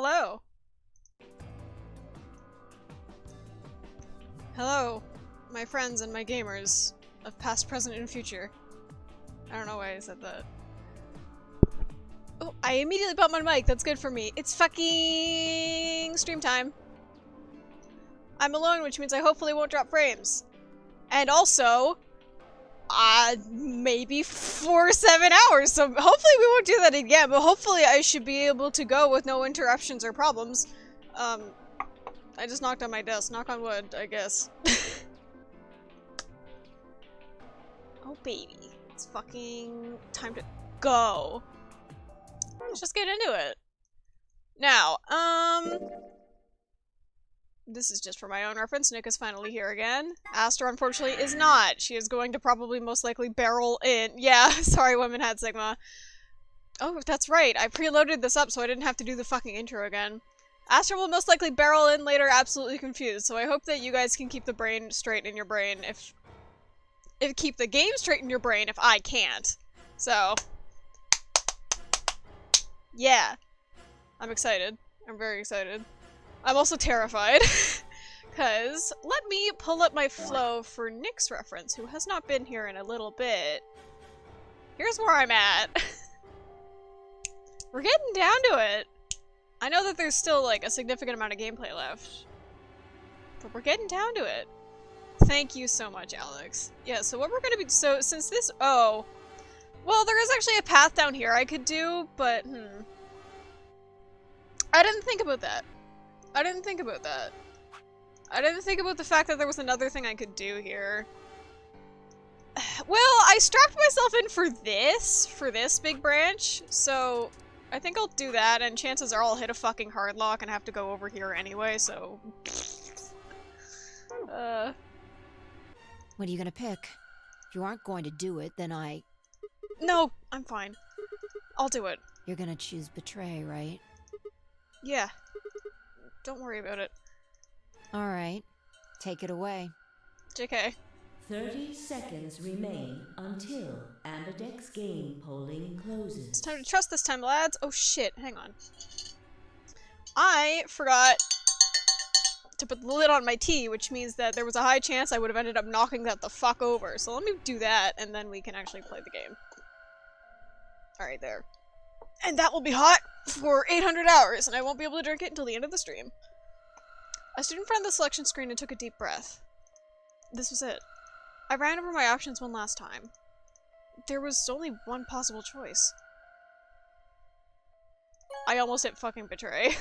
Hello. Hello, my friends and my gamers of past, present, and future. I don't know why I said that. Oh, I immediately bought my mic. That's good for me. It's fucking stream time. I'm alone, which means I hopefully won't drop frames. And also, maybe 4 or 7 hours, so hopefully we won't do that again, but hopefully I should be able to go with no interruptions or problems. I just knocked on my desk. Knock on wood, I guess. Oh, baby. It's fucking time to go. Let's just get into it. Now, this is just for my own reference. Nick is finally here again. Astra, unfortunately, is not. She is going to probably most likely barrel in. Yeah, sorry, Women had Sigma. Oh, that's right. I preloaded this up so I didn't have to do the fucking intro again. Astra will most likely barrel in later absolutely confused, so I hope that you guys can keep the brain straight in your brain if keep the game straight in your brain if I can't. So, yeah. I'm excited. I'm very excited. I'm also terrified. Because, let me pull up my flow for Nick's reference, who has not been here in a little bit. Here's where I'm at. We're getting down to it. I know that there's still, like, a significant amount of gameplay left. But we're getting down to it. Thank you so much, Alex. Yeah, so what we're gonna be- so, since this- oh. Well, there is actually a path down here I could do, but, I didn't think about that. I didn't think about that. I didn't think about the fact that there was another thing I could do here. Well, I strapped myself in for this big branch, so I think I'll do that, and chances are I'll hit a fucking hard lock and have to go over here anyway, so... What are you gonna pick? If you aren't going to do it, then No, I'm fine. I'll do it. You're gonna choose betray, right? Yeah. Don't worry about it. Alright. Take it away. JK. 30 seconds remain until Ambidex game polling closes. It's time to trust this time, lads. Oh shit, hang on. I forgot to put the lid on my tea, which means that there was a high chance I would have ended up knocking that the fuck over. So let me do that, and then we can actually play the game. Alright, there. And that will be hot for 800 hours, and I won't be able to drink it until the end of the stream. I stood in front of the selection screen and took a deep breath. This was it. I ran over my options one last time. There was only one possible choice. I almost hit fucking betray.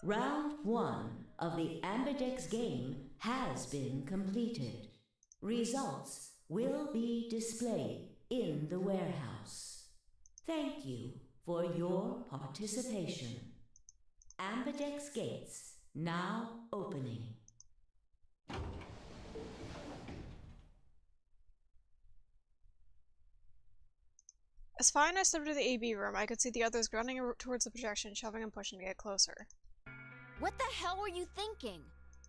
Round 1 of the Ambidex game has been completed. Results will be displayed in the warehouse. Thank you for your participation. Ambidex gates now opening. As fine as I stepped into the AB room, I could see the others running towards the projection, shoving and pushing to get closer. What the hell were you thinking?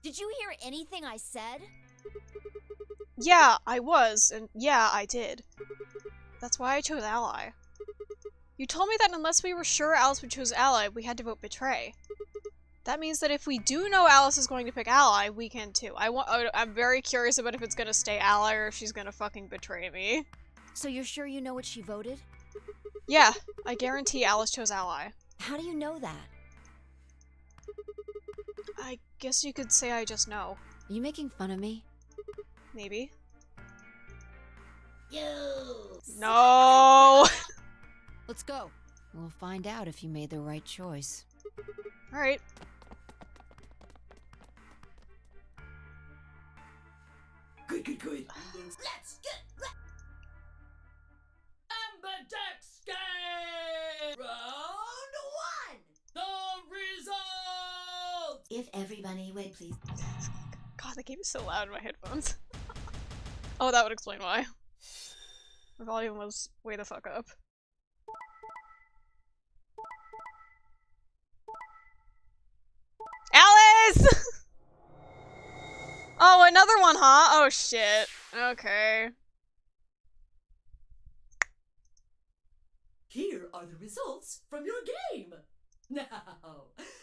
Did you hear anything I said? Yeah, I was, and yeah, I did. That's why I chose Ally. You told me that unless we were sure Alice would choose Ally, we had to vote Betray. That means that if we do know Alice is going to pick Ally, we can too. I'm very curious about if it's gonna stay Ally or if she's gonna fucking betray me. So you're sure you know what she voted? Yeah, I guarantee Alice chose Ally. How do you know that? I guess you could say I just know. Are you making fun of me? Maybe. You. No! Let's go. We'll find out if you made the right choice. Alright. Good. Let's get Ambidex game! Round 1! The results! If everybody would please. God, the game is so loud in my headphones. Oh, that would explain why. My volume was way the fuck up. Alice! Oh, another one, huh? Oh shit. Okay. Keep results from your game. Now,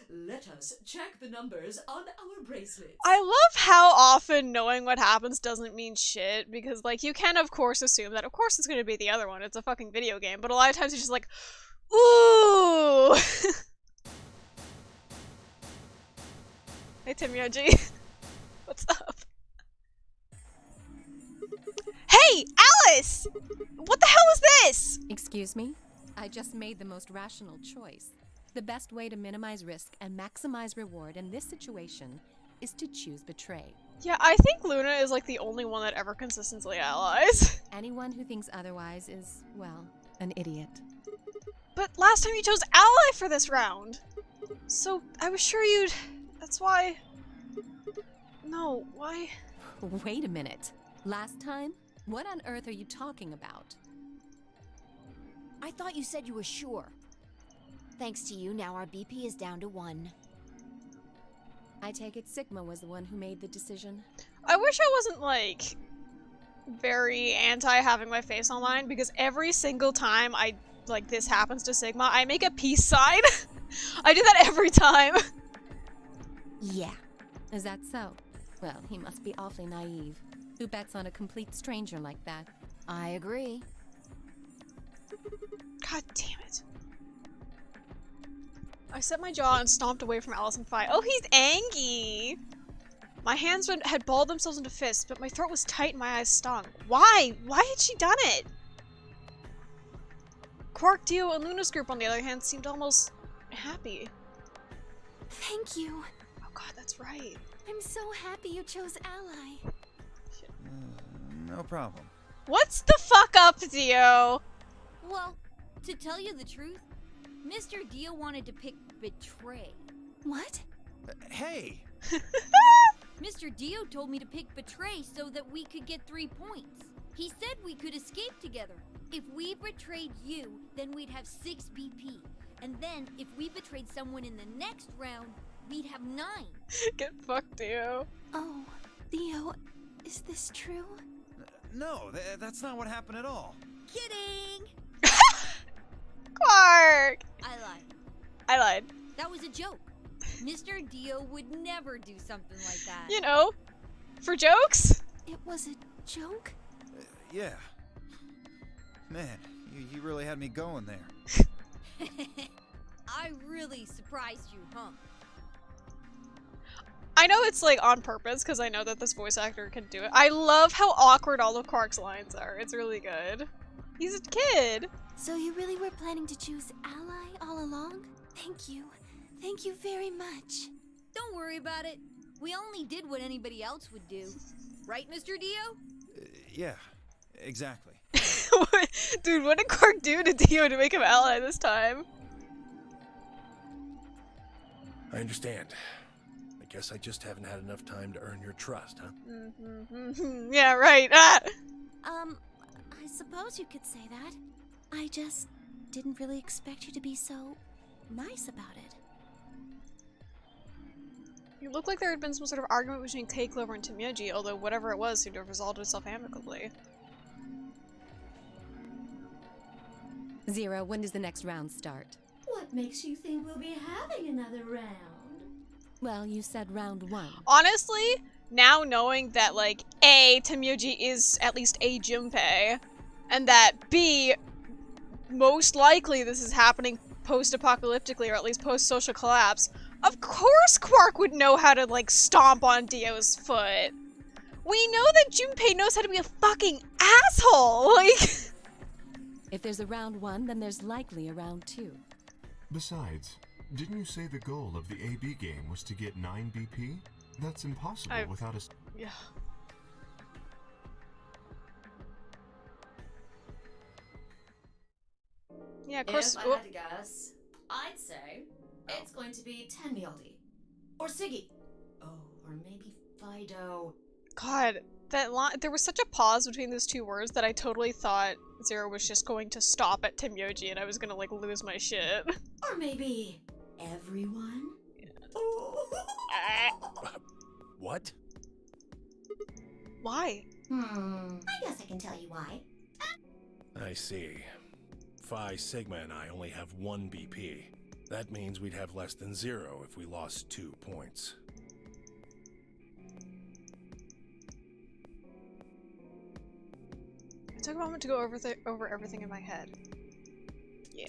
let us check the numbers on our bracelets. I love how often knowing what happens doesn't mean shit, because, like, you can, of course, assume that, of course, it's gonna be the other one. It's a fucking video game. But a lot of times it's just like, ooh! Hey, Tim Yoji. What's up? Hey, Alice! What the hell is this? Excuse me? I just made the most rational choice. The best way to minimize risk and maximize reward in this situation is to choose betray. Yeah, I think Luna is like the only one that ever consistently allies. Anyone who thinks otherwise is, well, an idiot. But last time you chose ally for this round. So I was sure you'd... That's why... No, why? Wait a minute. Last time? What on earth are you talking about? I thought you said you were sure. Thanks to you, now our BP is down to 1. I take it Sigma was the one who made the decision. I wish I wasn't, like, very anti having my face online, because every single time this happens to Sigma, I make a peace sign. I do that every time. Yeah. Is that so? Well, he must be awfully naive. Who bets on a complete stranger like that? I agree. God damn it. I set my jaw and stomped away from Alice and Fi. Oh, he's angry! My hands had balled themselves into fists, but my throat was tight and my eyes stung. Why? Why had she done it? Quark, Dio, and Luna's group, on the other hand, seemed almost happy. Thank you. Oh god, that's right. I'm so happy you chose ally. No problem. What's the fuck up, Dio? Well, to tell you the truth, Mr. Dio wanted to pick betray. What? Hey! Mr. Dio told me to pick betray so that we could get 3 points. He said we could escape together. If we betrayed you, then we'd have 6 BP. And then, if we betrayed someone in the next round, we'd have 9. Get fucked, Dio. Oh, Dio, is this true? No, that's not what happened at all. Kidding! Quark! I lied. I lied. That was a joke. Mr. Dio would never do something like that. You know, for jokes? It was a joke? Yeah. Man, you really had me going there. I really surprised you, huh? I know it's like on purpose because I know that this voice actor can do it. I love how awkward all of Quark's lines are. It's really good. He's a kid. So you really were planning to choose ally all along? Thank you. Thank you very much. Don't worry about it. We only did what anybody else would do. Right, Mr. Dio? Yeah, exactly. Dude, what did Quark do to Dio to make him ally this time? I understand. I guess I just haven't had enough time to earn your trust, huh? Yeah, right. Ah! I suppose you could say that. I just didn't really expect you to be so nice about it. It looked like there had been some sort of argument between K, Clover, and Temyoji, although whatever it was seemed to have resolved itself amicably. 0, when does the next round start? What makes you think we'll be having another round? Well, you said round 1. Honestly, now knowing that, like, A, Temyoji is at least a Junpei, and that B, most likely this is happening post-apocalyptically, or at least post-social collapse, of course Quark would know how to, like, stomp on Dio's foot. We know that Junpei knows how to be a fucking asshole, like... If there's a round 1, then there's likely a round 2. Besides, didn't you say the goal of the AB game was to get 9 BP? That's impossible without a... Yeah. Yeah, of course. If I had to guess, I'd say it's going to be Tenmyaldi. Or Siggy. Oh, or maybe Fido. God, that line, there was such a pause between those two words that I totally thought Zero was just going to stop at Temyoji and I was gonna, like, lose my shit. Or maybe everyone? What? Why? I guess I can tell you why. I see. Phi, Sigma, and I only have 1 BP. That means we'd have less than 0 if we lost 2 points. I took a moment to go over everything in my head. Yeah.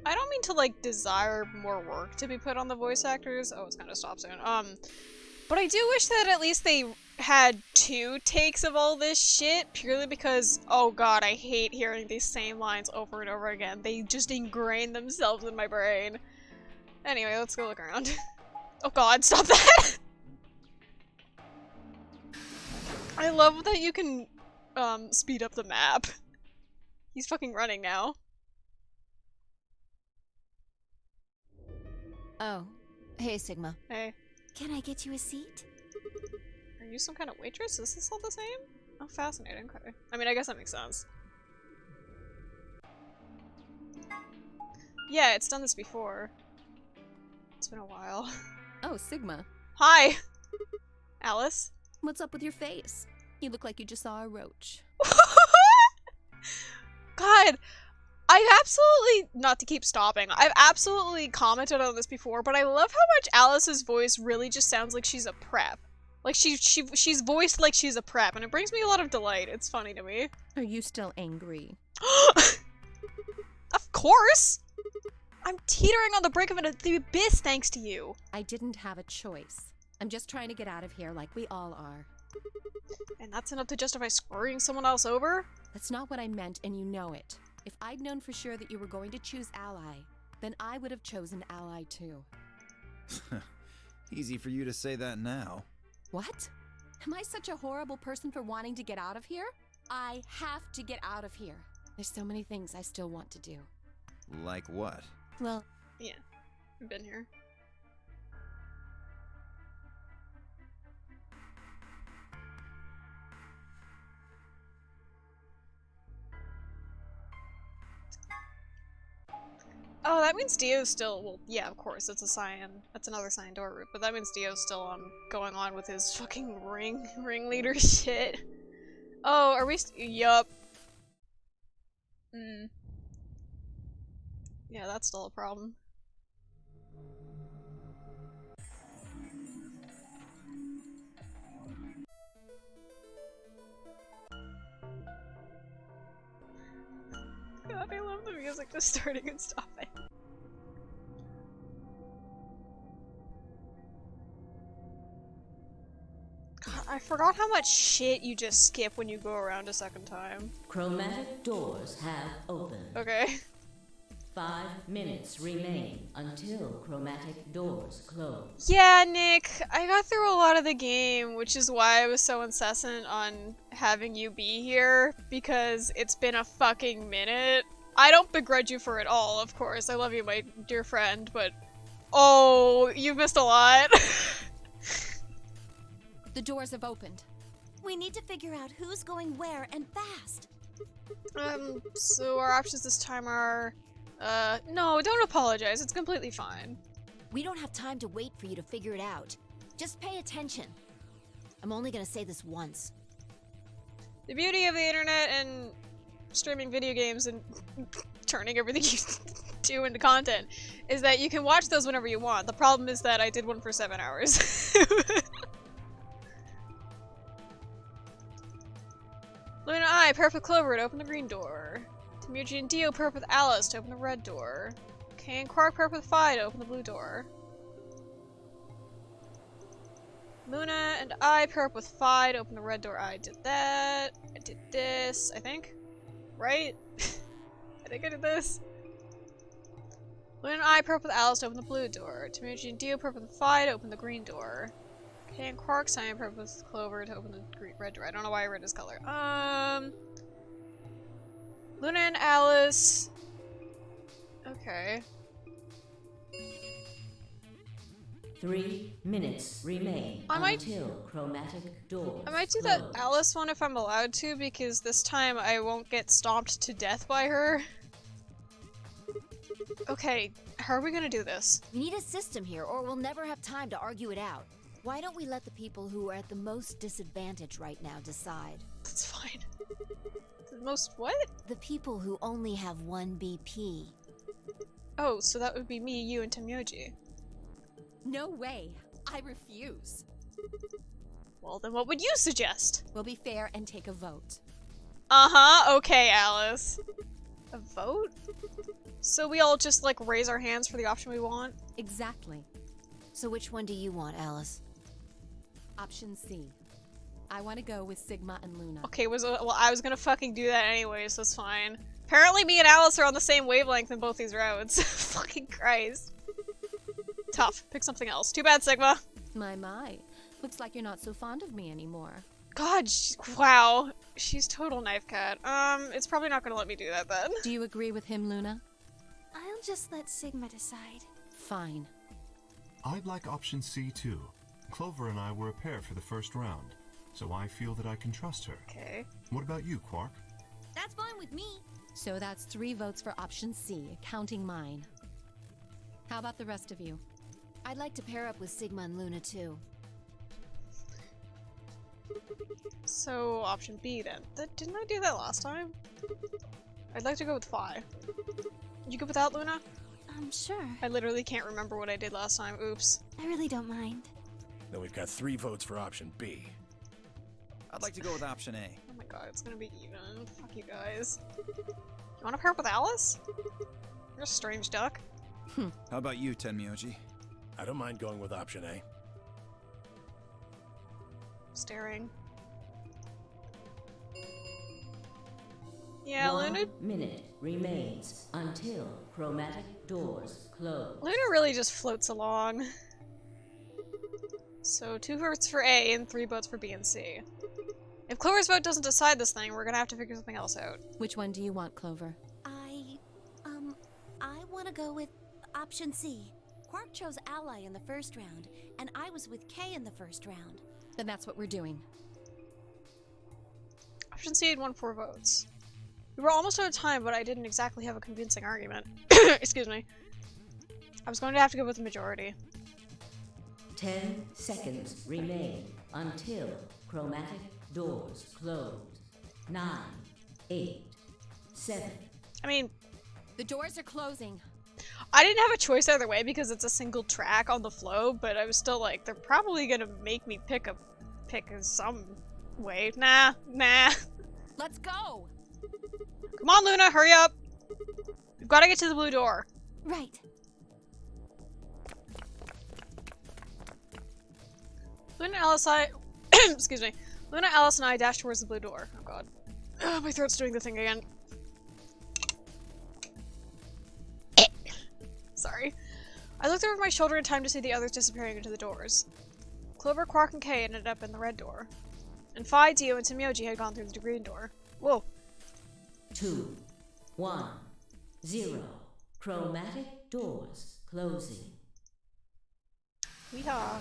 I don't mean to like desire more work to be put on the voice actors. Oh, it's gonna stop soon. But I do wish that at least they had 2 takes of all this shit, purely because, oh god, I hate hearing these same lines over and over again. They just ingrain themselves in my brain. Anyway, let's go look around. Oh god, stop that! I love that you can, speed up the map. He's fucking running now. Oh, hey Sigma. Hey. Can I get you a seat? Are you some kind of waitress? Is this all the same? Oh, fascinating. Okay. I mean, I guess that makes sense. Yeah, it's done this before. It's been a while. Oh, Sigma. Hi! Alice? What's up with your face? You look like you just saw a roach. God! I've absolutely, not to keep stopping, I've absolutely commented on this before, but I love how much Alice's voice really just sounds like she's a prep. Like, she's voiced like she's a prep, and it brings me a lot of delight. It's funny to me. Are you still angry? Of course! I'm teetering on the brink of the abyss thanks to you. I didn't have a choice. I'm just trying to get out of here like we all are. And that's enough to justify screwing someone else over? That's not what I meant, and you know it. If I'd known for sure that you were going to choose Ally, then I would have chosen Ally too. Easy for you to say that now. What? Am I such a horrible person for wanting to get out of here? I have to get out of here. There's so many things I still want to do. Like what? Well, yeah, I've been here. Oh, that means Dio's still, well, yeah, of course, it's a cyan, that's another cyan door route, but that means Dio's still going on with his fucking ringleader shit. Oh, are we yup. Yeah, that's still a problem. God, I love the music just starting and stopping. God, I forgot how much shit you just skip when you go around a second time. Chromatic doors have opened. Okay. 5 minutes remain until chromatic doors close. Yeah, Nick, I got through a lot of the game, which is why I was so incessant on having you be here, because it's been a fucking minute. I don't begrudge you for it all, of course. I love you, my dear friend, but oh, you've missed a lot. the doors have opened. We need to figure out who's going where and fast. So our options this time are... no, don't apologize. It's completely fine. We don't have time to wait for you to figure it out. Just pay attention. I'm only gonna say this once. The beauty of the internet and streaming video games and turning everything you do into content is that you can watch those whenever you want. The problem is that I did one for 7 hours. Luna and I, paired with Clover to open the green door. Tamuji and Dio paired with Alice to open the red door. Kay and Quark paired with Phi to open the blue door. Luna and I paired up with Phi to open the red door. I did that. I did this, I think. Right? I think I did this. Luna and I paired up with Alice to open the blue door. Tamuji and Dio paired up with Phi to open the green door. Kay and Quark paired up with Clover to open the red door. I don't know why I read his color. Luna and Alice. Okay. 3 minutes remain until chromatic doors. I might do that Alice one if I'm allowed to, because this time I won't get stomped to death by her. Okay, how are we gonna do this? We need a system here, or we'll never have time to argue it out. Why don't we let the people who are at the most disadvantage right now decide? It's fine. The most what? The people who only have 1 BP. Oh, so that would be me, you, and Temyoji. No way. I refuse. Well, then what would you suggest? We'll be fair and take a vote. Uh-huh, okay, Alice. A vote? So we all just, like, raise our hands for the option we want? Exactly. So which one do you want, Alice? Option C. I want to go with Sigma and Luna. Okay, well, I was gonna fucking do that anyways, so it's fine. Apparently me and Alice are on the same wavelength in both these routes. Fucking Christ. Tough. Pick something else. Too bad, Sigma. My. Looks like you're not so fond of me anymore. God, wow. She's total knife cat. It's probably not gonna let me do that then. Do you agree with him, Luna? I'll just let Sigma decide. Fine. I'd like option C too. Clover and I were a pair for the first round, so I feel that I can trust her. Okay. What about you, Quark? That's fine with me. So that's 3 votes for option C, counting mine. How about the rest of you? I'd like to pair up with Sigma and Luna too. So, option B then. Didn't I do that last time? I'd like to go with Phi. You good with that, Luna? Sure. I literally can't remember what I did last time. Oops. I really don't mind. Then we've got 3 votes for option B. I'd like to go with option A. Oh my god, it's gonna be even. Fuck you guys. You wanna pair up with Alice? You're a strange duck. How about you, Tenmyoji? I don't mind going with option A. Staring. Yeah, 1 Luna. minute remains until chromatic doors close. Luna really just floats along. So 2 votes for A and 3 votes for B and C. If Clover's vote doesn't decide this thing, we're gonna have to figure something else out. Which one do you want, Clover? I want to go with option C. Quark chose Ally in the first round, and I was with Kay in the first round. Then that's what we're doing. Option C had won 4 votes. We were almost out of time, but I didn't exactly have a convincing argument. Excuse me. I was going to have to go with the majority. 10 seconds remain until chromatic doors close. 9, 8, 7. I mean, the doors are closing. I didn't have a choice either way because it's a single track on the flow, but I was still like, they're probably gonna make me pick some way. Nah. Let's go! Come on, Luna, hurry up! We've gotta get to the blue door. Right. Luna, Alice, excuse me. Luna, Alice, and I dash towards the blue door. Oh god. Ugh, my throat's doing the thing again. Sorry. I looked over my shoulder in time to see the others disappearing into the doors. Clover, Quark, and Kay ended up in the red door. And Phi, Dio, and Temyoji had gone through the green door. Whoa. 2, 1, 0. Chromatic doors closing. Yeehaw.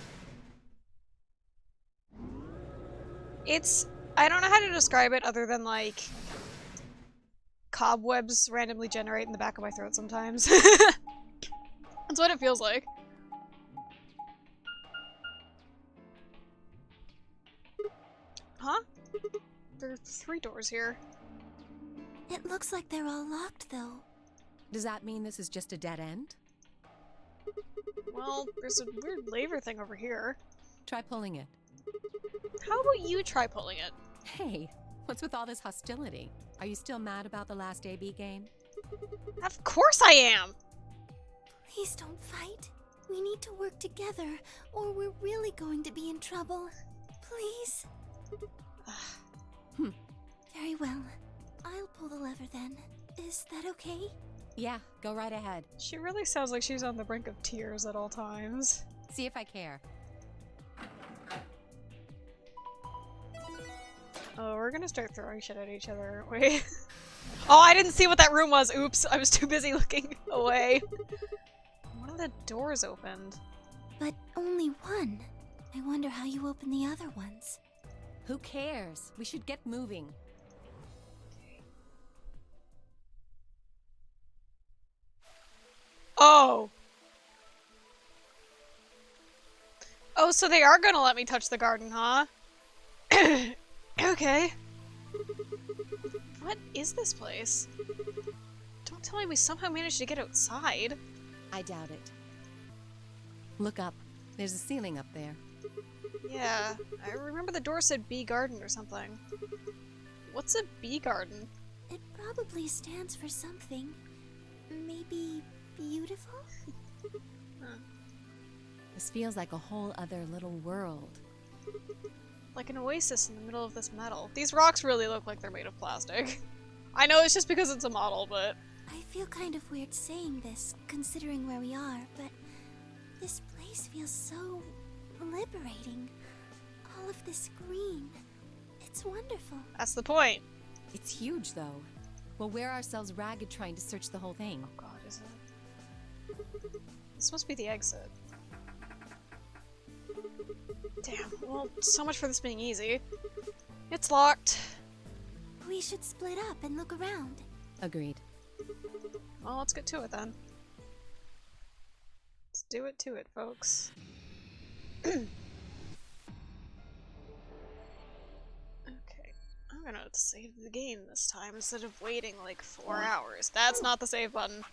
I don't know how to describe it other than, like, cobwebs randomly generate in the back of my throat sometimes. That's what it feels like. Huh? There are 3 doors here. It looks like they're all locked, though. Does that mean this is just a dead end? Well, there's a weird lever thing over here. Try pulling it. How about you try pulling it? Hey, what's with all this hostility? Are you still mad about the last AB game? Of course I am! Please don't fight. We need to work together, or we're really going to be in trouble. Please? Very well. I'll pull the lever then. Is that okay? Yeah, go right ahead. She really sounds like she's on the brink of tears at all times. See if I care. Oh, we're gonna start throwing shit at each other, aren't we? Oh, I didn't see what that room was! Oops, I was too busy looking away. One of the doors opened. But only one. I wonder how you open the other ones. Who cares? We should get moving. Oh! Oh, so they are gonna let me touch the garden, huh? Okay. What is this place? Don't tell me we somehow managed to get outside. I doubt it. Look up. There's a ceiling up there. Yeah, I remember the door said bee garden or something. What's a bee garden? It probably stands for something. Maybe beautiful? Huh. This feels like a whole other little world. Like an oasis in the middle of this metal. These rocks really look like they're made of plastic. I know it's just because it's a model, but... I feel kind of weird saying this, considering where we are, but this place feels so liberating. All of this green. It's wonderful. That's the point. It's huge, though. We'll wear ourselves ragged trying to search the whole thing. Oh god, is it? This must be the exit. Damn, well, so much for this being easy. It's locked. We should split up and look around. Agreed. Well, let's get to it then. Let's do it to it, folks. Okay, I'm gonna save the game this time instead of waiting like 4 hours. That's not the save button.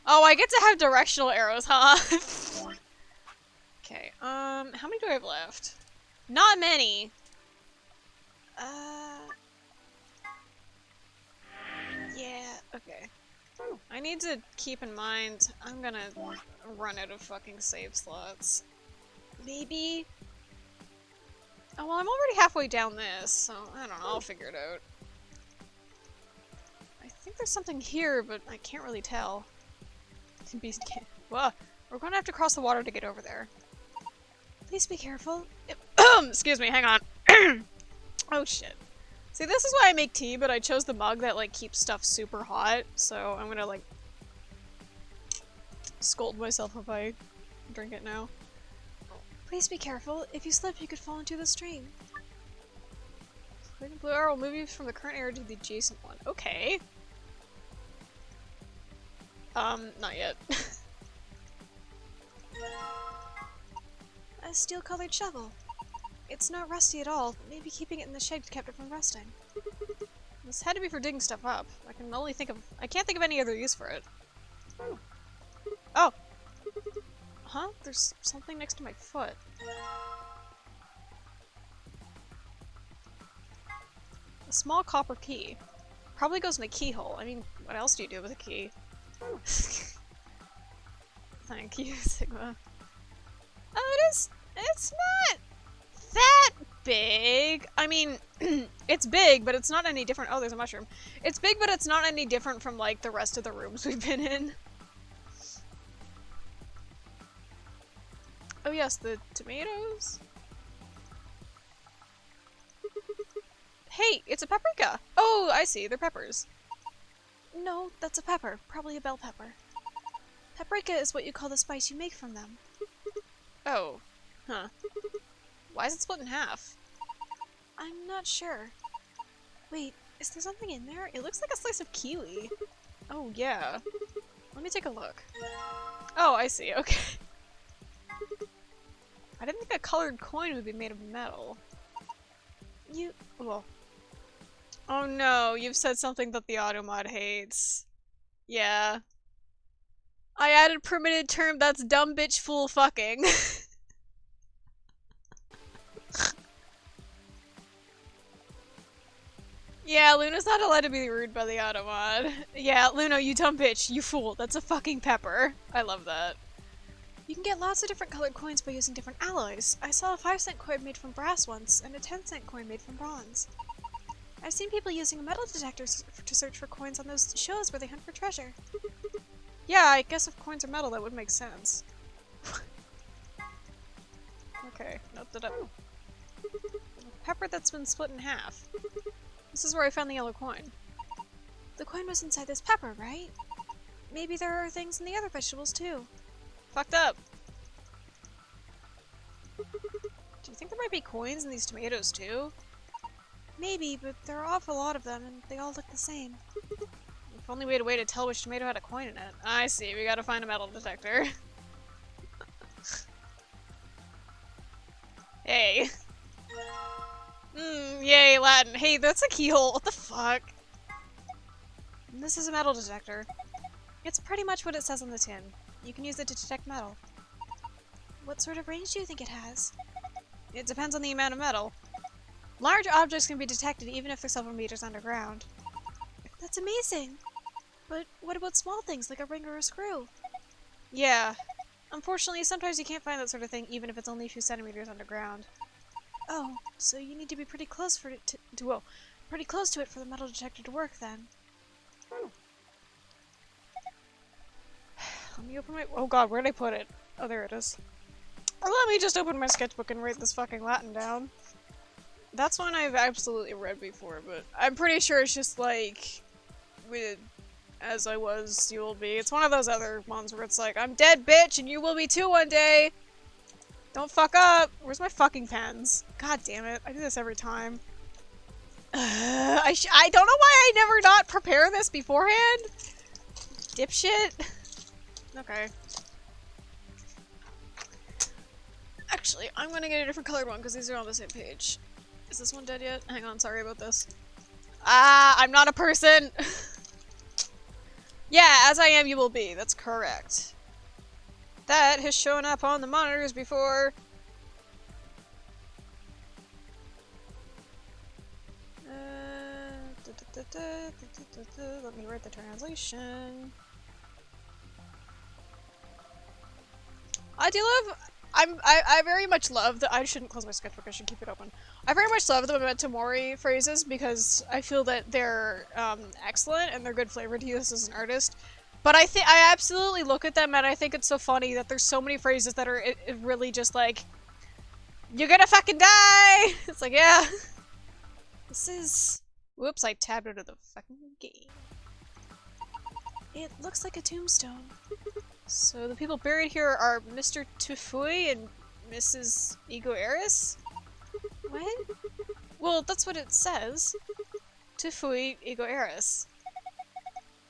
Oh, I get to have directional arrows, huh? Okay, how many do I have left? Not many. Yeah, okay. I need to keep in mind, I'm gonna run out of fucking save slots. Maybe? Oh, well, I'm already halfway down this, so I don't know, I'll figure it out. I think there's something here, but I can't really tell. Whoa, we're gonna have to cross the water to get over there. Please be careful. Excuse me, hang on. Oh shit. See, this is why I make tea, but I chose the mug that, like, keeps stuff super hot, so I'm gonna, like, scold myself if I drink it now. Please be careful. If you slip, you could fall into the stream. Green and blue arrow will move you from the current area to the adjacent one. Okay. Not yet. A steel-colored shovel. It's not rusty at all. Maybe keeping it in the shed kept it from rusting. This had to be for digging stuff up. I can't think of any other use for it. Oh! Huh? There's something next to my foot. A small copper key. Probably goes in a keyhole. I mean, what else do you do with a key? Thank you, Sigma. Oh, it's not that big. I mean, it's big, but it's not any different. Oh, there's a mushroom. It's big, but it's not any different from, like, the rest of the rooms we've been in. Oh yes, the tomatoes. Hey, it's a paprika! Oh, I see, they're peppers. No, that's a pepper. Probably a bell pepper. Paprika is what you call the spice you make from them. Oh. Huh. Why is it split in half? I'm not sure. Wait, is there something in there? It looks like a slice of kiwi. Oh, yeah. Let me take a look. Oh, I see, okay. I didn't think a colored coin would be made of metal. Well. Oh no, you've said something that the automod hates. Yeah. I added permitted term that's dumb bitch fool fucking. Yeah, Luna's not allowed to be rude by the automod. Yeah, Luna, you dumb bitch, you fool, that's a fucking pepper. I love that. You can get lots of different colored coins by using different alloys. I saw a 5-cent coin made from brass once, and a 10-cent coin made from bronze. I've seen people using a metal detector to search for coins on those shows where they hunt for treasure. Yeah, I guess if coins are metal, that would make sense. Okay, nope, pepper that's been split in half. This is where I found the yellow coin. The coin was inside this pepper, right? Maybe there are things in the other vegetables, too. Fucked up. Do you think there might be coins in these tomatoes too? Maybe, but there are an awful lot of them, and they all look the same. If only we had a way to tell which tomato had a coin in it. I see, we gotta find a metal detector. Hey. Yay, Latin. Hey, that's a keyhole. What the fuck? This is a metal detector. It's pretty much what it says on the tin. You can use it to detect metal. What sort of range do you think it has? It depends on the amount of metal. Large objects can be detected even if they're several meters underground. That's amazing! But what about small things like a ring or a screw? Yeah. Unfortunately, sometimes you can't find that sort of thing even if it's only a few centimeters underground. Oh, so you need to be pretty close for it to pretty close to it for the metal detector to work then. Let me open my— oh god, where'd I put it? Oh, there it is. Or let me just open my sketchbook and write this fucking Latin down. That's one I've absolutely read before, but I'm pretty sure it's just like, with as I was, you will be. It's one of those other ones where it's like, I'm dead, bitch, and you will be too one day! Don't fuck up! Where's my fucking pens? God damn it, I do this every time. I don't know why I never not prepare this beforehand! Dipshit. Okay. Actually, I'm gonna get a different colored one because these are on the same page. Is this one dead yet? Hang on, sorry about this. Ah, I'm not a person! Yeah, as I am, you will be. That's correct. That has shown up on the monitors before. Let me write the translation. I do love— I very much love that— I shouldn't close my sketchbook, I should keep it open. I very much love the memento mori phrases because I feel that they're excellent and they're good flavor to use as an artist. But I absolutely look at them and I think it's so funny that there's so many phrases that are really just like, you're gonna fucking die! It's like, yeah. This is— whoops, I tabbed out of the fucking game. It looks like a tombstone. So the people buried here are Mr. Tufui and Mrs. Ego Eris? What? Well, that's what it says. Tufui Ego Eris.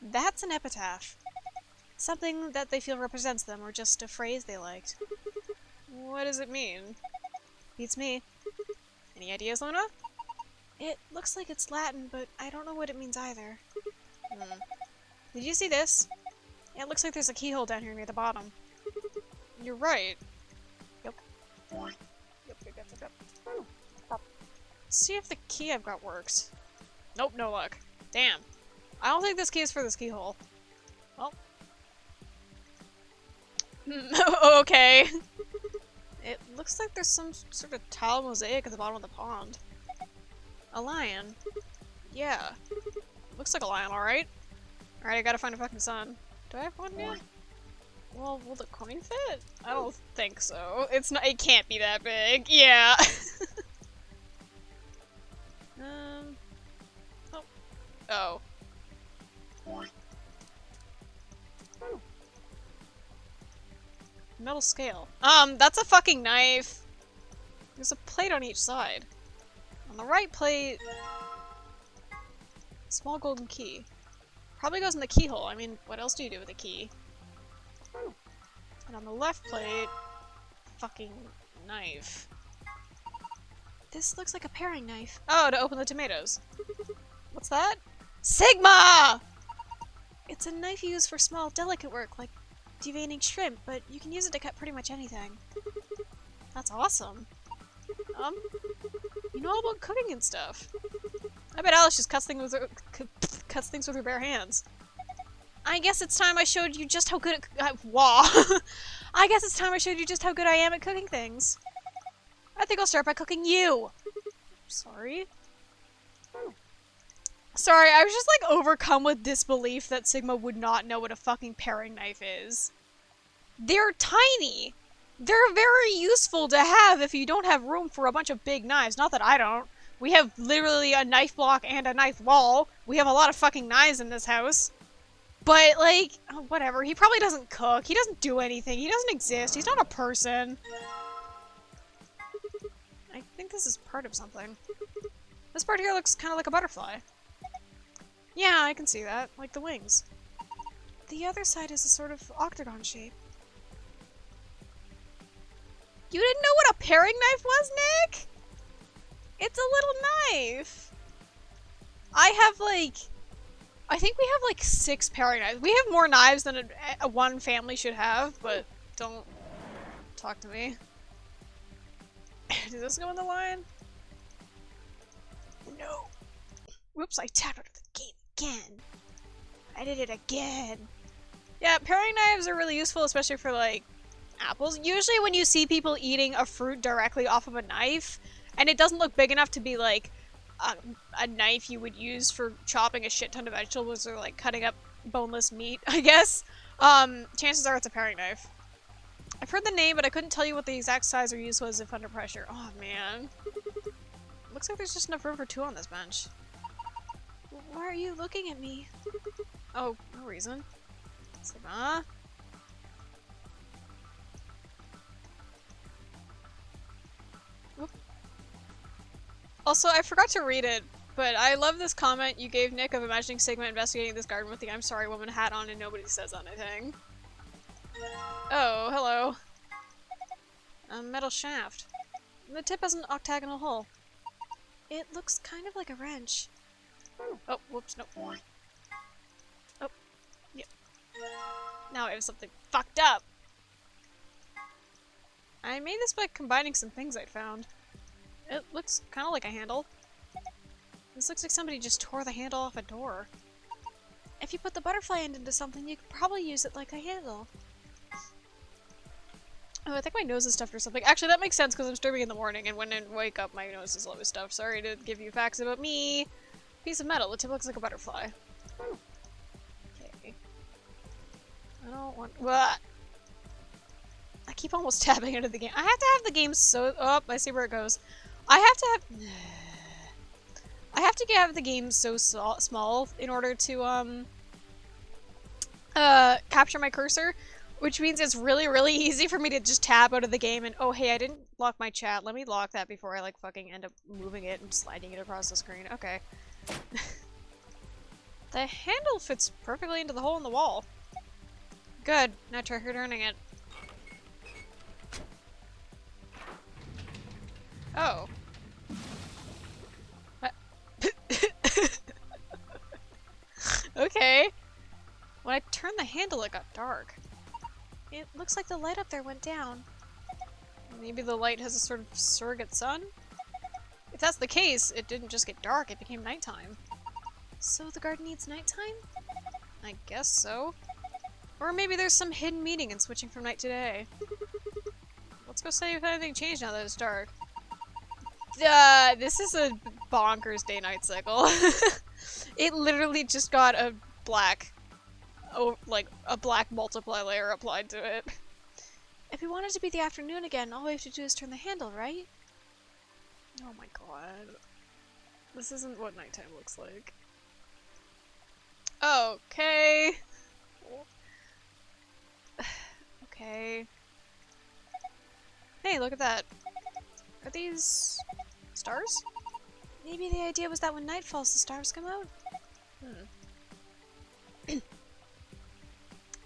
That's an epitaph. Something that they feel represents them, or just a phrase they liked. What does it mean? Beats me. Any ideas, Luna? It looks like it's Latin, but I don't know what it means either. Did you see this? It looks like there's a keyhole down here near the bottom. You're right. Yep. Yep. Let's see if the key I've got works. Nope, no luck. Damn. I don't think this key is for this keyhole. Well. Okay. It looks like there's some sort of tile mosaic at the bottom of the pond. A lion. Yeah. Looks like a lion, alright. Alright, I gotta find a fucking sun. Do I have one yet? Well, will the coin fit? I don't think so. It's not— it can't be that big. Yeah. Oh. Metal scale. That's a fucking knife. There's a plate on each side. On the right plate, small golden key. Probably goes in the keyhole. I mean, what else do you do with a key? And on the left plate, fucking knife. This looks like a paring knife. Oh, to open the tomatoes. What's that? Sigma! It's a knife you use for small, delicate work, like deveining shrimp, but you can use it to cut pretty much anything. That's awesome. You know all about cooking and stuff. I bet Alice just cuts things with her bare hands. I guess it's time I showed you just how good at— wow. I guess it's time I showed you just how good I am at cooking things. I think I'll start by cooking you. Sorry. Sorry, I was just like overcome with disbelief that Sigma would not know what a fucking paring knife is. They're tiny. They're very useful to have if you don't have room for a bunch of big knives. Not that I don't. We have literally a knife block and a knife wall. We have a lot of fucking knives in this house. But, like, whatever. He probably doesn't cook. He doesn't do anything. He doesn't exist. He's not a person. I think this is part of something. This part here looks kind of like a butterfly. Yeah, I can see that. Like the wings. The other side is a sort of octagon shape. You didn't know what a paring knife was, Nick? It's a little knife! I have like... I think we have like 6 paring knives. We have more knives than one family should have, but don't talk to me. Does this go in the line? No. Whoops, I tapped out of the game again. I did it again. Yeah, paring knives are really useful, especially for like apples. Usually when you see people eating a fruit directly off of a knife, and it doesn't look big enough to be like a knife you would use for chopping a shit ton of vegetables or like cutting up boneless meat, I guess, chances are it's a paring knife. I've heard the name, but I couldn't tell you what the exact size or use was if under pressure. Oh man. Looks like there's just enough room for 2 on this bench. Why are you looking at me? Oh, no reason. Sigma. Whoop. Also, I forgot to read it, but I love this comment you gave Nick of imagining Sigma investigating this garden with the I'm sorry woman hat on and nobody says anything. Oh, hello. A metal shaft. The tip has an octagonal hole. It looks kind of like a wrench. Oh, whoops, no. Oh, yep. Now I have something fucked up. I made this by combining some things I'd found. It looks kind of like a handle. This looks like somebody just tore the handle off a door. If you put the butterfly end into something, you could probably use it like a handle. Oh, I think my nose is stuffed or something. Actually, that makes sense because I'm streaming in the morning, and when I wake up, my nose is always stuffed. Sorry to give you facts about me. Piece of metal. The tip looks like a butterfly. Okay. I don't want... What? I keep almost tapping into the game. I have to have the game so... Oh, I see where it goes. I have to have... I have to have the game so small in order to, capture my cursor. Which means it's really, really easy for me to just tab out of the game and, oh hey, I didn't lock my chat. Let me lock that before I, like, fucking end up moving it and sliding it across the screen. Okay. The handle fits perfectly into the hole in the wall. Good. Now try returning it. Oh. What? Okay. When I turned the handle, it got dark. It looks like the light up there went down. Maybe the light has a sort of surrogate sun? If that's the case, it didn't just get dark, it became nighttime. So the garden needs nighttime? I guess so. Or maybe there's some hidden meaning in switching from night to day. Let's go see if anything changed now that it's dark. This is a bonkers day-night cycle. It literally just got a black... Oh, like, a black multiply layer applied to it. If we want it to be the afternoon again, all we have to do is turn the handle, right? Oh my god. This isn't what nighttime looks like. Okay. Okay. Hey, look at that. Are these... stars? Maybe the idea was that when night falls, the stars come out?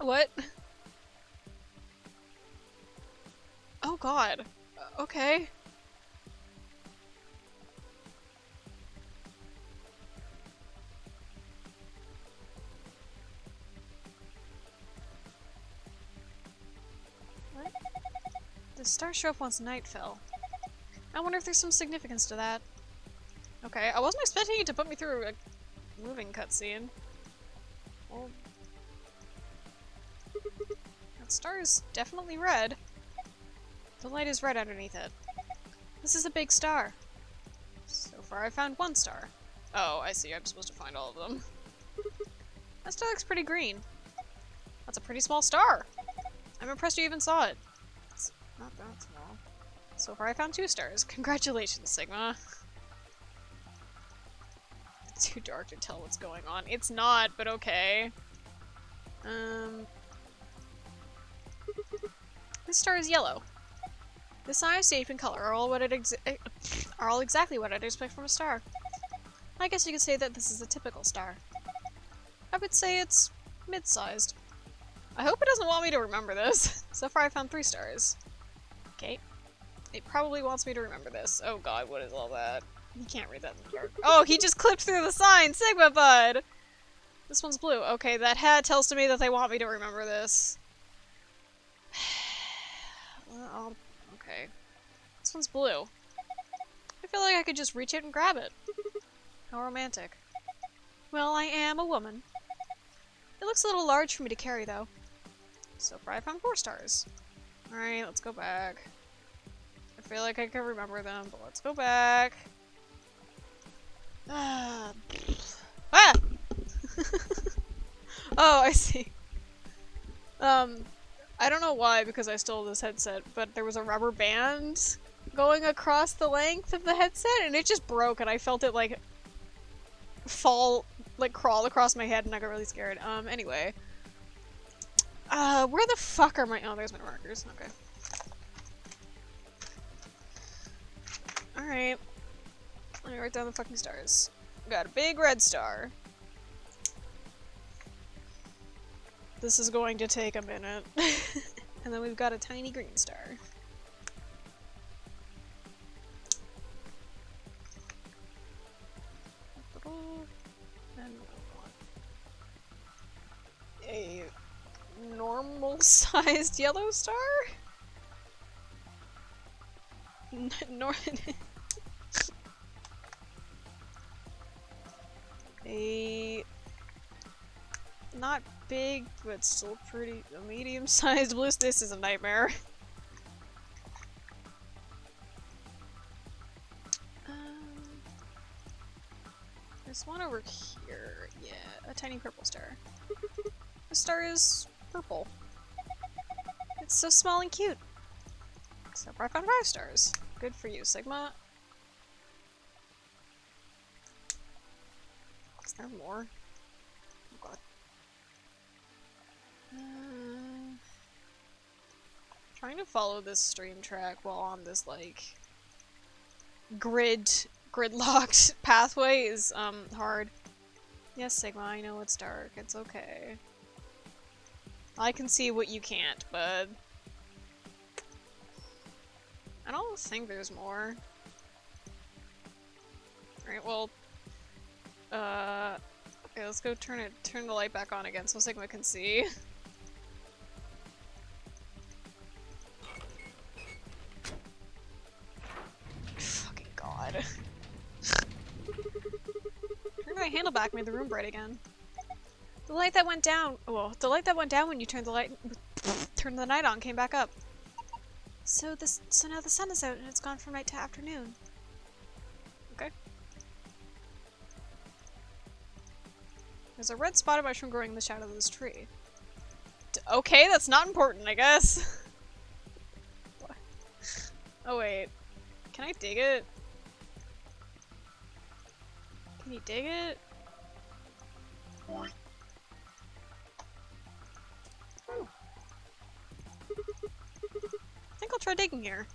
What? Oh god. Okay. What? The stars show up once night fell. I wonder if there's some significance to that. Okay, I wasn't expecting it to put me through a moving cutscene. Well... That star is definitely red. The light is red underneath it. This is a big star. So far I found 1 star. Oh, I see. I'm supposed to find all of them. That star looks pretty green. That's a pretty small star. I'm impressed you even saw it. It's not that small. So far I found 2 stars. Congratulations, Sigma. It's too dark to tell what's going on. It's not, but okay. This star is yellow. The size, shape, and color are all exactly what I'd expect from a star. I guess you could say that this is a typical star. I would say it's mid-sized. I hope it doesn't want me to remember this. So far I found 3 stars. Okay. It probably wants me to remember this. Oh god, what is all that? You can't read that in the dark. Oh, he just clipped through the sign! Sigma Bud! This one's blue. Okay, that hat tells to me that they want me to remember this. Well, okay. This one's blue. I feel like I could just reach it and grab it. How romantic. Well, I am a woman. It looks a little large for me to carry, though. So far I found 4 stars. Alright, let's go back. I feel like I can remember them, but let's go back. Ah! Ah! Oh, I see. I don't know why, because I stole this headset, but there was a rubber band going across the length of the headset, and it just broke, and I felt it, like, crawl across my head, and I got really scared. Anyway. Where the fuck are my— oh, there's my markers. Okay. Alright. Let me write down the fucking stars. We got a big red star. This is going to take a minute. And then we've got a tiny green star. And a normal-sized yellow star? A not big, but still pretty, a medium-sized blue. This is a nightmare. There's one over here. Yeah, a tiny purple star. The star is purple. It's so small and cute. So far I found 5 stars. Good for you, Sigma. Is there more? Oh god. Trying to follow this stream track while on this, like, gridlocked pathway is, hard. Yes, Sigma, I know it's dark. It's okay. I can see what you can't, bud. I don't think there's more. Alright, well, okay, let's go turn the light back on again so Sigma can see. Fucking god. Turn my handle back made the room bright again. The light that went down— well, the light that went down when you turned the night on came back up. So now the sun is out and it's gone from night to afternoon. Okay. There's a red spotted mushroom growing in the shadow of this tree. Okay, that's not important, I guess. Oh wait. Can I dig it? Can you dig it? I think I'll try digging here.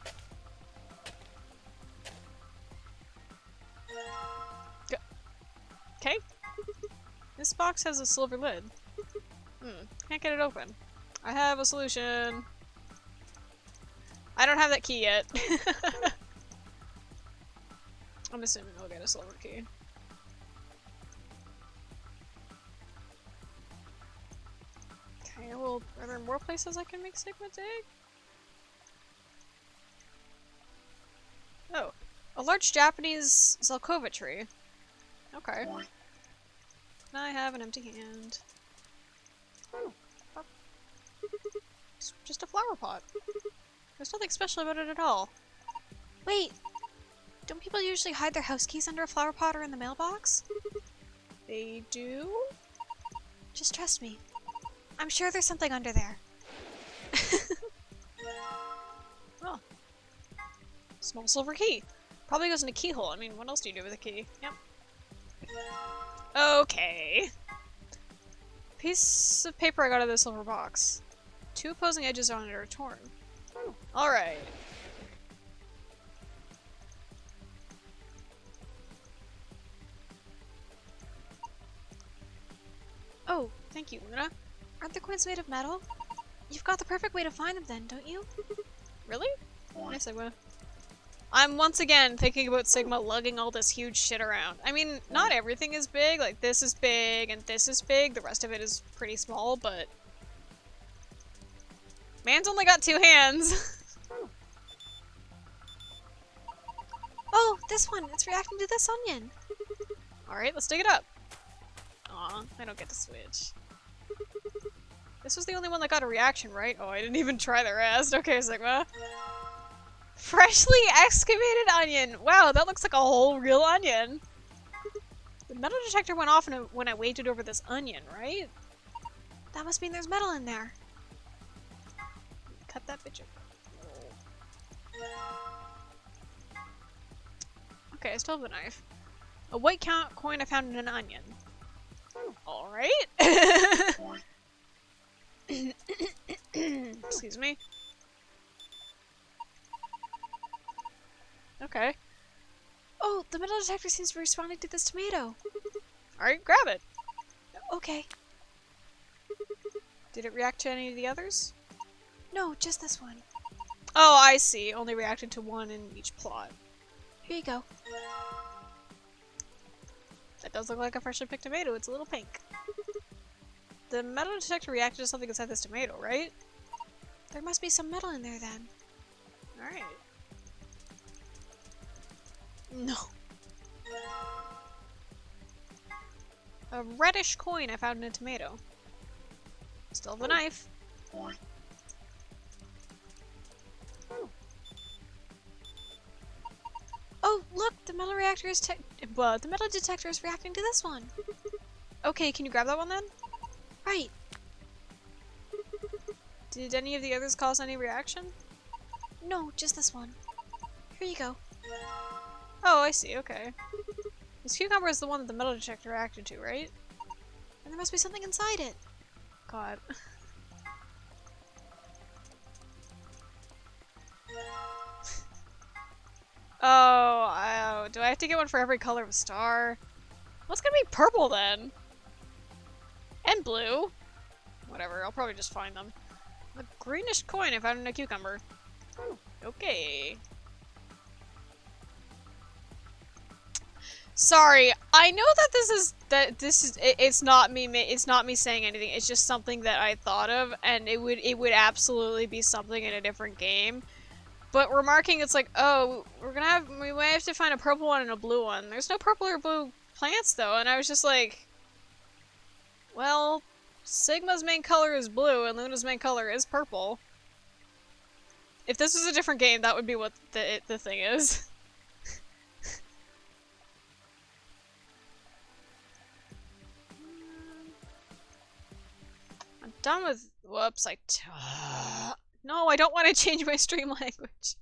Okay. This box has a silver lid. Can't get it open. I have a solution. I don't have that key yet. I'm assuming I'll get a silver key. Okay, well, are there more places I can make Sigma dig? Oh, a large Japanese Zelkova tree. Okay. Now I have an empty hand. Oh, it's just a flower pot. There's nothing special about it at all. Wait, don't people usually hide their house keys under a flower pot or in the mailbox? They do? Just trust me. I'm sure there's something under there. Oh. Small silver key. Probably goes in a keyhole. I mean, what else do you do with a key? Yep. Okay. Piece of paper I got out of the silver box. 2 opposing edges on it are torn. Alright. Oh, thank you, Luna. Aren't the coins made of metal? You've got the perfect way to find them then, don't you? Really? Yes, I will. I'm once again thinking about Sigma lugging all this huge shit around. I mean, not everything is big. Like, this is big and this is big. The rest of it is pretty small, but... man's only got 2 hands. Oh, this one. It's reacting to this onion. Alright, let's dig it up. Aw, I don't get to switch. This was the only one that got a reaction, right? Oh, I didn't even try the rest. Okay, Sigma. Freshly excavated onion! Wow, that looks like a whole real onion. The metal detector went off when I waved it over this onion, right? That must mean there's metal in there. Cut that bitch up. Okay, I still have a knife. A white coin I found in an onion. Alright. Excuse me. Okay. Oh, the metal detector seems to be responding to this tomato. Alright, grab it. Okay. Did it react to any of the others? No, just this one. Oh, I see. Only reacted to one in each plot. Here you go. That does look like a freshly picked tomato. It's a little pink. The metal detector reacted to something inside this tomato, right? There must be some metal in there then. Alright. No. A reddish coin I found in a tomato. Still have the knife. Oh, look! The metal reactor is the metal detector is reacting to this one. Okay, can you grab that one then? Right. Did any of the others cause any reaction? No, just this one. Here you go. Oh, I see, okay. This cucumber is the one that the metal detector reacted to, right? And there must be something inside it. God. Oh, do I have to get one for every color of a star? What's gonna be purple then? And blue. Whatever, I'll probably just find them. A greenish coin I found in a cucumber. Okay. Sorry, I know that it's not me saying anything. It's just something that I thought of, and it would absolutely be something in a different game. But remarking it's like, oh, we might have to find a purple one and a blue one. There's no purple or blue plants though, and I was just like, well, Sigma's main color is blue and Luna's main color is purple. If this was a different game, that would be what the thing is. I'm done with. Whoops! No, I don't want to change my stream language.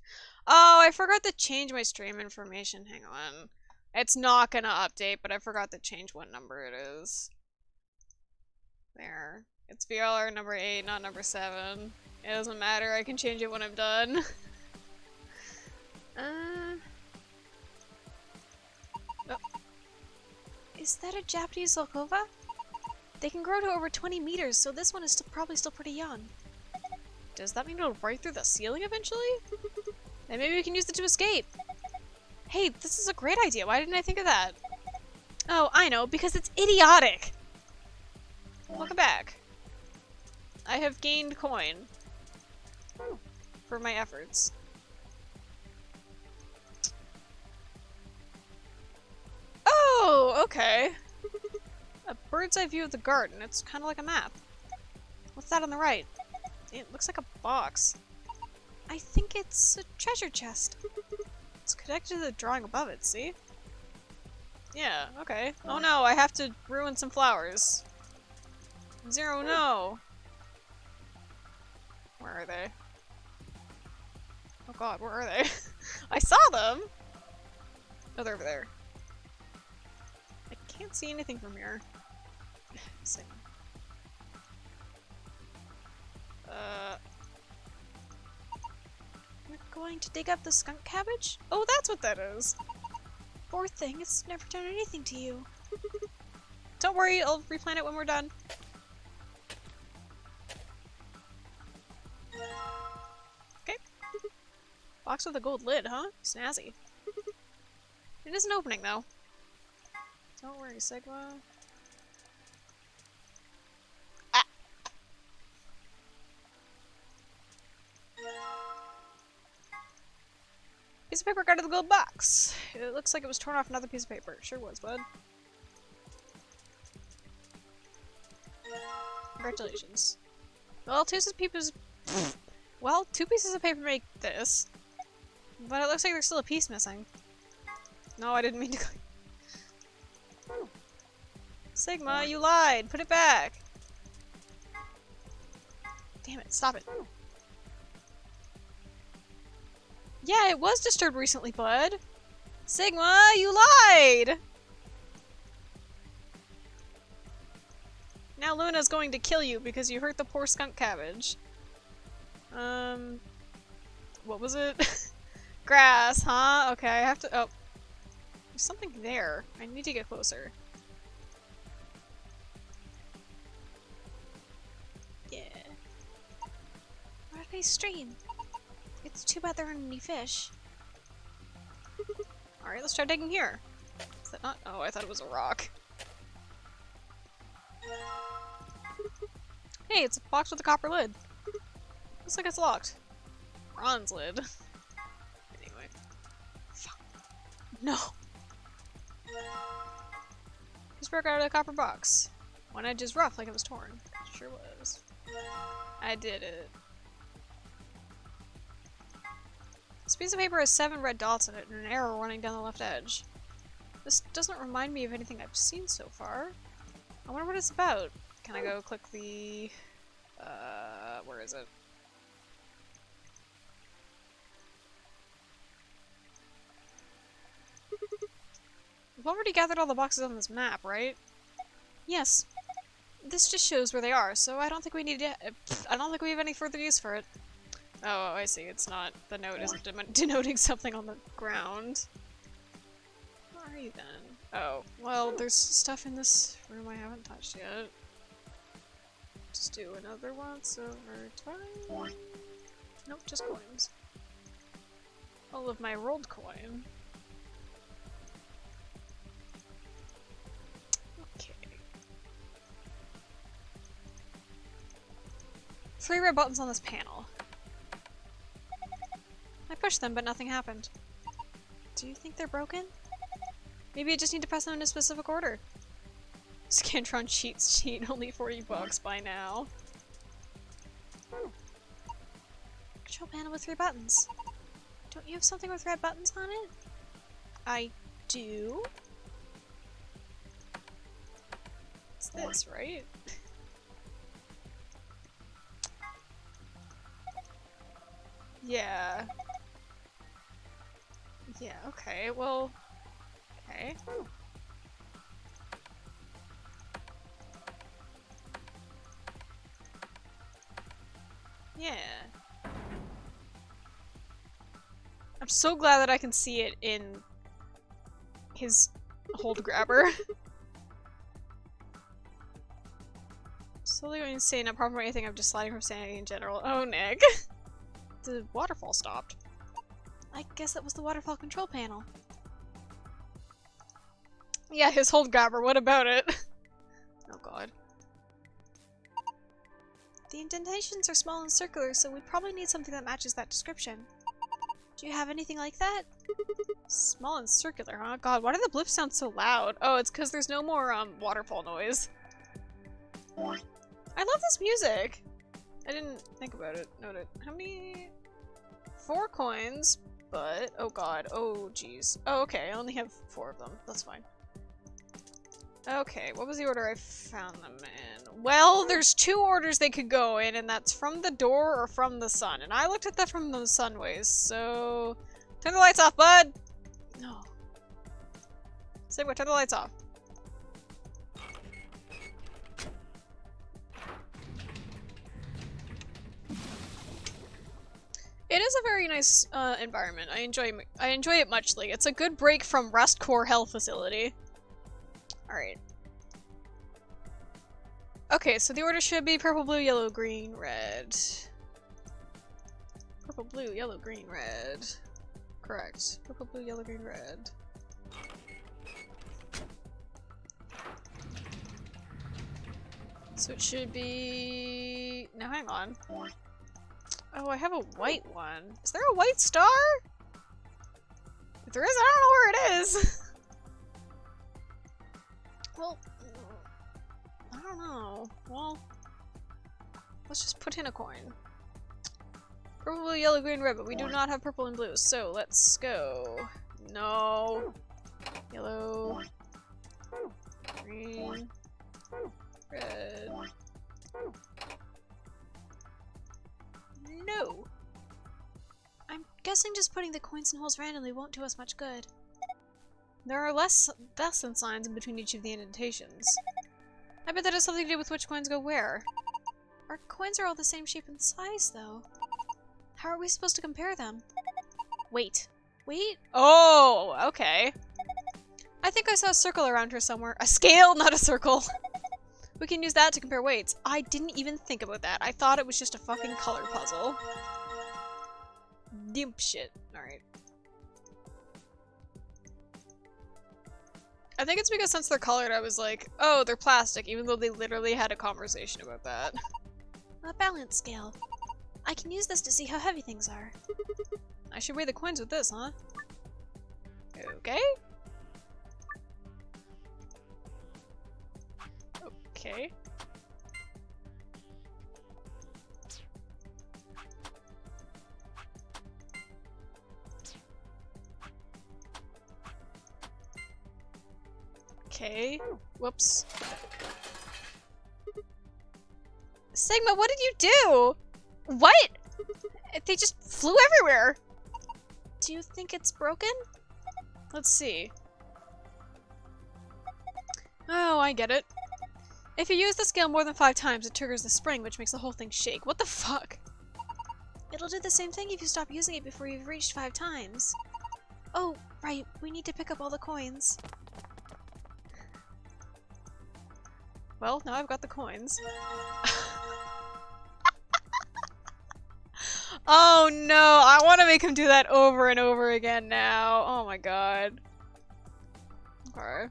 Oh, I forgot to change my stream information. Hang on. It's not gonna update, but I forgot to change what number it is. There. It's VLR number 8, not number 7. It doesn't matter, I can change it when I'm done. Oh. Is that a Japanese Zelkova? They can grow to over 20 meters, so this one is probably still pretty young. Does that mean it'll break through the ceiling eventually? Then maybe we can use it to escape. Hey, this is a great idea. Why didn't I think of that? Oh, I know, because it's idiotic! Welcome back. I have gained coin. For my efforts. Oh, okay. A bird's eye view of the garden. It's kind of like a map. What's that on the right? It looks like a box. I think it's a treasure chest. It's connected to the drawing above it, see? Yeah, okay. Oh no, I have to ruin some flowers. Zero, no! Where are they? Oh god, where are they? I saw them! Oh, they're over there. I can't see anything from here. Same. You're going to dig up the skunk cabbage? Oh, that's what that is! Poor thing, it's never done anything to you. Don't worry, I'll replant it when we're done. Okay. Box with a gold lid, huh? Snazzy. It is an opening, though. Don't worry, Sigma. Ah! Piece of paper got to the gold box. It looks like it was torn off another piece of paper. Sure was, bud. Congratulations. Well, two pieces of paper make this. But it looks like there's still a piece missing. No, I didn't mean to. Sigma, you lied! Put it back! Damn it, stop it. Yeah, it was disturbed recently, bud. Sigma, you lied! Now Luna's going to kill you because you hurt the poor skunk cabbage. What was it? Grass, huh? Okay, I have to- oh. There's something there. I need to get closer. Yeah. What a nice stream. It's too bad there aren't any fish. Alright, let's try digging here. Is that not? Oh, I thought it was a rock. Hey, it's a box with a copper lid. Looks like it's locked. Bronze lid. Anyway. Fuck. No! Just broke out of the copper box. One edge is rough, like it was torn. It sure was. I did it. This piece of paper has 7 red dots in it and an arrow running down the left edge. This doesn't remind me of anything I've seen so far. I wonder what it's about. Can I go click the... where is it? We've already gathered all the boxes on this map, right? Yes. This just shows where they are, so I don't think we need to... I don't think we have any further use for it. Oh, I see. It's not... The note isn't denoting something on the ground. Where are you then? Oh, well, there's stuff in this room I haven't touched yet. Just do another once over time. Nope, just coins. All of my rolled coin. Okay. 3 red buttons on this panel. I pushed them, but nothing happened. Do you think they're broken? Maybe I just need to press them in a specific order. Scantron cheats cheat, only $40 by now. Control panel with 3 buttons. Don't you have something with red buttons on it? I do. It's this, right? Yeah. Yeah, okay, well... Okay. Yeah. I'm so glad that I can see it in his hold grabber. Slowly going insane, not problem or anything, I'm just sliding from sanity in general. Oh, Nick. The waterfall stopped. I guess that was the waterfall control panel. Yeah, his hold grabber, what about it? Oh god. The indentations are small and circular, so we probably need something that matches that description. Do you have anything like that? Small and circular, huh? God, why do the blips sound so loud? Oh, it's because there's no more, waterfall noise. I love this music! I didn't think about it. Note it. How many? 4 coins, but... Oh god. Oh jeez. Oh, okay. I only have 4 of them. That's fine. Okay, what was the order I found them in? Well, there's 2 orders they could go in, and that's from the door or from the sun. And I looked at that from the sun ways, so... Turn the lights off, bud! No. Sigma, turn the lights off. It is a very nice environment. I enjoy it muchly. It's a good break from Rust Core Hell Facility. Alright. Okay, so the order should be purple, blue, yellow, green, red. purple, blue, yellow, green, red. Correct. Purple, blue, yellow, green, red. So it should be... Now hang on. Oh, I have a white one. Is there a white star? If there is, I don't know where it is. Well, I don't know. Well, let's just put in a coin. Purple, blue, yellow, green, red, but we do not have purple and blue, so let's go. No. Yellow. Green. Red. No. I'm guessing just putting the coins in holes randomly won't do us much good. There are less than signs in between each of the indentations. I bet that has something to do with which coins go where. Our coins are all the same shape and size, though. How are we supposed to compare them? Wait. Wait? Oh, okay. I think I saw a circle around here somewhere. A scale, not a circle. We can use that to compare weights. I didn't even think about that. I thought it was just a fucking color puzzle. Dimp shit. Alright. I think it's because since they're colored, I was like, oh, they're plastic, even though they literally had a conversation about that. A balance scale. I can use this to see how heavy things are. I should weigh the coins with this, huh? Okay. Okay. Okay. Whoops. Sigma, what did you do? What? They just flew everywhere. Do you think it's broken? Let's see. Oh, I get it. If you use the scale more than 5 times, it triggers the spring, which makes the whole thing shake. What the fuck? It'll do the same thing if you stop using it before you've reached 5 times. Oh, right. We need to pick up all the coins. Well, now I've got the coins. Oh no, I want to make him do that over and over again now. Oh my god. Okay.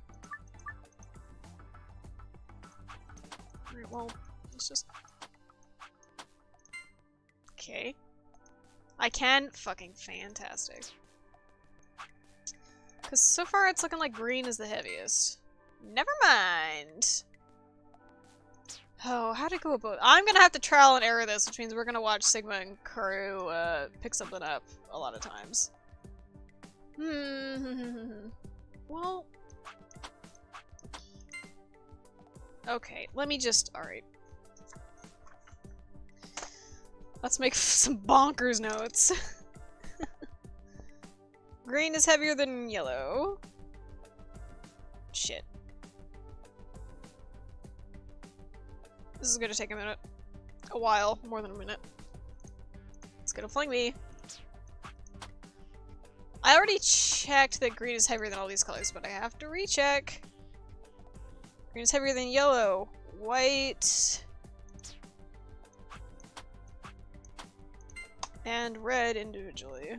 Alright, well, let's just... Okay. I can? Fucking fantastic. Because so far it's looking like green is the heaviest. Never mind. Oh, how to go about... I'm gonna have to trial and error this, which means we're gonna watch Sigma and Karu pick something up a lot of times. Well... Okay, let me just... Alright. Let's make some bonkers notes. Green is heavier than yellow. Shit. This is gonna take a minute. A while. More than a minute. It's gonna fling me. I already checked that green is heavier than all these colors, but I have to recheck. Green is heavier than yellow. White. And red individually.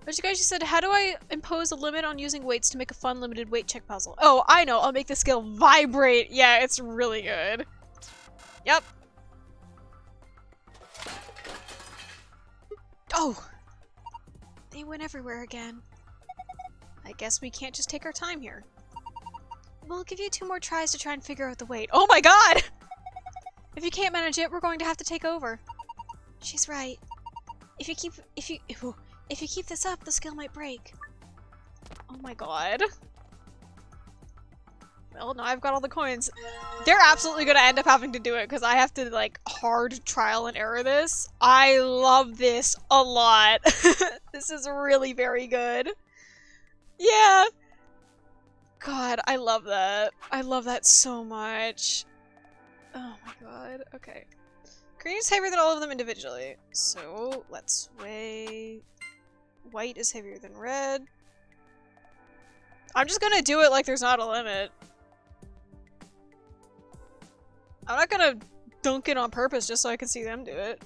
But you guys just said, how do I impose a limit on using weights to make a fun limited weight check puzzle? Oh, I know. I'll make the scale vibrate. Yeah, it's really good. Yep. Oh! They went everywhere again. I guess we can't just take our time here. We'll give you 2 more tries to try and figure out the weight. Oh my god! If you can't manage it, we're going to have to take over. She's right. If you keep this up, the scale might break. Oh my god. Well, now I've got all the coins. They're absolutely gonna end up having to do it because I have to, like, hard trial and error this. I love this a lot. This is really very good. Yeah. God, I love that. I love that so much. Oh my god. Okay. Green is heavier than all of them individually. So, let's weigh... White is heavier than red. I'm just gonna do it like there's not a limit. I'm not gonna dunk it on purpose just so I can see them do it.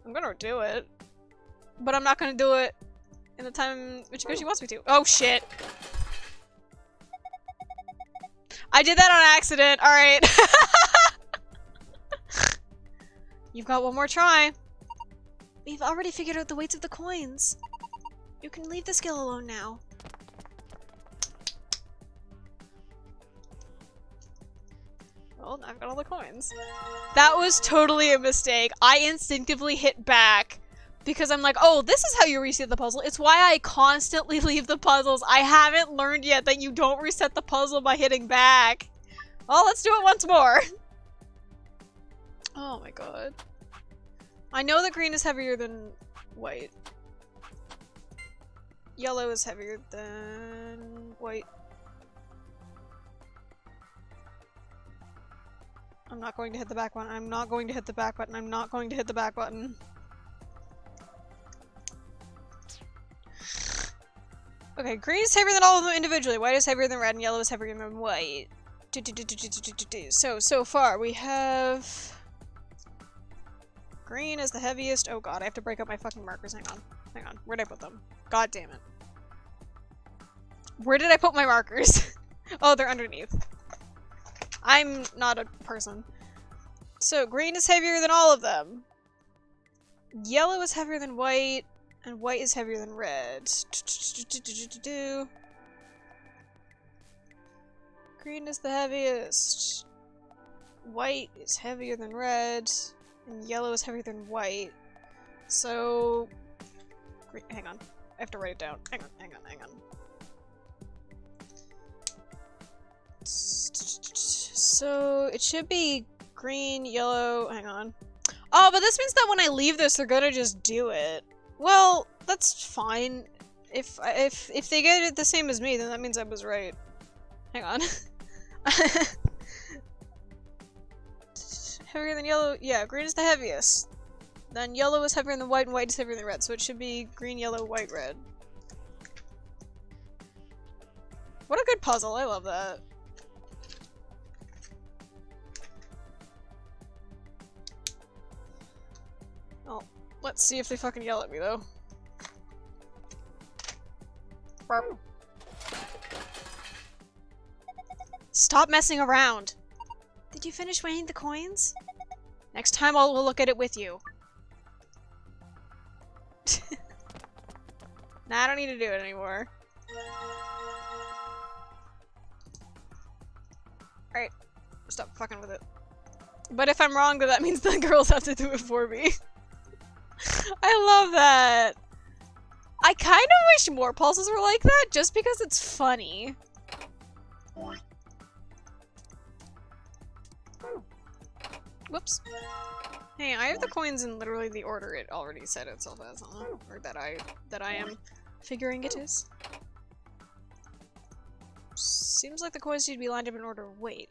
I'm gonna do it. But I'm not gonna do it in the time Michikoshi wants me to. Oh shit! I did that on accident, alright. You've got one more try. We've already figured out the weights of the coins. You can leave the skill alone now. Well, I've got all the coins. That was totally a mistake. I instinctively hit back because I'm like, oh, this is how you reset the puzzle. It's why I constantly leave the puzzles. I haven't learned yet that you don't reset the puzzle by hitting back. Well, let's do it once more. Oh my god. I know that green is heavier than white. Yellow is heavier than white. I'm not going to hit the back button. I'm not going to hit the back button. I'm not going to hit the back button. Okay, green is heavier than all of them individually. White is heavier than red, and yellow is heavier than white. So far we have... green is the heaviest. Oh god, I have to break up my fucking markers. Hang on. Hang on. Where'd I put them? God damn it. Where did I put my markers? Oh, they're underneath. I'm not a person. So, green is heavier than all of them. Yellow is heavier than white, and white is heavier than red. Green is the heaviest. White is heavier than red, and yellow is heavier than white. So... hang on. I have to write it down. Hang on, hang on, hang on. So, it should be green, yellow, hang on. Oh, but this means that when I leave this, they're gonna just do it. Well, that's fine. If they get it the same as me, then that means I was right. Hang on. Heavier than yellow? Yeah, green is the heaviest. Then yellow is heavier than white, and white is heavier than red, so it should be green, yellow, white, red. What a good puzzle, I love that. Oh, let's see if they fucking yell at me, though. Stop messing around! Did you finish weighing the coins? Next time we'll look at it with you. Nah, I don't need to do it anymore. Alright, stop fucking with it. But if I'm wrong, then that means the girls have to do it for me. I love that! I kind of wish more puzzles were like that, just because it's funny. Whoops. Hey, I have the coins in literally the order it already set itself as, huh? Or that I am figuring it is. Seems like the coins need to be lined up in order. Wait.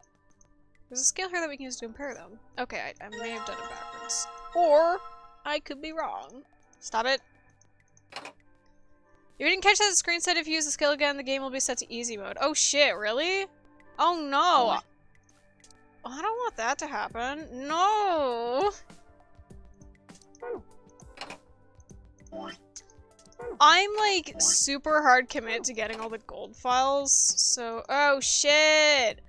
There's a scale here that we can use to compare them. Okay, I may have done it backwards. Or, I could be wrong. Stop it. You didn't catch that the screen said if you use the skill again, the game will be set to easy mode. Oh shit, really? Oh no! I don't want that to happen. No! I'm like super hard commit to getting all the gold files, so- oh shit!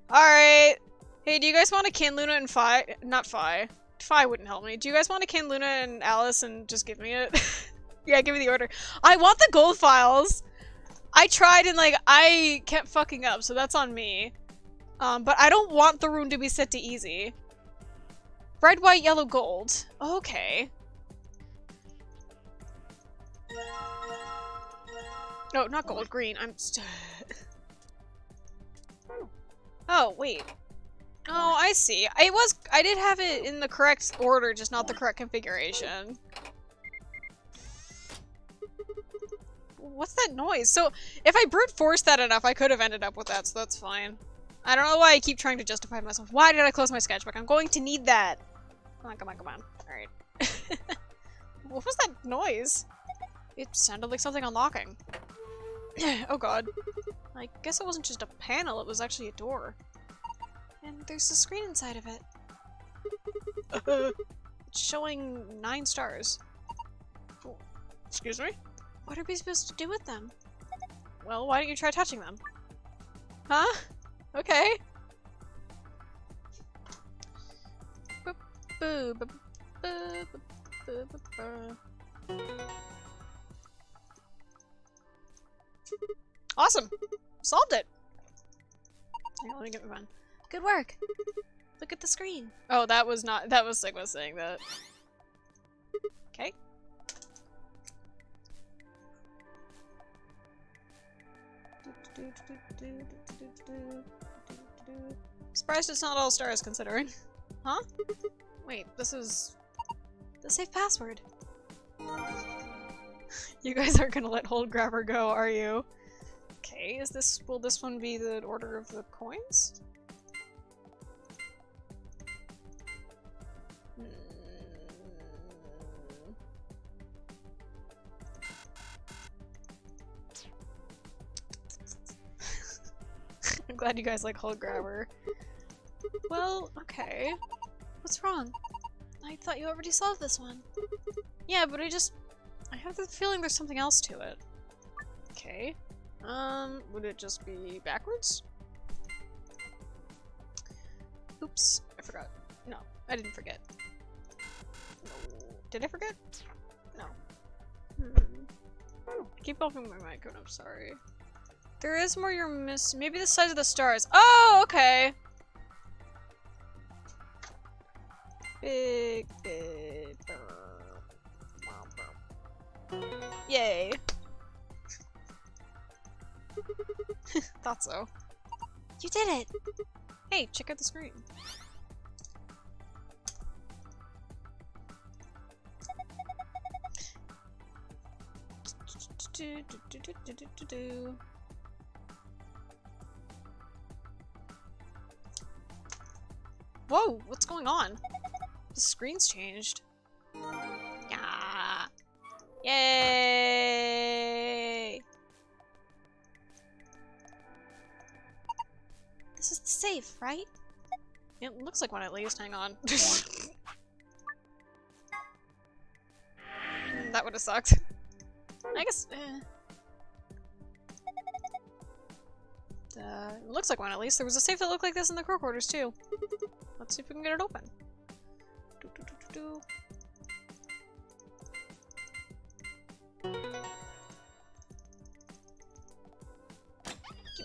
Alright. Hey, do you guys want to kin Luna and Fi? Not Fi. Fi wouldn't help me. Do you guys want to kin Luna and Alice and just give me it? Yeah, give me the order. I want the gold files! I tried and like, I kept fucking up, so that's on me. But I don't want the rune to be set to easy. Red, white, yellow, gold. Okay. No, not gold, green. I'm oh, wait. Oh, I see. I did have it in the correct order, just not the correct configuration. What's that noise? So, if I brute forced that enough, I could have ended up with that, so that's fine. I don't know why I keep trying to justify myself. Why did I close my sketchbook? I'm going to need that. Come on, come on, come on. Alright. What was that noise? It sounded like something unlocking. Oh god. I guess it wasn't just a panel, it was actually a door. And there's a screen inside of it. It's showing 9 stars. Excuse me? What are we supposed to do with them? Well, why don't you try touching them? Huh? Okay. Awesome! Solved it! Hang on, let me get my phone. Good work! Look at the screen. Oh, that was Sigma saying that. Okay. Surprised it's not all stars considering. Huh? Wait, this is the safe password. You guys aren't gonna let Hold Grabber go, are you? Okay, will this one be the order of the coins? I'm glad you guys like Hold Grabber. Well, okay. What's wrong? I thought you already solved this one. Yeah, but I have the feeling there's something else to it. Okay. Would it just be backwards? Oops, I forgot. No, I didn't forget. No. Did I forget? No. I keep bumping my mic, I'm sorry. There is more you're missing. Maybe the size of the stars. Oh, okay. Big. Yay. Thought so. You did it! Hey, check out the screen. Whoa, what's going on? The screen's changed. Yeah. Yay! This is the safe, right? It looks like one at least. Hang on. That would have sucked. I guess. It looks like one at least. There was a safe that looked like this in the crew quarters too. Let's see if we can get it open. Give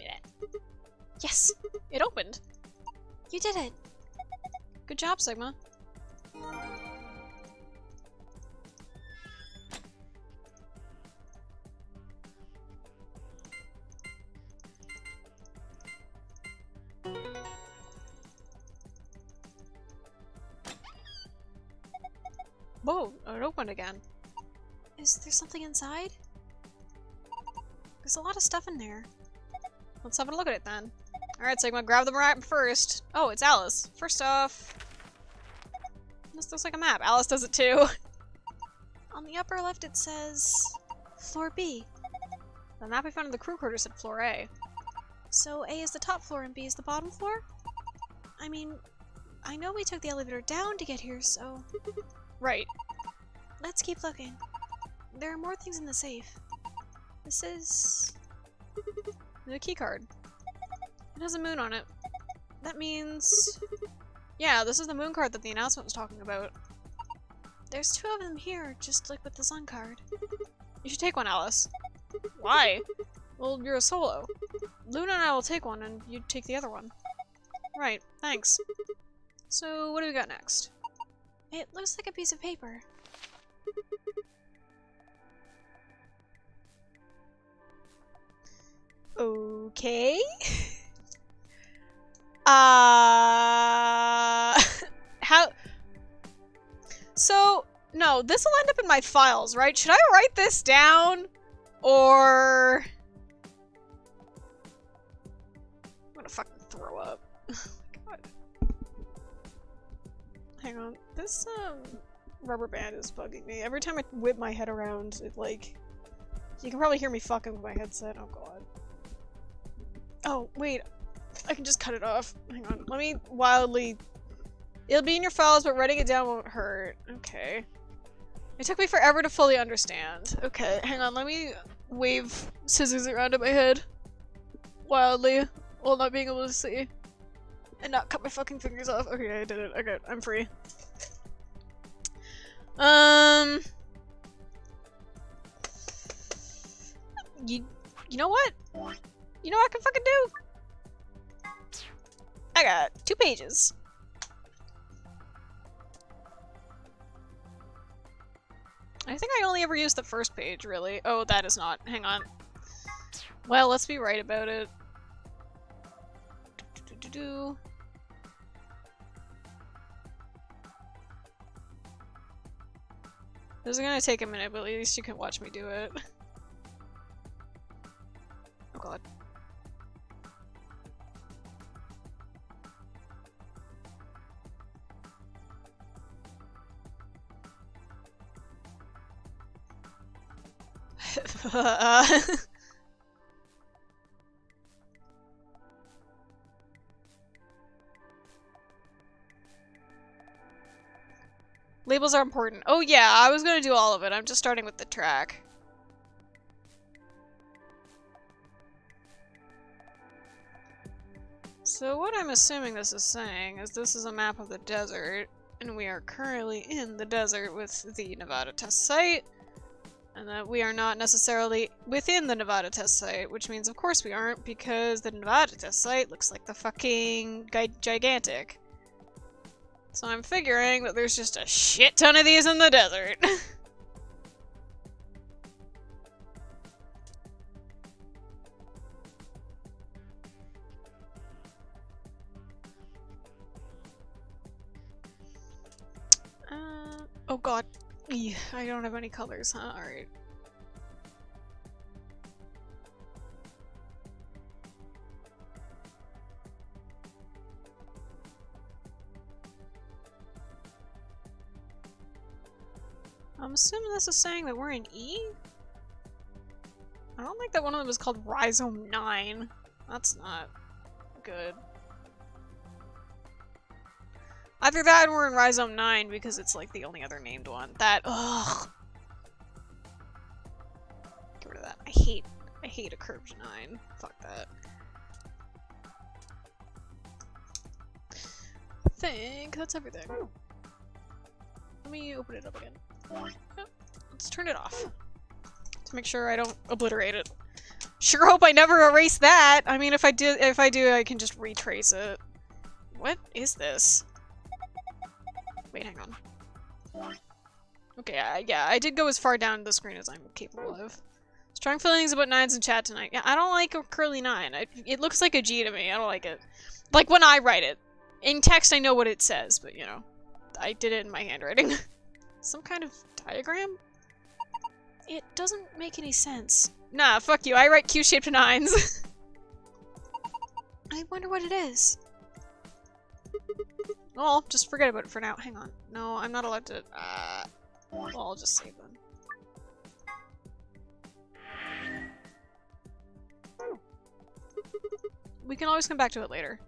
me that. Yes! It opened! You did it! Good job, Sigma. Whoa, it opened again. Is there something inside? There's a lot of stuff in there. Let's have a look at it then. Alright, Sigma, grab the map first. Oh, it's Alice. First off, this looks like a map. Alice does it too. On the upper left it says Floor B. The map I found in the crew quarters said Floor A. So A is the top floor and B is the bottom floor? I mean, I know we took the elevator down to get here, so... Right. Let's keep looking. There are more things in the safe. This is... the key card. It has a moon on it. That means... yeah, this is the moon card that the announcement was talking about. There's 2 of them here, just like with the sun card. You should take one, Alice. Why? Well, you're a solo. Luna and I will take one, and you take the other one. Right, thanks. So, what do we got next? It looks like a piece of paper. Okay. How? So, no, this will end up in my files, right? Should I write this down? Or... I'm gonna fucking throw up. Oh my god. Hang on. This, rubber band is bugging me. Every time I whip my head around, it, like... You can probably hear me fucking with my headset. Oh god. Oh, wait. I can just cut it off. Hang on. Let me wildly... It'll be in your files, but writing it down won't hurt. Okay. It took me forever to fully understand. Okay, hang on. Let me wave scissors around in my head. Wildly. While not being able to see. And not cut my fucking fingers off. Okay, I did it. Okay, I'm free. You know what? You know what I can fucking do? I got 2 pages. I think I only ever used the first page, really. Oh, that is not. Hang on. Well, let's be right about it. This is gonna take a minute, but at least you can watch me do it. Oh god. Labels are important. Oh yeah, I was gonna do all of it. I'm just starting with the track. So what I'm assuming this is saying is this is a map of the desert, and we are currently in the desert with the Nevada test site, and that we are not necessarily within the Nevada test site, which means of course we aren't, because the Nevada test site looks like the fucking gigantic. So I'm figuring that there's just a shit ton of these in the desert. Oh god. Eeh, I don't have any colors, huh? Alright. I'm assuming this is saying that we're in E? I don't think that one of them is called Rhizome 9. That's not good. Either that or we're in Rhizome 9 because it's like the only other named one. That, ugh. Get rid of that. I hate a curved 9. Fuck that. I think that's everything. Let me open it up again. Yep. Let's turn it off to make sure I don't obliterate it. Sure hope I never erase that. I mean, if I do, I can just retrace it. What is this? Wait, hang on. Okay, yeah, I did go as far down the screen as I'm capable of. Strong feelings about 9s in chat tonight. Yeah, I don't like a curly 9. It looks like a G to me. I don't like it. Like when I write it. In text, I know what it says, but you know, I did it in my handwriting. Some kind of diagram? It doesn't make any sense. Nah, fuck you. I write Q-shaped 9s. I wonder what it is. Well, just forget about it for now. Hang on. No, I'm not allowed to. Well, I'll just save them. We can always come back to it later.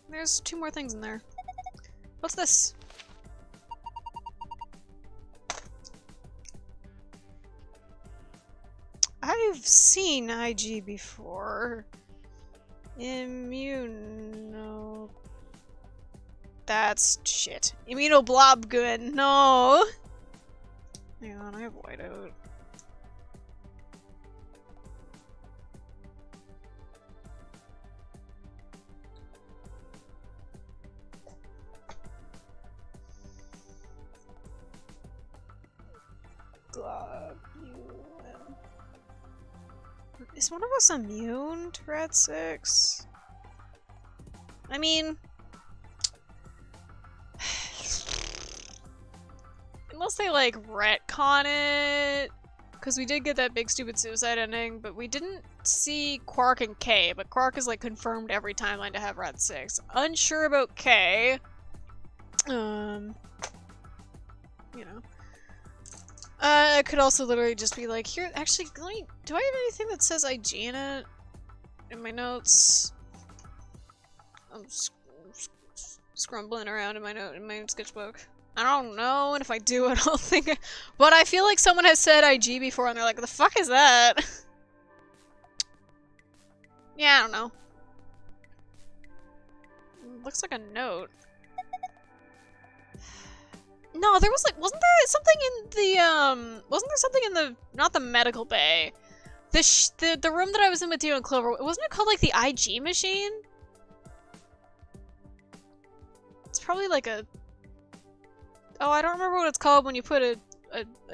There's 2 more things in there. What's this? I've seen IG before. Immuno... That's shit. Immunoglobulin. No! Hang on, I have whiteout. Globulin. Is one of us immune to Rat 6? I mean... unless they, like, retcon it... Because we did get that big stupid suicide ending, but we didn't see Quark and K, but Quark is, like, confirmed every timeline to have Rat 6. Unsure about K. You know. It could also literally just be like, here, actually, let me, do I have anything that says IG in it? in my notes. I'm scrumbling around in my sketchbook. I don't know, and if I do, I don't think. But I feel like someone has said IG before, and they're like, "The fuck is that?" Yeah, I don't know. Looks like a note. No, there was like, wasn't there something in the wasn't there something in the, not the medical bay, the room that I was in with Dio and Clover? Wasn't it called like the IG machine? It's probably like a, oh, I don't remember what it's called when you put a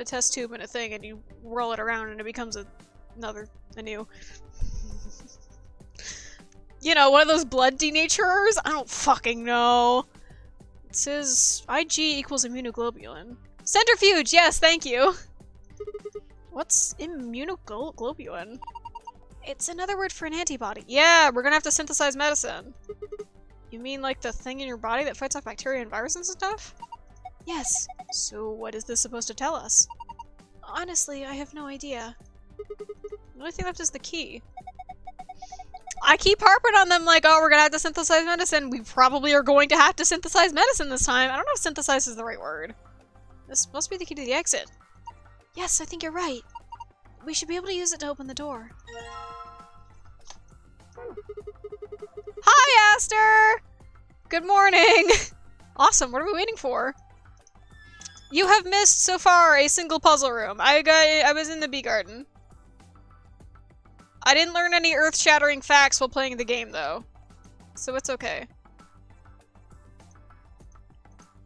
test tube in a thing and you roll it around and it becomes a new. You know, one of those blood denaturers? I don't fucking know. It says IG equals immunoglobulin. Centrifuge, yes, thank you. What's immunoglobulin? It's another word for an antibody. Yeah, we're gonna have to synthesize medicine. You mean like the thing in your body that fights off bacteria and viruses and stuff? Yes. So what is this supposed to tell us? Honestly, I have no idea. The only thing left is the key. I keep harping on them like, oh, we're gonna have to synthesize medicine. We probably are going to have to synthesize medicine this time. I don't know if synthesize is the right word. This must be the key to the exit. Yes, I think you're right. We should be able to use it to open the door. Hi, Aster! Good morning! Awesome, what are we waiting for? You have missed so far a single puzzle room. I was in the bee garden. I didn't learn any earth-shattering facts while playing the game, though. So it's okay.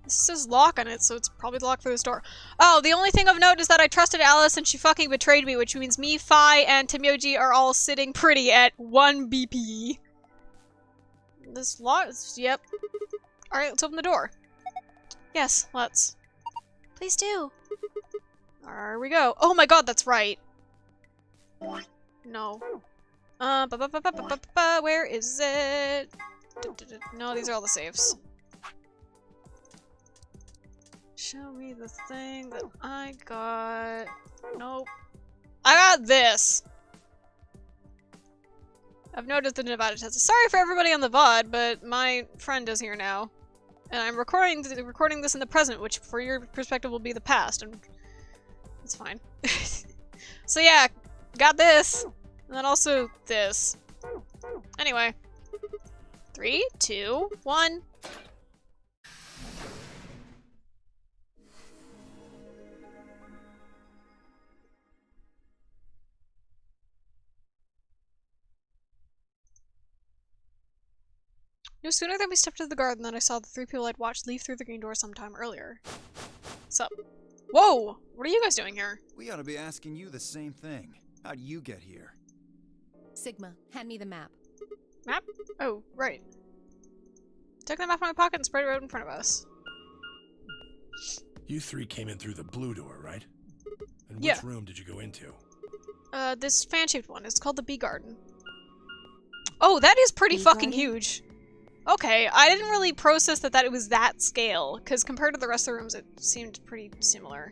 This says lock on it, so it's probably locked through this door. Oh, the only thing of note is that I trusted Alice and she fucking betrayed me, which means me, Phi, and Timyoji are all sitting pretty at 1 BP. This lock is, yep. Alright, let's open the door. Yes, let's. Please do. There we go. Oh my god, that's right. No. Where is it? No, these are all the safes. Show me the thing that I got. Nope. I got this! I've noticed the Nevada test. Sorry for everybody on the VOD, but my friend is here now. And I'm recording this in the present, which for your perspective will be the past, and it's fine. So yeah, got this! And then also this. Anyway. 3, 2, 1. No sooner than we stepped into the garden than I saw the 3 people I'd watched leave through the green door sometime earlier. What's up? Whoa! What are you guys doing here? We ought to be asking you the same thing. How'd you get here? Sigma, hand me the map. Map? Oh, right. Took the map from my pocket and spread it right in front of us. You 3 came in through the blue door, right? And which Yeah. room did you go into? This fan-shaped one. It's called the bee garden. Oh, that is pretty Bee fucking garden? huge. Okay, I didn't really process that it was that scale, because compared to the rest of the rooms, it seemed pretty similar.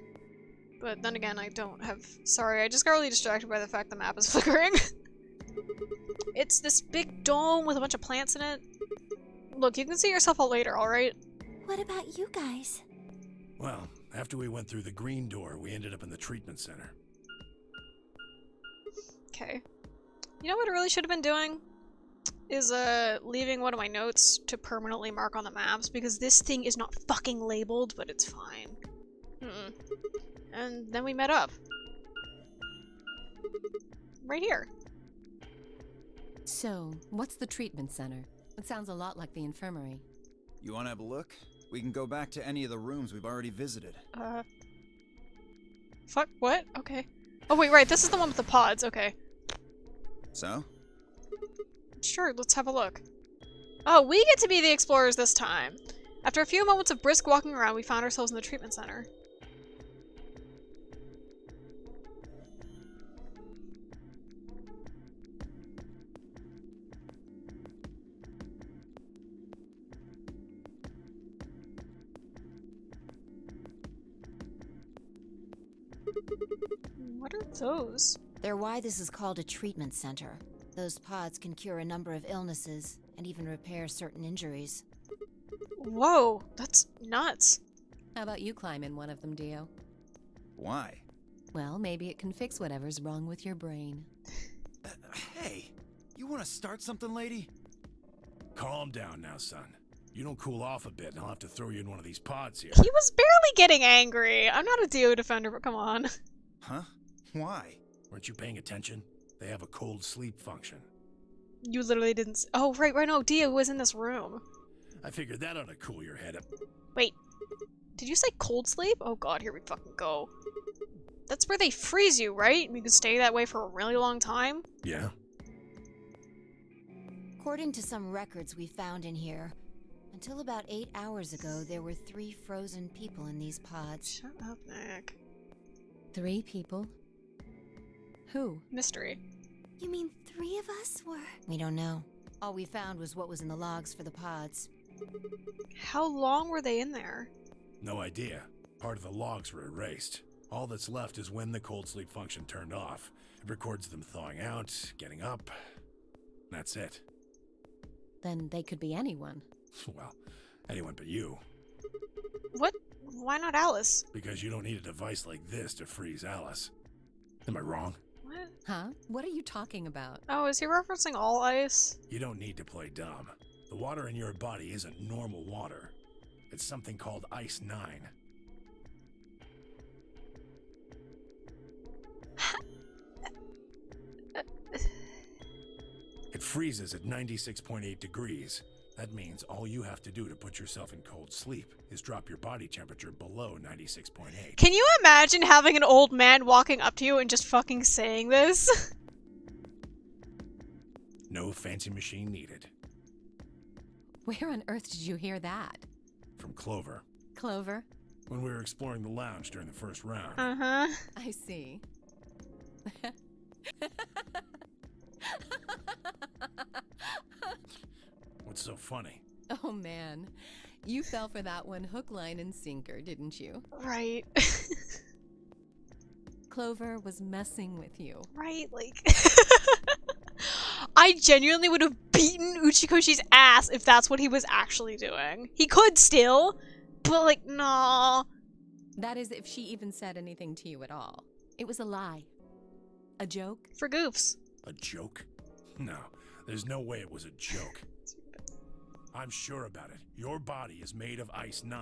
But then again, I don't have... Sorry, I just got really distracted by the fact the map is flickering. It's this big dome with a bunch of plants in it. Look, you can see yourself all later, alright? What about you guys? Well, after we went through the green door, we ended up in the treatment center. Okay. You know what I really should have been doing? Is, leaving one of my notes to permanently mark on the maps, because this thing is not fucking labeled, but it's fine. And then we met up. Right here. So, what's the treatment center? It sounds a lot like the infirmary. You want to have a look? We can go back to any of the rooms we've already visited. Fuck, what? Okay. Oh wait, right, this is the one with the pods, okay. So? Sure, let's have a look. Oh, we get to be the explorers this time. After a few moments of brisk walking around, we found ourselves in the treatment center. What are those? They're why this is called a treatment center. Those pods can cure a number of illnesses and even repair certain injuries. Whoa, that's nuts. How about you climb in one of them, Dio? Why? Well, maybe it can fix whatever's wrong with your brain. Hey, you want to start something, lady? Calm down now, son. You don't cool off a bit and I'll have to throw you in one of these pods here. He was barely getting angry. I'm not a Dio defender, but come on. Huh? Why? Weren't you paying attention? They have a cold sleep function. You literally didn't oh, right, no, Dio was in this room. I figured that ought to cool your head up. Wait. Did you say cold sleep? Oh god, here we fucking go. That's where they freeze you, right? You can stay that way for a really long time? Yeah? According to some records we found in here, until about 8 hours ago, there were 3 frozen people in these pods. Shut up, Nick. 3 people? Who? Mystery. You mean 3 of us were? We don't know. All we found was what was in the logs for the pods. How long were they in there? No idea. Part of the logs were erased. All that's left is when the cold sleep function turned off. It records them thawing out, getting up. That's it. Then they could be anyone. Well, anyone but you. What? Why not Alice? Because you don't need a device like this to freeze Alice. Am I wrong? What? Huh? What are you talking about? Oh, is he referencing all ice? You don't need to play dumb. The water in your body isn't normal water. It's something called Ice 9. It freezes at 96.8 degrees. That means all you have to do to put yourself in cold sleep is drop your body temperature below 96.8. Can you imagine having an old man walking up to you and just fucking saying this? No fancy machine needed. Where on earth did you hear that? From Clover. Clover? When we were exploring the lounge during the first round. Uh-huh. I see. What's so funny? Oh man, you fell for that one hook, line, and sinker, didn't you? Right. Clover was messing with you. Right, like... I genuinely would have beaten Uchikoshi's ass if that's what he was actually doing. He could still, but like, nah. That is if she even said anything to you at all. It was a lie. A joke? For goofs. A joke? No, there's no way it was a joke. I'm sure about it. Your body is made of Ice 9.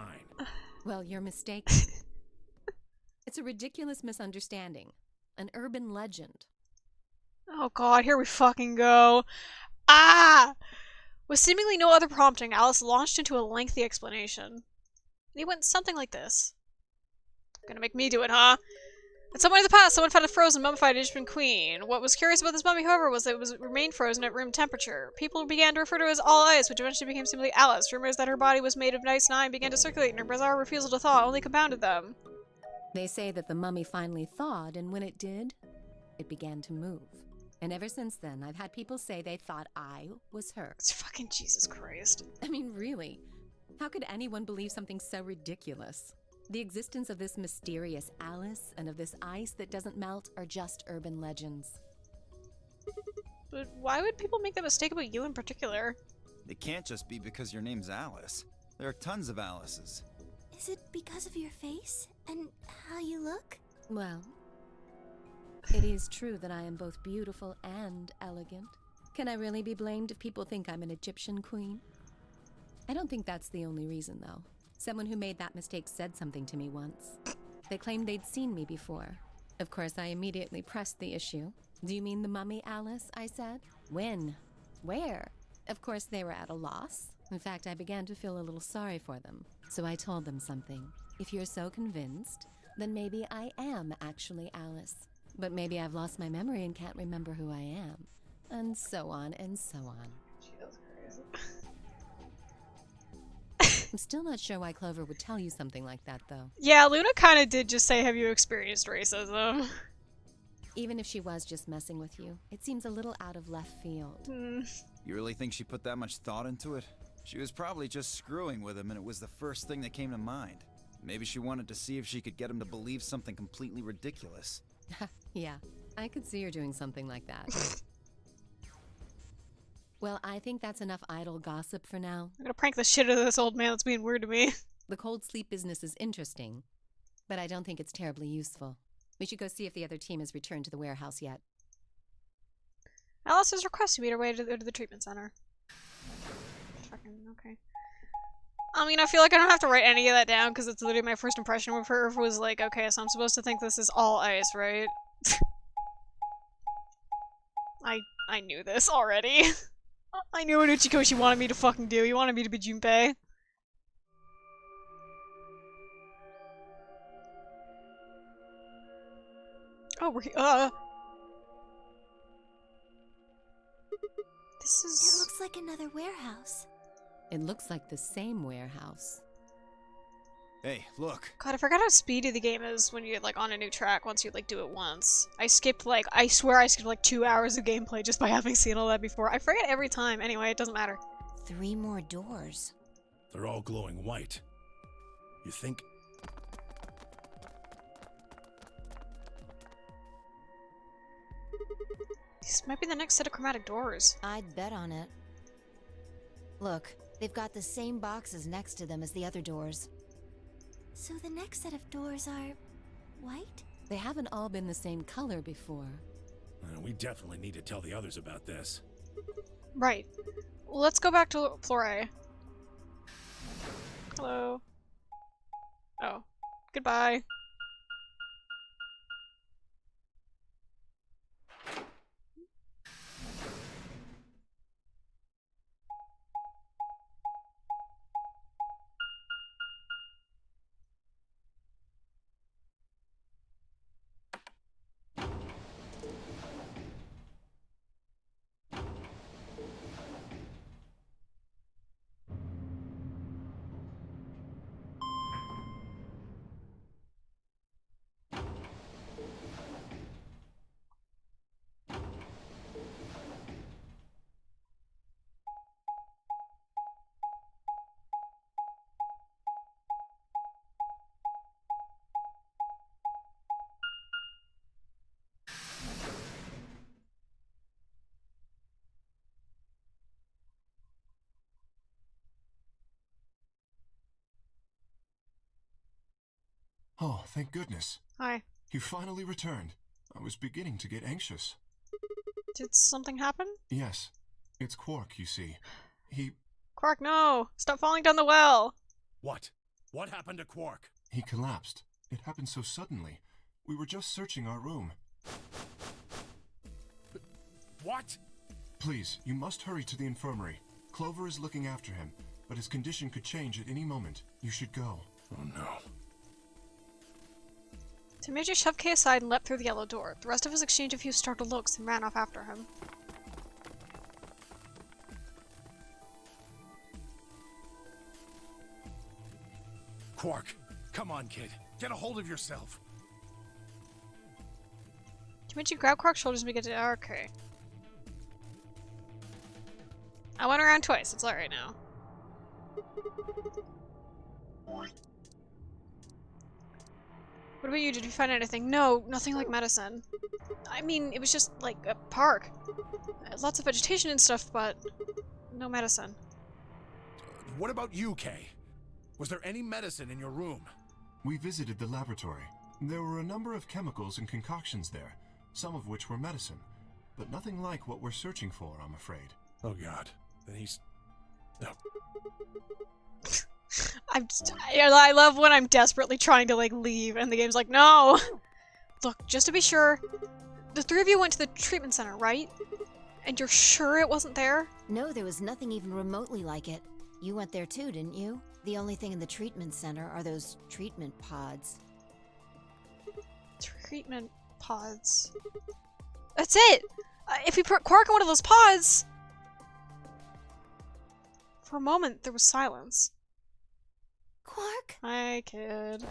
Well, you're mistaken. It's a ridiculous misunderstanding. An urban legend. Oh god, here we fucking go. Ah! With seemingly no other prompting, Alice launched into a lengthy explanation. He went something like this. Gonna make me do it, huh? At some point in the past, someone found a frozen, mummified Egyptian queen. What was curious about this mummy, however, was that it remained frozen at room temperature. People began to refer to her as All Ice, which eventually became simply Alice. Rumors that her body was made of Ice 9 began to circulate, and her bizarre refusal to thaw only compounded them. They say that the mummy finally thawed, and when it did, it began to move. And ever since then, I've had people say they thought I was her. It's fucking Jesus Christ. I mean, really? How could anyone believe something so ridiculous? The existence of this mysterious Alice and of this ice that doesn't melt are just urban legends. But why would people make that mistake about you in particular? It can't just be because your name's Alice. There are tons of Alices. Is it because of your face and how you look? Well, it is true that I am both beautiful and elegant. Can I really be blamed if people think I'm an Egyptian queen? I don't think that's the only reason, though. Someone who made that mistake said something to me once. They claimed they'd seen me before. Of course, I immediately pressed the issue. Do you mean the mummy, Alice? I said. When? Where? Of course, they were at a loss. In fact, I began to feel a little sorry for them. So I told them something. If you're so convinced, then maybe I am actually Alice. But maybe I've lost my memory and can't remember who I am. And so on and so on. I'm still not sure why Clover would tell you something like that, though. Yeah, Luna kind of did just say, have you experienced racism? Even if she was just messing with you, it seems a little out of left field. You really think she put that much thought into it? She was probably just screwing with him and it was the first thing that came to mind. Maybe she wanted to see if she could get him to believe something completely ridiculous. Yeah, I could see her doing something like that. Well, I think that's enough idle gossip for now. I'm gonna prank the shit out of this old man that's being weird to me. The cold sleep business is interesting, but I don't think it's terribly useful. We should go see if the other team has returned to the warehouse yet. Alice has requested me to wait to the treatment center. Fucking okay. I mean, I feel like I don't have to write any of that down because it's literally my first impression of her was like, okay, so I'm supposed to think this is all ice, right? I knew this already. I knew what Uchikoshi wanted me to fucking do. He wanted me to be Junpei. Oh, we're This is... It looks like another warehouse. It looks like the same warehouse. Hey, look. God, I forgot how speedy the game is when you get, like, on a new track once you, like, do it once. I swear I skipped, like, 2 hours of gameplay just by having seen all that before. I forget every time. Anyway, it doesn't matter. 3 more doors. They're all glowing white. You think... These might be the next set of chromatic doors. I'd bet on it. Look, they've got the same boxes next to them as the other doors. So the next set of doors are white? They haven't all been the same color before. We definitely need to tell the others about this. Right. Well, let's go back to floor A. Hello. Oh. Goodbye. Oh, thank goodness. Hi. You finally returned. I was beginning to get anxious. Did something happen? Yes. It's Quark, you see. Quark, no! Stop falling down the well! What? What happened to Quark? He collapsed. It happened so suddenly. We were just searching our room. What? Please, you must hurry to the infirmary. Clover is looking after him, but his condition could change at any moment. You should go. Oh no. Tamaji shoved Kay aside and leapt through the yellow door. The rest of us exchanged a few startled looks and ran off after him. Quark, come on, kid. Get a hold of yourself. Tamaji grabbed Quark's shoulders and began to... Okay. I went around twice. It's alright now. What about you? Did you find anything? No, nothing like medicine. I mean, it was just like a park. Lots of vegetation and stuff, but no medicine. What about you, Kay? Was there any medicine in your room? We visited the laboratory. There were a number of chemicals and concoctions there, some of which were medicine, but nothing like what we're searching for, I'm afraid. Oh god. Then he's... No. I love when I'm desperately trying to, like, leave, and the game's like, no! Look, just to be sure, the 3 of you went to the treatment center, right? And you're sure it wasn't there? No, there was nothing even remotely like it. You went there too, didn't you? The only thing in the treatment center are those treatment pods. Treatment pods. That's it! If you put Quark in one of those pods... For a moment, there was silence. Quark? Hi, kid.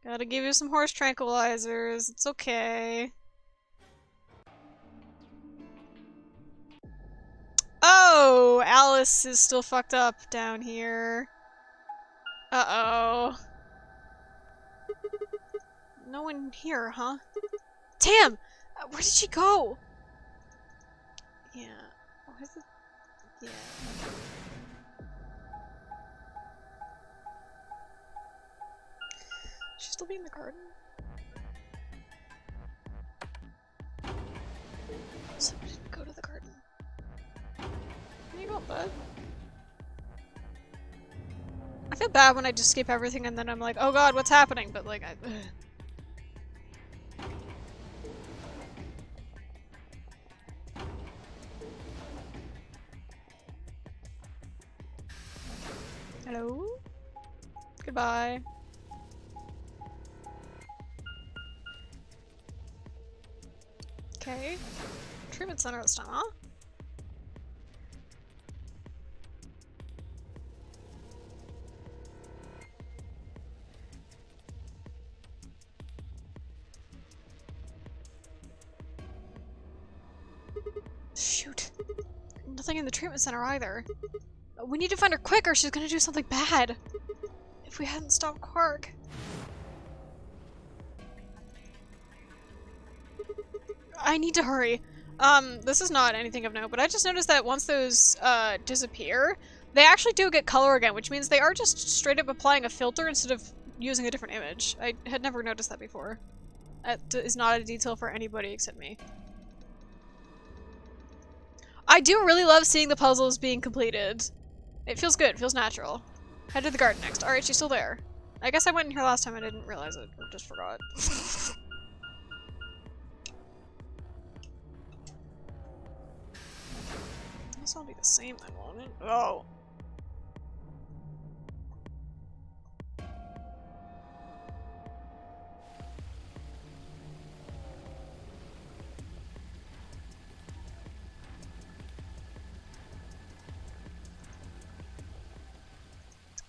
Gotta give you some horse tranquilizers. It's okay. Oh! Alice is still fucked up down here. Uh-oh. No one here, huh? Damn! Where did she go? Yeah. Oh, is it? Yeah. Should still be in the garden? So we didn't go to the garden. Where you going, bud? I feel bad when I just skip everything and then I'm like, oh god, what's happening? But like, ugh. Hello? Goodbye. Okay. Treatment center this time, huh? Shoot. Nothing in the treatment center either. We need to find her quick or she's gonna do something bad. If we hadn't stopped Quark. I need to hurry. This is not anything of note, but I just noticed that once those, disappear, they actually do get color again, which means they are just straight up applying a filter instead of using a different image. I had never noticed that before. That is not a detail for anybody except me. I do really love seeing the puzzles being completed. It feels good, it feels natural. Head to the garden next. Alright, she's still there. I guess I went in here last time, I didn't realize it, or just forgot. This will be the same then, won't it? Oh.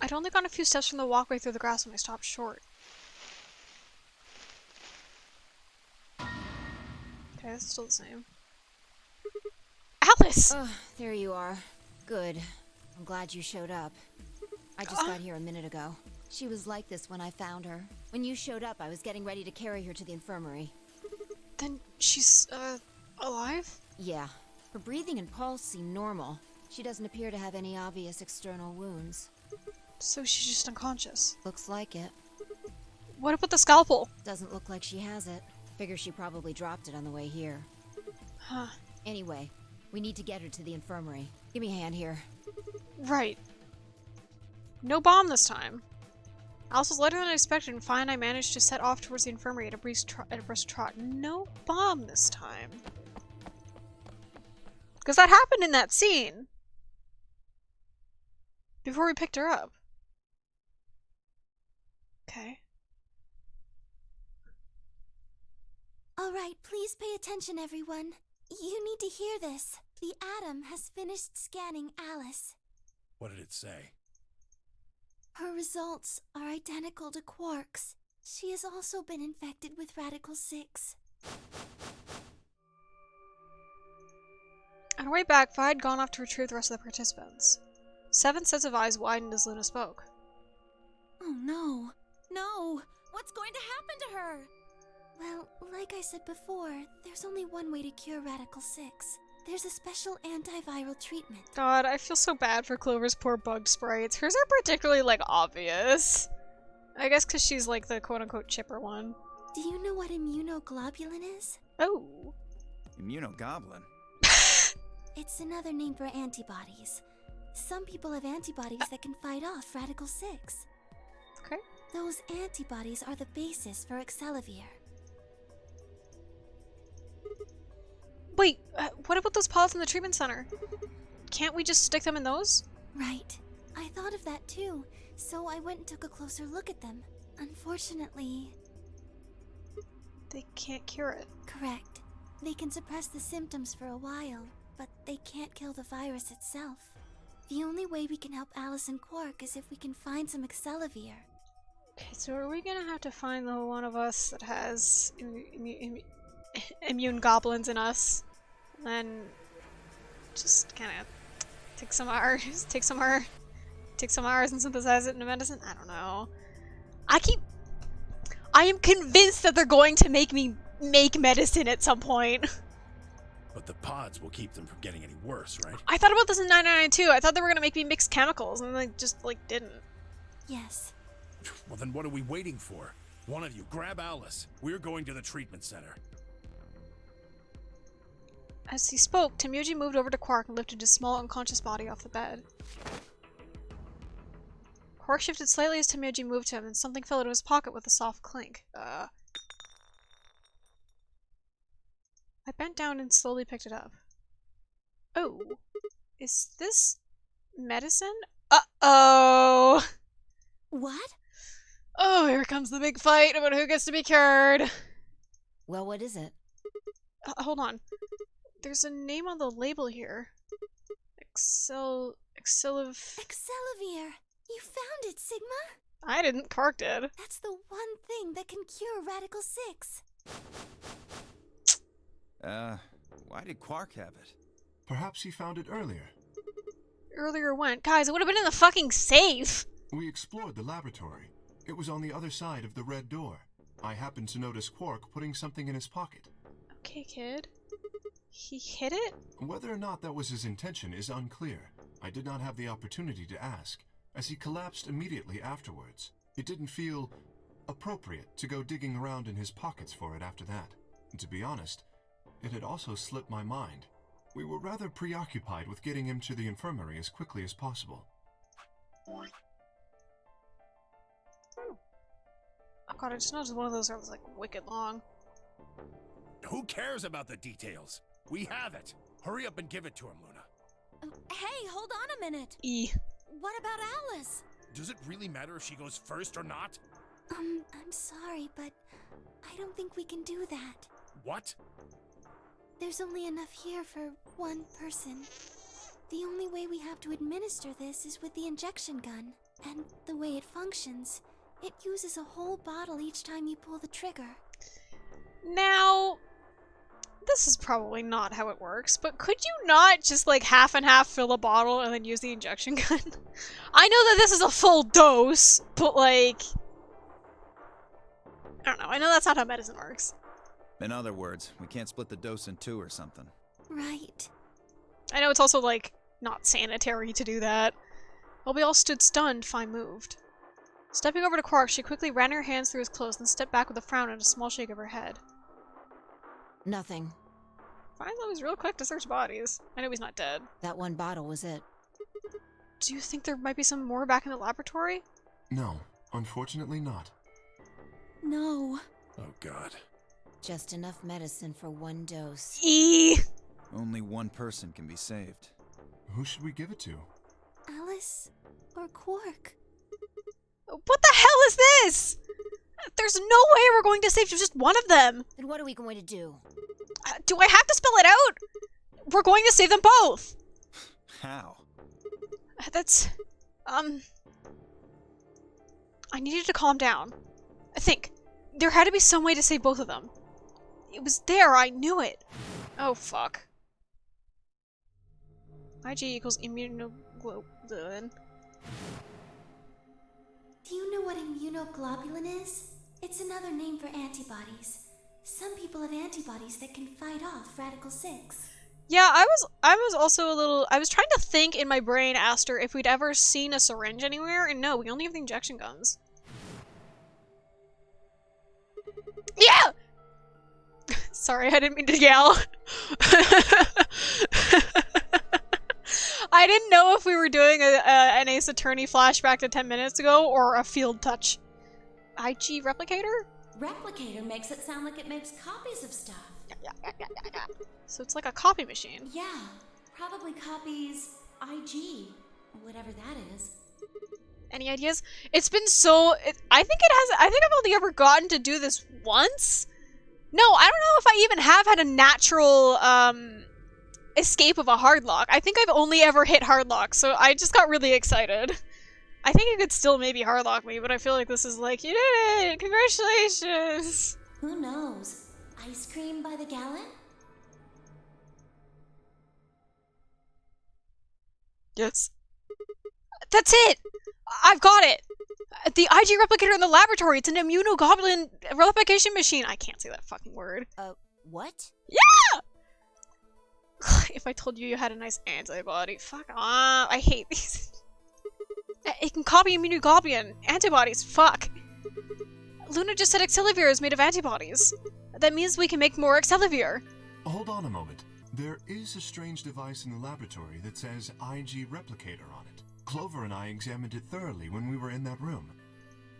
I'd only gone a few steps from the walkway through the grass when I stopped short. Okay, this is still the same. Alice! Oh, there you are. Good. I'm glad you showed up. I just got here a minute ago. She was like this when I found her. When you showed up, I was getting ready to carry her to the infirmary. Then she's, alive? Yeah. Her breathing and pulse seem normal. She doesn't appear to have any obvious external wounds. So she's just unconscious. Looks like it. What about the scalpel? Doesn't look like she has it. Figure she probably dropped it on the way here. Huh. Anyway, we need to get her to the infirmary. Give me a hand here. Right. No bomb this time. Alice was later than I expected, and fine, I managed to set off towards the infirmary at a brisk trot. No bomb this time. Because that happened in that scene. Before we picked her up. Okay. Alright, please pay attention, everyone. You need to hear this. The Atom has finished scanning Alice. What did it say? Her results are identical to Quark's. She has also been infected with Radical 6. On our way back, Vi had gone off to retrieve the rest of the participants. 7 sets of eyes widened as Luna spoke. Oh no. No! What's going to happen to her? Well, like I said before, there's only one way to cure Radical 6. There's a special antiviral treatment. God, I feel so bad for Clover's poor bug sprites. Hers are particularly, like, obvious. I guess because she's, like, the quote-unquote chipper one. Do you know what immunoglobulin is? Oh. Immunogoblin? It's another name for antibodies. Some people have antibodies that can fight off Radical 6. Okay. Those antibodies are the basis for Excelivir. Wait, what about those pods in the treatment center? Can't we just stick them in those? Right. I thought of that too, so I went and took a closer look at them. Unfortunately... They can't cure it. Correct. They can suppress the symptoms for a while, but they can't kill the virus itself. The only way we can help Alice and Quark is if we can find some Excelivir. Okay, so are we gonna have to find the one of us that has immune goblins in us, and then just kind of take some of ours and synthesize it into medicine? I don't know. I am convinced that they're going to make me make medicine at some point. But the pods will keep them from getting any worse, right? I thought about this in 992. I thought they were gonna make me mix chemicals, and they just, like, didn't. Yes. Well, then what are we waiting for? One of you, grab Alice. We're going to the treatment center. As he spoke, Temyoji moved over to Quark and lifted his small, unconscious body off the bed. Quark shifted slightly as Temyoji moved him, and something fell into his pocket with a soft clink. I bent down and slowly picked it up. Oh. Is this medicine? Uh-oh! What? Oh, here comes the big fight about who gets to be cured. Well, what is it? Hold on. There's a name on the label here. Excelivir. You found it, Sigma? I didn't. Quark did. That's the one thing that can cure Radical 6. Why did Quark have it? Perhaps he found it earlier. Earlier when? Guys, it would have been in the fucking safe! We explored the laboratory. It was on the other side of the red door. I happened to notice Quark putting something in his pocket. Okay, kid. He hid it? Whether or not that was his intention is unclear. I did not have the opportunity to ask, as he collapsed immediately afterwards. It didn't feel appropriate to go digging around in his pockets for it after that. And to be honest, it had also slipped my mind. We were rather preoccupied with getting him to the infirmary as quickly as possible. Oh god, I just noticed one of those was like wicked long. Who cares about the details? We have it. Hurry up and give it to him, Luna. Hey, hold on a minute. What about Alice? Does it really matter if she goes first or not? I'm sorry, but I don't think we can do that. What? There's only enough here for one person. The only way we have to administer this is with the injection gun. And the way it functions, it uses a whole bottle each time you pull the trigger. Now, this is probably not how it works, but could you not just like half and half fill a bottle and then use the injection gun? I know that this is a full dose, but like, I don't know. I know that's not how medicine works. In other words, we can't split the dose in two or something. Right. I know it's also like not sanitary to do that. While we all stood stunned, Fi moved. Stepping over to Quark, she quickly ran her hands through his clothes and stepped back with a frown and a small shake of her head. Nothing. Fi was real quick to search bodies. I know he's not dead. That one bottle was it. Do you think there might be some more back in the laboratory? No, unfortunately not. No. Oh god. Just enough medicine for one dose. Only one person can be saved. Who should we give it to? Alice or Quark? What the hell is this? There's no way we're going to save just one of them. Then what are we going to do? Do I have to spell it out? We're going to save them both. How? That's, I needed to calm down. I think there had to be some way to save both of them. It was there, I knew it. Oh, fuck. IG equals immunoglobulin. Do you know what immunoglobulin is? It's another name for antibodies. Some people have antibodies that can fight off Radical 6. Yeah, I was also a little... I was trying to think in my brain, Aster, if we'd ever seen a syringe anywhere, and no, we only have the injection guns. Yeah! Sorry, I didn't mean to yell. I didn't know if we were doing an Ace Attorney flashback to 10 minutes ago or a field touch. IG replicator? Replicator makes it sound like it makes copies of stuff. So it's like a copy machine. Yeah, probably copies IG, whatever that is. Any ideas? It's been so... I think I've only ever gotten to do this once. No, I don't know if I even have had a natural escape of a hard lock. I think I've only ever hit hard lock, so I just got really excited. I think you could still maybe hard lock me, but I feel like this is like, you did it! Congratulations! Who knows? Ice cream by the gallon? Yes. That's it! I've got it! The IG replicator in the laboratory! It's an immunoglobulin replication machine! I can't say that fucking word. What? Yeah! If I told you you had a nice antibody. Fuck off. I hate these. It can copy immunoglobulin. Antibodies. Fuck. Luna just said Excalibur is made of antibodies. That means we can make more Excalibur. Hold on a moment. There is a strange device in the laboratory that says IG Replicator on it. Clover and I examined it thoroughly when we were in that room.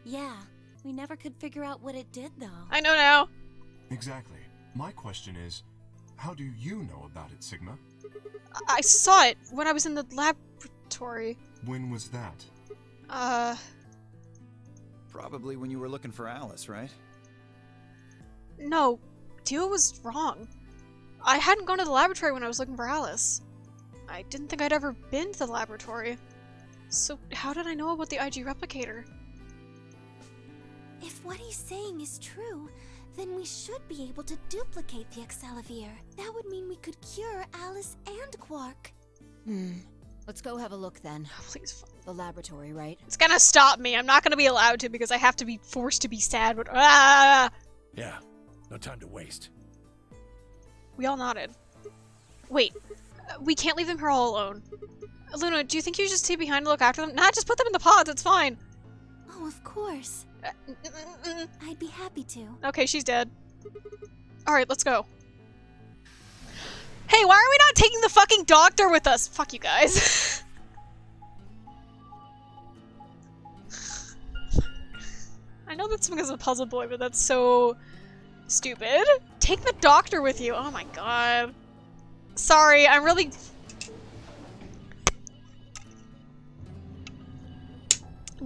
Yeah, we never could figure out what it did, though. I know now. Exactly. My question is, how do you know about it, Sigma? I saw it when I was in the laboratory. When was that? Probably when you were looking for Alice, right? No. Dio was wrong. I hadn't gone to the laboratory when I was looking for Alice. I didn't think I'd ever been to the laboratory. So how did I know about the IG replicator? If what he's saying is true, then we should be able to duplicate the Excalibur. That would mean we could cure Alice and Quark. Let's go have a look then. Please. The laboratory, right? It's gonna stop me. I'm not gonna be allowed to because I have to be forced to be sad. But ah! Yeah, no time to waste. We all nodded. Wait, we can't leave them here all alone. Luna, do you think you should stay behind to look after them? Nah, just put them in the pods. It's fine. Oh, of course. I'd be happy to. Okay, she's dead. Alright, let's go. Hey, why are we not taking the fucking doctor with us? Fuck you guys. I know that's because of Puzzle Boy, but that's so stupid. Take the doctor with you. Oh my god. Sorry, I'm really...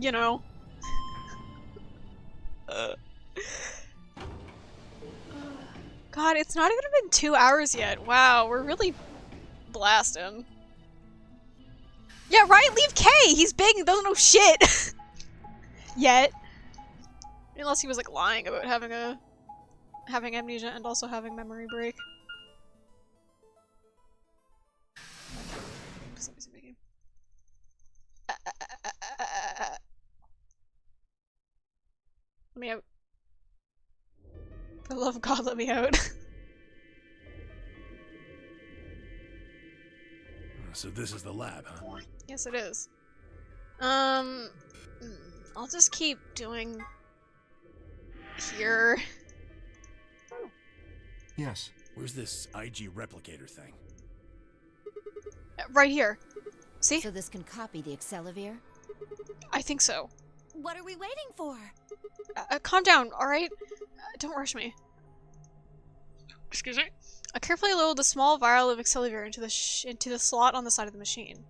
You know. God, it's not even been 2 hours yet. Wow, we're really blasting. Yeah, right? Leave K! He's big and doesn't know shit! Yet. Unless he was like lying about having amnesia and also having memory break. Let me out. For the love of God, let me out. So this is the lab, huh? Yes, it is. I'll just keep doing here. Yes. Where's this IG replicator thing? Right here. See? So this can copy the Excalibur? I think so. What are we waiting for? Calm down, alright? Don't rush me. Excuse me? I carefully load the small vial of Excalibur into the slot on the side of the machine.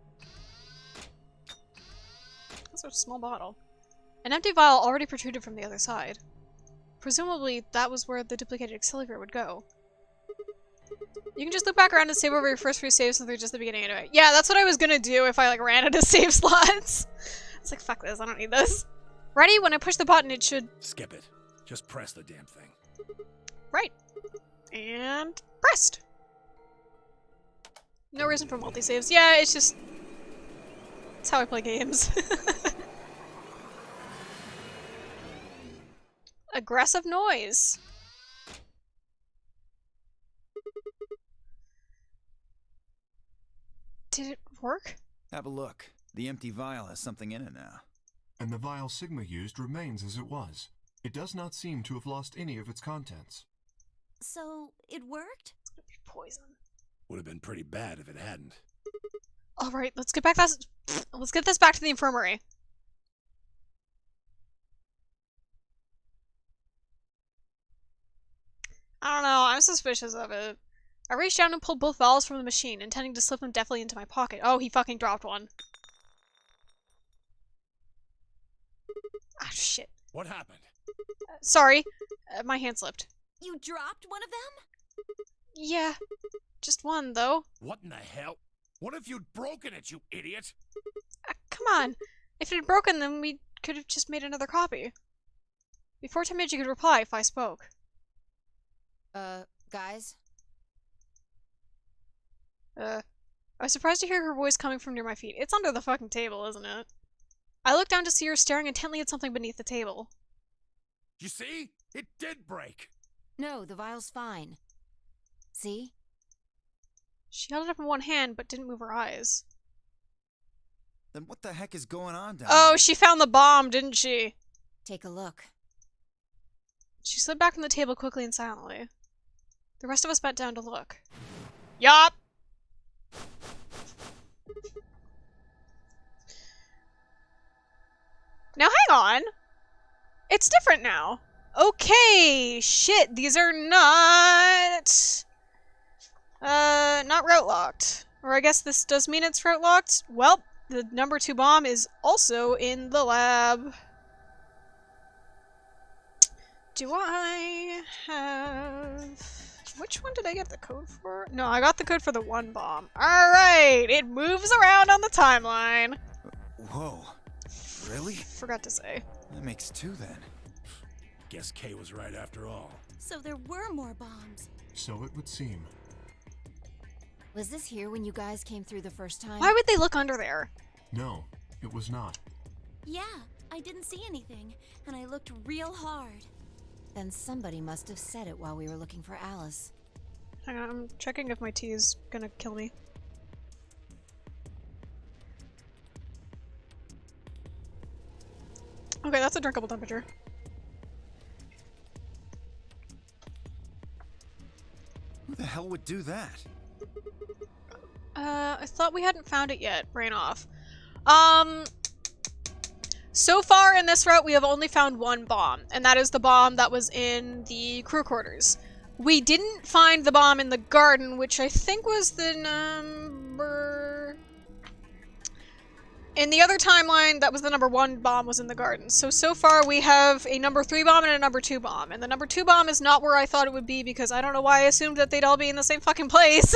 That's a small bottle. An empty vial already protruded from the other side. Presumably, that was where the duplicated Excalibur would go. You can just look back around and save over your first few saves since they're just the beginning anyway. Yeah, that's what I was gonna do if I like ran out of save slots. It's like, fuck this, I don't need this. Ready? When I push the button, it should... Skip it. Just press the damn thing. Right. And pressed. No reason for multi-saves. Yeah, it's just... It's how I play games. Aggressive noise. Did it work? Have a look. The empty vial has something in it now. And the vial Sigma used remains as it was. It does not seem to have lost any of its contents. So, it worked? It's gonna be poison. Would have been pretty bad if it hadn't. Alright, let's get this back to the infirmary. I don't know, I'm suspicious of it. I reached down and pulled both vials from the machine, intending to slip them deftly into my pocket. Oh, he fucking dropped one. Ah, shit. What happened? Sorry. My hand slipped. You dropped one of them? Yeah. Just one, though. What in the hell? What if you'd broken it, you idiot? Come on. If it had broken, then we could have just made another copy. Before Tamiji could reply, Fi spoke. Guys? I was surprised to hear her voice coming from near my feet. It's under the fucking table, isn't it? I looked down to see her staring intently at something beneath the table. You see? It did break. No, the vial's fine. See? She held it up in one hand, but didn't move her eyes. Then what the heck is going on down Oh, there? she found the bomb, didn't she? Take a look. She slid back from the table quickly and silently. The rest of us bent down to look. Yup! Now hang on! It's different now. Okay, shit, these are not... not route locked. Or I guess this does mean it's route locked. Well, the number 2 bomb is also in the lab. Do I have... Which one did I get the code for? No, I got the code for the 1 bomb. Alright, it moves around on the timeline. Whoa. Really? Forgot to say. That makes 2 then. Guess Kay was right after all. So there were more bombs. So it would seem. Was this here when you guys came through the first time? Why would they look under there? No, it was not. Yeah, I didn't see anything, and I looked real hard. Then somebody must have said it while we were looking for Alice. Hang on, I'm checking if my tea is gonna kill me. Okay, that's a drinkable temperature. Who the hell would do that? I thought we hadn't found it yet. Brain off. So far in this route, we have only found 1 bomb, and that is the bomb that was in the crew quarters. We didn't find the bomb in the garden, which I think was the number... In the other timeline, that was the number 1 bomb was in the garden. So far we have a number 3 bomb and a number 2 bomb. And the number 2 bomb is not where I thought it would be because I don't know why I assumed that they'd all be in the same fucking place.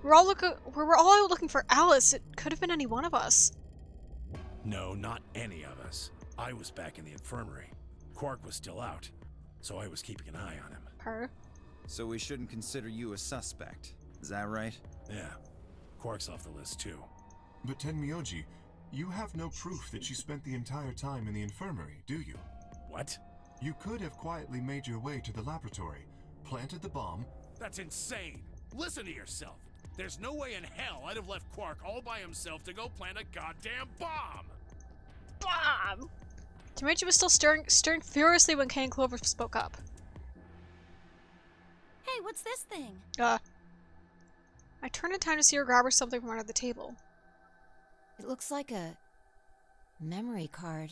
We were all out looking for Alice. It could have been any one of us. No, not any of us. I was back in the infirmary. Quark was still out, so I was keeping an eye on him. Her. So we shouldn't consider you a suspect. Is that right? Yeah. Quark's off the list too. But Tenmyoji, you have no proof that you spent the entire time in the infirmary, do you? What? You could have quietly made your way to the laboratory, planted the bomb. That's insane! Listen to yourself! There's no way in hell I'd have left Quark all by himself to go plant a goddamn bomb! Bomb! Dimitri was still stirring furiously when Kay and Clover spoke up. Hey, what's this thing? I turned in time to see her grab her something from under the table. It looks like a memory card.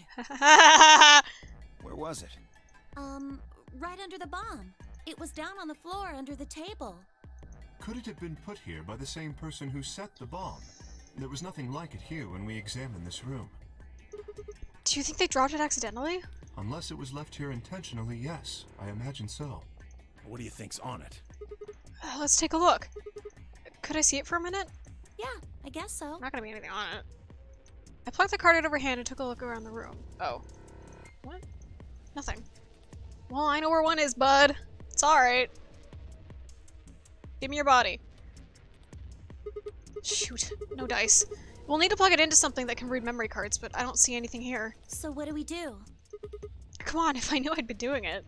Where was it? Right under the bomb. It was down on the floor under the table. Could it have been put here by the same person who set the bomb? There was nothing like it here when we examined this room. Do you think they dropped it accidentally? Unless it was left here intentionally, yes. I imagine so. What do you think's on it? Let's take a look. Could I see it for a minute? Yeah, I guess so. Not gonna be anything on it. I plucked the card out of her hand and took a look around the room. Oh. What? Nothing. Well, I know where 1 is, bud. It's alright. Give me your body. Shoot. No dice. We'll need to plug it into something that can read memory cards, but I don't see anything here. So what do we do? Come on, if I knew I'd been doing it.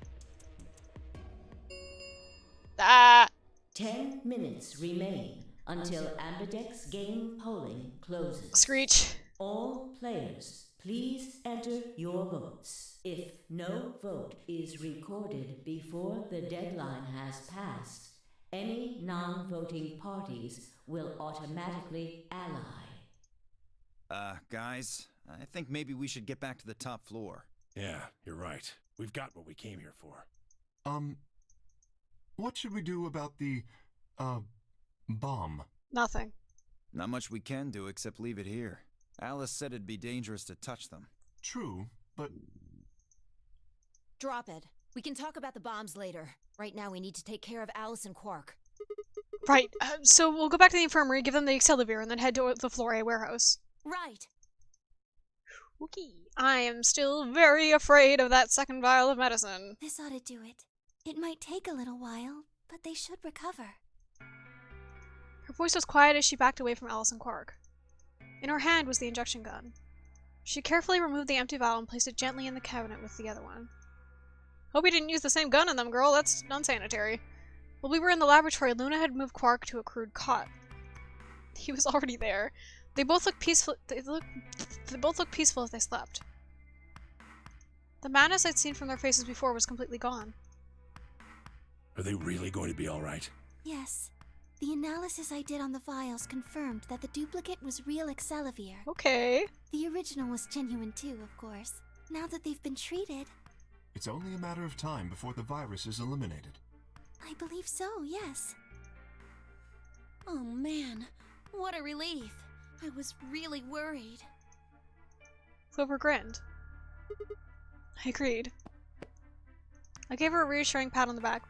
Ah! 10 minutes remain until Ambidex game polling closes. Screech. All players, please enter your votes. If no vote is recorded before the deadline has passed, any non-voting parties will automatically ally. Guys, I think maybe we should get back to the top floor. Yeah, you're right. We've got what we came here for. What should we do about the, bomb? Nothing. Not much we can do except leave it here. Alice said it'd be dangerous to touch them. True, but... Drop it. We can talk about the bombs later. Right now we need to take care of Alice and Quark. Right, so we'll go back to the infirmary, give them the Excalibur, and then head to the Flore warehouse. Right. Okay. I am still very afraid of that second vial of medicine. This ought to do it. It might take a little while, but they should recover. Her voice was quiet as she backed away from Alice and Quark. In her hand was the injection gun. She carefully removed the empty vial and placed it gently in the cabinet with the other one. Hope you didn't use the same gun on them, girl. That's unsanitary. While we were in the laboratory, Luna had moved Quark to a crude cot. He was already there. They both looked peaceful. They both looked peaceful as they slept. The madness I'd seen from their faces before was completely gone. Are they really going to be all right? Yes. The analysis I did on the vials confirmed that the duplicate was real Excelivir. Okay. The original was genuine too, of course. Now that they've been treated... It's only a matter of time before the virus is eliminated. I believe so, yes. Oh man, what a relief. I was really worried. Clover grinned. I agreed. I gave her a reassuring pat on the back.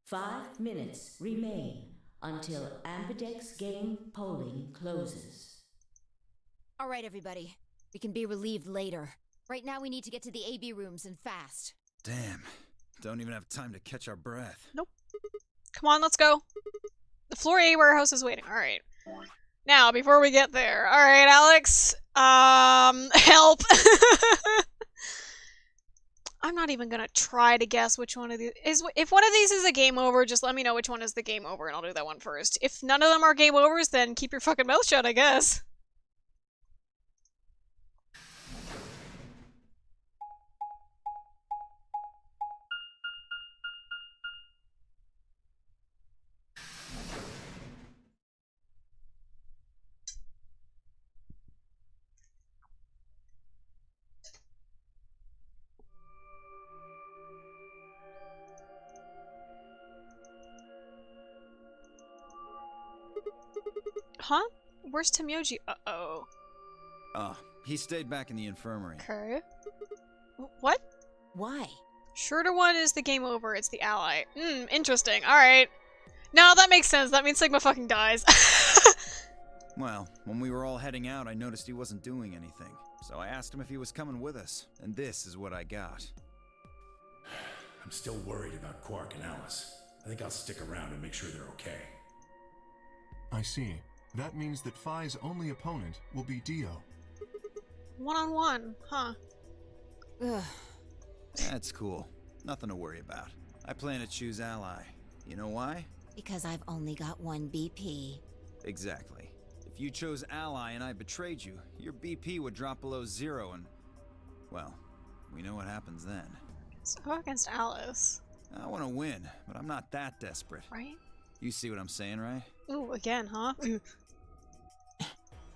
5 minutes remain until Ambidex game polling closes. All right, everybody. We can be relieved later. Right now we need to get to the AB rooms and fast. Damn. Don't even have time to catch our breath. Nope. Come on, let's go. The floor A warehouse is waiting. Alright. Now, before we get there. Alright, Alex. Help. I'm not even gonna try to guess which one of these is. If one of these is a game over, just let me know which one is the game over and I'll do that one first. If none of them are game overs, then keep your fucking mouth shut, I guess. Huh? Where's Temyoji? Uh-oh. Oh, he stayed back in the infirmary. Okay. What? Why? Shorter one is the game over, it's the ally. Interesting. Alright. No, that makes sense. That means Sigma fucking dies. Well, when we were all heading out, I noticed he wasn't doing anything. So I asked him if he was coming with us, and this is what I got. I'm still worried about Quark and Alice. I think I'll stick around and make sure they're okay. I see. That means that Phi's only opponent will be Dio. One-on-one, huh? Ugh. That's cool. Nothing to worry about. I plan to choose ally. You know why? Because I've only got one BP. Exactly. If you chose ally and I betrayed you, your BP would drop below 0 and... well, we know what happens then. So go against Alice. I want to win, but I'm not that desperate. Right? You see what I'm saying, right? Ooh, again, huh?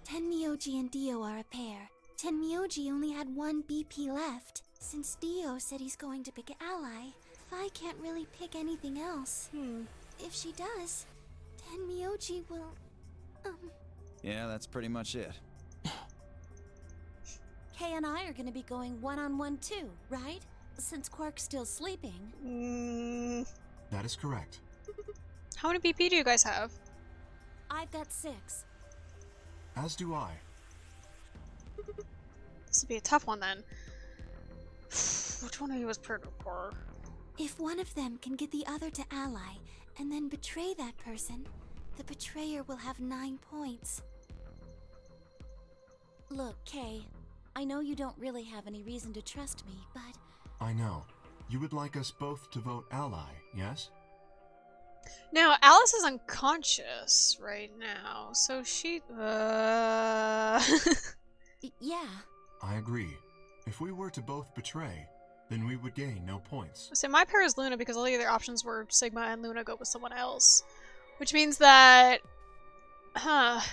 Tenmyoji and Dio are a pair. Tenmyoji only had one BP left. Since Dio said he's going to pick ally, Phi can't really pick anything else. If she does, Tenmyoji will... Yeah, that's pretty much it. Kay and I are gonna be going one-on-one too, right? Since Quark's still sleeping. That is correct. How many BP do you guys have? I've got 6. As do I. This would be a tough one then. Which one of you was Predator? If one of them can get the other to ally, and then betray that person, the betrayer will have 9 points. Look, Kay, I know you don't really have any reason to trust me, but... I know. You would like us both to vote ally, yes? Now, Alice is unconscious right now, so she... Yeah. I agree. If we were to both betray, then we would gain no points. So my pair is Luna because all the other options were Sigma and Luna go with someone else. Which means that... Well,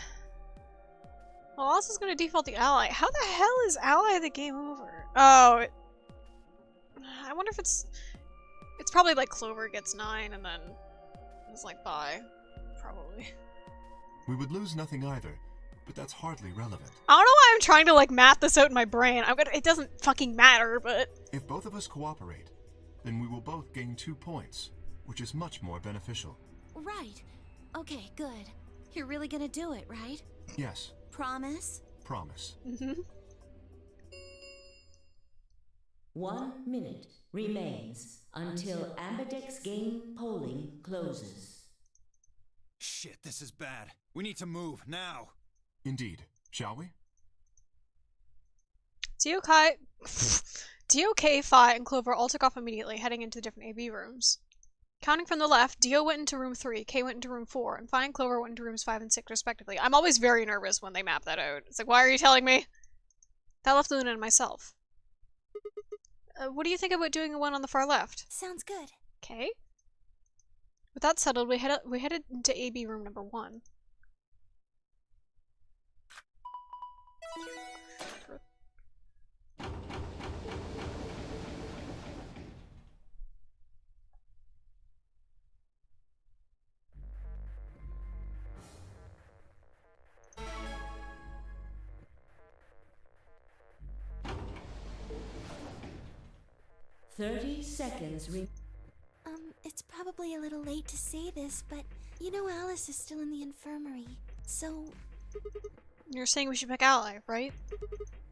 Alice is going to default the ally. How the hell is ally the game over? Oh, I wonder if it's... It's probably like Clover gets 9 and then it's like bye. Probably. We would lose nothing either, but that's hardly relevant. I don't know why I'm trying to like math this out in my brain. It doesn't fucking matter, but... If both of us cooperate, then we will both gain 2 points, which is much more beneficial. Right. Okay, good. You're really gonna do it, right? Yes. Promise? Promise. 1 minute remains until Ambidex game polling closes. Shit, this is bad. We need to move, now. Dio DOK, Phi, and Clover all took off immediately, heading into the different AB rooms. Counting from the left, Dio went into room 3, Kay went into room 4, and Phi and Clover went into rooms 5 and 6 respectively. I'm always very nervous when they map that out. It's like, why are you telling me? That left Luna and myself. What do you think about doing one on the far left? Sounds good. Okay. With that settled, we headed into AB room number 1. Seconds. It's probably a little late to say this, but you know Alice is still in the infirmary, so... You're saying we should pick Ally, right?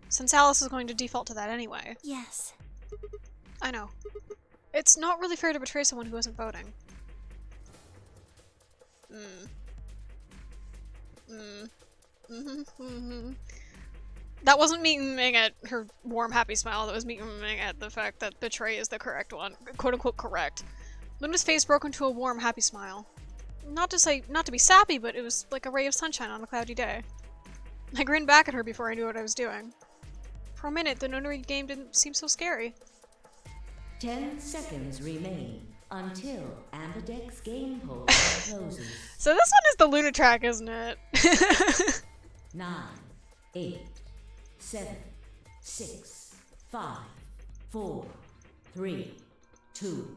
Since Alice is going to default to that anyway. Yes. I know. It's not really fair to betray someone who isn't voting. That wasn't me aiming at her warm, happy smile. That was me aiming at the fact that betray is the correct one. Quote-unquote correct. Luna's face broke into a warm, happy smile. Not to be sappy, but it was like a ray of sunshine on a cloudy day. I grinned back at her before I knew what I was doing. For a minute, the notary game didn't seem so scary. 10 seconds remain until Ambidex game hold closes. So this one is the Luna track, isn't it? 9, 8, 7, 6, 5, 4, 3, 2,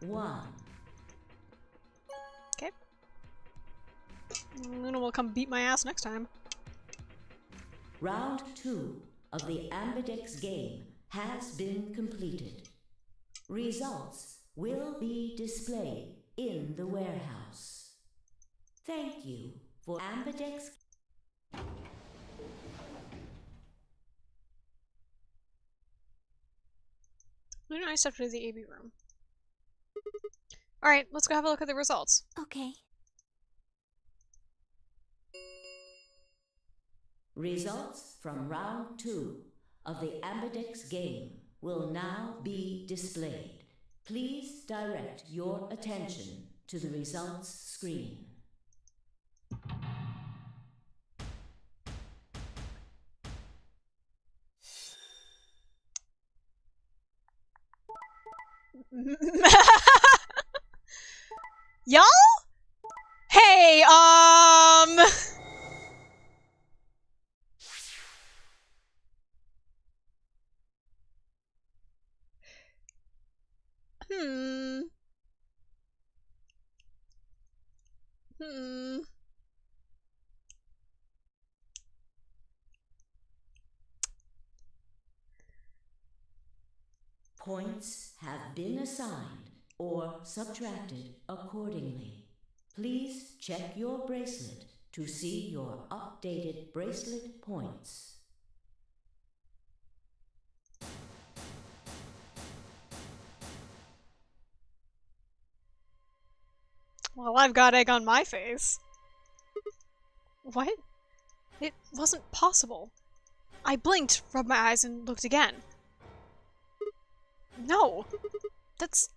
1. Okay. Luna will come beat my ass next time. Round 2 of the Ambidex game has been completed. Results will be displayed in the warehouse. Thank you for Ambidex. Luna and I stepped into the AB room. Alright, let's go have a look at the results. Okay. Results from round 2 of the Ambidex game will now be displayed. Please direct your attention to the results screen. Y'all? Hey, Points have been assigned or subtracted accordingly. Please check your bracelet to see your updated bracelet points. Well, I've got egg on my face. What? It wasn't possible. I blinked, rubbed my eyes, and looked again. No! That's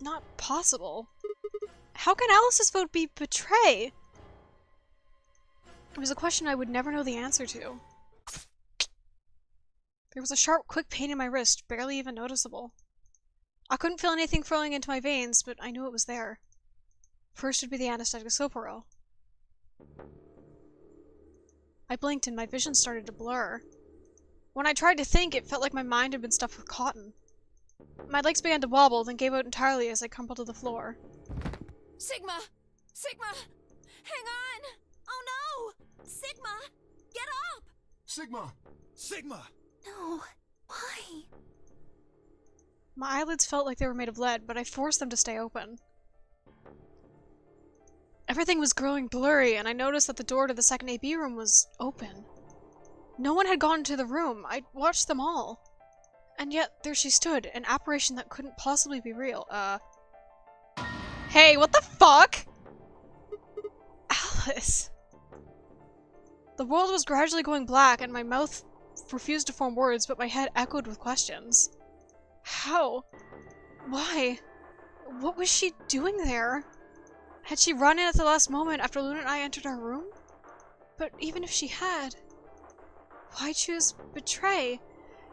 not possible. How can Alice's vote be betray? It was a question I would never know the answer to. There was a sharp, quick pain in my wrist, barely even noticeable. I couldn't feel anything flowing into my veins, but I knew it was there. First would be the anesthetic Soporil. I blinked and my vision started to blur. When I tried to think, it felt like my mind had been stuffed with cotton. My legs began to wobble, then gave out entirely as I crumpled to the floor. Sigma! Sigma! Hang on! Oh no! Sigma! Get up! Sigma! Sigma! No. Why? My eyelids felt like they were made of lead, but I forced them to stay open. Everything was growing blurry, and I noticed that the door to the second AB room was open. No one had gone into the room. I'd watched them all. And yet, there she stood, an apparition that couldn't possibly be real. Hey, what the fuck? Alice. The world was gradually going black, and my mouth refused to form words, but my head echoed with questions. How? Why? What was she doing there? Had she run in at the last moment after Luna and I entered our room? But even if she had, why choose betray?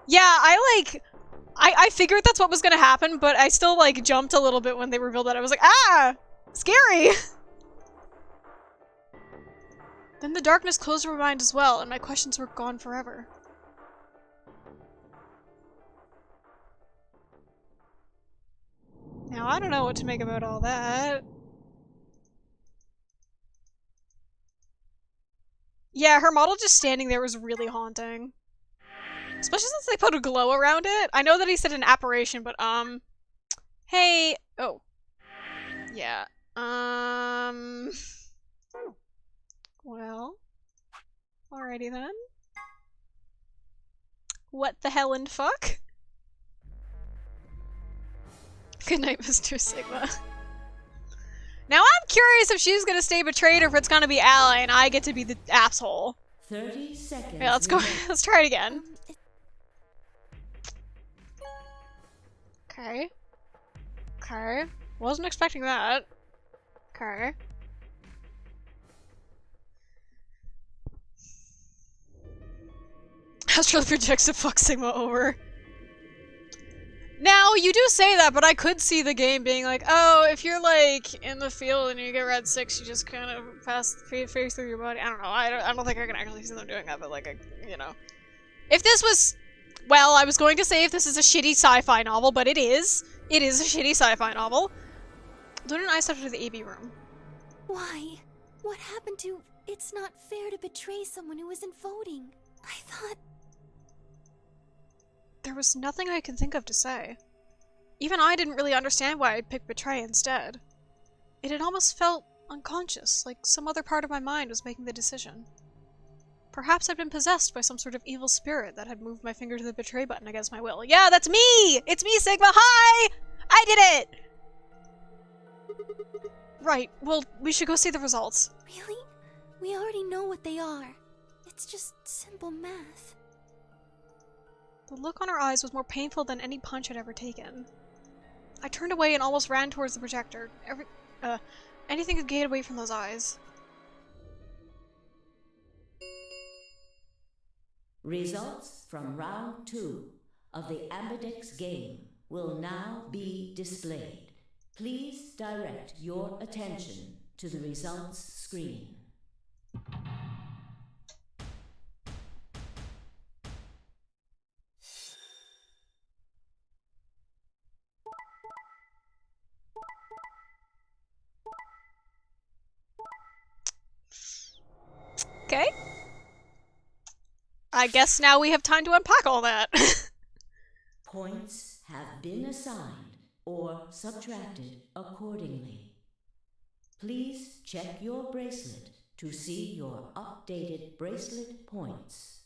Yeah, I figured that's what was gonna happen, but I still, like, jumped a little bit when they revealed that. I was like, ah! Scary! Then the darkness closed my mind as well, and my questions were gone forever. Now, I don't know what to make about all that. Yeah, her model just standing there was really haunting. Especially since they put a glow around it. I know that he said an apparition, but, hey, oh. Yeah, well, alrighty then. What the hell and fuck? Good night, Mr. Sigma. Now I'm curious if she's gonna stay betrayed or if it's gonna be Ally and I get to be the asshole. 30 seconds. Yeah, let's go. Let's try it again. Okay. Okay. Wasn't expecting that. Okay. Astral projects to fuck Sigma over. Now, you do say that, but I could see the game being like, oh, if you're, like, in the field and you get red 6, you just kind of pass phase through your body. I don't know. I don't think I can actually see them doing that, but, like, you know. If this was... Well, I was going to say if this is a shitty sci-fi novel, but it is. It is a shitty sci-fi novel. Luna and I stepped into the AB room. Why? What happened to... It's not fair to betray someone who isn't voting. I thought... There was nothing I could think of to say. Even I didn't really understand why I picked betray instead. It had almost felt unconscious, like some other part of my mind was making the decision. Perhaps I'd been possessed by some sort of evil spirit that had moved my finger to the betray button against my will. Yeah, that's me! It's me, Sigma! Hi! I did it! Right, well, we should go see the results. Really? We already know what they are. It's just simple math. The look on her eyes was more painful than any punch I'd ever taken. I turned away and almost ran towards the projector. Anything could get away from those eyes. Results from round 2 of the Ambidex game will now be displayed. Please direct your attention to the results screen. Okay. I guess now we have time to unpack all that. Points have been assigned or subtracted accordingly. Please check your bracelet to see your updated bracelet points.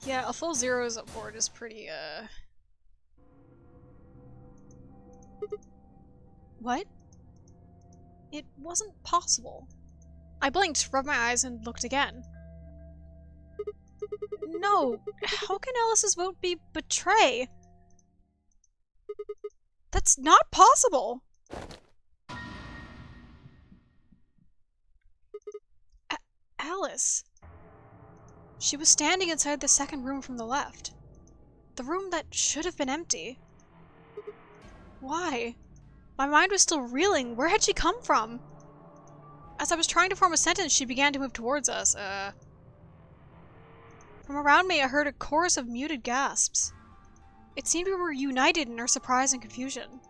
Yeah, a full zeros board is pretty, What? It wasn't possible. I blinked, rubbed my eyes, and looked again. No, how can Alice's vote be betray? That's not possible! Alice. She was standing inside the second room from the left. The room that should have been empty. Why? My mind was still reeling. Where had she come from? As I was trying to form a sentence, she began to move towards us. From around me, I heard a chorus of muted gasps. It seemed we were united in our surprise and confusion.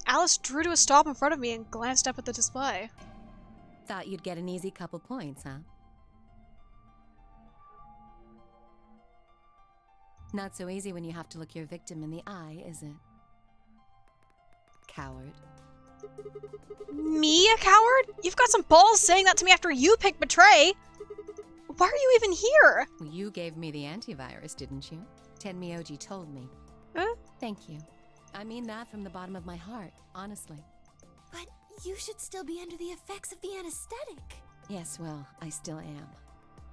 Alice drew to a stop in front of me and glanced up at the display. Thought you'd get an easy couple points, huh? Not so easy when you have to look your victim in the eye, is it? Coward. Me, a coward? You've got some balls saying that to me after you picked betray! Why are you even here? Well, you gave me the antivirus, didn't you? Tenmyoji told me. Huh? Thank you. I mean that from the bottom of my heart, honestly. But you should still be under the effects of the anesthetic. Yes, well, I still am.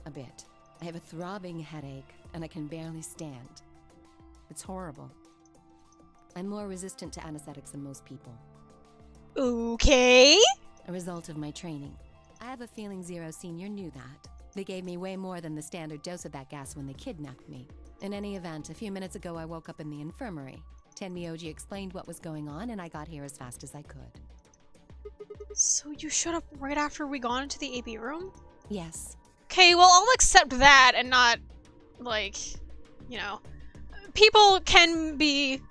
A bit. I have a throbbing headache, and I can barely stand. It's horrible. I'm more resistant to anesthetics than most people. Okay. A result of my training. I have a feeling Zero Senior knew that. They gave me way more than the standard dose of that gas when they kidnapped me. In any event, a few minutes ago I woke up in the infirmary. Tenmyoji explained what was going on, and I got here as fast as I could. So you showed up right after we got into the AB room? Yes. Okay, well, I'll accept that and not, like, you know. People can be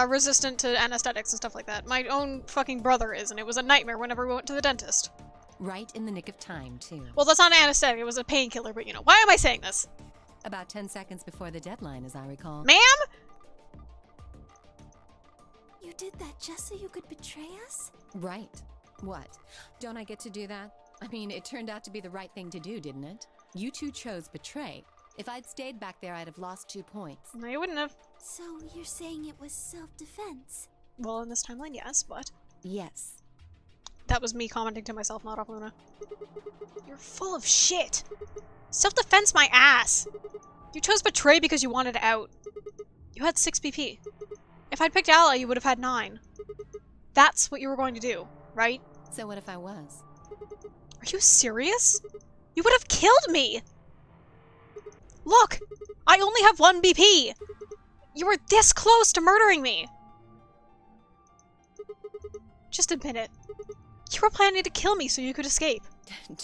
resistant to anesthetics and stuff like that. My own fucking brother is, and it was a nightmare whenever we went to the dentist. Right in the nick of time, too. Well, that's not an anesthetic, it was a painkiller, but you know, why am I saying this? About 10 seconds before the deadline, as I recall. Ma'am? You did that just so you could betray us? Right. What? Don't I get to do that? I mean, it turned out to be the right thing to do, didn't it? You two chose betray. If I'd stayed back there, I'd have lost 2 points. No, you wouldn't have. So you're saying it was self-defense? Well, in this timeline, yes, but... Yes. That was me commenting to myself, not off Luna. You're full of shit! Self-defense my ass! You chose betray because you wanted out. You had 6 BP. If I'd picked ally, you would have had 9. That's what you were going to do, right? So what if I was? Are you serious? You would have killed me! Look! I only have 1 BP! You were this close to murdering me! Just admit it. You were planning to kill me so you could escape.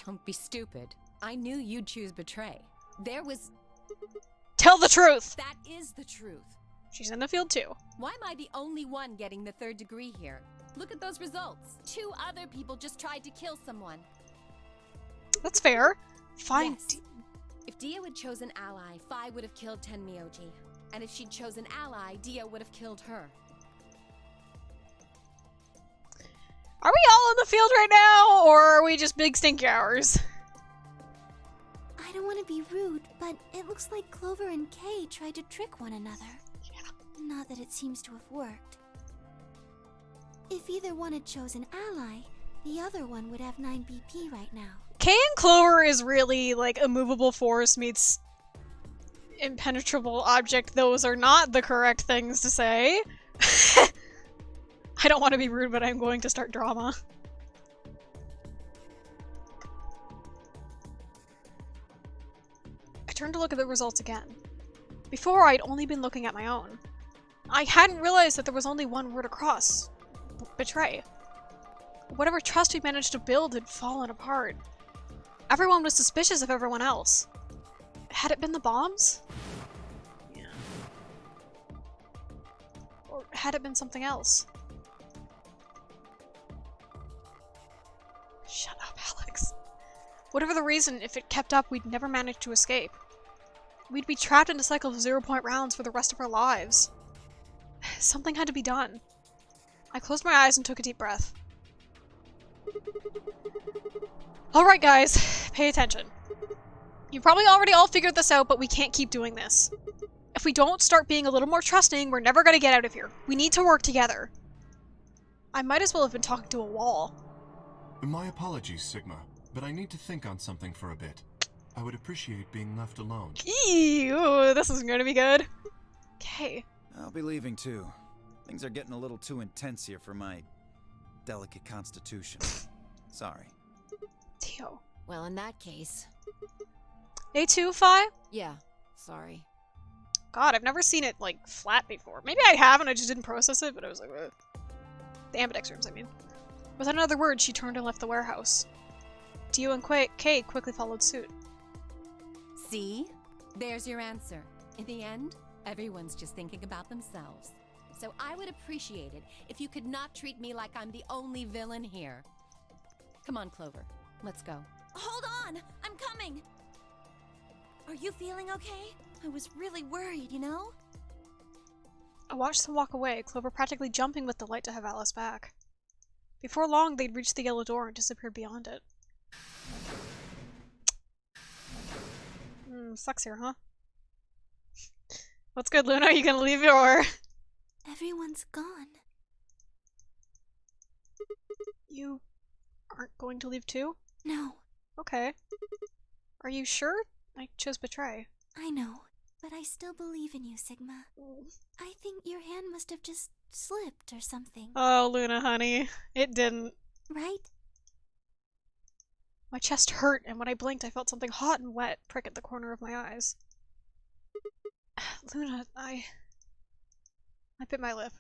Don't be stupid. I knew you'd choose betray. There was... Tell the truth! That is the truth. She's in the field too. Why am I the only one getting the 3rd degree here? Look at those results. 2 other people just tried to kill someone. That's fair. Fine. Yes. If Dio had chosen ally, Phi would have killed Tenmyoji. And if she'd chosen ally, Dio would have killed her. Are we all in the field right now, or are we just big stinky hours? I don't want to be rude, but it looks like Clover and Kay tried to trick one another. Yeah. Not that it seems to have worked. If either one had chosen ally, the other one would have 9 BP right now. Kay and Clover is really like a movable force meets impenetrable object. Those are not the correct things to say. I don't want to be rude, but I'm going to start drama. I turned to look at the results again. Before, I'd only been looking at my own. I hadn't realized that there was only one word across. Betray. Whatever trust we managed to build had fallen apart. Everyone was suspicious of everyone else. Had it been the bombs? Yeah. Or had it been something else? Shut up, Alex. Whatever the reason, if it kept up, we'd never manage to escape. We'd be trapped in a cycle of 0-point rounds for the rest of our lives. Something had to be done. I closed my eyes and took a deep breath. Alright guys, pay attention. You probably already all figured this out, but we can't keep doing this. If we don't start being a little more trusting, we're never gonna get out of here. We need to work together. I might as well have been talking to a wall. My apologies, Sigma, but I need to think on something for a bit. I would appreciate being left alone. Ew, this is gonna be good. Okay. I'll be leaving too. Things are getting a little too intense here for my delicate constitution. Sorry. Dio. Well, in that case... A2, Phi? Yeah, sorry. God, I've never seen it, like, flat before. Maybe I have and I just didn't process it, but I was like, ugh. The ambidex rooms, I mean. Without another word, she turned and left the warehouse. Dio and Kay quickly followed suit. See? There's your answer. In the end, everyone's just thinking about themselves. So I would appreciate it if you could not treat me like I'm the only villain here. Come on, Clover. Let's go. Hold on! I'm coming! Are you feeling okay? I was really worried, you know? I watched them walk away, Clover practically jumping with delight to have Alice back. Before long, they'd reached the yellow door and disappeared beyond it. Sucks here, huh? What's good, Luna? Are you gonna leave or...? Everyone's gone. You aren't going to leave too? No, Okay. Are you sure? I chose betray. I know. but I still believe in you, Sigma. I think your hand must have just slipped or something. Oh, Luna, honey. It didn't. Right? My chest hurt, and when I blinked, I felt something hot and wet prick at the corner of my eyes. Luna, I bit my lip.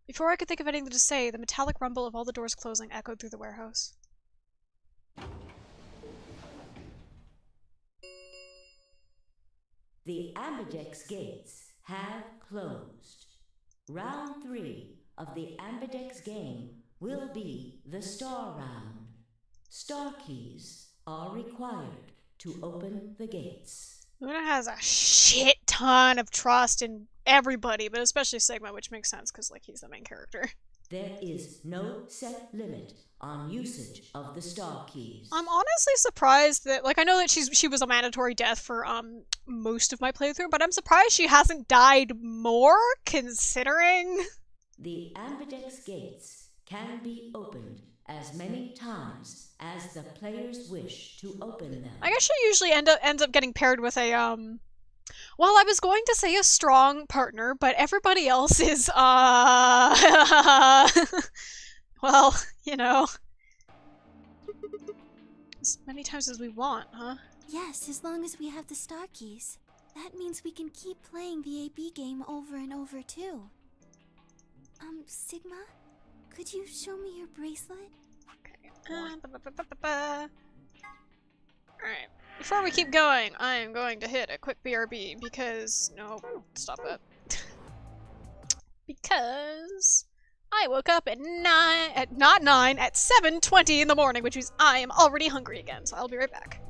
Before I could think of anything to say, the metallic rumble of all the doors closing echoed through the warehouse. The Ambidex gates have closed. Round 3 of the Ambidex game will be the Star Round. Star keys are required to open the gates. Luna has a shit ton of trust in everybody, but especially Sigma, which makes sense because, like, he's the main character. There is no set limit on usage of the star keys. I'm honestly surprised that, like, I know that she was a mandatory death for most of my playthrough, but I'm surprised she hasn't died more, considering. The Ambidex gates can be opened as many times as the players wish to open them. I guess she usually ends up getting paired with a well, I was going to say a strong partner, but everybody else is well, you know, as many times as we want, huh? Yes, as long as we have the star keys. That means we can keep playing the AB game over and over, too. Sigma? Could you show me your bracelet? Okay. Alright. Before we keep going, I am going to hit a quick BRB because... No, stop it. Because... I woke up at 7:20 in the morning, which means I am already hungry again, so I'll be right back.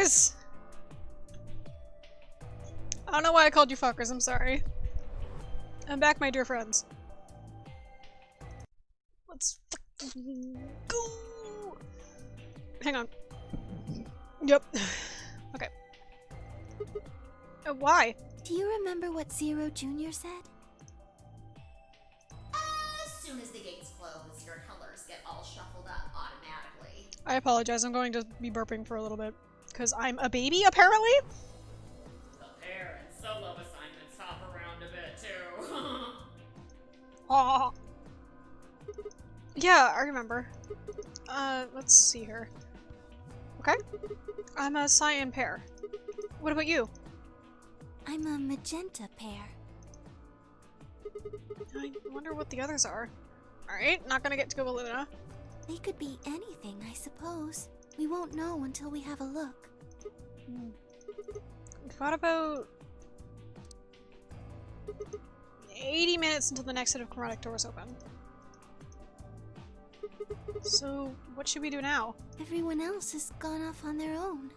fuckers! I don't know why I called you fuckers, I'm sorry. I'm back, my dear friends. Let's fucking go! Hang on. Yep. Okay. Why? Do you remember what Zero Jr. said? As soon as the gates close, your colors get all shuffled up automatically. I apologize, I'm going to be burping for a little bit. Because I'm a baby, apparently? The pair and solo assignments hop around a bit, too. Aw. Yeah, I remember. Let's see here. Okay. I'm a cyan pair. What about you? I'm a magenta pair. I wonder what the others are. Alright, not gonna get to go with Luna. They could be anything, I suppose. We won't know until we have a look. What about 80 minutes until the next set of chromatic doors open? So, what should we do now? Everyone else has gone off on their own.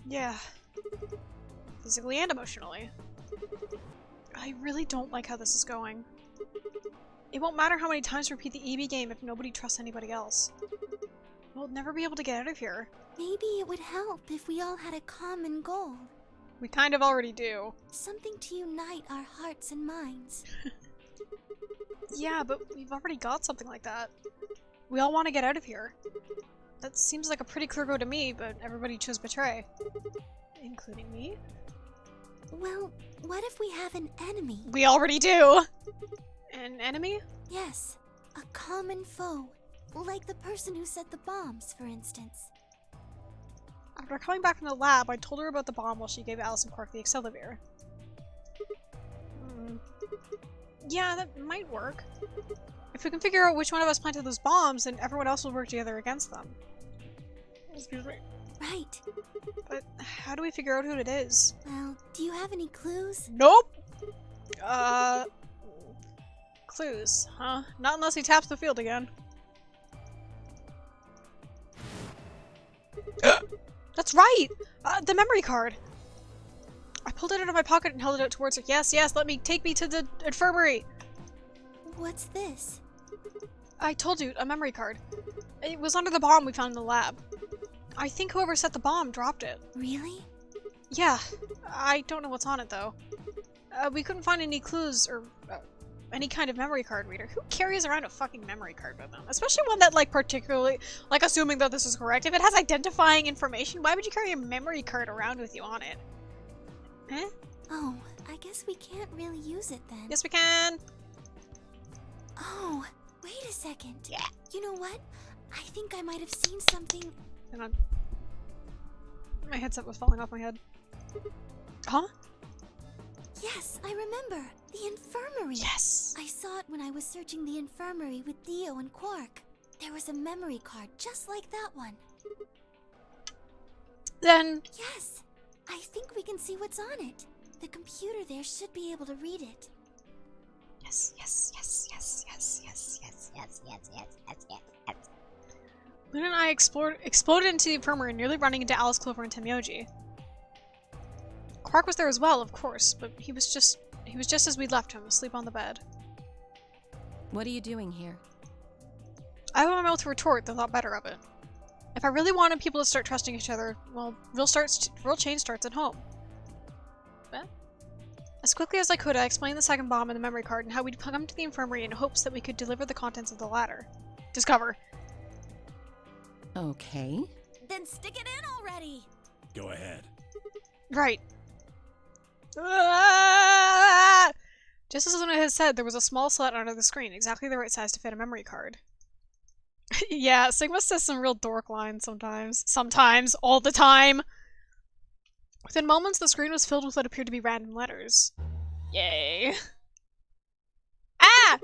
Yeah. Physically and emotionally. I really don't like how this is going. It won't matter how many times we repeat the EB game if nobody trusts anybody else. We'll never be able to get out of here. Maybe it would help if we all had a common goal. We kind of already do. Something to unite our hearts and minds. Yeah, but we've already got something like that. We all want to get out of here. That seems like a pretty clear go to me, but everybody chose betray. Including me? Well, what if we have an enemy? We already do! An enemy? Yes, a common foe. Like the person who set the bombs, for instance. After coming back from the lab, I told her about the bomb while she gave Alice and Quark the Accelavir. Yeah, that might work. If we can figure out which one of us planted those bombs, then everyone else will work together against them. Excuse me. Right. But how do we figure out who it is? Well, do you have any clues? Nope! Clues, huh? Not unless he taps the field again. That's right! The memory card! I pulled it out of my pocket and held it out towards her. Yes, yes, take me to the infirmary! What's this? I told you, a memory card. It was under the bomb we found in the lab. I think whoever set the bomb dropped it. Really? Yeah. I don't know what's on it, though. We couldn't find any clues or any kind of memory card reader. Who carries around a fucking memory card with them? Especially one that, like, particularly, like, assuming that this is correct. If it has identifying information, why would you carry a memory card around with you on it? Huh? Oh, I guess we can't really use it then. Yes, we can! Oh, wait a second. Yeah. You know what? I think I might have seen something. Hang on. My headset was falling off my head. Huh? Yes, I remember. The infirmary. Yes! I saw it when I was searching the infirmary with Dio and Quark. There was a memory card just like that one. Then... Yes! I think we can see what's on it. The computer there should be able to read it. Yes, yes, yes, yes, yes, yes, yes, yes, yes, yes, yes, yes, yes. Luna and I exploded into the infirmary, nearly running into Alice, Clover, and Temyoji. Quark was there as well, of course, but he was just as we'd left him, asleep on the bed. What are you doing here? I have my mouth to retort, though thought better of it. If I really wanted people to start trusting each other, well, real change starts at home. But as quickly as I could, I explained the second bomb and the memory card and how we'd come to the infirmary in hopes that we could deliver the contents of the latter. Discover. Okay. Then stick it in already! Go ahead. Right. Ah! Just as Luna had said, there was a small slot under the screen, exactly the right size to fit a memory card. Yeah, Sigma says some real dork lines sometimes. Sometimes. All the time. Within moments, the screen was filled with what appeared to be random letters. Yay. Ah!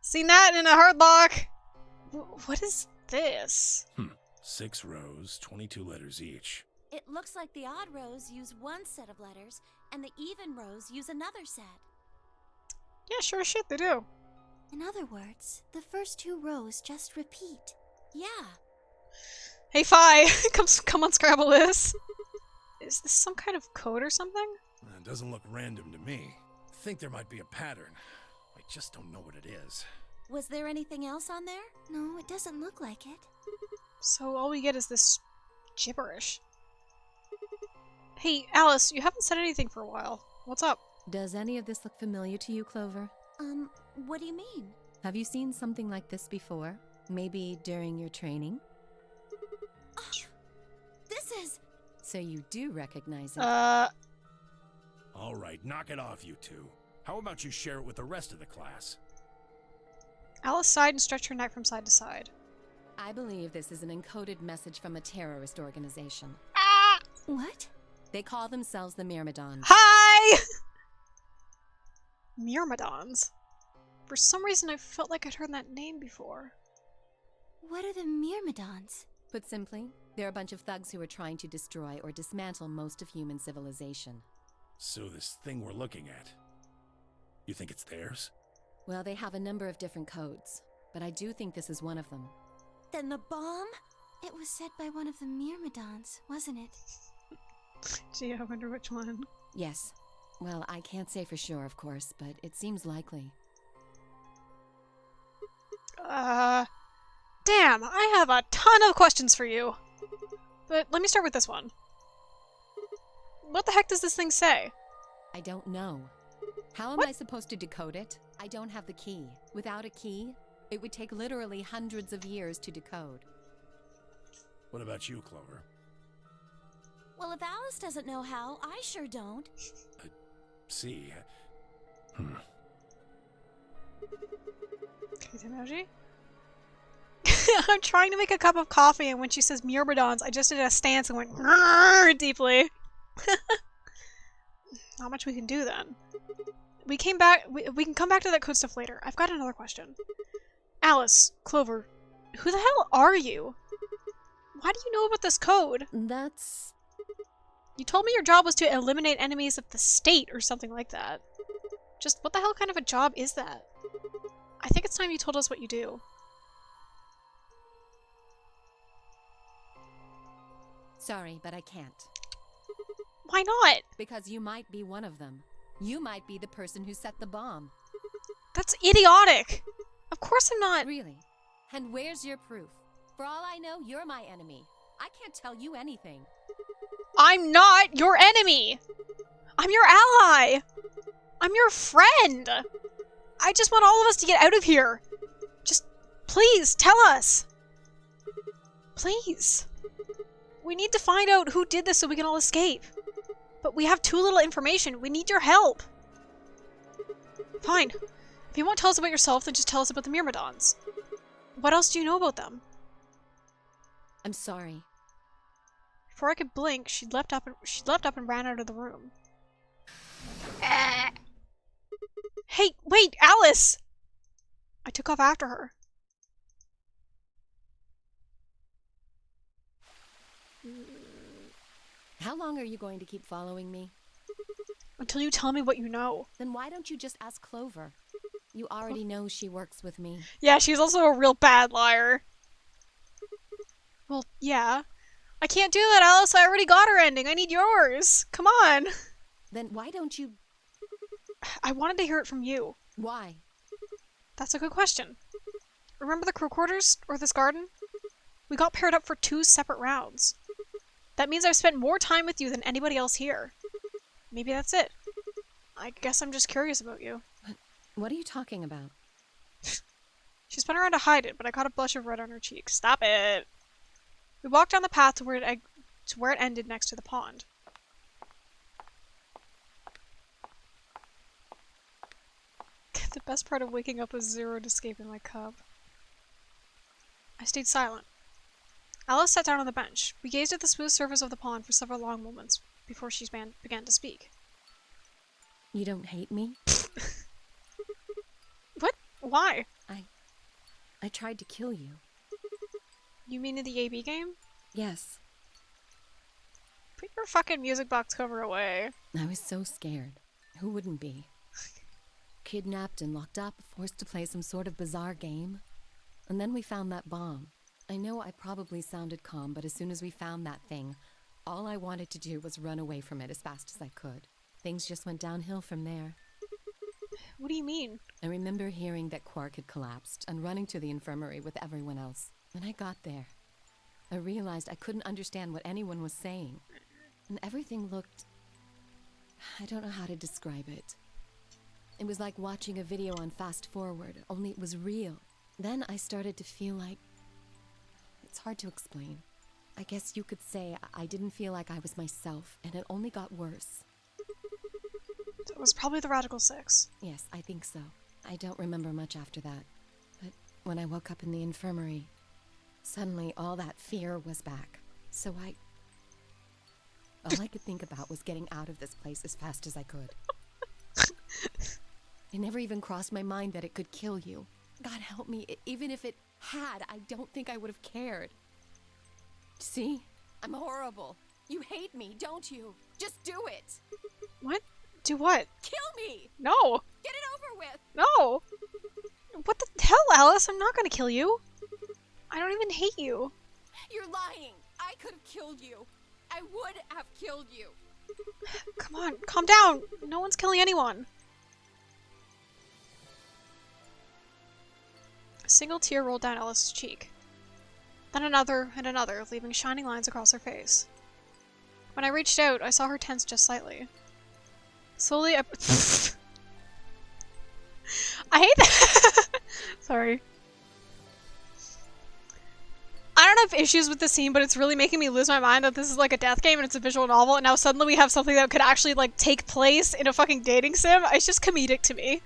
Seen that in a hard lock? What is this? 6 rows, 22 letters each. It looks like the odd rows use one set of letters, and the even rows use another set. Yeah, sure as shit, they do. In other words, the first 2 rows just repeat. Yeah. Hey, Fi! come on, Scrabble this. Is this some kind of code or something? It doesn't look random to me. I think there might be a pattern. I just don't know what it is. Was there anything else on there? No, it doesn't look like it. So all we get is this gibberish. Hey, Alice, you haven't said anything for a while. What's up? Does any of this look familiar to you, Clover? What do you mean? Have you seen something like this before? Maybe during your training? This is... So you do recognize it. All right, knock it off, you two. How about you share it with the rest of the class? Alice sighed and stretched her neck from side to side. I believe this is an encoded message from a terrorist organization. What? They call themselves the Myrmidons. Hi! Myrmidons? For some reason I felt like I'd heard that name before. What are the Myrmidons? Put simply, they're a bunch of thugs who are trying to destroy or dismantle most of human civilization. So this thing we're looking at, you think it's theirs? Well, they have a number of different codes, but I do think this is one of them. Then the bomb? It was set by one of the Myrmidons, wasn't it? Gee, I wonder which one. Yes. Well, I can't say for sure, of course, but it seems likely. Damn, I have a ton of questions for you. But let me start with this one. What the heck does this thing say? I don't know. How am I supposed to decode it? I don't have the key. Without a key, it would take literally hundreds of years to decode. What about you, Clover? Well, if Alice doesn't know how, I sure don't. See. Crazy emoji? I'm trying to make a cup of coffee, and when she says Myrmidons, I just did a stance and went grrr deeply. Not much we can do then. We can come back to that code stuff later. I've got another question. Alice, Clover, who the hell are you? Why do you know about this code? That's... You told me your job was to eliminate enemies of the state or something like that. Just what the hell kind of a job is that? I think it's time you told us what you do. Sorry, but I can't. Why not? Because you might be one of them. You might be the person who set the bomb. That's idiotic! Of course I'm not- Really? And where's your proof? For all I know, you're my enemy. I can't tell you anything. I'm not your enemy! I'm your ally! I'm your friend! I just want all of us to get out of here! Just, please, tell us! Please. We need to find out who did this so we can all escape. But we have too little information. We need your help. Fine. If you won't tell us about yourself, then just tell us about the Myrmidons. What else do you know about them? I'm sorry. Before I could blink, she leapt up and ran out of the room. Hey, wait, Alice! I took off after her. How long are you going to keep following me? Until you tell me what you know. Then why don't you just ask Clover? You already know she works with me. Yeah, she's also a real bad liar. Well, yeah. I can't do that, Alice. I already got her ending. I need yours. Come on. Then why don't you... I wanted to hear it from you. Why? That's a good question. Remember the crew quarters? Or this garden? We got paired up for 2 separate rounds. That means I've spent more time with you than anybody else here. Maybe that's it. I guess I'm just curious about you. What are you talking about? She spun around to hide it, but I caught a blush of red on her cheek. Stop it! We walked down the path to where it ended next to the pond. The best part of waking up was zeroed escape in my cup. I stayed silent. Alice sat down on the bench. We gazed at the smooth surface of the pond for several long moments before she began to speak. You don't hate me? What? Why? I tried to kill you. You mean in the AB game? Yes. Put your fucking music box cover away. I was so scared. Who wouldn't be? Kidnapped and locked up, forced to play some sort of bizarre game. And then we found that bomb. I know I probably sounded calm, but as soon as we found that thing, all I wanted to do was run away from it as fast as I could. Things just went downhill from there. What do you mean? I remember hearing that Quark had collapsed and running to the infirmary with everyone else. When I got there, I realized I couldn't understand what anyone was saying. And everything looked... I don't know how to describe it. It was like watching a video on fast forward, only it was real. Then I started to feel like... It's hard to explain. I guess you could say I didn't feel like I was myself, and it only got worse. It was probably the Radical Six. Yes, I think so. I don't remember much after that. But when I woke up in the infirmary, suddenly all that fear was back. So all I could think about was getting out of this place as fast as I could. It never even crossed my mind that it could kill you. God help me, even if it had, I don't think I would have cared. See? I'm horrible. You hate me, don't you? Just do it! What? Do what? Kill me! No! Get it over with! No! What the hell, Alice? I'm not gonna kill you. I don't even hate you. You're lying! I could have killed you. I would have killed you. Come on, calm down. No one's killing anyone. A single tear rolled down Alice's cheek. Then another and another, leaving shining lines across her face. When I reached out, I saw her tense just slightly. Slowly, I hate that! Sorry. I don't have issues with this scene, but it's really making me lose my mind that this is like a death game and it's a visual novel, and now suddenly we have something that could actually like take place in a fucking dating sim. It's just comedic to me,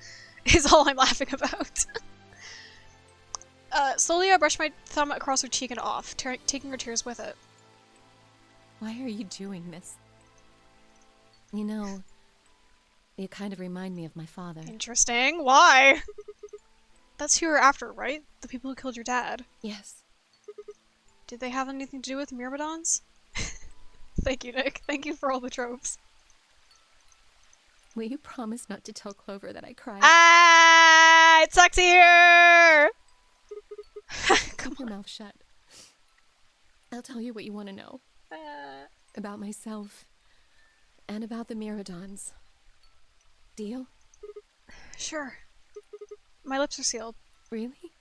is all I'm laughing about. Slowly I brushed my thumb across her cheek and off, taking her tears with it. Why are you doing this? You know, you kind of remind me of my father. Interesting. Why? That's who you're after, right? The people who killed your dad. Yes. Did they have anything to do with Myrmidons? Thank you, Nick. Thank you for all the tropes. Will you promise not to tell Clover that I cried? Ah! It sucks here! Keep your mouth shut. I'll tell you what you want to know. About myself. And about the Myrmidons. Deal? Sure. My lips are sealed. Really?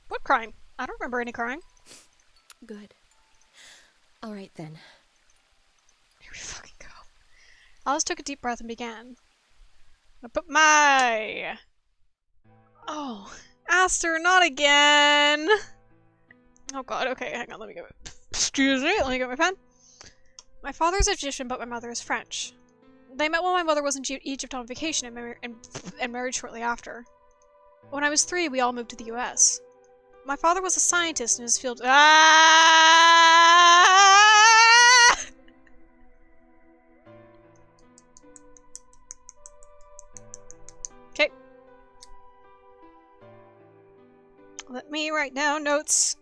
What crying? I don't remember any crying. Good. Alright then. Here we fucking go. Alice took a deep breath and began. I put my... Oh. Aster, not again! Oh god, okay, hang on, let me get it. Excuse me, let me get my pen. My father's Egyptian, but my mother is French. They met while my mother was in Egypt on vacation and married shortly after. When I was 3, we all moved to the US. My father was a scientist in his field. Ah! Okay. Let me write down notes.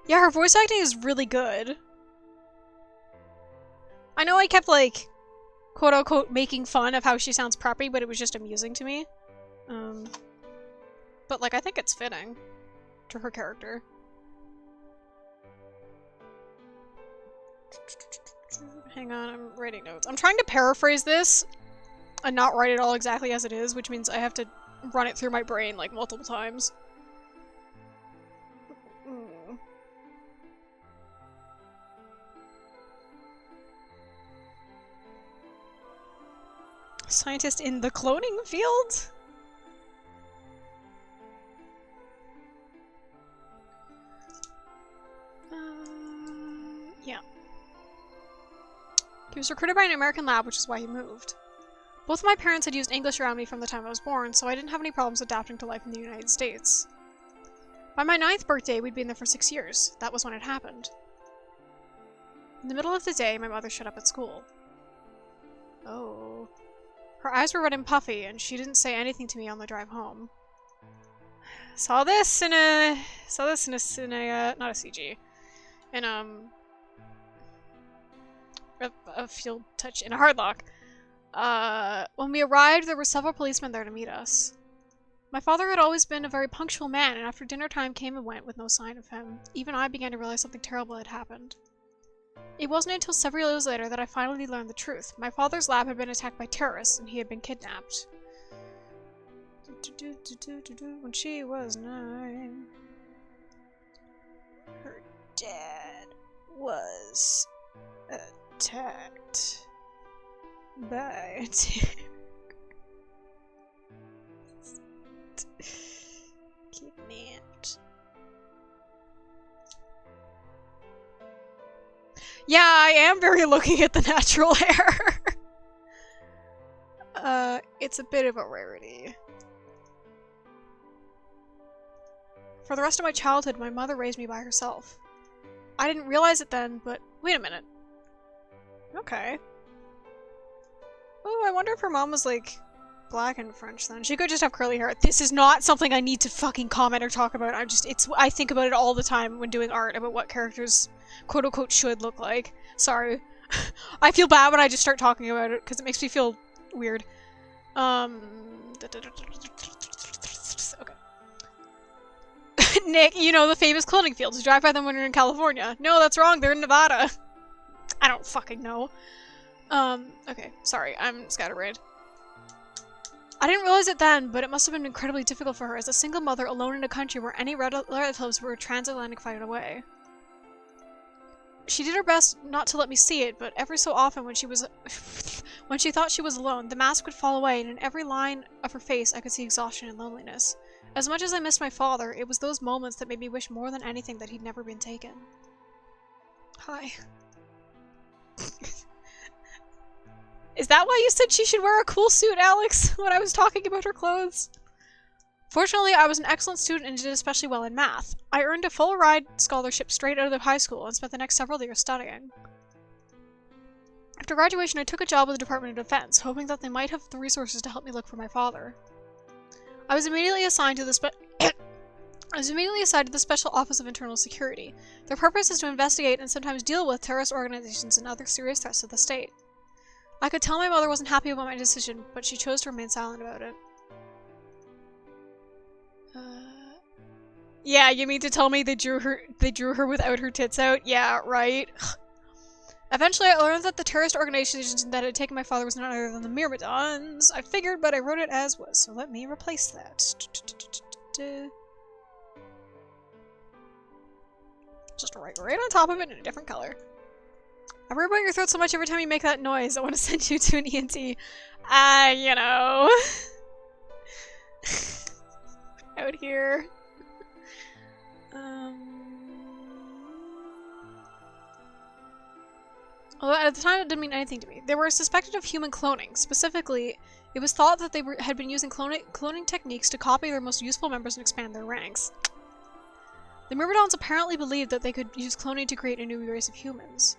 Yeah, her voice acting is really good. I know I kept, like, quote-unquote making fun of how she sounds preppy, but it was just amusing to me. But, like, I think it's fitting to her character. Hang on, I'm writing notes. I'm trying to paraphrase this and not write it all exactly as it is, which means I have to run it through my brain, like, multiple times. Scientist in the cloning field? Yeah. He was recruited by an American lab, which is why he moved. Both of my parents had used English around me from the time I was born, so I didn't have any problems adapting to life in the United States. By my 9th birthday, we'd been there for 6 years. That was when it happened. In the middle of the day, my mother showed up at school. Oh. Her eyes were red and puffy, and she didn't say anything to me on the drive home. Saw this in a not a CG. In, a field touch in a hard lock. When we arrived, there were several policemen there to meet us. My father had always been a very punctual man, and after dinner time came and went with no sign of him. Even I began to realize something terrible had happened. It wasn't until several years later that I finally learned the truth. My father's lab had been attacked by terrorists, and he had been kidnapped. When she was 9, her dad was attacked by kidnapped. Yeah, I am very looking at the natural hair. It's a bit of a rarity. For the rest of my childhood, my mother raised me by herself. I didn't realize it then, but wait a minute. Okay. Oh, I wonder if her mom was like black and French then. She could just have curly hair. This is not something I need to fucking comment or talk about. I think about it all the time when doing art about what characters quote unquote should look like. Sorry. I feel bad when I just start talking about it because it makes me feel weird. Okay. Nick, you know the famous cloning fields. You drive by them when you're in California. No, that's wrong. They're in Nevada. I don't fucking know. Okay. Sorry. I'm scatterbrained. I didn't realize it then, but it must have been incredibly difficult for her as a single mother alone in a country where any relatives were transatlantic flight away. She did her best not to let me see it, but every so often when she thought she was alone, the mask would fall away, and in every line of her face I could see exhaustion and loneliness. As much as I missed my father, it was those moments that made me wish more than anything that he'd never been taken. Hi. Is that why you said she should wear a cool suit, Alex, when I was talking about her clothes? Fortunately, I was an excellent student and did especially well in math. I earned a full-ride scholarship straight out of high school and spent the next several years studying. After graduation, I took a job with the Department of Defense, hoping that they might have the resources to help me look for my father. I was immediately assigned to the Special Office of Internal Security. Their purpose is to investigate and sometimes deal with terrorist organizations and other serious threats to the state. I could tell my mother wasn't happy about my decision, but she chose to remain silent about it. Yeah, you mean to tell me they drew her without her tits out? Yeah, right. Eventually, I learned that the terrorist organization that had taken my father was none other than the Myrmidons. I figured, but I wrote it as was, so let me replace that. Just right on top of it in a different color. I worry about your throat so much every time you make that noise. I want to send you to an ENT. You know. Out here. Although at the time it didn't mean anything to me. They were suspected of human cloning. Specifically, it was thought that they had been using cloning techniques to copy their most useful members and expand their ranks. The Myrmidons apparently believed that they could use cloning to create a new race of humans.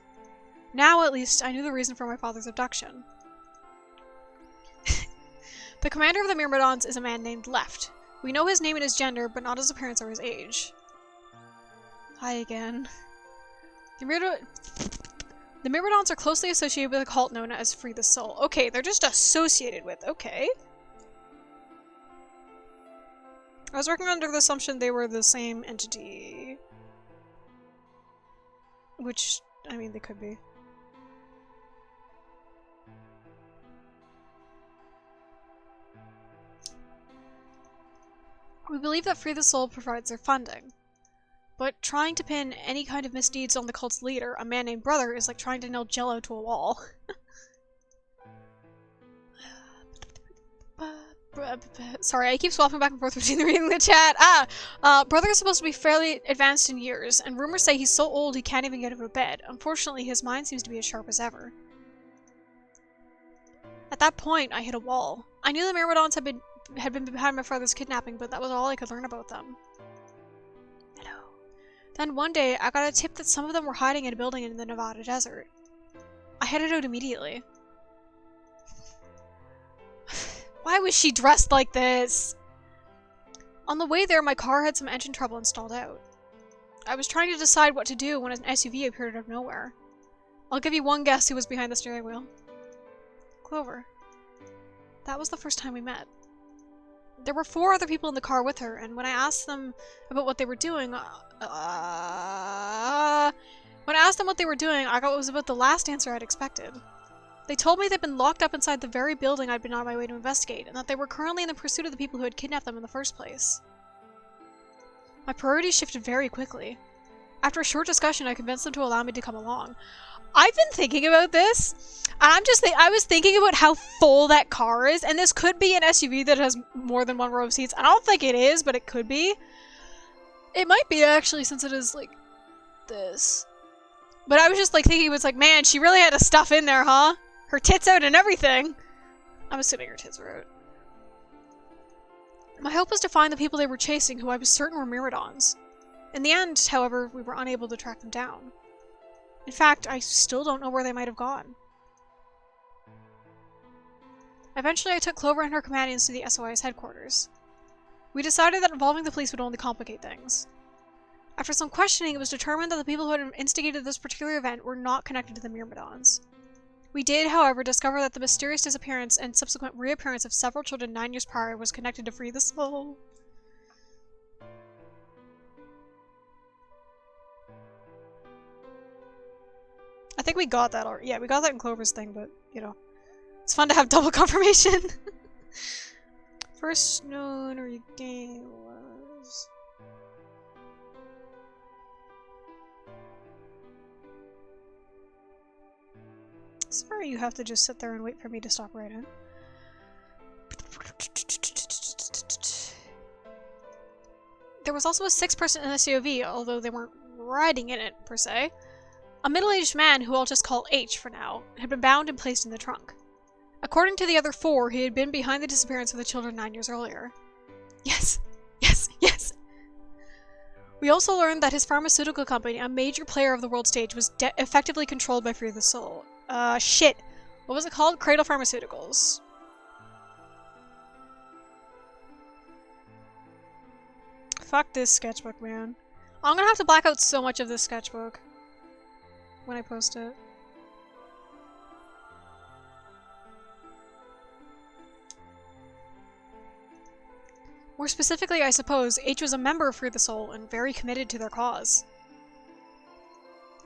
Now, at least, I knew the reason for my father's abduction. The commander of the Myrmidons is a man named Left. We know his name and his gender, but not his appearance or his age. Hi again. The Myrmidons are closely associated with a cult known as Free the Soul. Okay, they're just associated with. Okay. I was working under the assumption they were the same entity. Which, I mean, they could be. We believe that Free the Soul provides their funding. But trying to pin any kind of misdeeds on the cult's leader, a man named Brother, is like trying to nail Jello to a wall. Sorry, I keep swapping back and forth between reading the chat. Brother is supposed to be fairly advanced in years, and rumors say he's so old he can't even get out of bed. Unfortunately, his mind seems to be as sharp as ever. At that point, I hit a wall. I knew the Myrmidons had been behind my father's kidnapping, but that was all I could learn about them. Then one day, I got a tip that some of them were hiding in a building in the Nevada desert. I headed out immediately. Why was she dressed like this? On the way there, my car had some engine trouble and stalled out. I was trying to decide what to do when an SUV appeared out of nowhere. I'll give you one guess who was behind the steering wheel. Clover. That was the first time we met. There were 4 other people in the car with her, and when I asked them about what they were doing, I got it was about the last answer I'd expected. They told me they'd been locked up inside the very building I'd been on my way to investigate, and that they were currently in the pursuit of the people who had kidnapped them in the first place. My priorities shifted very quickly. After a short discussion, I convinced them to allow me to come along. I've been thinking about this, and I was thinking about how full that car is, and this could be an SUV that has more than 1 row of seats. I don't think it is, but it could be. It might be, actually, since it is, like, this. But I was just, like, thinking, it was like, man, she really had to stuff in there, huh? Her tits out and everything. I'm assuming her tits were out. My hope was to find the people they were chasing, who I was certain were Myrmidons. In the end, however, we were unable to track them down. In fact, I still don't know where they might have gone. Eventually, I took Clover and her companions to the SOI's headquarters. We decided that involving the police would only complicate things. After some questioning, it was determined that the people who had instigated this particular event were not connected to the Myrmidons. We did, however, discover that the mysterious disappearance and subsequent reappearance of several children 9 years prior was connected to Free the Soul. I think we got that already. Yeah, we got that in Clover's thing, but, you know, it's fun to have double confirmation. First known regain was... Sorry, you have to just sit there and wait for me to stop writing. There was also a 6th person in the SUV, although they weren't riding in it, per se. A middle-aged man, who I'll just call H for now, had been bound and placed in the trunk. According to the other 4, he had been behind the disappearance of the children 9 years earlier. Yes! Yes! Yes! We also learned that his pharmaceutical company, a major player of the world stage, was effectively controlled by Free the Soul. Shit. What was it called? Cradle Pharmaceuticals. Fuck this sketchbook, man. I'm gonna have to black out so much of this sketchbook when I post it. More specifically, I suppose, H was a member of Free the Soul and very committed to their cause.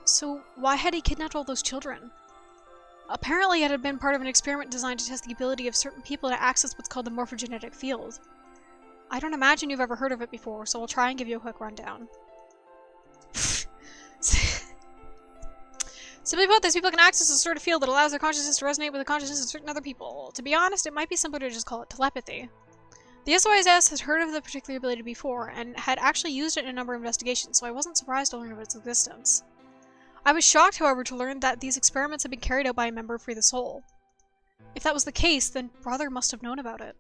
So why had he kidnapped all those children? Apparently it had been part of an experiment designed to test the ability of certain people to access what's called the morphogenetic field. I don't imagine you've ever heard of it before, so I'll try and give you a quick rundown. Simply put, these people can access a sort of field that allows their consciousness to resonate with the consciousness of certain other people. To be honest, it might be simpler to just call it telepathy. The SOIS had heard of the particular ability before, and had actually used it in a number of investigations, so I wasn't surprised to learn of its existence. I was shocked, however, to learn that these experiments had been carried out by a member of Free the Soul. If that was the case, then Brother must have known about it.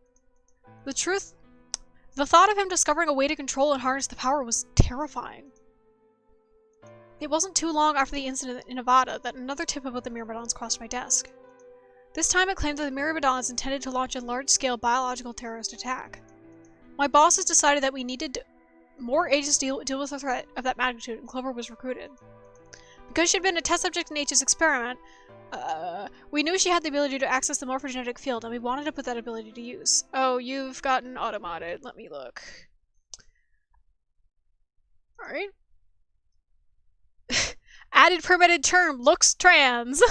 The thought of him discovering a way to control and harness the power was terrifying. It wasn't too long after the incident in Nevada that another tip about the Myrmidons crossed my desk. This time it claimed that the Myrmidons intended to launch a large-scale biological terrorist attack. My bosses decided that we needed more agents to deal with a threat of that magnitude, and Clover was recruited. Because she'd been a test subject in H's experiment, we knew she had the ability to access the morphogenetic field, and we wanted to put that ability to use. Oh, you've gotten automated. Let me look. Alright. Added permitted term, looks trans.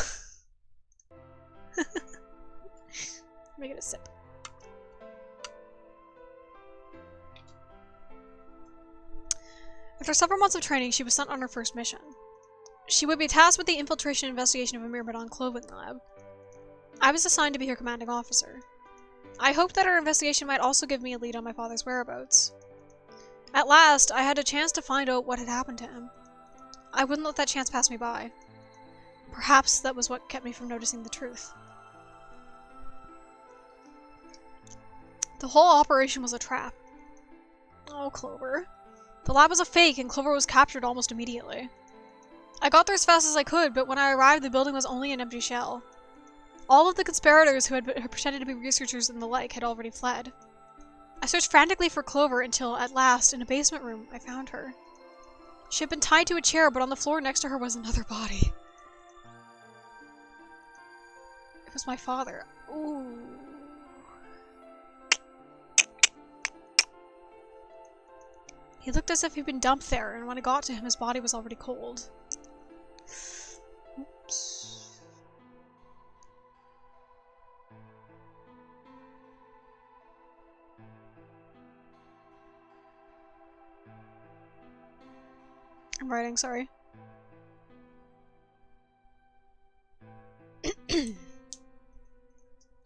Make it a sip. After several months of training, she was sent on her first mission. She would be tasked with the infiltration and investigation of a Myrmidon clothing lab. I was assigned to be her commanding officer. I hoped that her investigation might also give me a lead on my father's whereabouts. At last, I had a chance to find out what had happened to him. I wouldn't let that chance pass me by. Perhaps that was what kept me from noticing the truth. The whole operation was a trap. Oh, Clover. The lab was a fake, and Clover was captured almost immediately. I got there as fast as I could, but when I arrived, the building was only an empty shell. All of the conspirators who had pretended to be researchers and the like had already fled. I searched frantically for Clover until, at last, in a basement room, I found her. She had been tied to a chair, but on the floor next to her was another body. was my father. Ooh. He looked as if he'd been dumped there, and when I got to him, his body was already cold. Oops. I'm writing, sorry.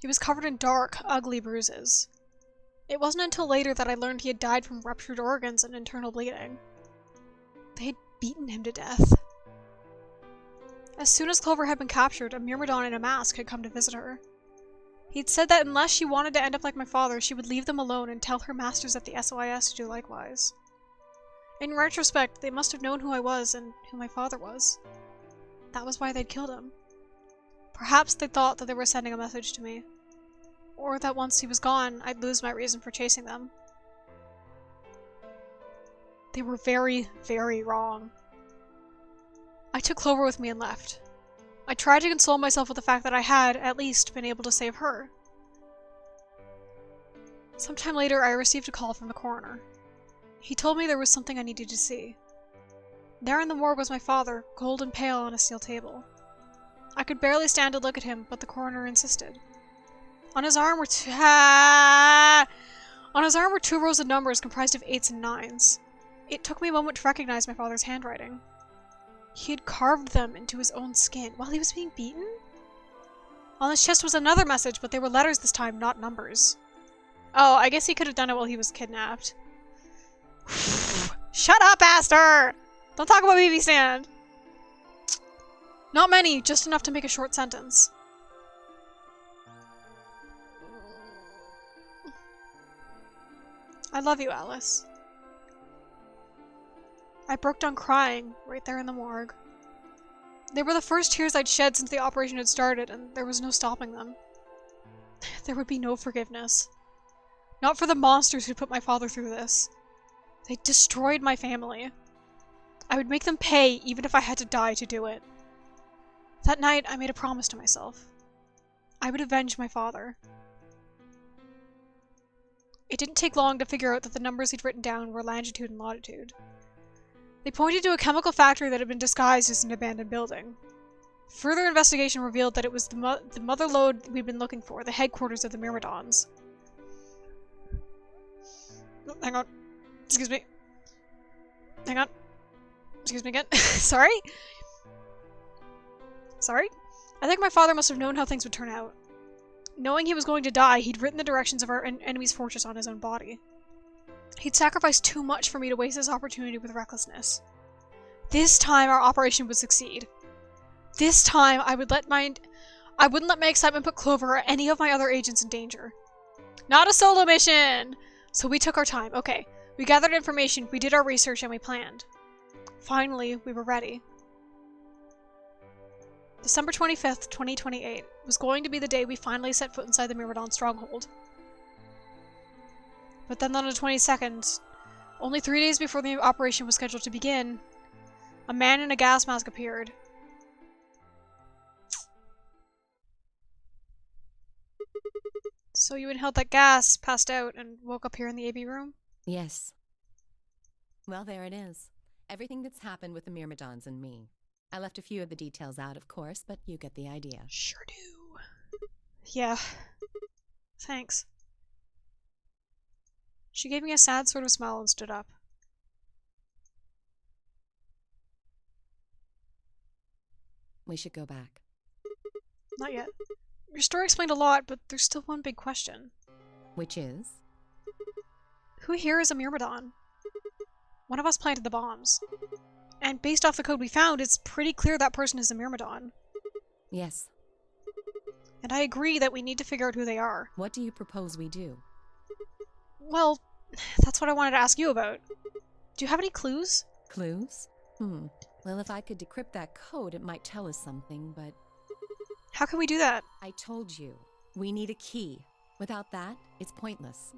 He was covered in dark, ugly bruises. It wasn't until later that I learned he had died from ruptured organs and internal bleeding. They had beaten him to death. As soon as Clover had been captured, a Myrmidon in a mask had come to visit her. He'd said that unless she wanted to end up like my father, she would leave them alone and tell her masters at the SOIS to do likewise. In retrospect, they must have known who I was and who my father was. That was why they'd killed him. Perhaps they thought that they were sending a message to me. Or that once he was gone, I'd lose my reason for chasing them. They were very, very wrong. I took Clover with me and left. I tried to console myself with the fact that I had, at least, been able to save her. Sometime later, I received a call from the coroner. He told me there was something I needed to see. There in the morgue was my father, cold and pale on a steel table. I could barely stand to look at him, but the coroner insisted. On his arm were two rows of numbers comprised of 8s and 9s. It took me a moment to recognize my father's handwriting. He had carved them into his own skin while he was being beaten? On his chest was another message, but they were letters this time, not numbers. Oh, I guess he could have done it while he was kidnapped. Shut up, Aster! Don't talk about BB Stand! Not many, just enough to make a short sentence. I love you, Alice. I broke down crying right there in the morgue. They were the first tears I'd shed since the operation had started, and there was no stopping them. There would be no forgiveness. Not for the monsters who put my father through this. They destroyed my family. I would make them pay, even if I had to die to do it. That night, I made a promise to myself. I would avenge my father. It didn't take long to figure out that the numbers he'd written down were longitude and latitude. They pointed to a chemical factory that had been disguised as an abandoned building. Further investigation revealed that it was the mother lode we'd been looking for, the headquarters of the Myrmidons. Hang on. Excuse me. Hang on. Excuse me again. Sorry? Sorry? I think my father must have known how things would turn out. Knowing he was going to die, he'd written the directions of our enemy's fortress on his own body. He'd sacrificed too much for me to waste this opportunity with recklessness. This time our operation would succeed. This time I wouldn't let my excitement put Clover or any of my other agents in danger. Not a solo mission! So we took our time. Okay, we gathered information, we did our research, and we planned. Finally, we were ready. December 25th, 2028 was going to be the day we finally set foot inside the Myrmidon stronghold. But then on the 22nd, only 3 days before the operation was scheduled to begin, a man in a gas mask appeared. So you inhaled that gas, passed out, and woke up here in the AB room? Yes. Well, there it is. Everything that's happened with the Myrmidons and me. I left a few of the details out, of course, but you get the idea. Sure do. Yeah. Thanks. She gave me a sad sort of smile and stood up. We should go back. Not yet. Your story explained a lot, but there's still one big question. Which is? Who here is a Myrmidon? One of us planted the bombs. And based off the code we found, it's pretty clear that person is a Myrmidon. Yes. And I agree that we need to figure out who they are. What do you propose we do? Well, that's what I wanted to ask you about. Do you have any clues? Clues? Well, if I could decrypt that code, it might tell us something, but... How can we do that? I told you. We need a key. Without that, it's pointless.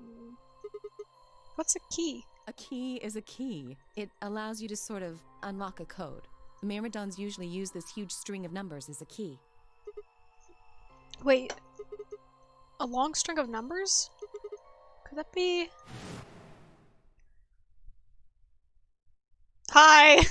What's a key? A key is a key. It allows you to sort of unlock a code. The Myrmidons usually use this huge string of numbers as a key. Wait. A long string of numbers? Could that be... Hi!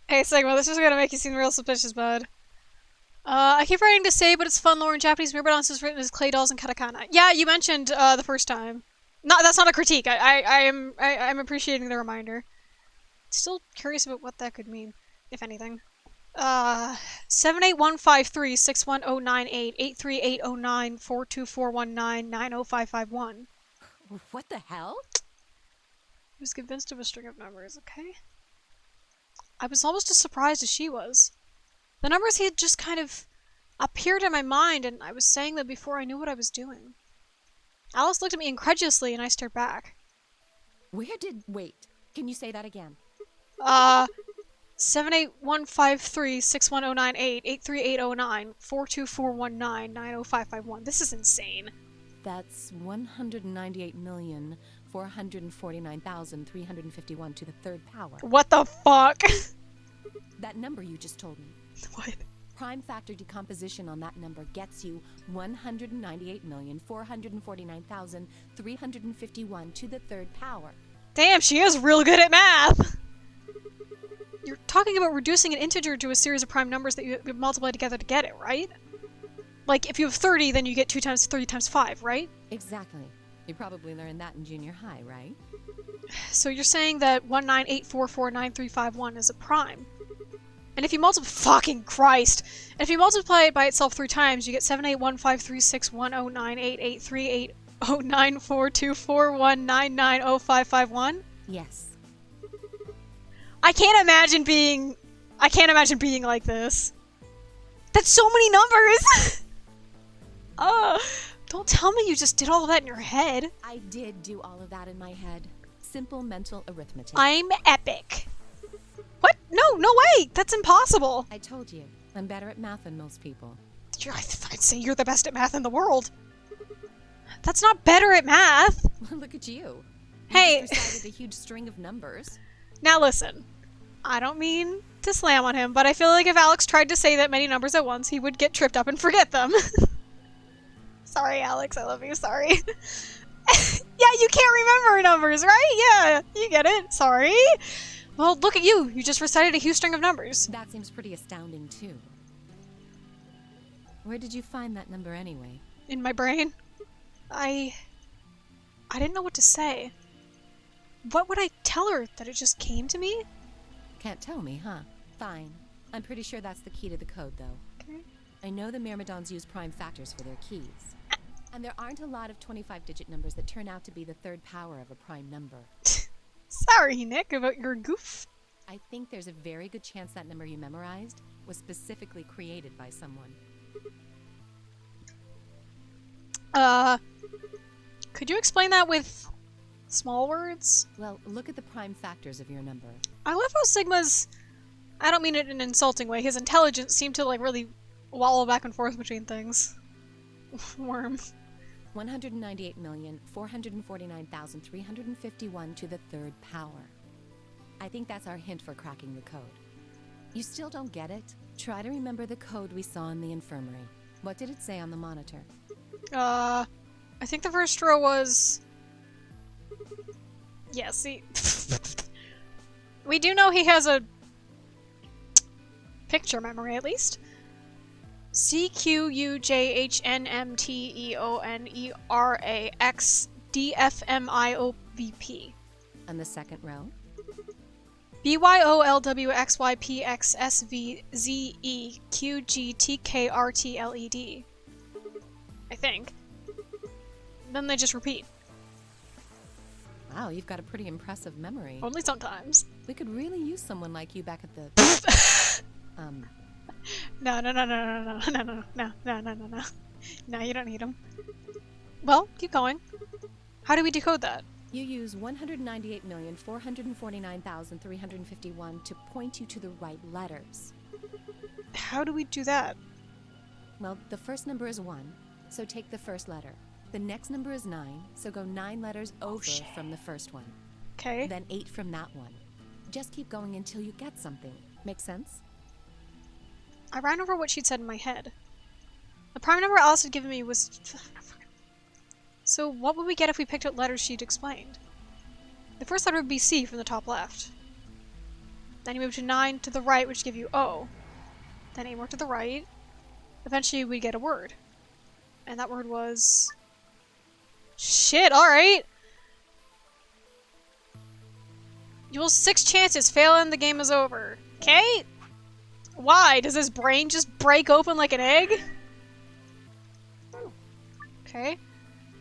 Hey, Sigma, this is gonna make you seem real suspicious, bud. I keep writing to say, but it's fun lore in Japanese. Mirrodance is written as clay dolls and katakana. Yeah, you mentioned, the first time. That's not a critique. I'm appreciating the reminder. Still curious about what that could mean, if anything. 78153-61098-83809-42419-90551. What the hell? He was convinced of a string of numbers, okay? I was almost as surprised as she was. The numbers had just kind of appeared in my mind, and I was saying them before I knew what I was doing. Alice looked at me incredulously, and I stared back. Wait, can you say that again? 78153-61098-83809-42419-90551. This is insane. That's 198,449,351 to the third power. What the fuck? That number you just told me. What? Prime factor decomposition on that number gets you 198,449,351 to the third power. Damn, she is real good at math! You're talking about reducing an integer to a series of prime numbers that you multiply together to get it, right? Like, if you have 30, then you get 2 times 3 times 5, right? Exactly. You probably learned that in junior high, right? So you're saying that 198449351 is a prime. And if you multiply— fucking Christ! And if you multiply it by itself 3 times, you get 7815361098838094241990551? Yes. I can't imagine being like this. That's so many numbers! Don't tell me you just did all of that in your head. I did do all of that in my head. Simple mental arithmetic. I'm epic. What? No way! That's impossible! I told you, I'm better at math than most people. I'd say you're the best at math in the world. That's not better at math! Look at you. Hey! You just recited a huge string of numbers. Now listen. I don't mean to slam on him, but I feel like if Alex tried to say that many numbers at once, he would get tripped up and forget them. Sorry, Alex. I love you. Sorry. Yeah, you can't remember numbers, right? Yeah, you get it. Sorry. Well, look at you. You just recited a huge string of numbers. That seems pretty astounding, too. Where did you find that number anyway? In my brain. I didn't know what to say. What would I tell her? That it just came to me? Can't tell me, huh? Fine. I'm pretty sure that's the key to the code, though. Okay. I know the Myrmidons use prime factors for their keys. And there aren't a lot of 25-digit numbers that turn out to be the third power of a prime number. Sorry, Nick, about your goof. I think there's a very good chance that number you memorized was specifically created by someone. Could you explain that with small words? Well, look at the prime factors of your number. I love how Sigma's— I don't mean it in an insulting way. His intelligence seemed to, like, really wallow back and forth between things. Worm. 198,449,351 to the third power. I think that's our hint for cracking the code. You still don't get it? Try to remember the code we saw in the infirmary. What did it say on the monitor? I think the first row was— yeah, see. We do know he has a picture memory, at least. CQUJHNMTEONERAXDFMIOVP. And the second row? BYOLWXYPXSVZEQGTKRTLED. I think. Then they just repeat. Wow, you've got a pretty impressive memory. Only sometimes. We could really use someone like you back at the... No. No, you don't need him. Well, keep going. How do we decode that? You use 198,449,351 to point you to the right letters. How do we do that? Well, the first number is 1, so take the first letter. The next number is 9, so go 9 letters over from the first one. Okay. Then 8 from that one. Just keep going until you get something. Make sense? I ran over what she'd said in my head. The prime number Alice had given me was... So what would we get if we picked out letters she'd explained? The first letter would be C from the top left. Then you move to 9 to the right, which give you O. Then 8 more to the right. Eventually we'd get a word. And that word was... Shit, alright! You will 6 chances, fail and the game is over. Okay? Why? Does his brain just break open like an egg? Okay.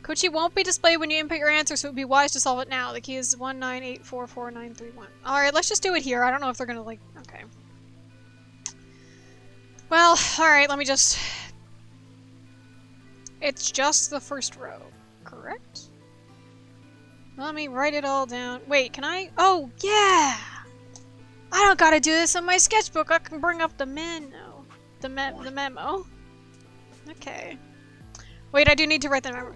Kochi won't be displayed when you input your answer, so it would be wise to solve it now. The key is 198444931. Alright, let's just do it here. I don't know if they're gonna, like... Okay. Well, alright, let me just... It's just the first row, correct? Let me write it all down. Wait, can I? Oh, yeah! I don't gotta do this in my sketchbook. I can bring up the memo. The memo. Okay. Wait, I do need to write the memo.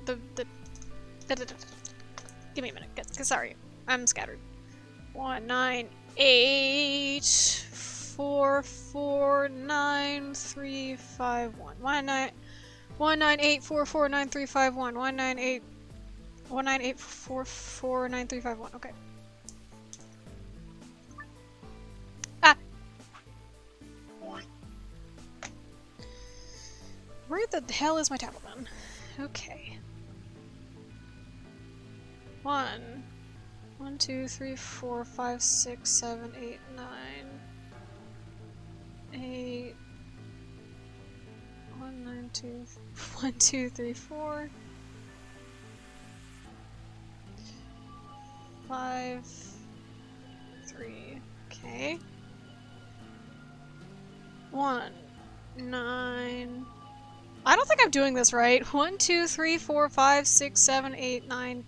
Give me a minute. Sorry. I'm scattered. 198449351. 198449351. 198449351. Okay. Ah! Where the hell is my tablet then? Okay. 1, 2, 3, 4, 5, 6, 7, 8, 9, 8. 1, 2, 3, 4. 5, 3. Okay. 1, 9. I don't think I'm doing this right. 1, 2, 3, 4, 5, 6, 7, 8, 9.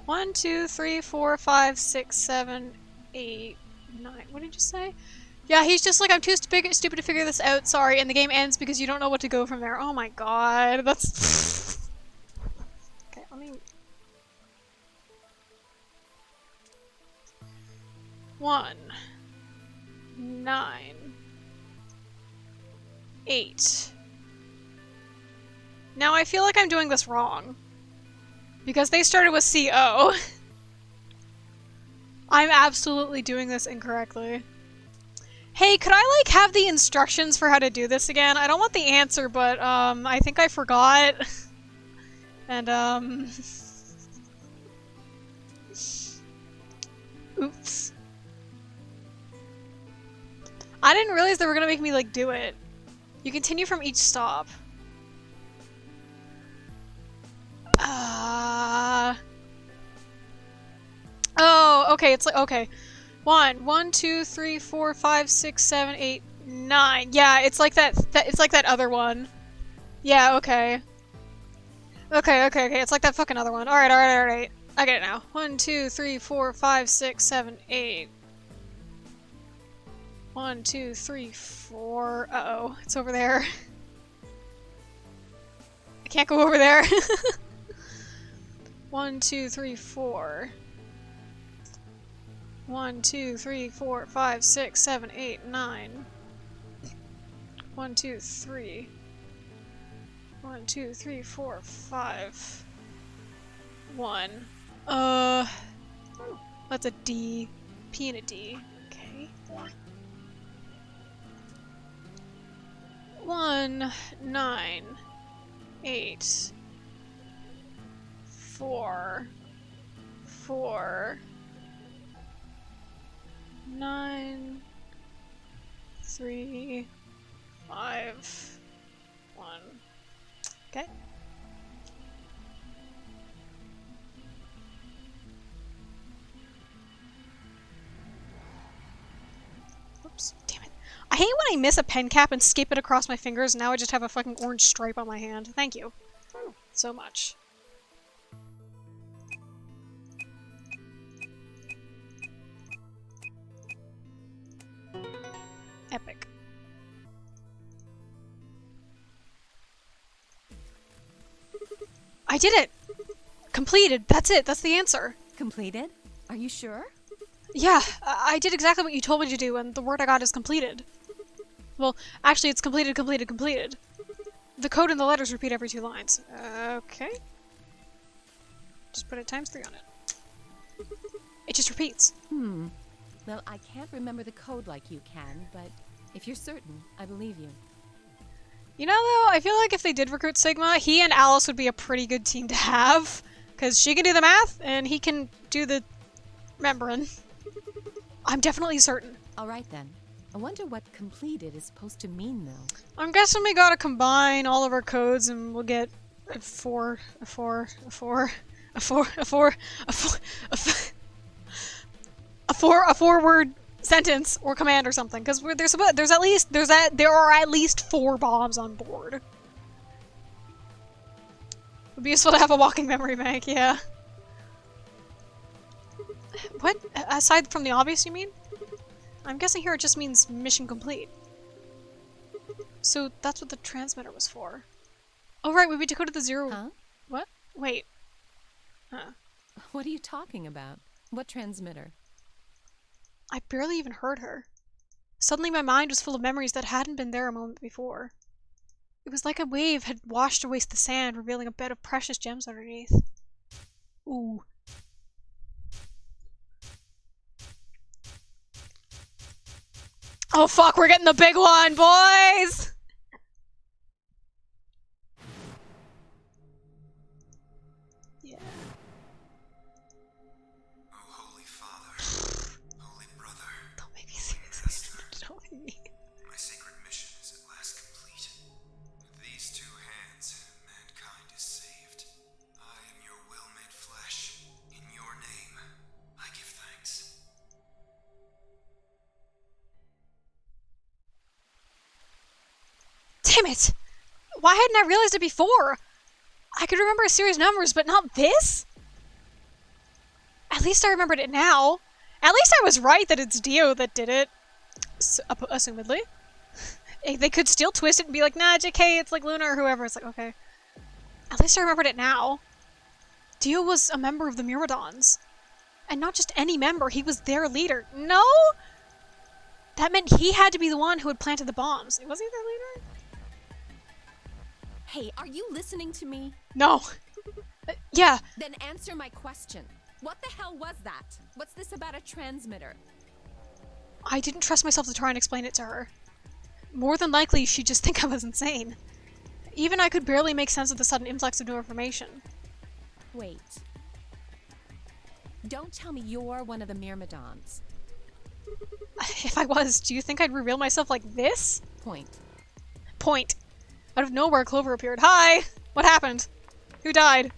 One, 2, 3, 4, 5, 6, 7, 8, 9. What did you say? Yeah, he's just like, I'm too stupid to figure this out, sorry, and the game ends because you don't know what to go from there. Oh my god, that's... Okay, let me... 1, 9, 8. Now I feel like I'm doing this wrong. Because they started with CO. I'm absolutely doing this incorrectly. Hey, could I, like, have the instructions for how to do this again? I don't want the answer, but, I think I forgot. And, oops. I didn't realize they were gonna make me, like, do it. You continue from each stop. Oh, okay, it's like, okay. 1, 2, 3, 4, 5, 6, 7, 8, 9. Yeah, it's like it's like that other one. Yeah, okay. Okay, it's like that fucking other one. Alright. I get it now. 1, 2, 3, 4, 5, 6, 7, 8. 1, 2, 3, 4. Uh-oh, it's over there. I can't go over there. 1, 2, 3, 4. 1, 2, 3, 4, 5, 6, 7, 8, 9. 1, 2, 3. 1, 2, 3, 4, 5. 1. That's a D. P and a D. Okay. 1, 9, 8. 4. 4. 9, 3, 5, 1. Okay. Oops, damn it. I hate when I miss a pen cap and skip it across my fingers, and now I just have a fucking orange stripe on my hand. Thank you so much. Epic. I did it! Completed. That's it. That's the answer. Completed? Are you sure? Yeah, I did exactly what you told me to do, and the word I got is completed. Well, actually, it's completed, completed, completed. The code and the letters repeat every 2 lines. Okay. Just put it ×3 on it. It just repeats. Well, I can't remember the code like you can, but if you're certain, I believe you. You know, though, I feel like if they did recruit Sigma, he and Alice would be a pretty good team to have. Because she can do the math, and he can do the remembering. I'm definitely certain. Alright then. I wonder what completed is supposed to mean, though. I'm guessing we gotta combine all of our codes and we'll get a 4 word sentence or command or something, because there are at least 4 bombs on board. Would be useful to have a walking memory bank, yeah. What? Aside from the obvious, you mean? I'm guessing here it just means mission complete. So that's what the transmitter was for. Oh right, we decoded the 0. Huh? What? Wait. Huh. What are you talking about? What transmitter? I barely even heard her. Suddenly my mind was full of memories that hadn't been there a moment before. It was like a wave had washed away the sand, revealing a bed of precious gems underneath. Ooh. Oh fuck, we're getting the big one, boys! Yeah. Oh, Holy Father, Holy Brother, Don't make me serious. Don't make me. my sacred mission is at last complete. With these 2 hands, mankind is saved. I am your will made flesh. In your name, I give thanks. Damn it! Why hadn't I realized it before? I could remember a series of numbers, but not this? At least I remembered it now. At least I was right that it's Dio that did it. Assumedly. They could still twist it and be like, nah, JK, it's like Luna or whoever. It's like, okay. At least I remembered it now. Dio was a member of the Myrmidons. And not just any member, he was their leader. No? That meant he had to be the one who had planted the bombs. Was he their leader? Hey, are you listening to me? No. Yeah. Then answer my question. What the hell was that? What's this about a transmitter? I didn't trust myself to try and explain it to her. More than likely, she'd just think I was insane. Even I could barely make sense of the sudden influx of new information. Wait. Don't tell me you're one of the Myrmidons. If I was, do you think I'd reveal myself like this? Point. Point. Out of nowhere, Clover appeared. Hi! What happened? Who died?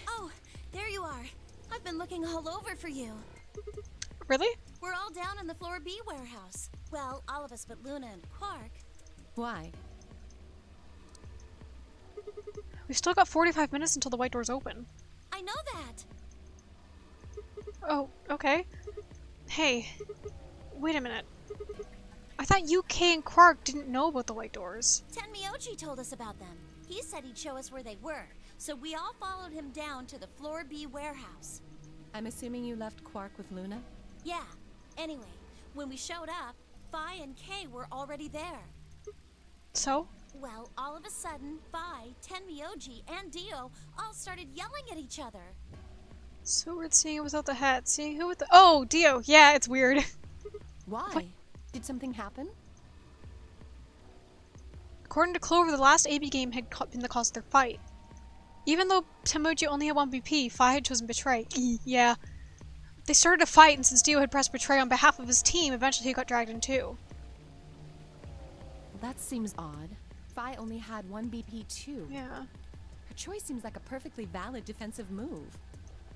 Oh, there you are. I've been looking all over for you. Really? We're all down in the floor B warehouse. Well, all of us but Luna and Quark. Why? We've still got 45 minutes until the white doors open. I know that. Oh, okay. Hey, wait a minute. I thought UK and Quark didn't know about the white doors. Tenmyoji told us about them. He said he'd show us where they were, so we all followed him down to the floor B warehouse. I'm assuming you left Quark with Luna? Yeah. Anyway, when we showed up, Phi and Kay were already there. So? Well, all of a sudden, Phi, Tenmyoji, and Dio all started yelling at each other. So weird seeing it without the hat. Seeing who with the— Oh, Dio! Yeah, it's weird. Why? What? Did something happen? According to Clover, the last AB game had been the cause of their fight. Even though Tenmyoji only had 1 BP, Phi had chosen Betray. Yeah. They started a fight, and since Dio had pressed Betray on behalf of his team, eventually he got dragged in too. That seems odd. Phi only had 1 BP too. Yeah. Her choice seems like a perfectly valid defensive move.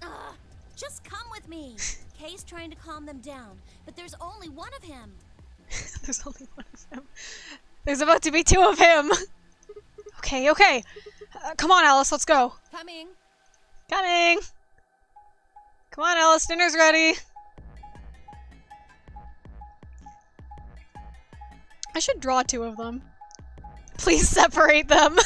Ugh! Just come with me! Kay's trying to calm them down, but there's only one of him. There's only one of him. There's about to be 2 of him! Okay, okay. Come on, Alice, let's go. Coming! Coming! Come on, Alice, dinner's ready. I should draw 2 of them. Please separate them.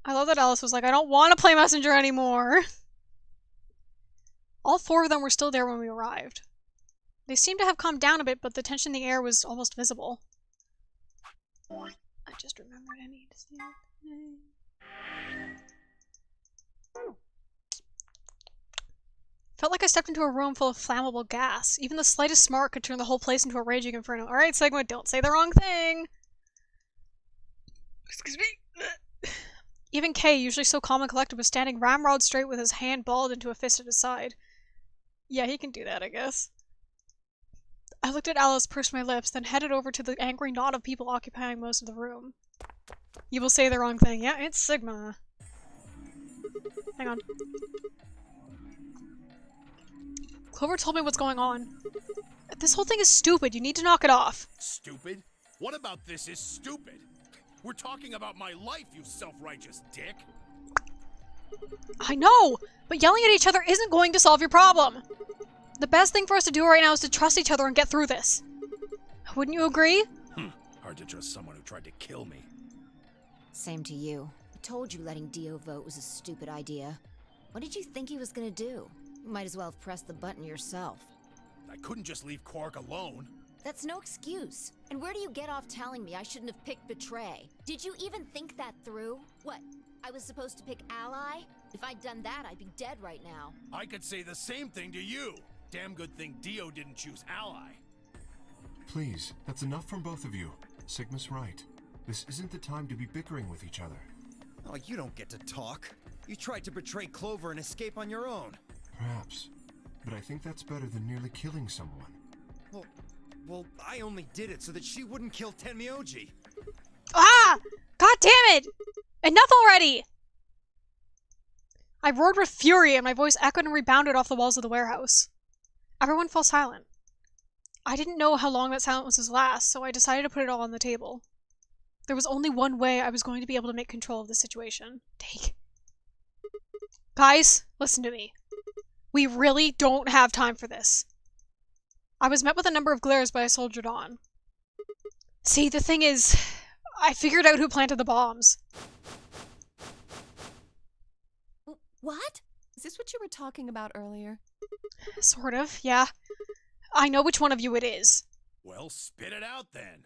I love that Alice was like, I don't want to play messenger anymore. All 4 of them were still there when we arrived. They seemed to have calmed down a bit, but the tension in the air was almost visible. I just remembered I need to say it. Felt like I stepped into a room full of flammable gas. Even the slightest spark could turn the whole place into a raging inferno. Alright, Sigma, don't say the wrong thing! Excuse me. Even Kay, usually so calm and collected, was standing ramrod straight with his hand balled into a fist at his side. Yeah, he can do that, I guess. I looked at Alice, pursed my lips, then headed over to the angry knot of people occupying most of the room. You will say the wrong thing. Yeah, it's Sigma. Hang on. Clover told me what's going on. This whole thing is stupid. You need to knock it off. Stupid? What about this is stupid? We're talking about my life, you self-righteous dick. I know, but yelling at each other isn't going to solve your problem. The best thing for us to do right now is to trust each other and get through this. Wouldn't you agree? Hard to trust someone who tried to kill me. Same to you. I told you letting Dio vote was a stupid idea. What did you think he was gonna do? You might as well have pressed the button yourself. I couldn't just leave Quark alone. That's no excuse. And where do you get off telling me I shouldn't have picked Betray? Did you even think that through? What? I was supposed to pick Ally? If I'd done that, I'd be dead right now. I could say the same thing to you. Damn good thing Dio didn't choose Ally. Please, that's enough from both of you. Sigma's right. This isn't the time to be bickering with each other. Oh, you don't get to talk. You tried to betray Clover and escape on your own. Perhaps. But I think that's better than nearly killing someone. Well, I only did it so that she wouldn't kill Tenmyoji. Ah! God damn it! Enough already! I roared with fury and my voice echoed and rebounded off the walls of the warehouse. Everyone fell silent. I didn't know how long that silence would last, so I decided to put it all on the table. There was only one way I was going to be able to make control of the situation. Take. Guys, listen to me. We really don't have time for this. I was met with a number of glares, but I soldiered on. See, the thing is, I figured out who planted the bombs. What? Is this what you were talking about earlier? Sort of, yeah. I know which one of you it is. Well, spit it out then.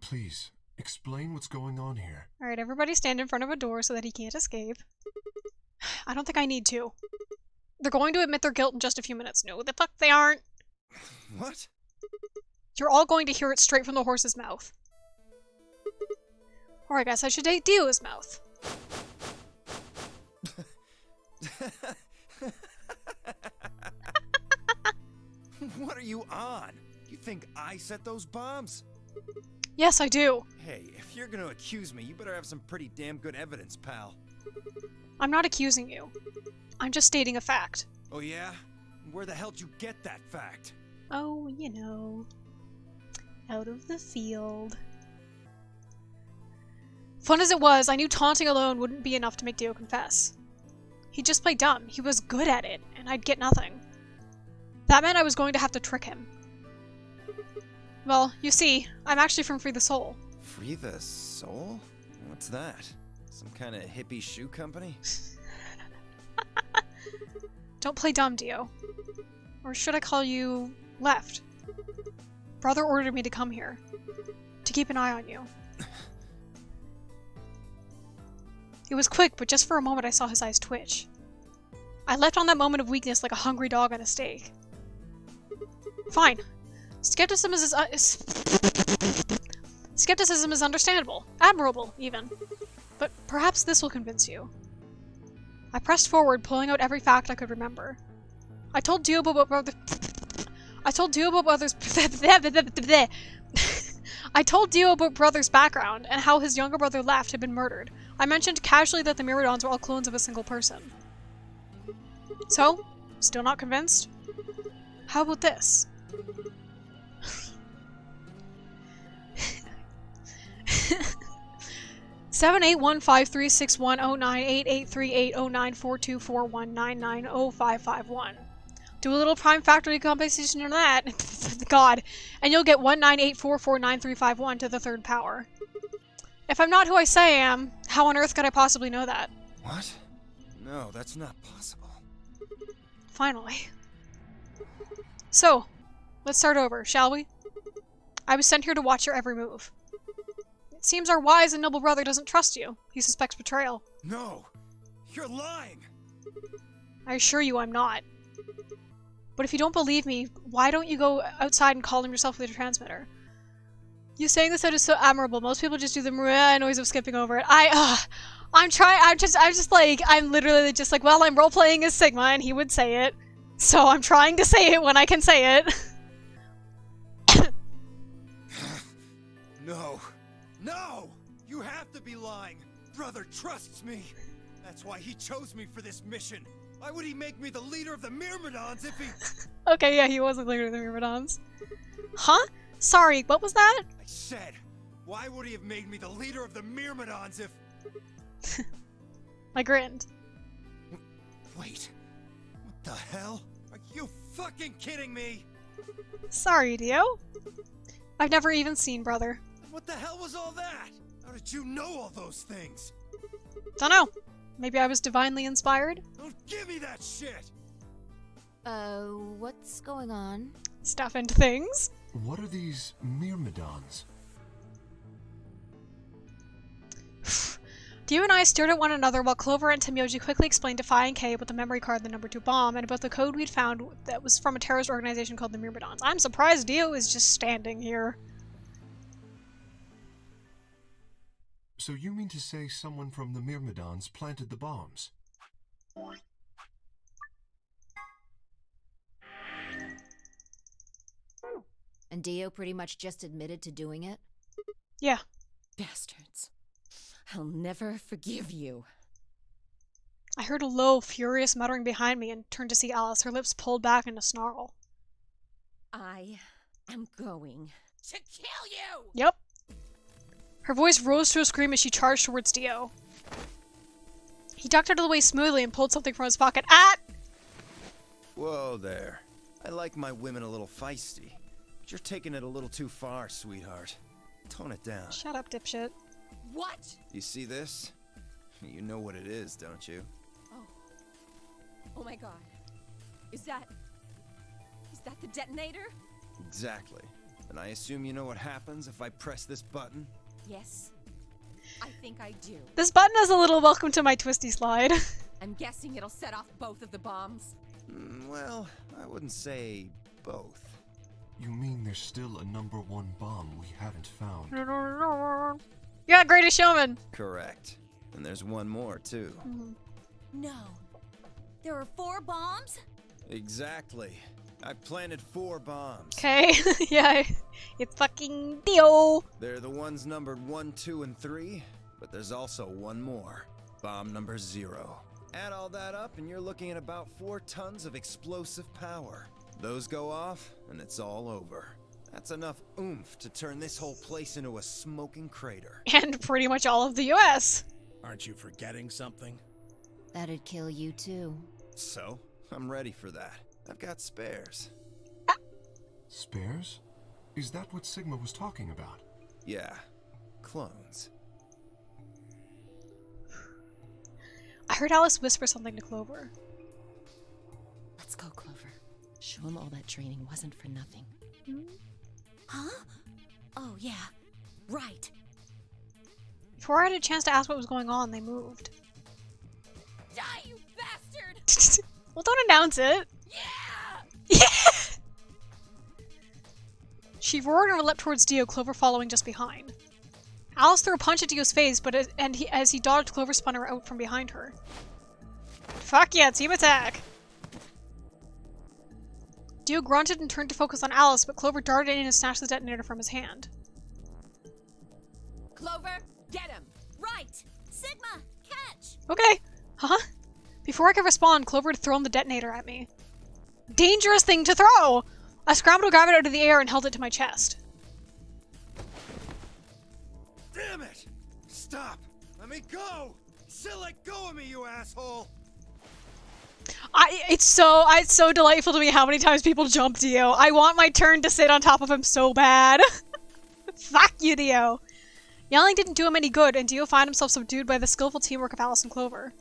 Please, explain what's going on here. Alright, everybody stand in front of a door so that he can't escape. I don't think I need to. They're going to admit their guilt in just a few minutes. No, the fuck they aren't. What? You're all going to hear it straight from the horse's mouth. Or I guess I should take Dio's mouth. What are you on? You think I set those bombs? Yes, I do. Hey, if you're gonna accuse me, you better have some pretty damn good evidence, pal. I'm not accusing you. I'm just stating a fact. Oh yeah? Where the hell did you get that fact? Oh, you know. Out of the field. Fun as it was, I knew taunting alone wouldn't be enough to make Dio confess. He'd just play dumb. He was good at it, and I'd get nothing. That meant I was going to have to trick him. Well, you see, I'm actually from Free the Soul. Free the Soul? What's that? Some kind of hippie shoe company? Don't play dumb, Dio. Or should I call you Left? Brother ordered me to come here. To keep an eye on you. It was quick, but just for a moment I saw his eyes twitch. I leapt on that moment of weakness like a hungry dog on a steak. Fine. Skepticism is understandable. Admirable, even. But perhaps this will convince you. I pressed forward, pulling out every fact I could remember. I told Dio about Brothers... I told Dio about Brother's background, and how his younger brother Left had been murdered. I mentioned casually that the Myrmidons were all clones of a single person. So? Still not convinced? How about this? Seven 8153610988380942419905551. Do a little prime factor decomposition on that. God. And you'll get 198449351 to the 3rd power. If I'm not who I say I am, how on earth could I possibly know that? What? No, that's not possible. Finally. So, let's start over, shall we? I was sent here to watch your every move. It seems our wise and noble brother doesn't trust you. He suspects betrayal. No! You're lying! I assure you I'm not. But if you don't believe me, why don't you go outside and call him yourself with your transmitter? You saying this out is so admirable. Most people just do the noise of skipping over it. I'm literally just like, well, I'm role-playing as Sigma, and he would say it. So I'm trying to say it when I can say it. No. No! You have to be lying! Brother trusts me! That's why he chose me for this mission! Why would he make me the leader of the Myrmidons if he— Okay, yeah, he was the leader of the Myrmidons. Huh? Sorry, what was that? I said, why would he have made me the leader of the Myrmidons if— I grinned. Wait. What the hell? Are you fucking kidding me? Sorry, Dio. I've never even seen brother. What the hell was all that? How did you know all those things? Dunno. Maybe I was divinely inspired? Don't give me that shit! What's going on? Stuff and things. What are these Myrmidons? Dio and I stared at one another while Clover and Timyoji quickly explained to Phi and Kay about the memory card and the number 2 bomb and about the code we'd found that was from a terrorist organization called the Myrmidons. I'm surprised Dio is just standing here. So you mean to say someone from the Myrmidons planted the bombs? And Dio pretty much just admitted to doing it? Yeah. Bastards. I'll never forgive you. I heard a low, furious muttering behind me and turned to see Alice, her lips pulled back in a snarl. I am going to kill you! Yep. Her voice rose to a scream as she charged towards Dio. He ducked out of the way smoothly and pulled something from his pocket. Ah! Whoa there. I like my women a little feisty. But you're taking it a little too far, sweetheart. Tone it down. Shut up, dipshit. What? You see this? You know what it is, don't you? Oh my god. Is that the detonator? Exactly. And I assume you know what happens if I press this button? Yes. I think I do. This button is a little welcome to my twisty slide. I'm guessing it'll set off both of the bombs. Well, I wouldn't say both. You mean there's still a number 1 bomb we haven't found? Yeah, Greatest Showman. Correct. And there's one more, too. No. There are 4 bombs? Exactly. I planted 4 bombs. Okay, yeah, it's fucking Dio. They're the ones numbered 1, 2, and 3, but there's also one more. Bomb number 0. Add all that up and you're looking at about 4 tons of explosive power. Those go off and it's all over. That's enough oomph to turn this whole place into a smoking crater. And pretty much all of the US. Aren't you forgetting something? That'd kill you too. So, I'm ready for that. I've got spares. Spares? Is that what Sigma was talking about? Yeah, clones. I heard Alice whisper something to Clover. Let's go, Clover. Show him all that training wasn't for nothing. Huh? Oh, yeah. Right. Before I had a chance to ask what was going on, they moved. Die, you bastard! Well, don't announce it. Yeah! Yeah! She roared and leapt towards Dio, Clover following just behind. Alice threw a punch at Dio's face, but as he dodged, Clover spun her out from behind her. Fuck yeah, team attack! Dio grunted and turned to focus on Alice, but Clover darted in and snatched the detonator from his hand. Clover, get him! Right! Sigma, catch! Okay. Huh? Before I could respond, Clover had thrown the detonator at me. Dangerous thing to throw! I scrambled to grab it out of the air and held it to my chest. Damn it! Stop! Let me go! Still let go of me, you asshole! It's so delightful to me how many times people jump Dio. I want my turn to sit on top of him so bad. Fuck you, Dio. Yelling didn't do him any good, and Dio found himself subdued by the skillful teamwork of Alice and Clover.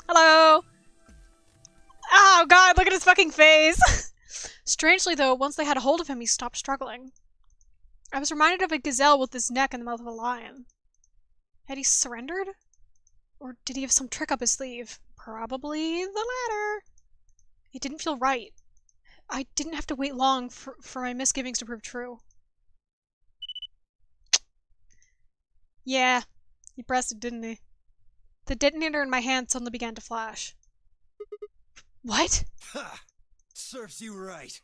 Hello! Oh god, look at his fucking face! Strangely though, once they had a hold of him, he stopped struggling. I was reminded of a gazelle with his neck in the mouth of a lion. Had he surrendered? Or did he have some trick up his sleeve? Probably the latter. It didn't feel right. I didn't have to wait long for my misgivings to prove true. Yeah, he pressed it, didn't he? The detonator in my hand suddenly began to flash. What? Ha! Serves you right.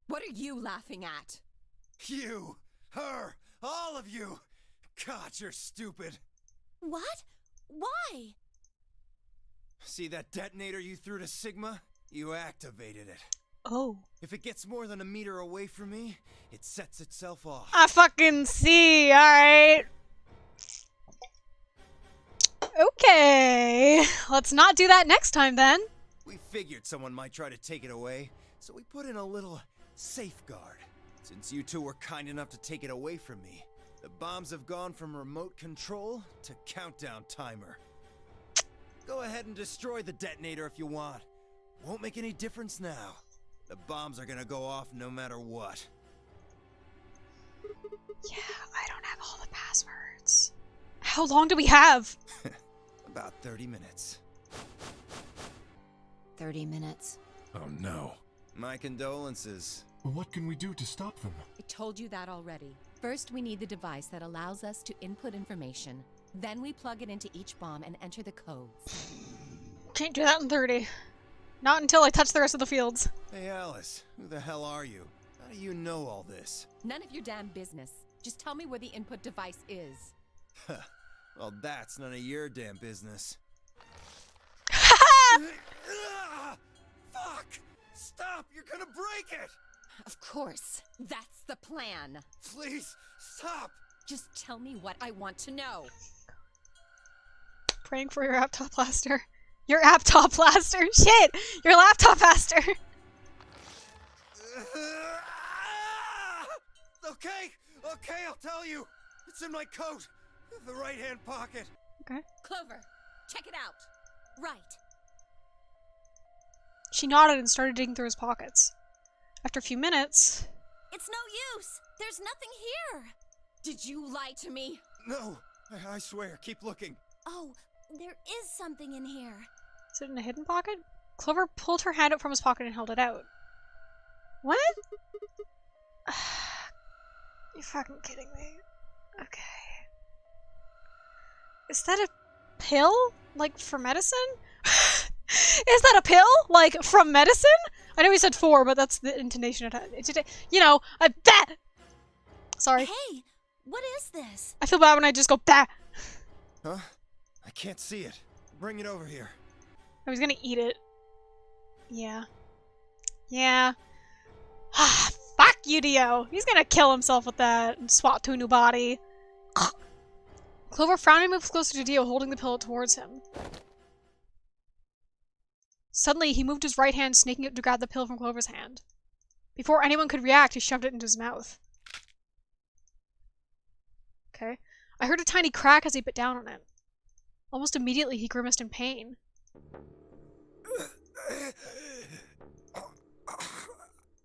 What are you laughing at? You, her, all of you. God, you're stupid. What? Why? See that detonator you threw to Sigma? You activated it. Oh. If it gets more than a meter away from me, it sets itself off. I fucking see, alright. Okay. Let's not do that next time then. We figured someone might try to take it away, so we put in a little safeguard. Since you two were kind enough to take it away from me, the bombs have gone from remote control to countdown timer. Go ahead and destroy the detonator if you want. Won't make any difference now. The bombs are gonna go off no matter what. Yeah, I don't have all the passwords. How long do we have? About 30 minutes. 30 minutes. Oh no. My condolences. What can we do to stop them? I told you that already. First, we need the device that allows us to input information. Then we plug it into each bomb and enter the codes. Can't do that in 30. Not until I touch the rest of the fields. Hey Alice, who the hell are you? How do you know all this? None of your damn business. Just tell me where the input device is. Well, that's none of your damn business. Fuck! Stop! You're gonna break it! Of course. That's the plan. Please, stop! Just tell me what I want to know. Praying for your laptop blaster. Your laptop blaster! Shit! Your laptop blaster! Okay, I'll tell you. It's in my coat. The right-hand pocket. Okay. Clover, check it out. Right. She nodded and started digging through his pockets. After a few minutes... It's no use! There's nothing here! Did you lie to me? No, I swear, keep looking. Oh, there is something in here. Is it in a hidden pocket? Clover pulled her hand out from his pocket and held it out. What? You're fucking kidding me. Okay. Is that a pill? Like, for medicine? Is that a pill? Like, from medicine? I know he said for, but that's the intonation it had. You know, a bah! Sorry. Hey, what is this? I feel bad when I just go bah! Huh? I can't see it. Bring it over here. I was gonna eat it. Yeah. Yeah. Ah, fuck you, Dio. He's gonna kill himself with that and swap to a new body. Clover frowned and moved closer to Dio, holding the pillow towards him. Suddenly, he moved his right hand, snaking out to grab the pill from Clover's hand. Before anyone could react, he shoved it into his mouth. Okay. I heard a tiny crack as he bit down on it. Almost immediately, he grimaced in pain.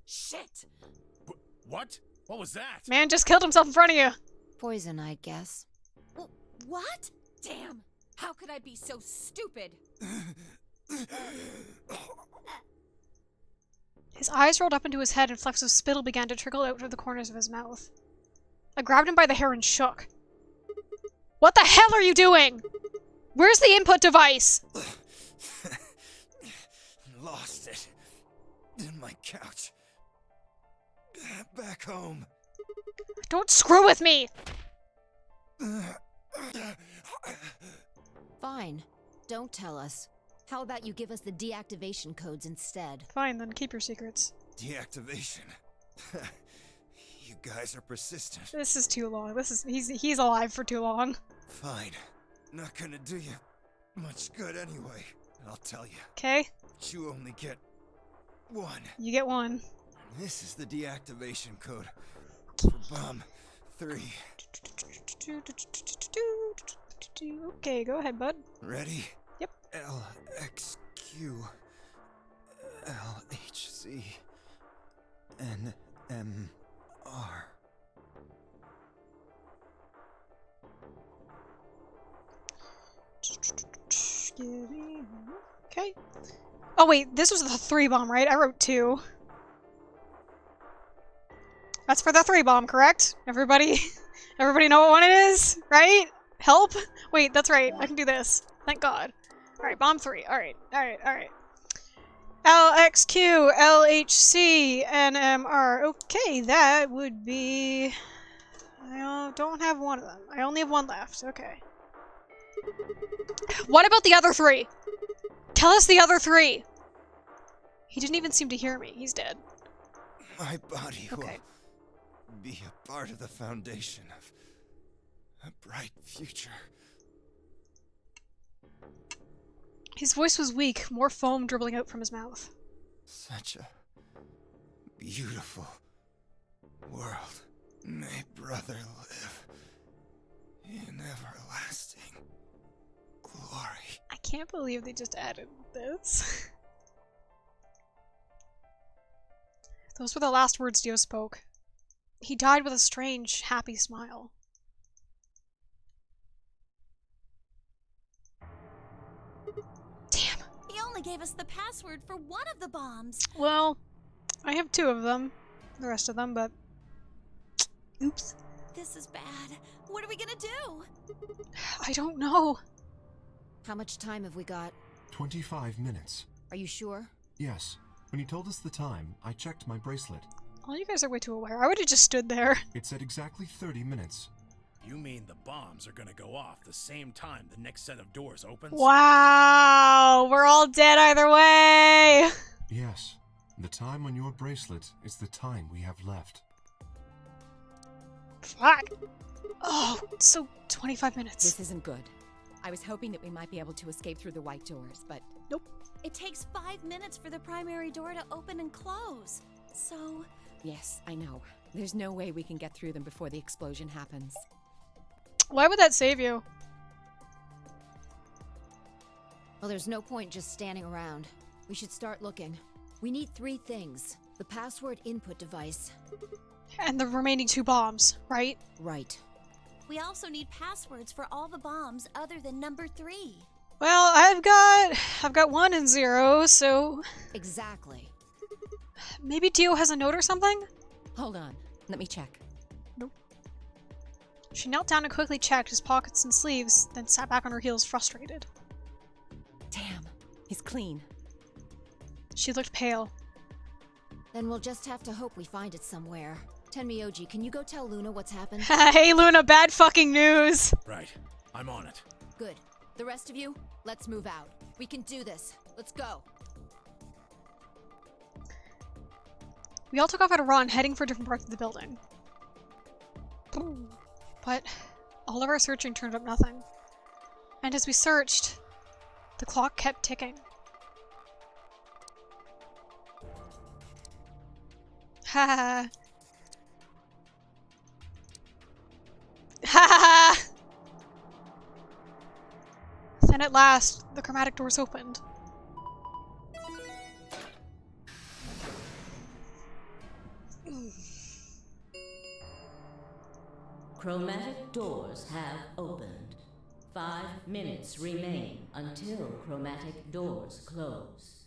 Shit! What? What was that? Man just killed himself in front of you! Poison, I guess. What? Damn! How could I be so stupid? His eyes rolled up into his head and flecks of spittle began to trickle out through the corners of his mouth. I grabbed him by the hair and shook. What the hell are you doing? Where's the input device? Lost it. In my couch. Back home. Don't screw with me! Fine. Don't tell us. How about you give us the deactivation codes instead? Fine, then keep your secrets. Deactivation. You guys are persistent. This is too long. He's alive for too long. Fine. Not gonna do you much good anyway. I'll tell you. Okay. But you only get one. You get one. This is the deactivation code for bomb 3. Okay, go ahead, bud. Ready? Yep. LXQ LHC NMR. Okay. Oh wait, this was the 3 bomb, right? I wrote 2. That's for the 3 bomb, correct? Everybody know what one it is, right? Help? Wait, that's right. I can do this. Thank God. Alright, bomb 3. Alright. LXQ, LHC, NMR. Okay, that would be... I don't have one of them. I only have one left. Okay. What about the other 3? Tell us the other 3! He didn't even seem to hear me. He's dead. My body will be a part of the foundation of a bright future. His voice was weak, more foam dribbling out from his mouth. Such a beautiful world. May brother live in everlasting glory. I can't believe they just added this. Those were the last words Dio spoke. He died with a strange, happy smile. Damn. He only gave us the password for one of the bombs. Well, I have 2 of them. The rest of them, but... Oops. This is bad. What are we gonna do? I don't know. How much time have we got? 25 minutes. Are you sure? Yes. When he told us the time, I checked my bracelet. Oh, you guys are way too aware. I would have just stood there. It said exactly 30 minutes. You mean the bombs are gonna go off the same time the next set of doors opens? Wow! We're all dead either way! Yes. The time on your bracelet is the time we have left. Fuck! Oh, so 25 minutes. This isn't good. I was hoping that we might be able to escape through the white doors, but... Nope. It takes 5 minutes for the primary door to open and close. So... Yes, I know. There's no way we can get through them before the explosion happens. Why would that save you? Well, there's no point just standing around. We should start looking. We need 3 things. The password input device. And the remaining 2 bombs, right? Right. We also need passwords for all the bombs other than number 3. Well, I've got 1 and 0, so... Exactly. Maybe Dio has a note or something? Hold on. Let me check. Nope. She knelt down and quickly checked his pockets and sleeves, then sat back on her heels frustrated. Damn. He's clean. She looked pale. Then we'll just have to hope we find it somewhere. Tenmyoji, can you go tell Luna what's happened? Hey Luna, bad fucking news! Right. I'm on it. Good. The rest of you, let's move out. We can do this. Let's go. We all took off at a run, heading for different parts of the building. But all of our searching turned up nothing. And as we searched, the clock kept ticking. Ha ha. Ha ha. Then at last, the chromatic doors opened. Chromatic doors have opened. 5 minutes remain until chromatic doors close.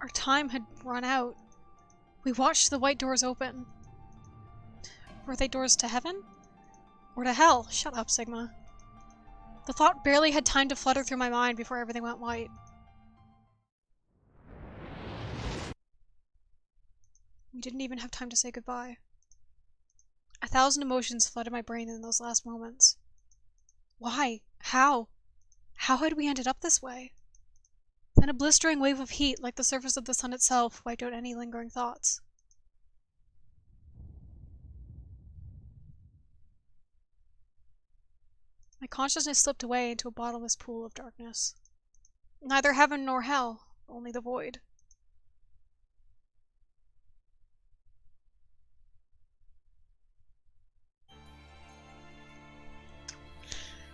Our time had run out. We watched the white doors open. Were they doors to heaven? Or to hell? Shut up, Sigma. The thought barely had time to flutter through my mind before everything went white. We didn't even have time to say goodbye. 1,000 emotions flooded my brain in those last moments. Why? How? How had we ended up this way? Then a blistering wave of heat, like the surface of the sun itself, wiped out any lingering thoughts. My consciousness slipped away into a bottomless pool of darkness. Neither heaven nor hell, only the void.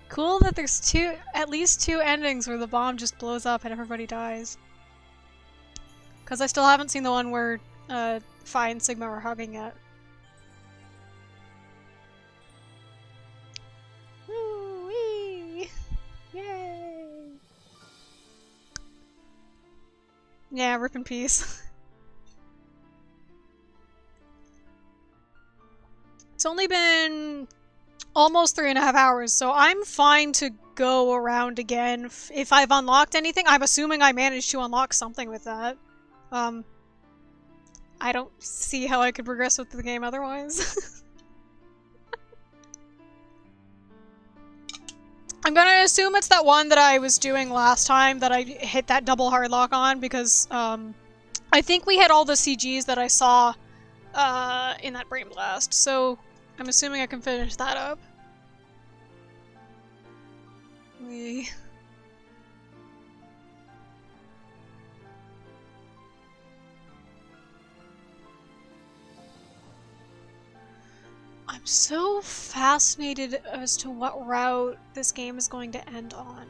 Cool that there's at least two endings where the bomb just blows up and everybody dies. Because I still haven't seen the one where Phi and Sigma are hugging yet. Woo-wee! Yay! Yeah, rip in peace. It's only been almost 3.5 hours, so I'm fine to go around again if I've unlocked anything. I'm assuming I managed to unlock something with that. I don't see how I could progress with the game otherwise. I'm gonna assume it's that one that I was doing last time that I hit that double hard lock on because, I think we had all the CGs that I saw, in that Brain Blast, so I'm assuming I can finish that up. I'm so fascinated as to what route this game is going to end on.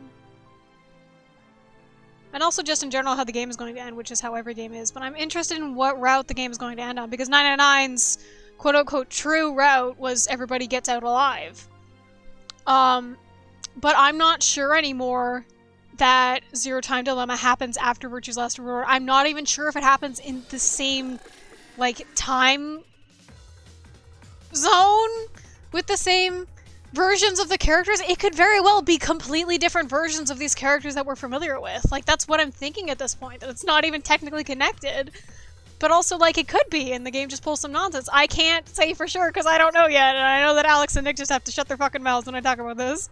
And also just in general how the game is going to end, which is how every game is. But I'm interested in what route the game is going to end on, because 999's quote-unquote true route was everybody gets out alive. But I'm not sure anymore that Zero Time Dilemma happens after Virtue's Last Reward. I'm not even sure if it happens in the same, like, time zone with the same versions of the characters. It could very well be completely different versions of these characters that we're familiar with. Like, that's what I'm thinking at this point, that it's not even technically connected. But also, like, it could be, and the game just pulls some nonsense. I can't say for sure, because I don't know yet, and I know that Alex and Nick just have to shut their fucking mouths when I talk about this.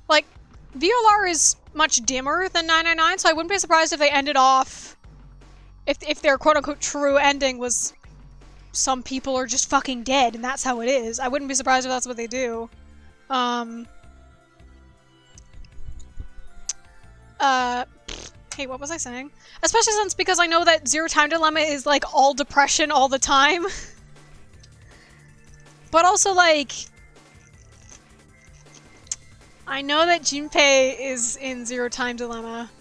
Like, VLR is much dimmer than 999, so I wouldn't be surprised if they ended off... If their quote-unquote true ending was some people are just fucking dead, and that's how it is. I wouldn't be surprised if that's what they do. Hey, what was I saying? Especially since, because I know that Zero Time Dilemma is, like, all depression all the time. But also, like... I know that Junpei is in Zero Time Dilemma,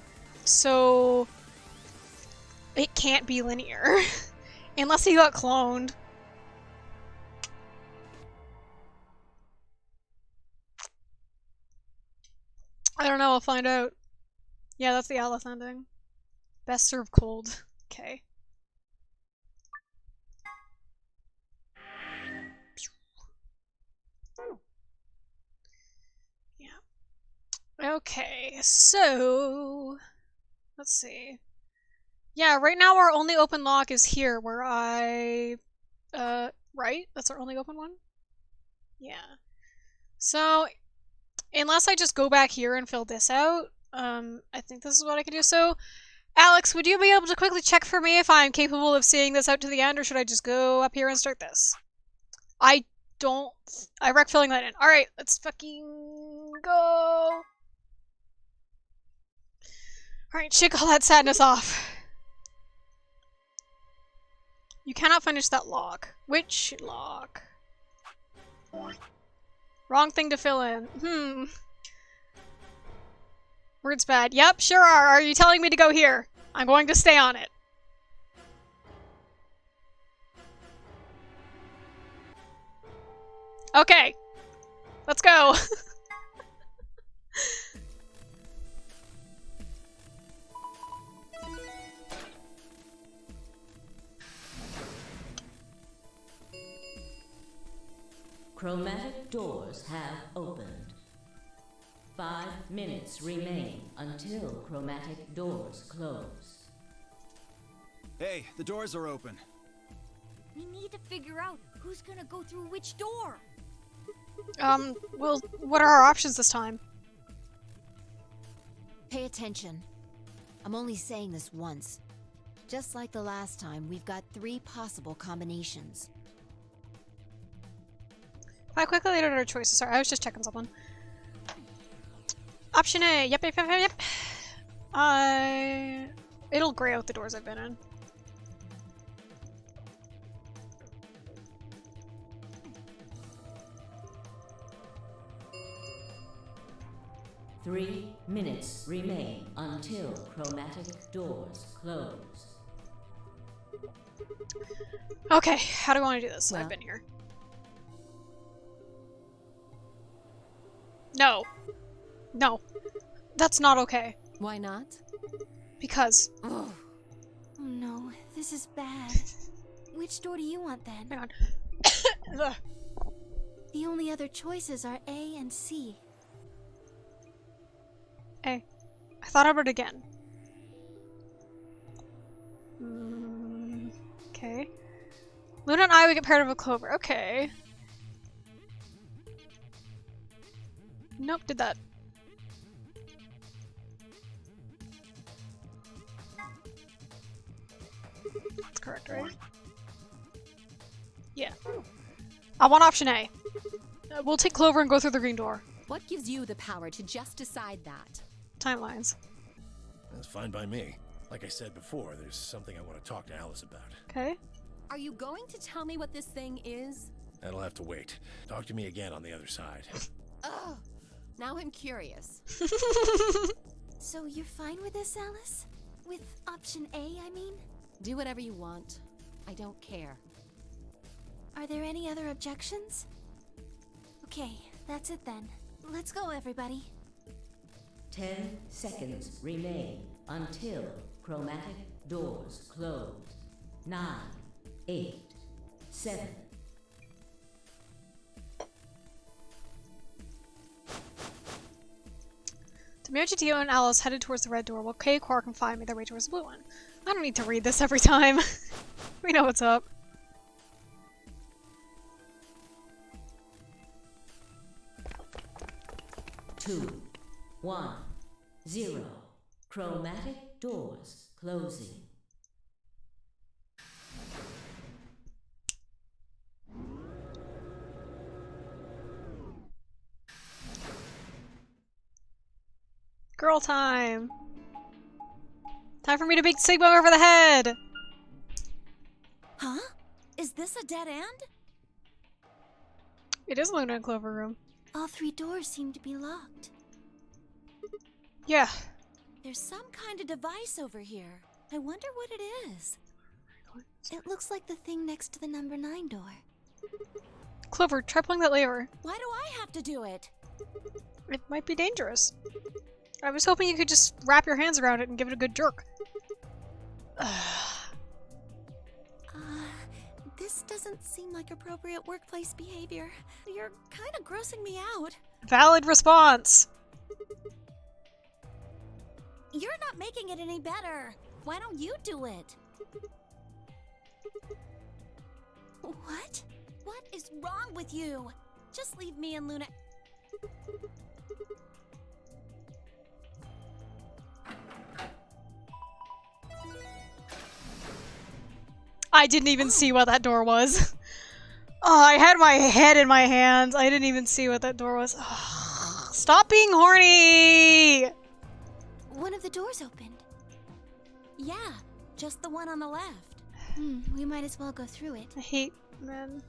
so... It can't be linear. Unless he got cloned. I don't know, I'll find out. Yeah, that's the Alice ending. Best served cold. Okay. Yeah. Okay, so... Let's see. Yeah, right now our only open lock is here, where I... right? That's our only open one? Yeah. So, unless I just go back here and fill this out, I think this is what I can do. So, Alex, would you be able to quickly check for me if I'm capable of seeing this out to the end, or should I just go up here and start this? I wreck filling that in. Alright, let's fucking go! Alright, shake all that sadness off. You cannot finish that lock. Which lock? Wrong thing to fill in. Word's bad. Yep, sure are. Are you telling me to go here? I'm going to stay on it. Okay. Let's go. Chromatic doors have opened. 5 minutes remain until chromatic doors close. Hey, the doors are open. We need to figure out who's gonna go through which door. Well, what are our options this time? Pay attention. I'm only saying this once. Just like the last time, we've got 3 possible combinations. I quickly laid out our choices. Sorry, I was just checking something. Option A. Yep. It'll gray out the doors I've been in. Three minutes remain until chromatic doors close. Okay, how do I want to do this? Well. I've been here. No. No. That's not okay. Why not? Because. Oh no, this is bad. Which door do you want then? Hang on. The only other choices are A and C. A. I thought about it again. Okay. Luna and I would get paired with Clover. Okay. Nope, did that. That's correct, right? Yeah. I want option A. We'll take Clover and go through the green door. What gives you the power to just decide that? Timelines. That's fine by me. Like I said before, there's something I want to talk to Alice about. Okay. Are you going to tell me what this thing is? That'll have to wait. Talk to me again on the other side. Ugh. Now I'm curious. So you're fine with this, Alice? With option A, I mean? Do whatever you want. I don't care. Are there any other objections? Okay, that's it then. Let's go, everybody. 10 seconds remain until chromatic doors close. 9, 8, 7. Demirji, Dio, and Alice headed towards the red door while Kay, Quark, and Fi made their way towards the blue one. I don't need to read this every time. We know what's up. Two, 1, 0. Chromatic doors closing. Girl time. Time for me to beat Sigma over the head. Huh? Is this a dead end? It is Luna and Clover room. All 3 doors seem to be locked. Yeah. There's some kind of device over here. I wonder what it is. It looks like the thing next to the number 9 door. Clover, try pulling that lever. Why do I have to do it? It might be dangerous. I was hoping you could just wrap your hands around it and give it a good jerk. This doesn't seem like appropriate workplace behavior. You're kind of grossing me out. Valid response. You're not making it any better. Why don't you do it? What? What is wrong with you? Just leave me and Luna. I didn't even see what that door was. Oh, I had my head in my hands. I didn't even see what that door was. Oh, stop being horny! One of the doors opened. Yeah, just the one on the left. We might as well go through it. I hate men.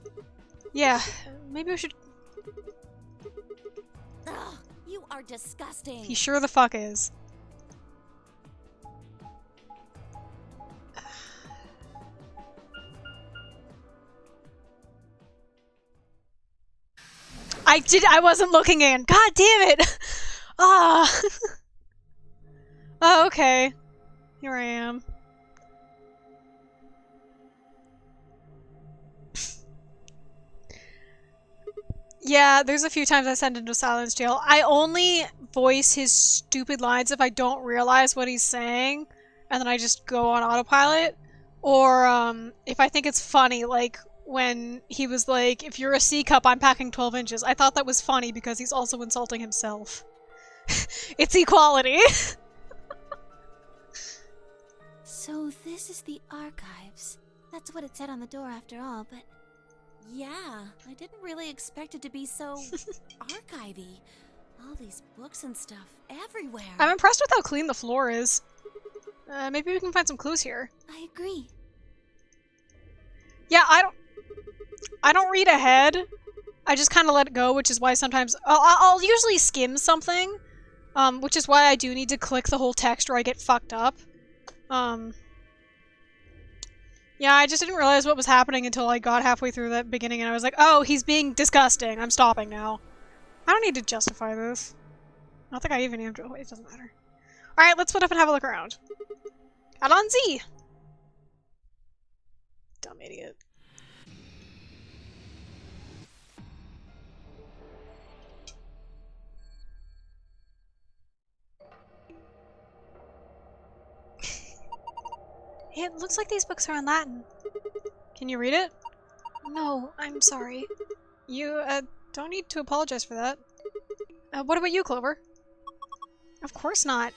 Yeah, maybe we should... Ugh, you are disgusting. He sure the fuck is. I wasn't looking in. God damn it! Ah. Oh, okay. Here I am. Yeah, there's a few times I send him to silence jail. I only voice his stupid lines if I don't realize what he's saying, and then I just go on autopilot. Or, if I think it's funny, like when he was like, if you're a C cup, I'm packing 12 inches. I thought that was funny because he's also insulting himself. It's equality. So this is the archives. That's what it said on the door after all, but Yeah, I didn't really expect it to be so archivy. All these books and stuff everywhere. I'm impressed with how clean the floor is. Maybe we can find some clues here. I agree. Yeah, I don't read ahead. I just kind of let it go, which is why sometimes I'll usually skim something, which is why I do need to click the whole text or I get fucked up. Yeah, I just didn't realize what was happening until I got halfway through that beginning and I was like, oh, he's being disgusting. I'm stopping now. I don't need to justify this. I don't think I even am. It doesn't matter. Alright, let's split up and have a look around. Out on Z! Dumb idiot. It looks like these books are in Latin. Can you read it? No, I'm sorry. You, don't need to apologize for that. What about you, Clover? Of course not.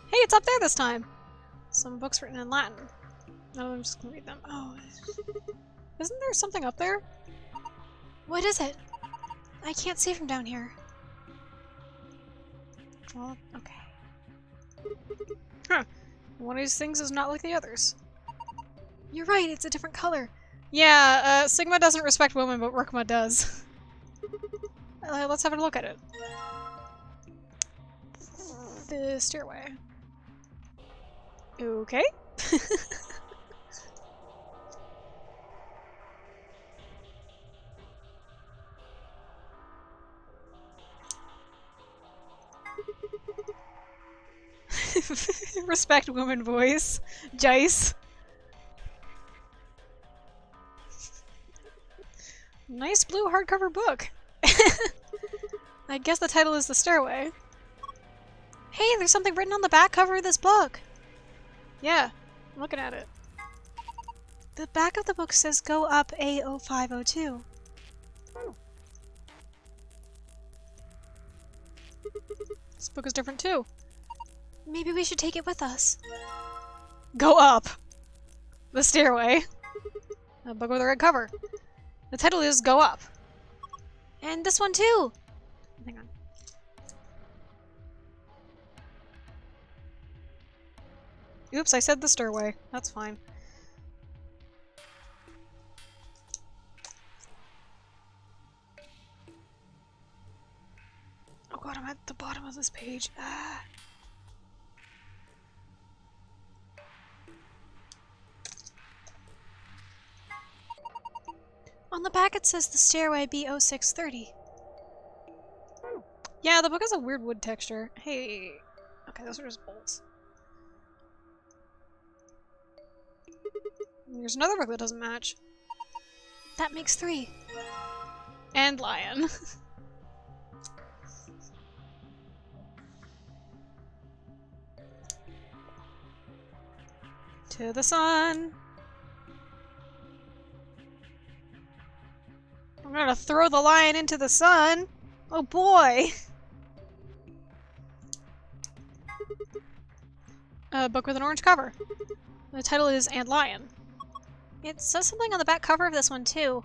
Hey, it's up there this time! Some books written in Latin. No, I'm just gonna read them. Oh. Isn't there something up there? What is it? I can't see from down here. Well, okay. Huh. One of these things is not like the others. You're right, it's a different color. Yeah, Sigma doesn't respect women, but Rukma does. Let's have a look at it. The stairway. Okay. Respect woman voice. Jice. Nice blue hardcover book. I guess the title is The Stairway. Hey, there's something written on the back cover of this book. Yeah, I'm looking at it. The back of the book says go up A0502. This book is different too. Maybe we should take it with us. Go up the stairway. A book with a red cover. The title is Go Up. And this one too. Hang on. Oops, I said the stairway. That's fine. Oh god, I'm at the bottom of this page. Ah. On the back it says The Stairway B0630. Yeah, the book has a weird wood texture. Hey. Okay, those are just bolts. There's another book that doesn't match. That makes 3. And lion. To the sun. I'm gonna throw the lion into the sun. Oh boy. A book with an orange cover. The title is And Lion. It says something on the back cover of this one too.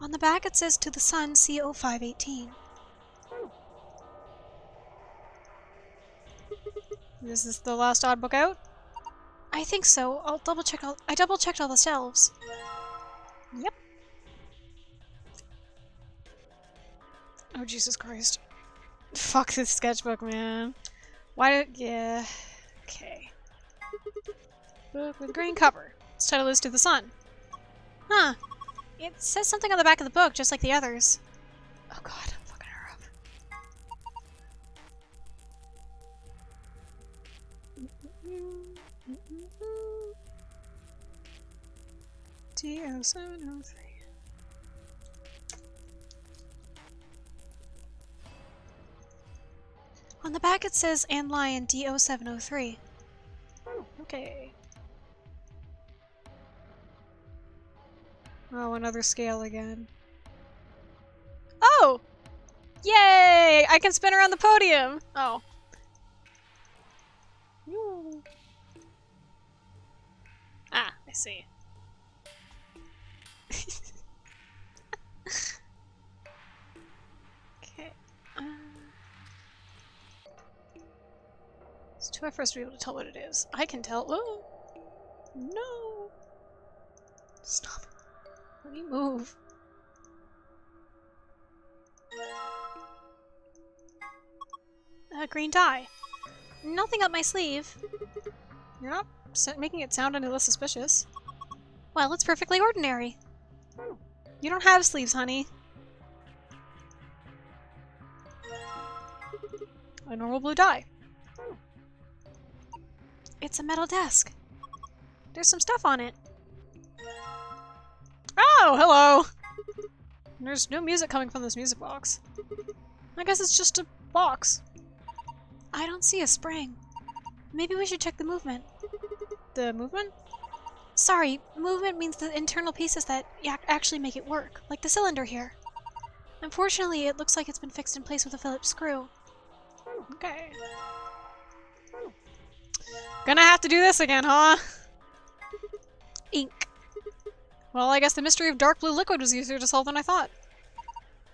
On the back it says To the Sun CO518. Is this the last odd book out? I think so. I double checked all the shelves. Yep. Oh Jesus Christ. Fuck this sketchbook, man. Why did yeah. Okay. Book with green cover. Its title is To the Sun. Huh. It says something on the back of the book, just like the others. Oh god, I'm fucking her up. DO703. On the back it says And Lion DO703. Okay. Oh, another scale again. Oh! Yay! I can spin around the podium! Oh. Ah, I see. Okay. It's too hard for us to be able to tell what it is. I can tell. Oh! No! Stop. Let me move. Green dye. Nothing up my sleeve. You're not making it sound any less suspicious. Well, it's perfectly ordinary. You don't have sleeves, honey. A normal blue dye. It's a metal desk. There's some stuff on it. Oh, hello! There's no music coming from this music box. I guess it's just a box. I don't see a spring. Maybe we should check the movement. The movement? Sorry, movement means the internal pieces that actually make it work, like the cylinder here. Unfortunately, it looks like it's been fixed in place with a Phillips screw. Okay. Gonna have to do this again, huh? Ink. Well, I guess the mystery of dark blue liquid was easier to solve than I thought.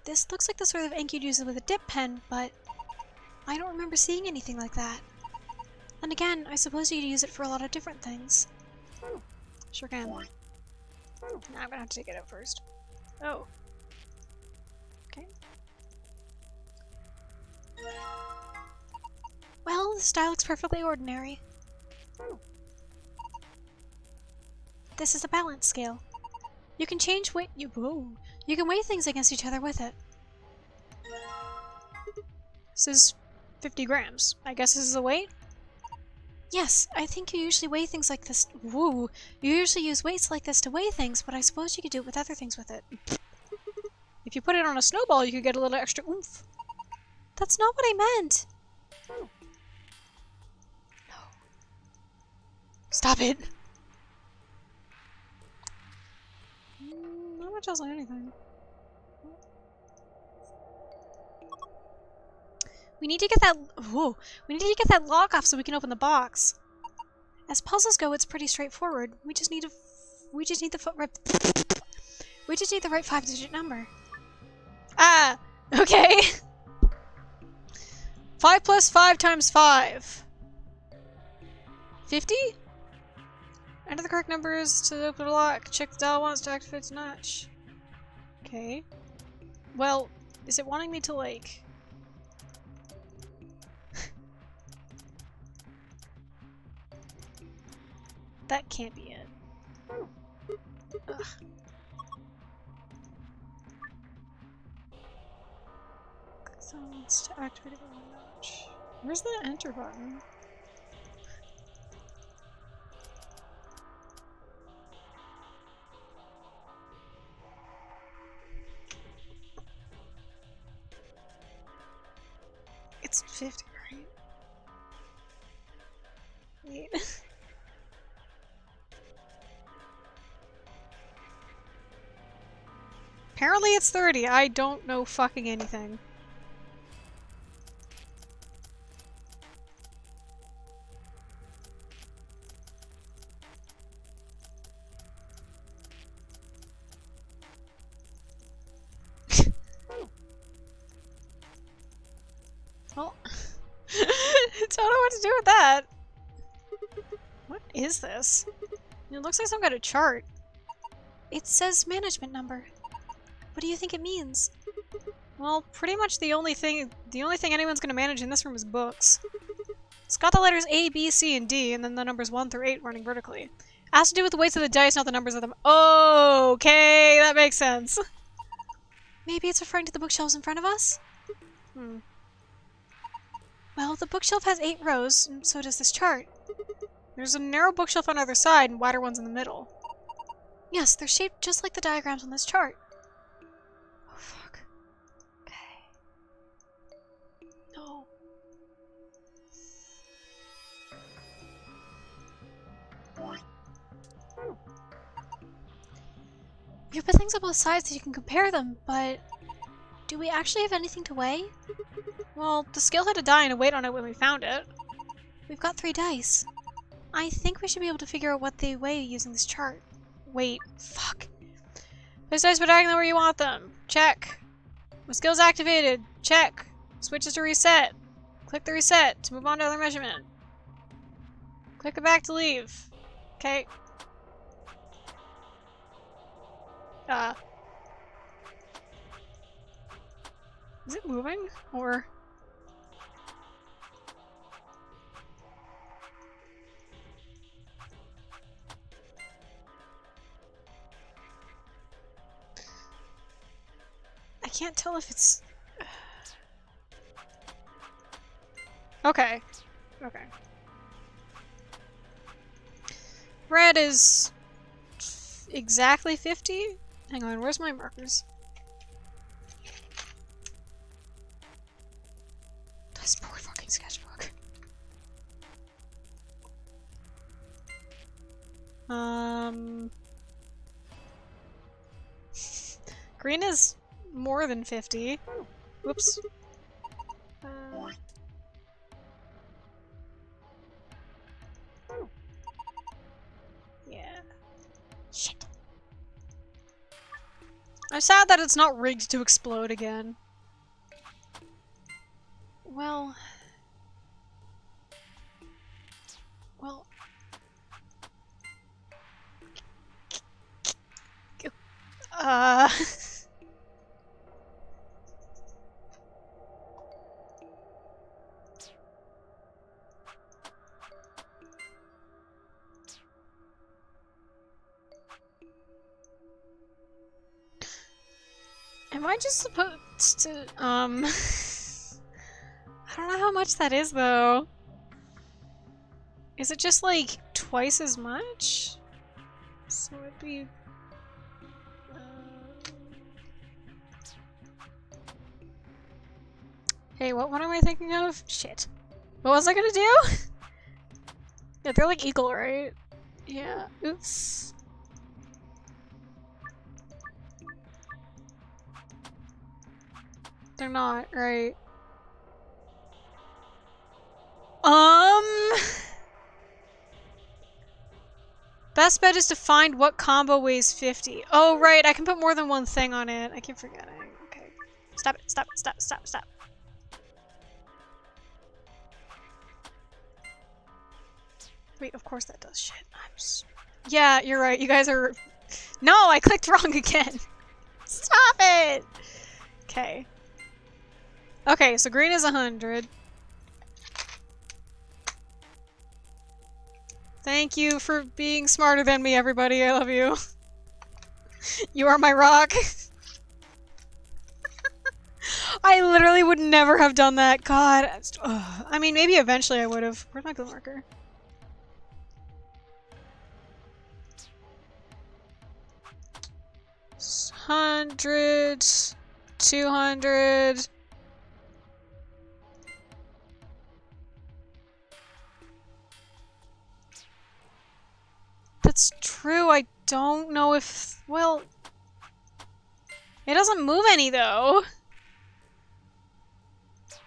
This looks like the sort of ink you'd use with a dip pen, but I don't remember seeing anything like that. And again, I suppose you could use it for a lot of different things. Sure can. Now I'm gonna have to take it out first. Oh. Okay. Well, the style looks perfectly ordinary. This is a balance scale. You can change weight. You can weigh things against each other with it. This is 50 grams. I guess this is a weight? Yes, I think you usually weigh things like this. Woo! You usually use weights like this to weigh things, but I suppose you could do it with other things with it. If you put it on a snowball, you could get a little extra oomph. That's not what I meant! No. Stop it! Not much else on anything. We need to get that. Whoa! We need to get that lock off so we can open the box. As puzzles go, it's pretty straightforward. We just need the right 5-digit number. Ah, okay. 5 plus 5 times 5. 50? Enter the correct numbers to open the lock. Check the dial once to activate the notch. Okay. Well, is it wanting me to like? That can't be it. Ugh. So let's to activate it one notch. Where's the enter button? It's 50, right? Wait. Apparently it's 30. I don't know fucking anything. Well, I don't know what to do with that. What is this? It looks like some kind of chart. It says management number. What do you think it means? Well, pretty much the only thing anyone's gonna manage in this room is books. It's got the letters A, B, C, and D, and then the numbers 1 through 8 running vertically. It has to do with the weights of the dice, not the numbers of them. Okay, that makes sense. Maybe it's referring to the bookshelves in front of us? Well, the bookshelf has 8 rows, and so does this chart. There's a narrow bookshelf on either side, and wider ones in the middle. Yes, they're shaped just like the diagrams on this chart. Oh, fuck. Okay. No. You put things on both sides so you can compare them, but do we actually have anything to weigh? Well, the scale had a die and a weight on it when we found it. We've got 3 dice. I think we should be able to figure out what they weigh using this chart. Wait, fuck. Place dice by diagonally where you want them. Check. My skills activated. Check. Switches to reset. Click the reset to move on to other measurement. Click it back to leave. Okay. Is it moving? Or... I can't tell if it's... Okay. Okay. Red is... exactly 50? Hang on, where's my markers? This poor fucking sketchbook. Green is more than 50. Whoops. Yeah. Shit. I'm sad that it's not rigged to explode again. Well... Am I just supposed to, I don't know how much that is, though. Is it just, like, twice as much? So it'd be... Hey, what am I thinking of? Shit. What was I gonna do? Yeah, they're, like, equal, right? Yeah. Oops. They're not, right? Best bet is to find what combo weighs 50. Oh, right, I can put more than one thing on it. I keep forgetting. Okay. Stop it, stop it, stop, stop, stop. Wait, of course that does shit. Yeah, you're right, you guys are... No, I clicked wrong again! Stop it! Okay. Okay, so green is 100. Thank you for being smarter than me, everybody. I love you. You are my rock. I literally would never have done that. God. Ugh. I mean, maybe eventually I would have. Where's my glue marker? It's 100, 200. That's true. I don't know if... Well... It doesn't move any, though.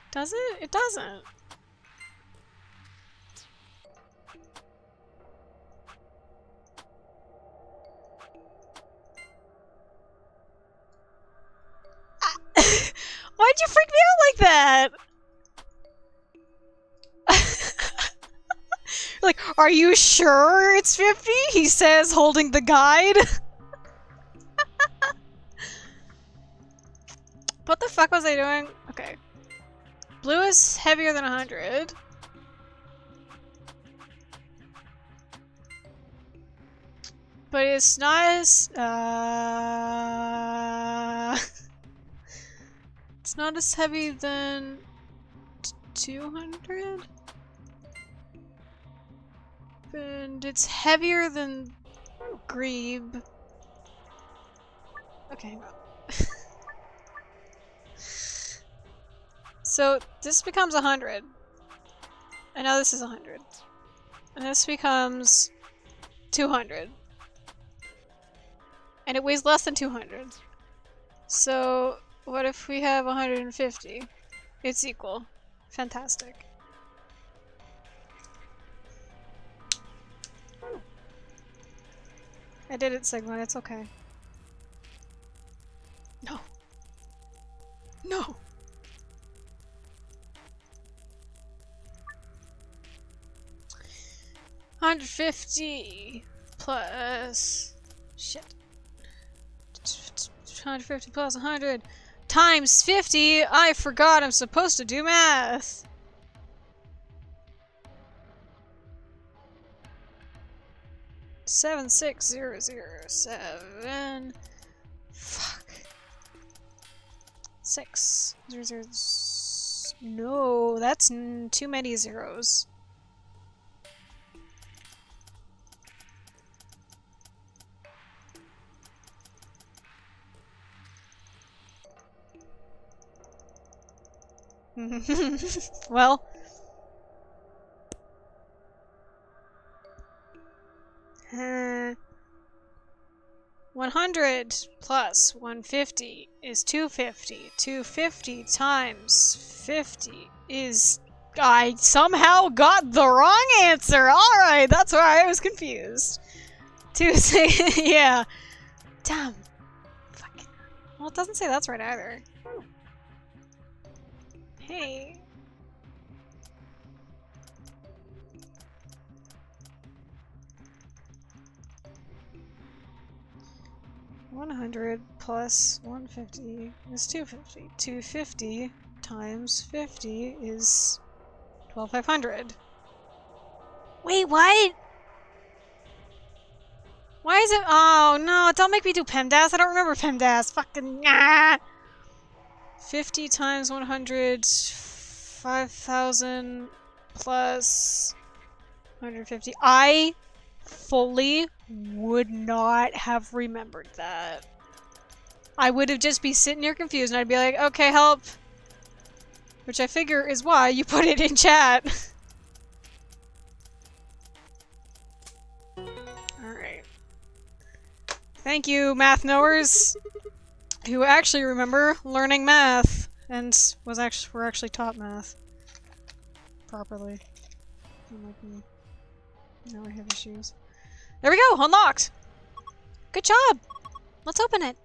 Does it? It doesn't. Why'd you freak me out like that? Like, are you sure it's 50? He says, holding the guide. What the fuck was I doing? Okay. Blue is heavier than 100. But it's not as, it's not as heavy than 200? And it's heavier than Grebe. Okay, well. So this becomes 100. And now this is 100. And this becomes 200. And it weighs less than 200. So what if we have 150? It's equal. Fantastic. I did it, Sigma. It's okay. No! $150 plus shit. 150 plus 100 times 50. I forgot I'm supposed to do math. Seven 6 0 0 7. Fuck. 6 0 0. No, that's too many zeros. Well. Uh, 100 plus 150 is 250. 250 times 50 is... I somehow got the wrong answer! Alright, that's why I was confused. Yeah. Damn. Fucking... Well, it doesn't say that's right either. Hey. $100 plus 150 is 250. 250 times 50 is 12,500. Wait, what? Why is it? Oh no! Don't make me do PEMDAS. I don't remember PEMDAS. Fucking 50 times 100, 5,000 plus 150. I fully would not have remembered that. I would have just be sitting here confused and I'd be like, okay, help. Which I figure is why you put it in chat. Alright. Thank you, math knowers, who actually remember learning math and were actually taught math properly. Unlike me. Now I have issues. There we go! Unlocked! Good job! Let's open it.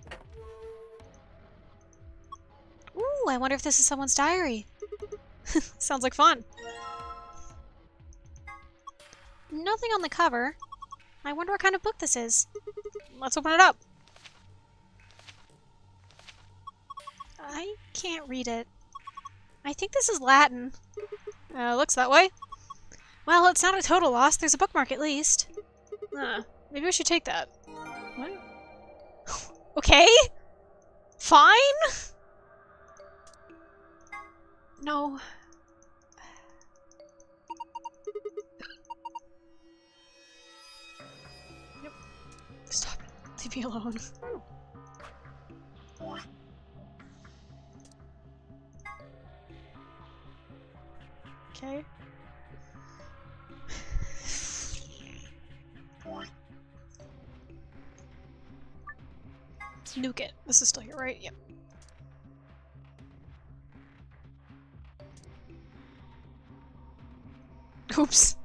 Ooh, I wonder if this is someone's diary. Sounds like fun. Nothing on the cover. I wonder what kind of book this is. Let's open it up. I can't read it. I think this is Latin. Looks that way. Well, it's not a total loss. There's a bookmark at least. Maybe we should take that. What? Okay? Fine? No. Yep. Stop it. Leave me alone. Okay. Nuke it. This is still here, right? Yep. Oops.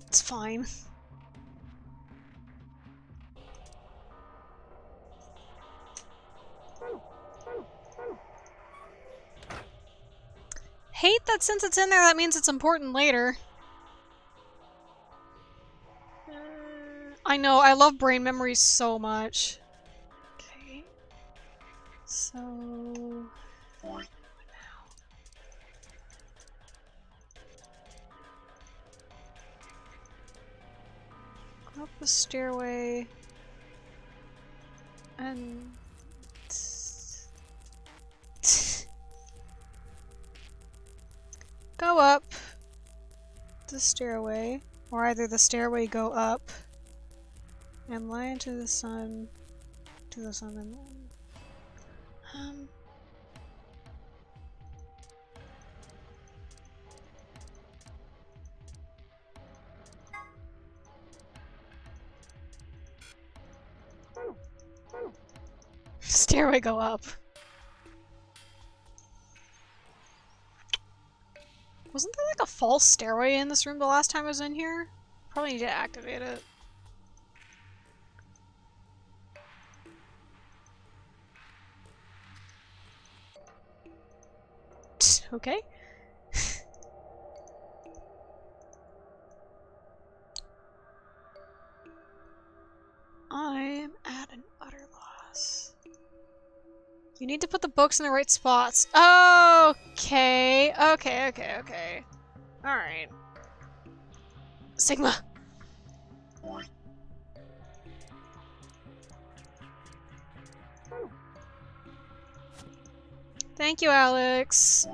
It's fine. Hate that since it's in there, that means it's important later. I know, I love brain memory so much. Okay. So... what now? Go up the stairway... and... go up the stairway, or either the stairway go up and lie into the sun, and then stairway go up. Wasn't there like a false stairway in this room the last time I was in here? Probably need to activate it. Okay. I'm at an utter loss. You need to put the books in the right spots. Okay. Okay. Alright. Sigma! Thank you, Alex.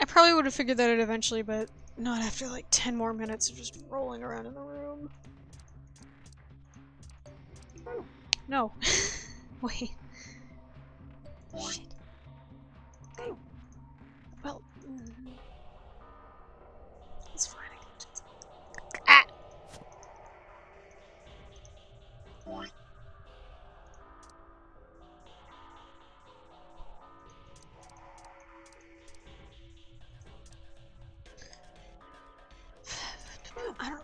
I probably would have figured that out eventually, but not after like 10 more minutes of just rolling around in the room. No. Wait. Shit. Okay. Well, it's fine. Ah!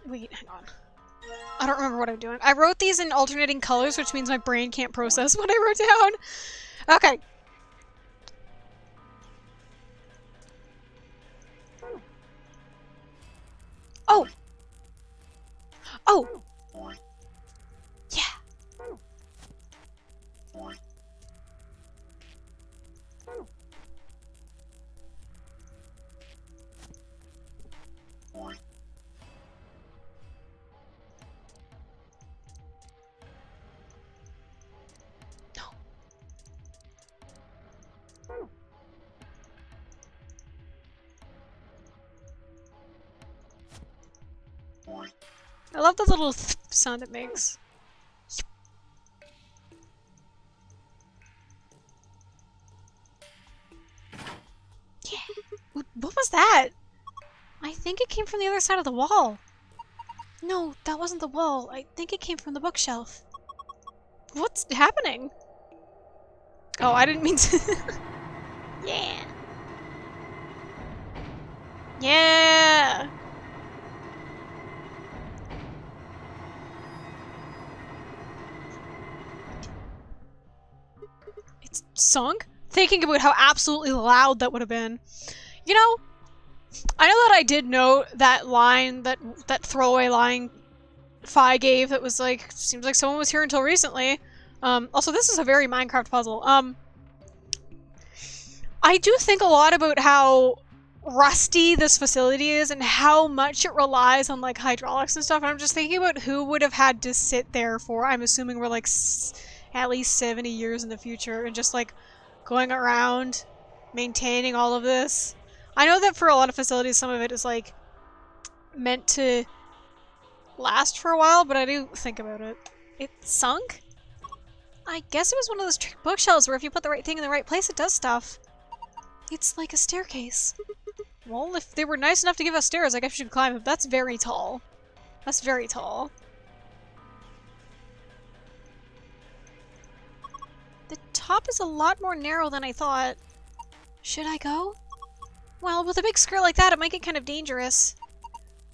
Wait, hang on. I don't remember what I'm doing. I wrote these in alternating colors, which means my brain can't process what I wrote down. Okay. Oh! Oh! Yeah! I love the little sound it makes. Yeah. What was that? I think it came from the other side of the wall. No, that wasn't the wall. I think it came from the bookshelf. What's happening? Oh, I didn't mean to. Yeah. Yeah. It's sunk? Thinking about how absolutely loud that would have been. You know, I know that I did note that line, that throwaway line Fi gave that was like, seems like someone was here until recently. Also, this is a very Minecraft puzzle. I do think a lot about how rusty this facility is and how much it relies on like hydraulics and stuff. And I'm just thinking about who would have had to sit there for, I'm assuming we're like at least 70 years in the future and just like going around maintaining all of this. I know that for a lot of facilities some of it is like meant to last for a while, but I do think about it. It sunk? I guess it was one of those bookshelves where if you put the right thing in the right place it does stuff. It's like a staircase. Well, if they were nice enough to give us stairs, I guess you should climb it. That's very tall. That's very tall. The top is a lot more narrow than I thought. Should I go? Well, with a big skirt like that, it might get kind of dangerous.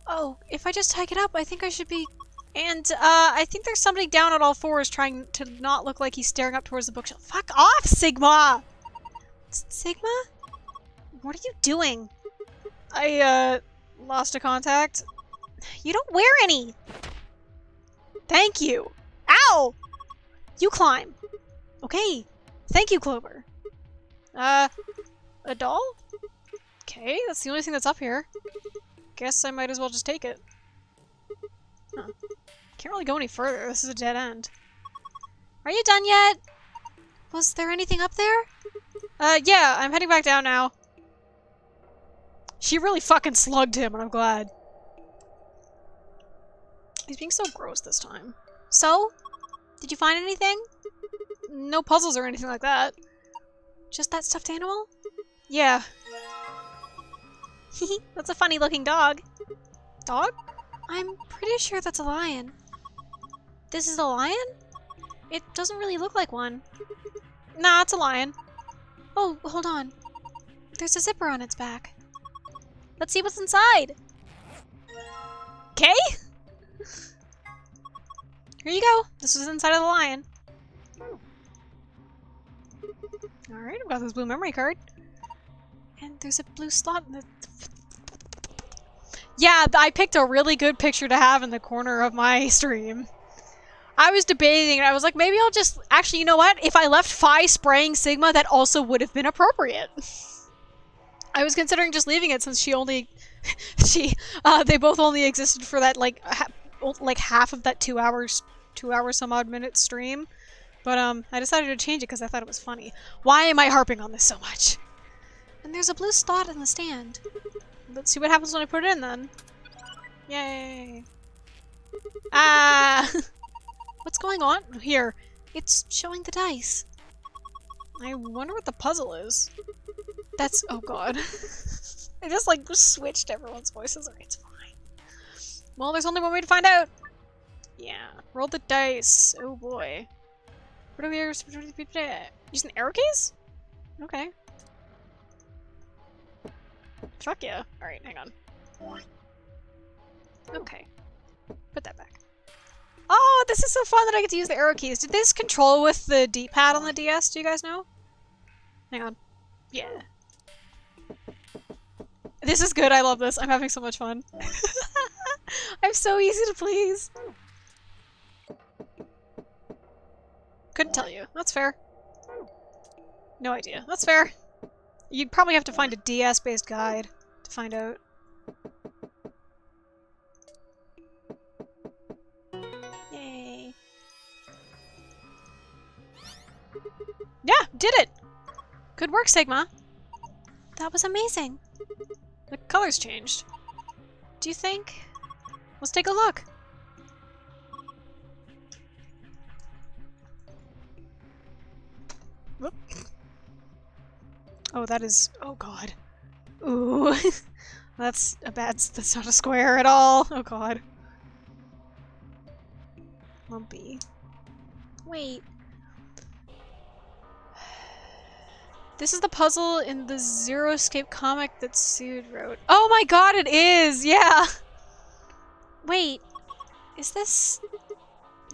Oh, if I just hike it up, I think I should be... And, I think there's somebody down on all fours trying to not look like he's staring up towards the bookshelf. Fuck off, Sigma! Sigma? What are you doing? I, lost a contact. You don't wear any! Thank you! Ow! You climb. Okay. Thank you, Clover. A doll? Okay, that's the only thing that's up here. Guess I might as well just take it. Huh. Can't really go any further. This is a dead end. Are you done yet? Was there anything up there? Yeah, I'm heading back down now. She really fucking slugged him, and I'm glad. He's being so gross this time. So? Did you find anything? No puzzles or anything like that. Just that stuffed animal? Yeah. That's a funny looking dog. Dog? I'm pretty sure that's a lion. This is a lion? It doesn't really look like one. Nah, it's a lion. Oh, hold on. There's a zipper on its back. Let's see what's inside. Okay? Here you go. This was inside of the lion. Alright, I've got this blue memory card. And there's a blue slot in the... Yeah, I picked a really good picture to have in the corner of my stream. I was debating, and I was like, maybe I'll just... Actually, you know what? If I left Phi spraying Sigma, that also would have been appropriate. I was considering just leaving it since she only... they both only existed for that, like half of that 2 hours some odd minute stream. But, I decided to change it because I thought it was funny. Why am I harping on this so much? And there's a blue slot in the stand. Let's see what happens when I put it in, then. Yay. Ah! What's going on here? It's showing the dice. I wonder what the puzzle is. That's... oh god. I just, like, switched everyone's voices. Alright, it's fine. Well, there's only one way to find out. Yeah. Roll the dice. Oh boy. What are we using arrow keys? Okay. Fuck yeah. Alright, hang on. Okay. Put that back. Oh, this is so fun that I get to use the arrow keys. Did this control with the D-pad on the DS? Do you guys know? Hang on. Yeah. This is good. I love this. I'm having so much fun. I'm so easy to please. Couldn't tell you. That's fair. No idea. That's fair. You'd probably have to find a DS-based guide to find out. Yay. Yeah, did it! Good work, Sigma. That was amazing. The colors changed. Do you think? Let's take a look. Whoop. Oh, that is... oh god. Ooh. That's a bad... that's not a square at all. Oh god. Lumpy. Wait. This is the puzzle in the Zero Escape comic that Sued wrote. Oh my god, it is! Yeah! Wait. Is this...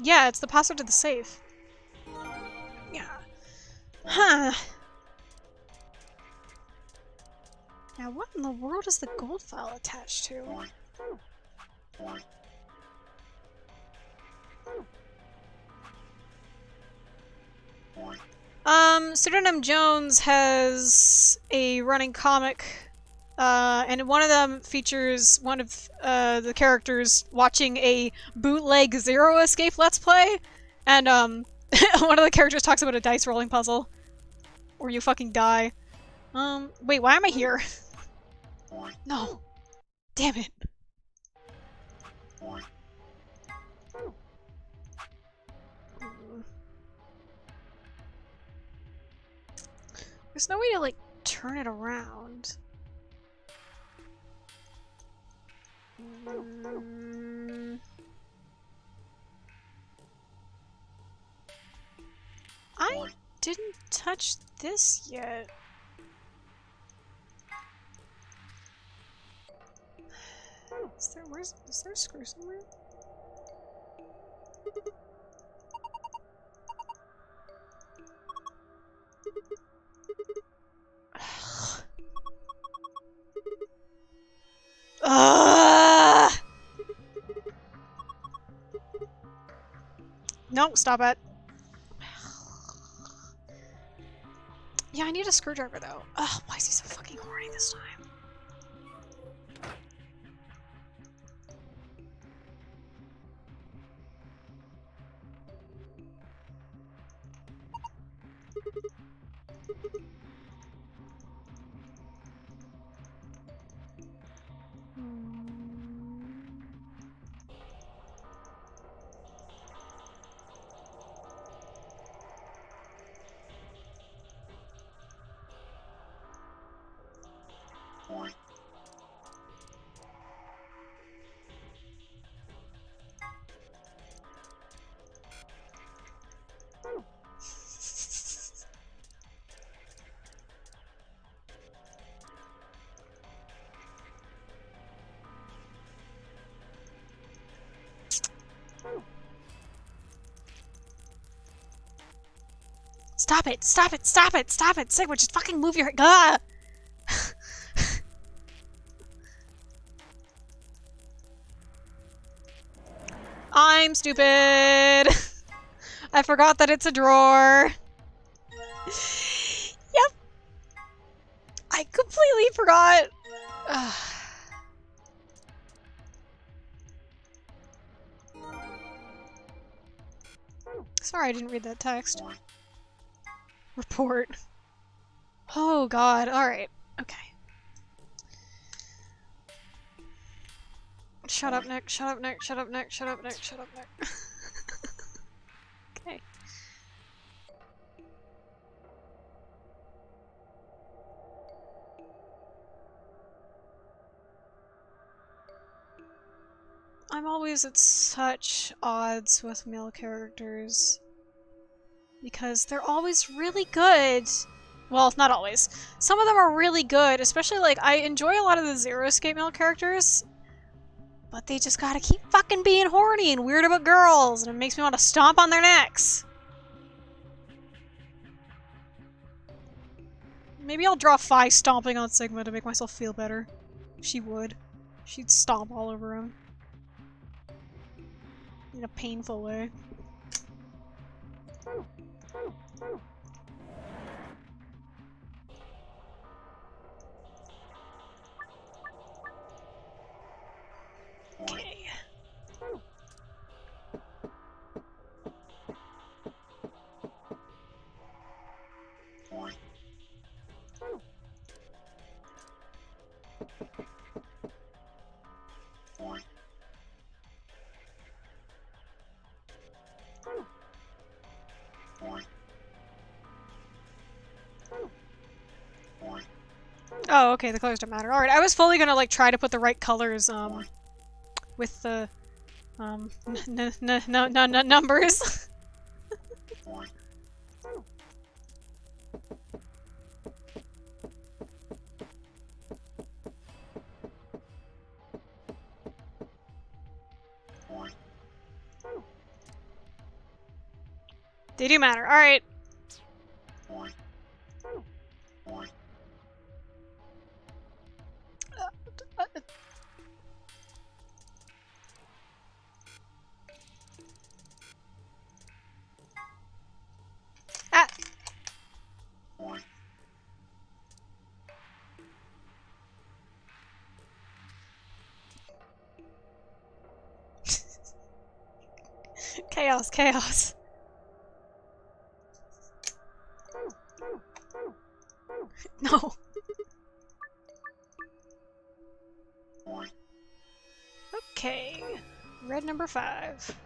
yeah, it's the password to the safe. Yeah. Huh. Now what in the world is the gold file attached to? Pseudonym Jones has a running comic, and one of them features one of the characters watching a bootleg Zero Escape Let's Play, and one of the characters talks about a dice rolling puzzle, or you fucking die. Wait, why am I here? No. Damn it. There's no way to, like, turn it around. I didn't touch this yet. Is there a screw somewhere? No, stop it. Yeah, I need a screwdriver though. Ugh, why is he so fucking horny this time? Stop it! Stop it! Stop it! Stop it! Sigma, just fucking move your... Ah! I'm stupid! I forgot that it's a drawer. Yep. I completely forgot. Sorry, I didn't read that text. Report. Oh god, alright. Okay. Shut up, Nick. Shut up, Nick. Shut up, Nick. Shut up, Nick. Shut up, Nick. Okay. I'm always at such odds with male characters. Because they're always really good. Well, not always. Some of them are really good, especially like I enjoy a lot of the Zero Escape male characters. But they just gotta keep fucking being horny and weird about girls, and it makes me want to stomp on their necks. Maybe I'll draw Phi stomping on Sigma to make myself feel better. She would. She'd stomp all over him. In a painful way. Okay. Oh, okay, the colors don't matter. Alright, I was fully gonna like try to put the right colors, with the, numbers. They do matter. Alright. Ah! Chaos, chaos. No. Okay. Red number 5.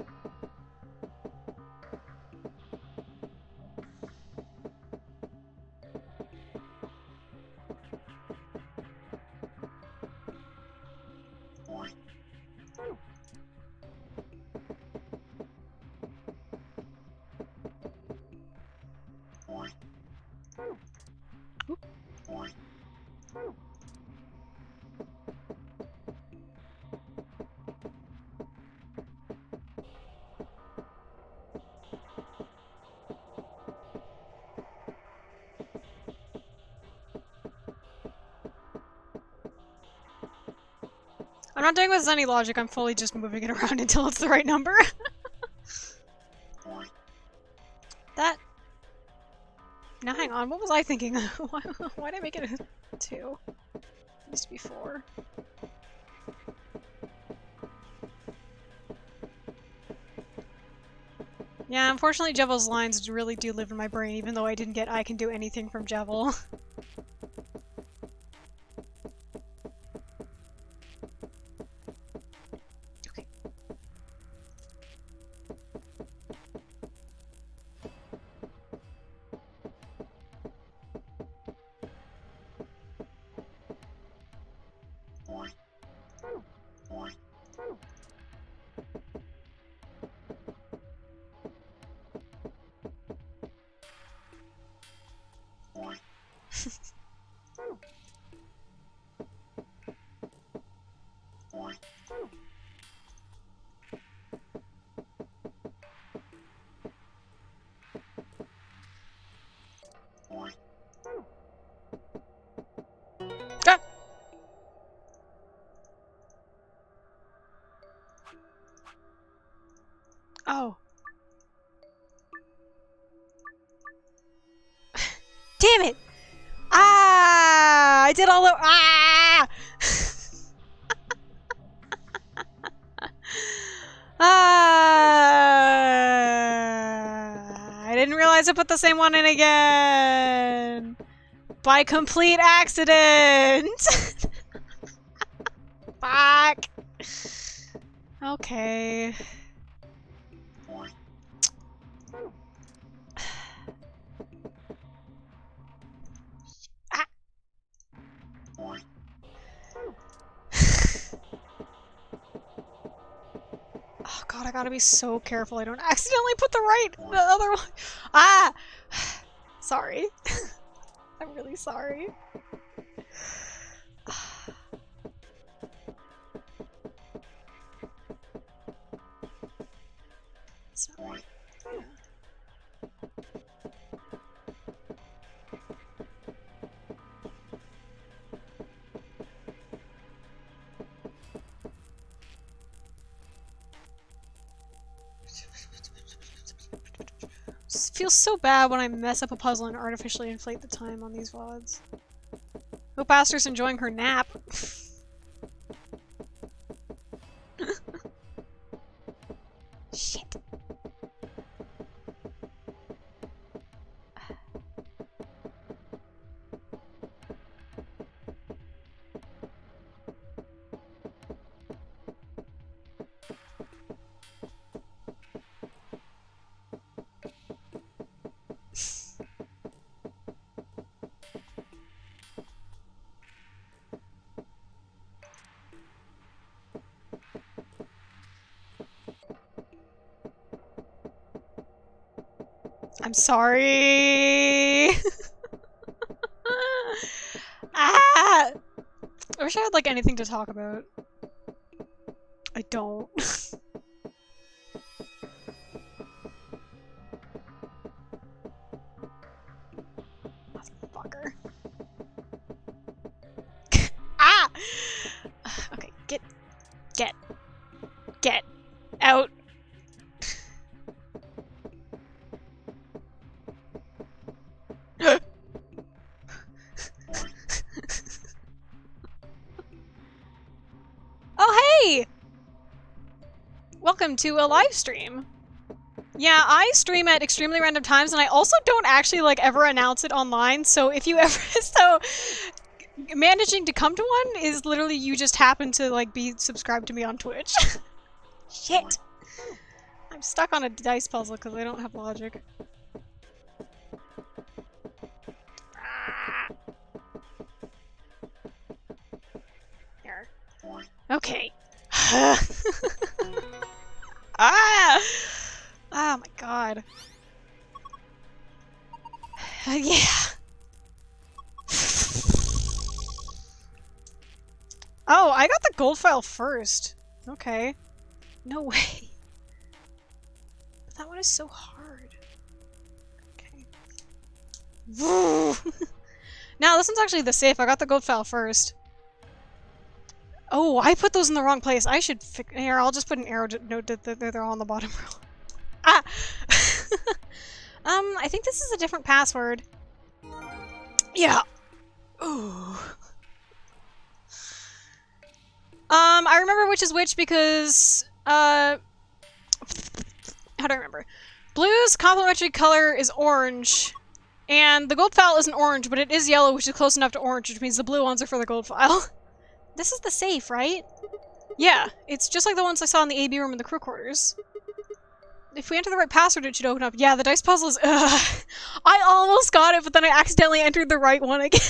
I'm not doing with any logic, I'm fully just moving it around until it's the right number. That... Now hang on, what was I thinking? Why did I make it a 2? It used to be 4. Yeah, unfortunately Jevel's lines really do live in my brain, even though I didn't get I can do anything from Jevel. damn it! Ah! I did all the. Ah! Ah! I didn't realize I put the same one in again! By complete accident! Fuck! Okay. Ah. Oh god, I gotta be so careful I don't accidentally put the other one. Ah! Sorry. I'm really sorry. It's not right. Yeah. It feels so bad when I mess up a puzzle and artificially inflate the time on these VODs. Hope Aster's enjoying her nap. Shit. I'm sorry. Ah! I wish I had like anything to talk about. I don't. Motherfucker. Ah! Okay, get out. Oh, hey! Welcome to a live stream. Yeah, I stream at extremely random times, and I also don't actually, like, ever announce it online, so if you ever... So, managing to come to one is literally you just happen to, like, be subscribed to me on Twitch. Shit! I'm stuck on a dice puzzle because I don't have logic. Here. Okay. Ah! Oh my god. Yeah. Oh, I got the gold file first. Okay. No way. But that one is so hard. Okay. Now, this one's actually the safe. I got the gold file first. Oh, I put those in the wrong place. I should here, I'll just put an arrow note that they're all on the bottom row. Ah! I think this is a different password. Yeah. Ooh. I remember which is which because, how do I remember? Blue's complementary color is orange, and the gold file isn't orange, but it is yellow, which is close enough to orange, which means the blue ones are for the gold file. This is the safe, right? Yeah, it's just like the ones I saw in the AB room in the crew quarters. If we enter the right password, it should open up. Yeah, the dice puzzle is... I almost got it, but then I accidentally entered the right one again.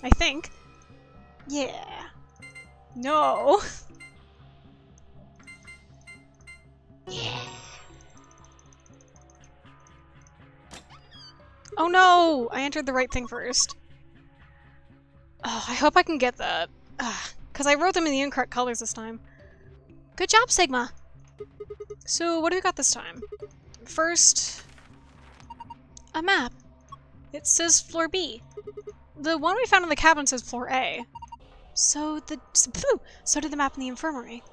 I think. Yeah. No. Yeah. Oh no! I entered the right thing first. Oh, I hope I can get that. Because I wrote them in the incorrect colors this time. Good job, Sigma! So, what do we got this time? First, a map. It says floor B. The one we found in the cabin says floor A. So did the map in the infirmary.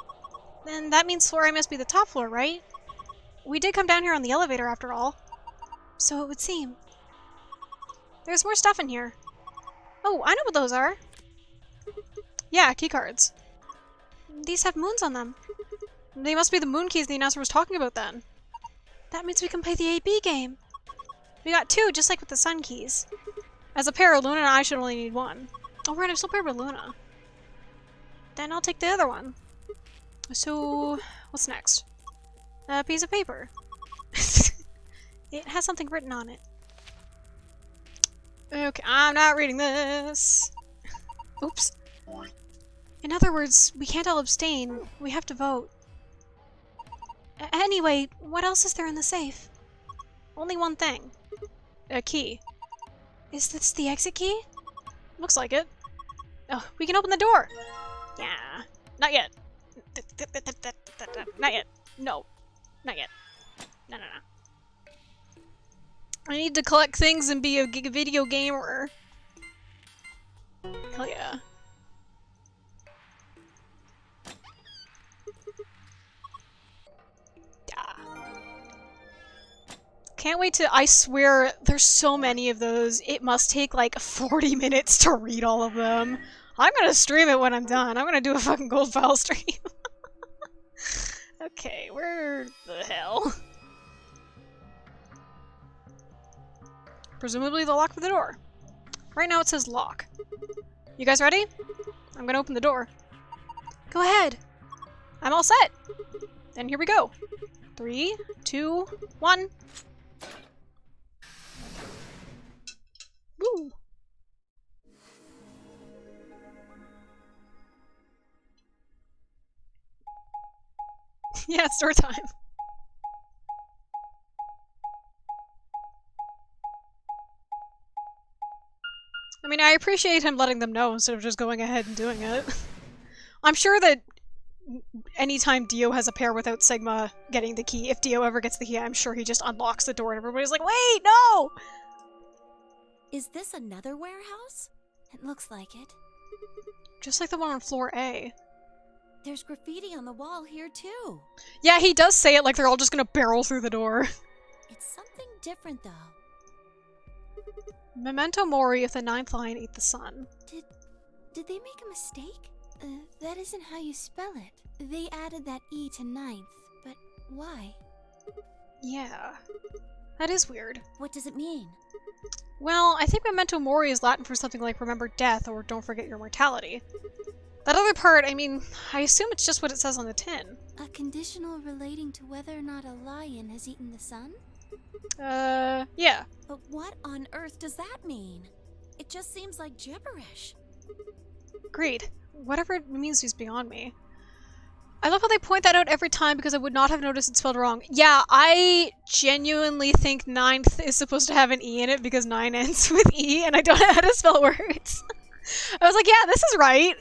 Then that means floor A must be the top floor, right? We did come down here on the elevator after all. So it would seem. There's more stuff in here. Oh, I know what those are. Yeah, keycards. These have moons on them. They must be the moon keys the announcer was talking about then. That means we can play the AB game. We got 2, just like with the sun keys. As a pair, Luna and I should only need 1. Oh, right, I'm still paired with Luna. Then I'll take the other one. So, what's next? A piece of paper. It has something written on it. Okay, I'm not reading this. Oops. In other words, we can't all abstain. We have to vote. Anyway, what else is there in the safe? Only one thing. A key. Is this the exit key? Looks like it. Oh, we can open the door! Yeah. Not yet. Not yet. No. Not yet. No. I need to collect things and be a video gamer. Hell yeah. Can't wait to- I swear, there's so many of those. It must take like 40 minutes to read all of them. I'm gonna stream it when I'm done. I'm gonna do a fucking gold file stream. Okay, where the hell? Presumably the lock for the door. Right now it says lock. You guys ready? I'm gonna open the door. Go ahead. I'm all set. Then here we go. 3, 2, 1. Woo! Yeah, it's door time. I mean, I appreciate him letting them know instead of just going ahead and doing it. I'm sure that anytime Dio has a pair without Sigma getting the key, if Dio ever gets the key, I'm sure he just unlocks the door and everybody's like, wait, no! Is this another warehouse? It looks like it. Just like the one on floor A. There's graffiti on the wall here too. Yeah, he does say it like they're all just gonna barrel through the door. It's something different though. Memento mori if the 9th lion ate the sun. Did they make a mistake? That isn't how you spell it. They added that E to 9th, but why? Yeah. That is weird. What does it mean? Well, I think memento mori is Latin for something like remember death or don't forget your mortality. That other part, I mean, I assume it's just what it says on the tin. A conditional relating to whether or not a lion has eaten the sun? Yeah. But what on earth does that mean? It just seems like gibberish. Agreed. Whatever it means is beyond me. I love how they point that out every time because I would not have noticed it spelled wrong. Yeah, I genuinely think 9th is supposed to have an E in it because 9 ends with E and I don't know how to spell words. I was like, yeah, this is right.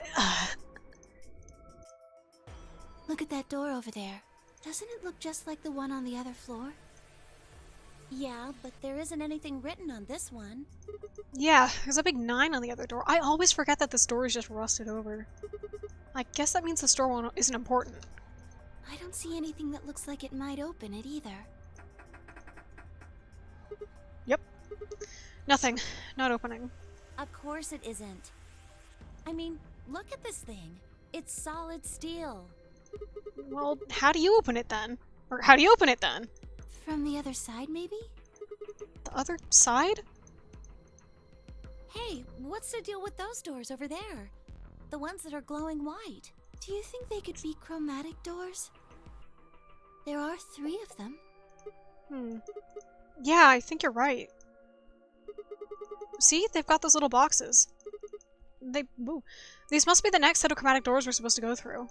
Look at that door over there. Doesn't it look just like the one on the other floor? Yeah, but there isn't anything written on this one. Yeah, there's a big 9 on the other door. I always forget that this door is just rusted over. I guess that means the store isn't important. I don't see anything that looks like it might open it either. Yep. Nothing. Not opening. Of course it isn't. I mean, look at this thing. It's solid steel. Well, how do you open it then? Or how do you open it then? From the other side, maybe? The other side? Hey, what's the deal with those doors over there? The ones that are glowing white. Do you think they could be chromatic doors? There are 3 of them. Yeah, I think you're right. See? They've got those little boxes. These must be the next set of chromatic doors we're supposed to go through.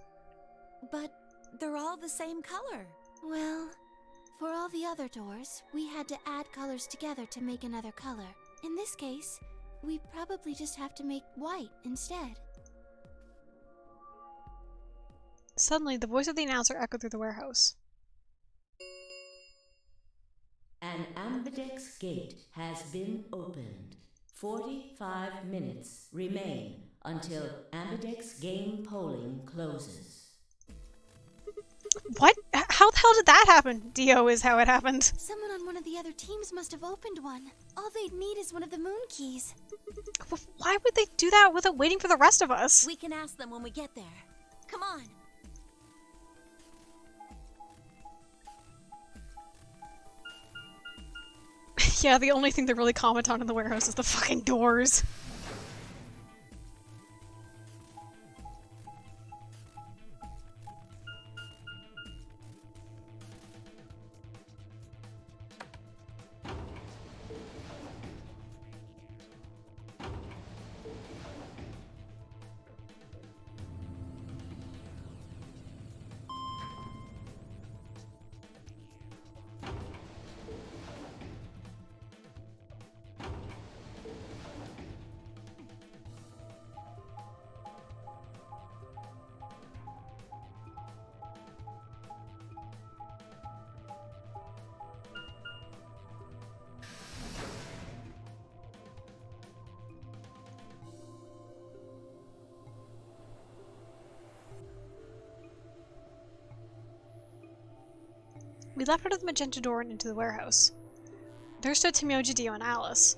But they're all the same color. Well, for all the other doors, we had to add colors together to make another color. In this case, we probably just have to make white instead. Suddenly, the voice of the announcer echoed through the warehouse. An ambidex gate has been opened. 45 minutes remain until ambidex game polling closes. What? How how the hell did that happen? Dio is how it happened. Someone on one of the other teams must have opened one. All they'd need is one of the moon keys. Why would they do that without waiting for the rest of us? We can ask them when we get there. Come on. Yeah, the only thing they really comment on in the warehouse is the fucking doors. We left out of the magenta door and into the warehouse. There stood Tomoji, Dio, and Alice.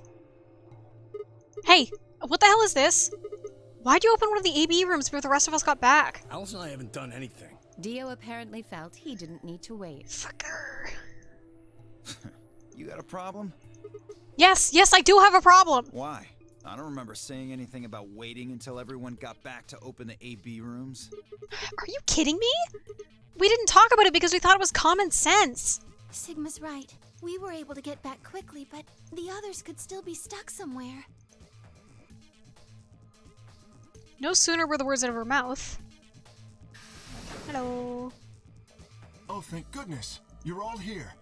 Hey! What the hell is this? Why'd you open one of the AB rooms before the rest of us got back? Alice and I haven't done anything. Dio apparently felt he didn't need to wait. Fucker. You got a problem? Yes, I do have a problem! Why? I don't remember saying anything about waiting until everyone got back to open the AB rooms. Are you kidding me? We didn't talk about it because we thought it was common sense. Sigma's right. We were able to get back quickly, but the others could still be stuck somewhere. No sooner were the words out of her mouth. Hello. Oh, thank goodness. You're all here.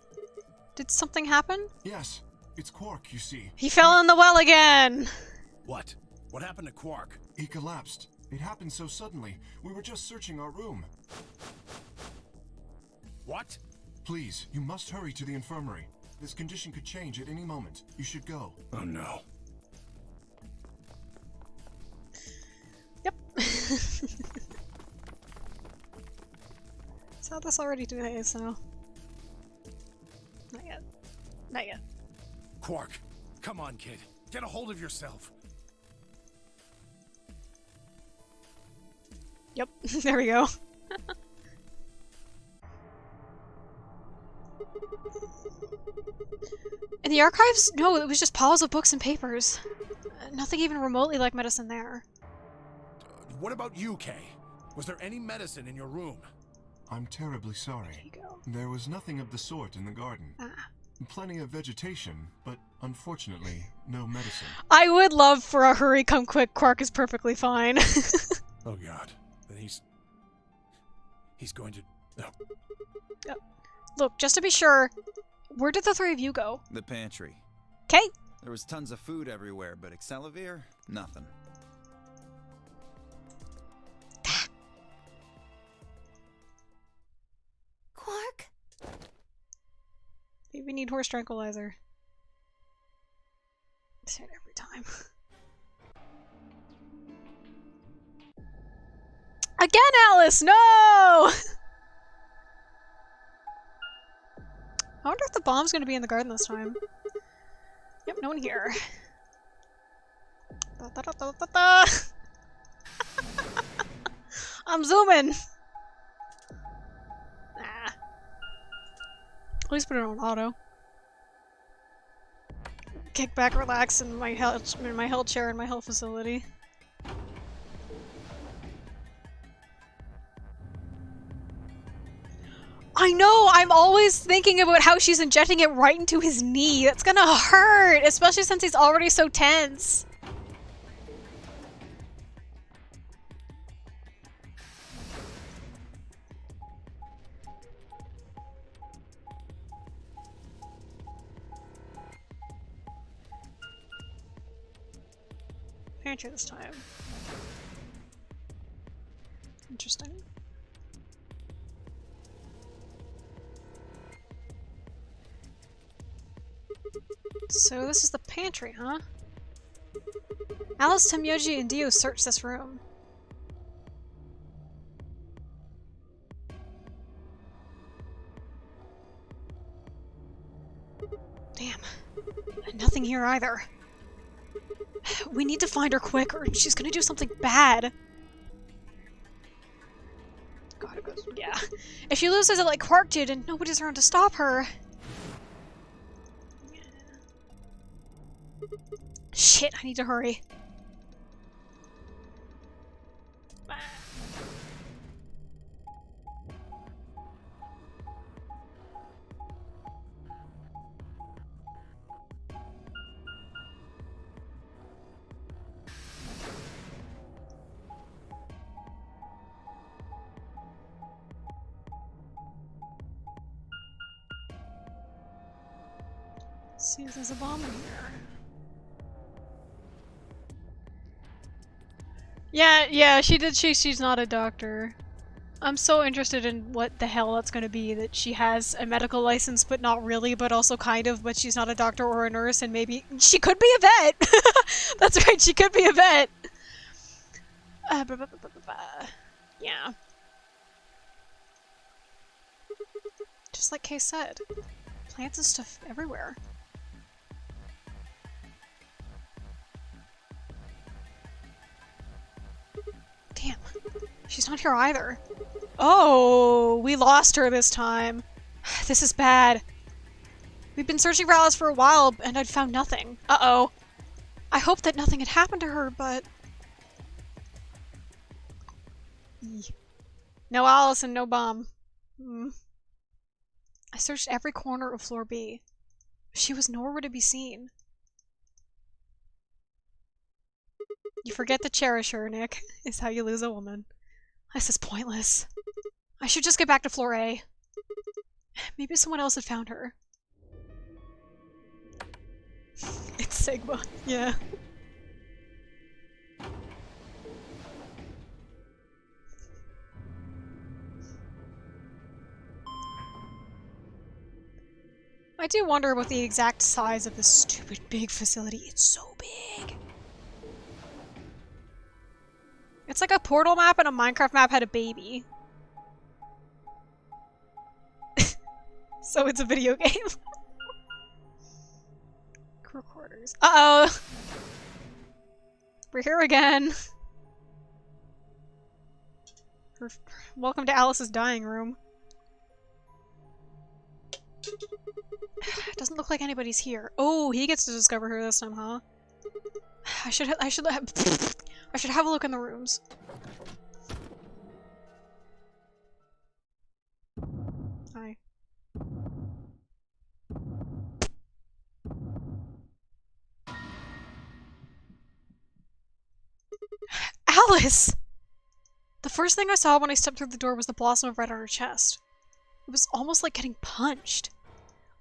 Did something happen? Yes. It's Quark, you see. He fell in the well again! What? What happened to Quark? He collapsed. It happened so suddenly. We were just searching our room. What? Please, you must hurry to the infirmary. This condition could change at any moment. You should go. Oh no. Yep. Saw this already today, so... Not yet. Not yet. Quark, come on, kid. Get a hold of yourself. Yep, there we go. In the archives? No, it was just piles of books and papers. Nothing even remotely like medicine there. What about you, Kay? Was there any medicine in your room? I'm terribly sorry. There you go. There was nothing of the sort in the garden. Plenty of vegetation, but unfortunately, no medicine. I would love for a hurry come quick. Quark is perfectly fine. Oh god. Then he's going to... No. Yep. Look, just to be sure, where did the three of you go? The pantry. Okay. There was tons of food everywhere, but Excelavir? Nothing. Quark? Maybe we need horse tranquilizer. I say it every time. Again, Alice! No! I wonder if the bomb's gonna be in the garden this time. Yep, no one here. I'm zooming! Nah. At least put it on auto. Kick back, relax in my health chair in my health facility. I know! I'm always thinking about how she's injecting it right into his knee. That's gonna hurt! Especially since he's already so tense. Pantry this time. Interesting. So this is the pantry, huh? Alice, Tomoji, and Dio search this room. here either. We need to find her quick or she's gonna do something bad. God, it goes, yeah. If she loses it like Quark did and nobody's around to stop her. Shit, I need to hurry. See if there's a bomb in here. Yeah, she did say she's not a doctor. I'm so interested in what the hell that's gonna be, that she has a medical license but not really, but also kind of, but she's not a doctor or a nurse, and maybe she could be a vet! That's right, she could be a vet! Yeah. Just like Kay said. Plants and stuff everywhere. Damn. She's not here either. Oh, we lost her this time. This is bad. We've been searching for Alice for a while, and I'd found nothing. Uh-oh. I hoped that nothing had happened to her, but... No Alice and no bomb. I searched every corner of floor B. She was nowhere to be seen. You forget to cherish her, Nick, is how you lose a woman. This is pointless. I should just get back to floor A. Maybe someone else had found her. It's Sigma, yeah. I do wonder about the exact size of this stupid big facility. It's so big. It's like a Portal map and a Minecraft map had a baby. So it's a video game. Crew quarters. Uh-oh! We're here again. Welcome to Alice's dying room. Doesn't look like anybody's here. Oh, he gets to discover her this time, huh? I should have a look in the rooms. Hi. Alice! The first thing I saw when I stepped through the door was the blossom of red on her chest. It was almost like getting punched.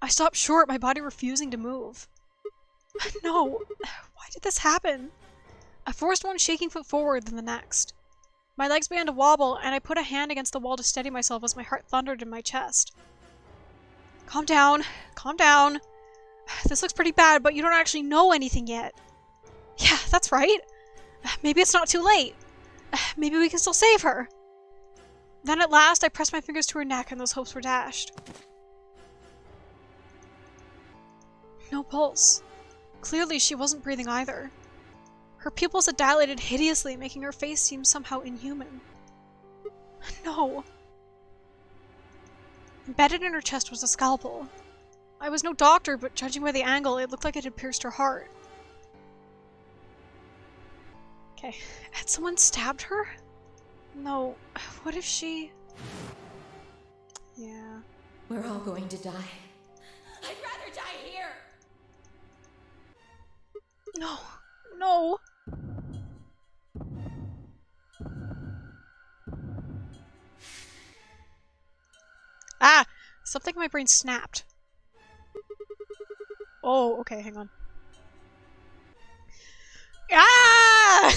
I stopped short, my body refusing to move. No! Why did this happen? I forced one shaking foot forward, then the next. My legs began to wobble, and I put a hand against the wall to steady myself as my heart thundered in my chest. Calm down. Calm down. This looks pretty bad, but you don't actually know anything yet. Yeah, that's right. Maybe it's not too late. Maybe we can still save her. Then at last, I pressed my fingers to her neck, and those hopes were dashed. No pulse. Clearly, she wasn't breathing either. Her pupils had dilated hideously, making her face seem somehow inhuman. No. Embedded in her chest was a scalpel. I was no doctor, but judging by the angle, it looked like it had pierced her heart. Okay. Had someone stabbed her? No. What if she... Yeah. We're all going to die. I'd rather die here! No. No. Ah! Something in my brain snapped. Oh, okay, hang on. Ah!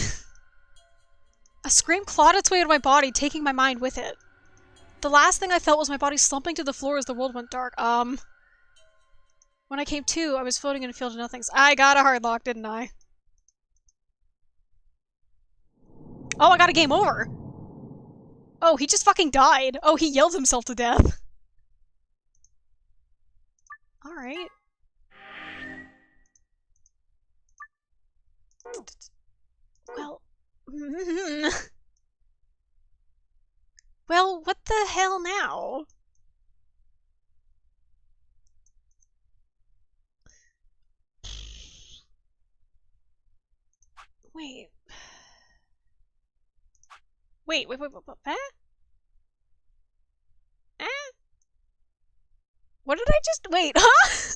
A scream clawed its way out of my body, taking my mind with it. The last thing I felt was my body slumping to the floor as the world went dark. When I came to, I was floating in a field of nothings. I got a hard lock, didn't I? Oh, I got a game over! Oh, he just fucking died. Oh, he yelled himself to death. Alright. Well... Well, what the hell now? Wait. Wait, eh? Eh? What did I just- wait, huh?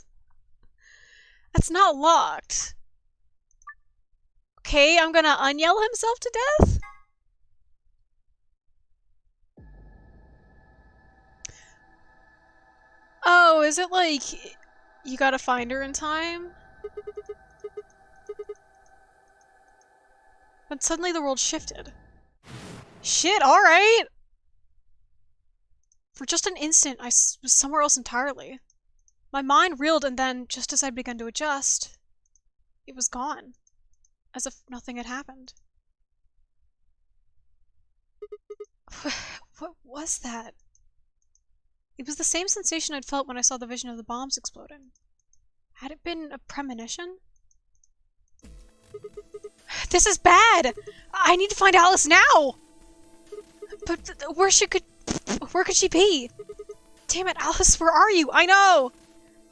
That's not locked. Okay, I'm gonna unyell himself to death? Oh, is it like you gotta find her in time? But suddenly the world shifted. Shit, alright! For just an instant, I was somewhere else entirely. My mind reeled, and then, just as I'd begun to adjust, it was gone. As if nothing had happened. What was that? It was the same sensation I'd felt when I saw the vision of the bombs exploding. Had it been a premonition? This is bad! I need to find Alice now! But where could she be? Damn it, Alice, where are you? I know!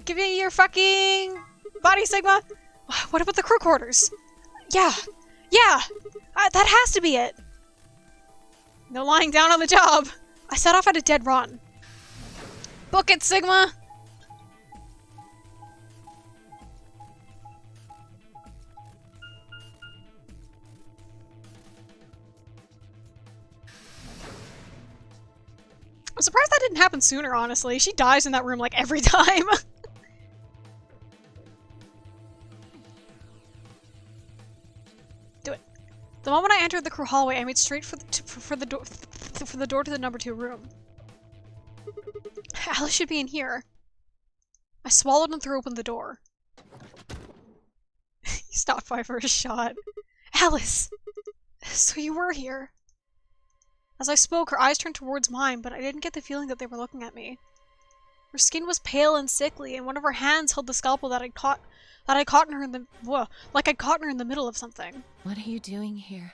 Give me your fucking body, Sigma! What about the crew quarters? Yeah! Yeah! That has to be it! No lying down on the job! I set off at a dead run. Book it, Sigma! I'm surprised that didn't happen sooner, honestly. She dies in that room like every time. Do it. The moment I entered the crew hallway, I made straight for the door to the number 2 room. Alice should be in here. I swallowed and threw open the door. He stopped by for a shot. Alice! So you were here. As I spoke, her eyes turned towards mine, but I didn't get the feeling that they were looking at me. Her skin was pale and sickly, and one of her hands held the scalpel that I'd caught her in the like I'd caught her in the middle of something. What are you doing here?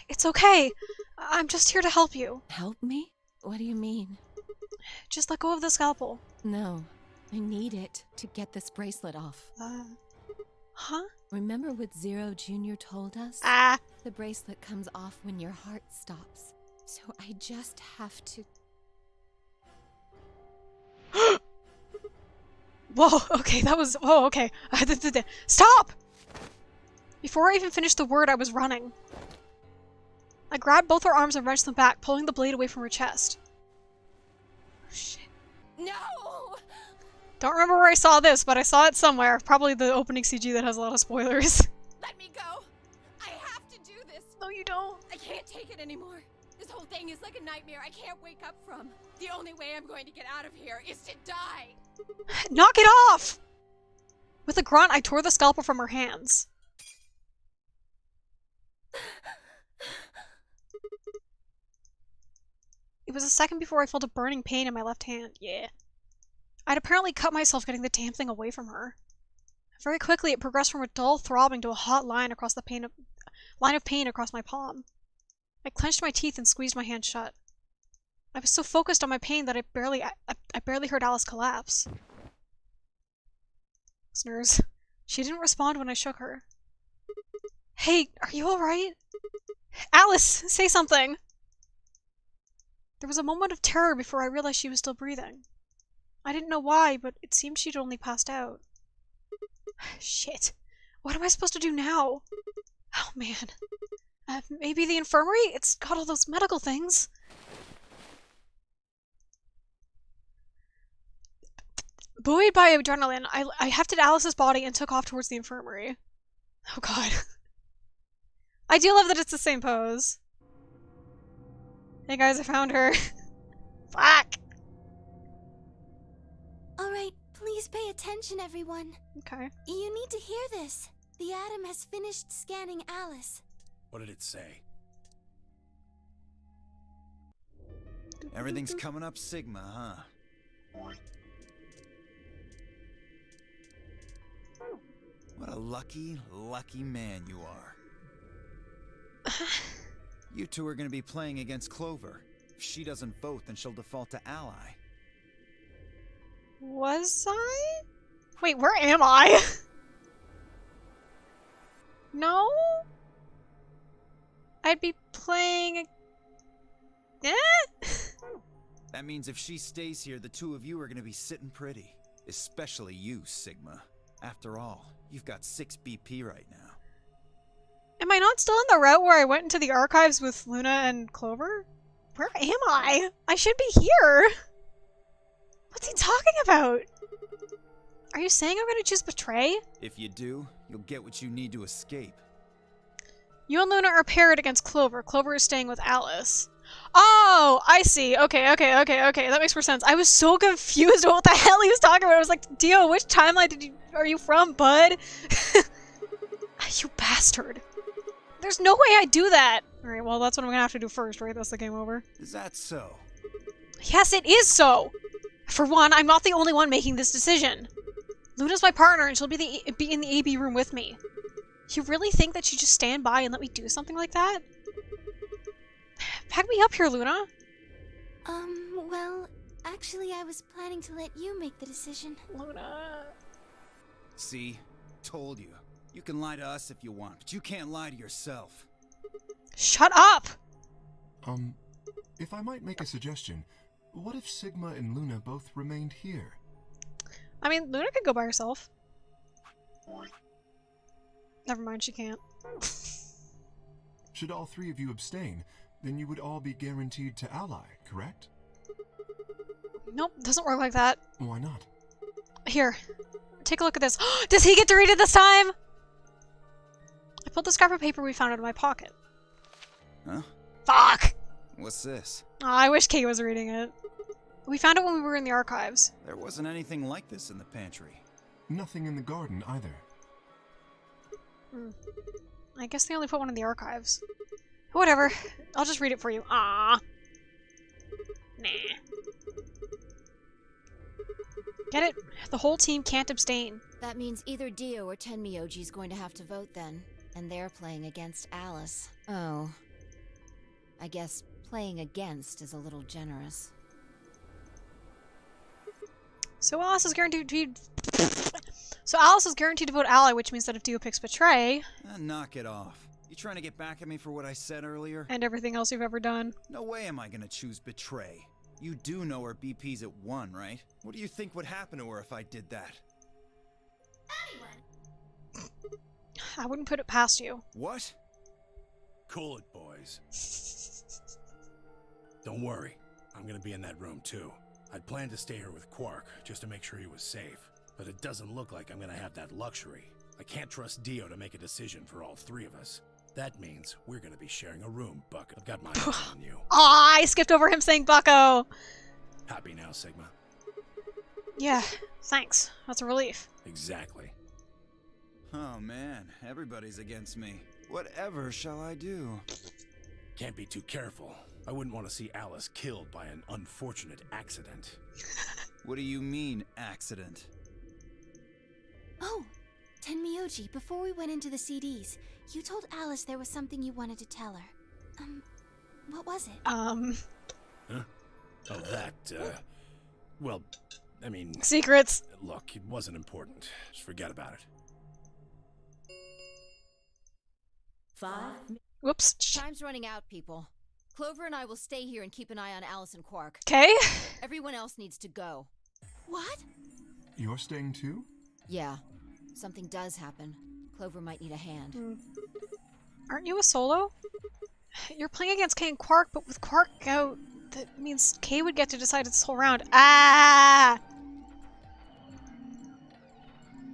It's okay. I'm just here to help you. Help me? What do you mean? Just let go of the scalpel. No. I need it to get this bracelet off. Huh? Remember what Zero Jr. told us? Ah! The bracelet comes off when your heart stops. So I just have to... Whoa, okay, that was... Oh, okay. Stop! Before I even finished the word, I was running. I grabbed both her arms and wrenched them back, pulling the blade away from her chest. Shit. No! Don't remember where I saw this, but I saw it somewhere. Probably the opening CG that has a lot of spoilers. Let me go! I have to do this! No, you don't. I can't take it anymore. This whole thing is like a nightmare I can't wake up from. The only way I'm going to get out of here is to die! Knock it off! With a grunt, I tore the scalpel from her hands. It was a second before I felt a burning pain in my left hand. Yeah. I'd apparently cut myself getting the damn thing away from her. Very quickly, it progressed from a dull throbbing to a hot line across the line of pain across my palm. I clenched my teeth and squeezed my hand shut. I was so focused on my pain that I barely heard Alice collapse. Listeners, she didn't respond when I shook her. Hey, are you alright? Alice, say something! There was a moment of terror before I realized she was still breathing. I didn't know why, but it seemed she'd only passed out. Shit. What am I supposed to do now? Oh man. Maybe the infirmary? It's got all those medical things. Buoyed by adrenaline, I hefted Alice's body and took off towards the infirmary. Oh god. I do love that it's the same pose. Hey guys, I found her. Fuck! Alright, please pay attention, everyone. Okay. You need to hear this. The Atom has finished scanning Alice. What did it say? Everything's coming up Sigma, huh? What a lucky, lucky man you are. You two are gonna be playing against Clover. If she doesn't vote, then she'll default to ally. Was I? Wait, where am I? No? I'd be playing... Eh? That means if she stays here, the two of you are gonna be sitting pretty. Especially you, Sigma. After all, you've got 6 BP right now. Am I not still in the route where I went into the archives with Luna and Clover? Where am I? I should be here! What's he talking about? Are you saying I'm gonna choose Betray? If you do, you'll get what you need to escape. You and Luna are paired against Clover. Clover is staying with Alice. Oh, I see. Okay. That makes more sense. I was so confused about what the hell he was talking about. I was like, Dio, which timeline are you from, bud? You bastard. There's no way I'd do that. Alright, well, that's what I'm gonna have to do first, right? That's the game over. Is that so? Yes, it is so! For one, I'm not the only one making this decision. Luna's my partner, and she'll be in the AB room with me. You really think that she'd just stand by and let me do something like that? Back me up here, Luna. Well, actually, I was planning to let you make the decision. Luna... See? Told you. You can lie to us if you want, but you can't lie to yourself. Shut up! If I might make a suggestion, what if Sigma and Luna both remained here? I mean, Luna could go by herself. Never mind, she can't. Should all 3 of you abstain, then you would all be guaranteed to ally, correct? Nope, doesn't work like that. Why not? Here, take a look at this. Does he get to read it this time? I pulled the scrap of paper we found out of my pocket. Huh? Fuck! What's this? Oh, I wish Kay was reading it. We found it when we were in the archives. There wasn't anything like this in the pantry. Nothing in the garden either. I guess they only put one in the archives. Whatever. I'll just read it for you. Ah. Nah. Get it? The whole team can't abstain. That means either Dio or Tenmyoji's going to have to vote then. And they're playing against Alice. Oh. I guess playing against is a little generous. So Alice is guaranteed to vote ally, which means that if Dio picks Betray... Knock it off. You trying to get back at me for what I said earlier? And everything else you've ever done. No way am I gonna choose Betray. You do know her BP's at 1, right? What do you think would happen to her if I did that? I wouldn't put it past you. What? Cool it, boys. Don't worry. I'm gonna be in that room, too. I'd planned to stay here with Quark, just to make sure he was safe. But it doesn't look like I'm gonna have that luxury. I can't trust Dio to make a decision for all 3 of us. That means we're gonna be sharing a room, Buck. I've got my eye on you. Aw, I skipped over him saying Bucko! Happy now, Sigma? Yeah, thanks. That's a relief. Exactly. Oh man, everybody's against me. Whatever shall I do? Can't be too careful. I wouldn't want to see Alice killed by an unfortunate accident. What do you mean, accident? Oh, Tenmyoji, before we went into the CDs, you told Alice there was something you wanted to tell her. What was it? Huh? Oh, that, well, I mean... Secrets! Look, it wasn't important. Just forget about it. 5. Whoops. Time's running out, people. Clover and I will stay here and keep an eye on Alice and Quark. Okay. Everyone else needs to go. What? You're staying too? Yeah. Something does happen. Clover might need a hand. Aren't you a solo? You're playing against Kay and Quark, but with Quark out, that means Kay would get to decide this whole round. Ah!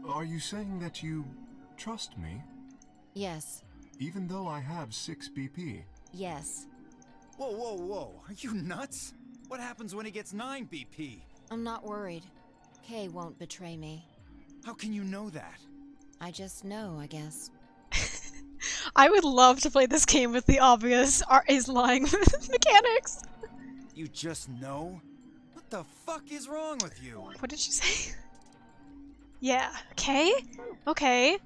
Are you saying that you trust me? Yes. Even though I have 6 BP? Yes. Whoa, whoa, whoa. Are you nuts? What happens when he gets 9 BP? I'm not worried. Kay won't betray me. How can you know that? I just know, I guess. I would love to play this game with the obvious is lying mechanics. You just know? What the fuck is wrong with you? What did she say? Yeah. Okay. Okay.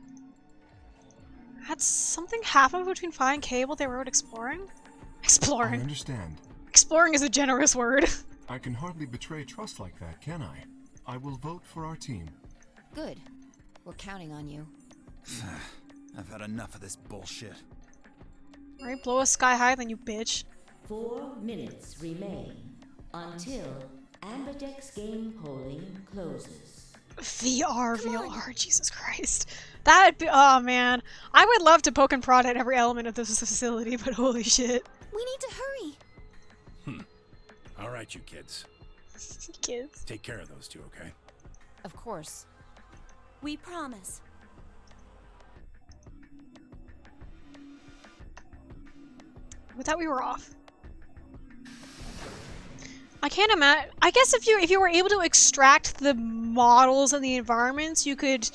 Had something happen between Fi and K while they were out exploring? I Exploring. understand. Exploring is a generous word. I can hardly betray trust like that, can I? I will vote for our team. Good. We're counting on you. I've had enough of this bullshit. Alright, blow us sky high then, you bitch. 4 minutes remain until Ambidex game polling closes. VR, Jesus Christ. That'd be, oh man. I would love to poke and prod at every element of this facility, but holy shit. We need to hurry. All right, you kids. Kids. Take care of those two, okay? Of course. We promise. With that, we were off. I can't imagine. I guess if you were able to extract the models and the environments, you could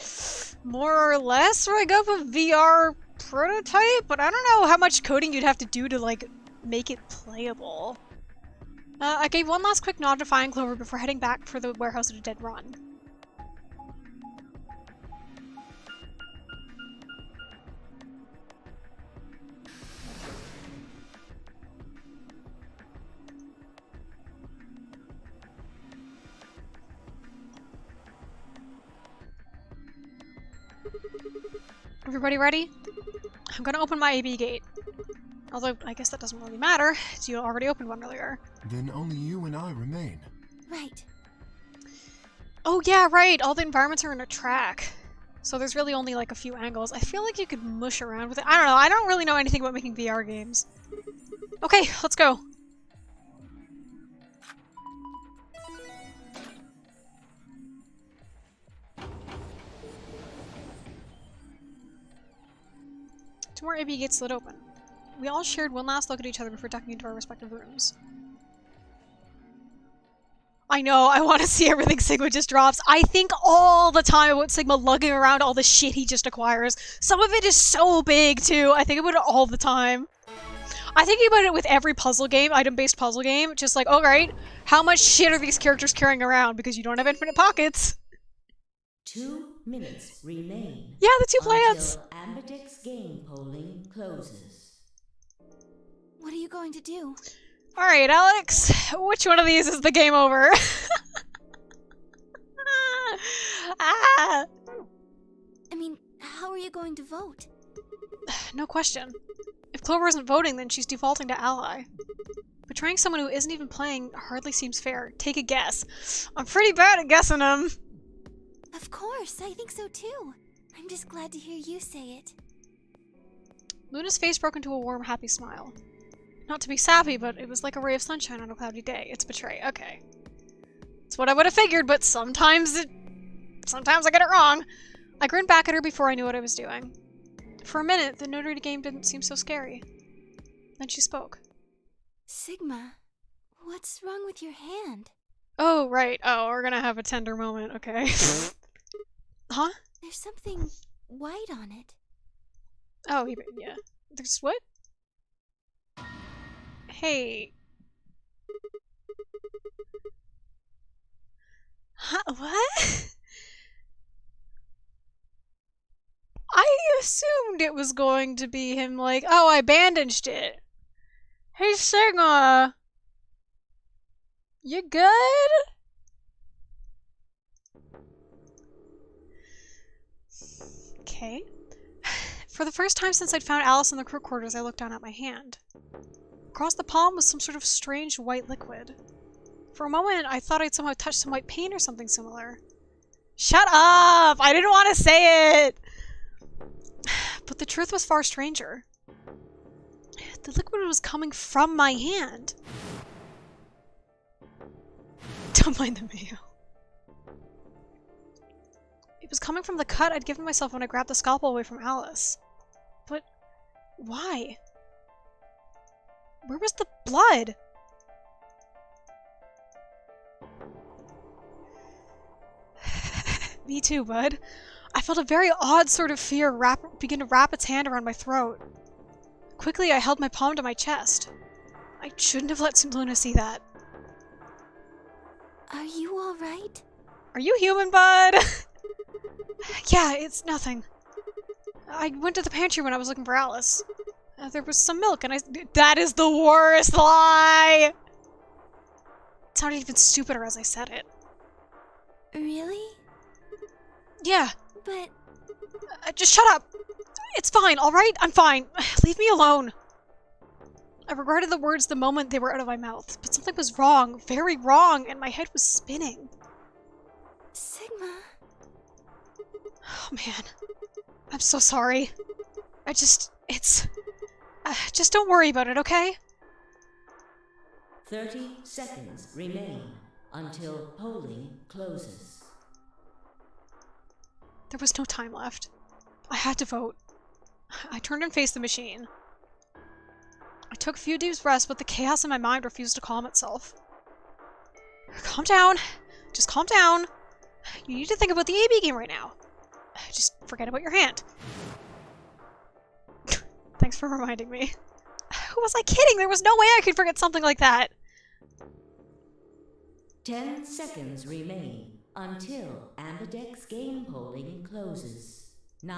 more or less rig up a VR prototype. But I don't know how much coding you'd have to do to like make it playable. I gave one last quick nod to Fi and Clover before heading back for the warehouse at a dead run. Everybody ready? I'm gonna open my AB gate. Although, I guess that doesn't really matter, as you already opened one earlier. Then only you and I remain. Right. Oh yeah, right! All the environments are in a track. So there's really only like a few angles. I feel like you could mush around with it. I don't know, I don't really know anything about making VR games. Okay, let's go. Two more AB gates slid open. We all shared one last look at each other before ducking into our respective rooms. I know, I want to see everything Sigma just drops. I think all the time about Sigma lugging around all the shit he just acquires. Some of it is so big, too. I think about it all the time. I think about it with every puzzle game, item-based puzzle game. Just like, alright, how much shit are these characters carrying around? Because you don't have infinite pockets. 2 minutes remain. Yeah, the two plants! Until Ambidex game polling closes. What are you going to do? Alright, Alex, which one of these is the game over? Ah! I mean, how are you going to vote? No question. If Clover isn't voting, then she's defaulting to ally. Betraying someone who isn't even playing hardly seems fair. Take a guess. I'm pretty bad at guessing them. Of course, I think so too. I'm just glad to hear you say it. Luna's face broke into a warm, happy smile. Not to be sappy, but it was like a ray of sunshine on a cloudy day. It's betray. Okay. It's what I would have figured, but sometimes I get it wrong. I grinned back at her before I knew what I was doing. For a minute, the Notre game didn't seem so scary. Then she spoke. Sigma, what's wrong with your hand? Oh, right. Oh, we're gonna have a tender moment. Okay. Huh? There's something white on it. Oh, yeah. There's what? Hey. Huh? What? I assumed it was going to be him like, oh, I bandaged it. Hey, Sigma. You good? Okay. For the first time since I'd found Alice in the crew quarters, I looked down at my hand. Across the palm was some sort of strange white liquid. For a moment, I thought I'd somehow touched some white paint or something similar. Shut up! I didn't want to say it! But the truth was far stranger. The liquid was coming from my hand. Don't mind the mayo. It was coming from the cut I'd given myself when I grabbed the scalpel away from Alice. But why? Where was the blood? Me too, bud. I felt a very odd sort of fear begin to wrap its hand around my throat. Quickly, I held my palm to my chest. I shouldn't have let Luna see that. Are you alright? Are you human, bud? Yeah, it's nothing. I went to the pantry when I was looking for Alice. There was some milk and that is the worst lie! It sounded even stupider as I said it. Really? Yeah. But... just shut up! It's fine, alright? I'm fine. Leave me alone. I regretted the words the moment they were out of my mouth, but something was wrong, very wrong, and my head was spinning. Sigma... Oh man. I'm so sorry. Just don't worry about it, okay? 30 seconds remain until polling closes. There was no time left. I had to vote. I turned and faced the machine. I took a few deep breaths, but the chaos in my mind refused to calm itself. Calm down. Just calm down. You need to think about the AB game right now. Just forget about your hand. Thanks for reminding me. Who was I kidding? There was no way I could forget something like that. 10 seconds remain until Ambidex game polling closes. 9,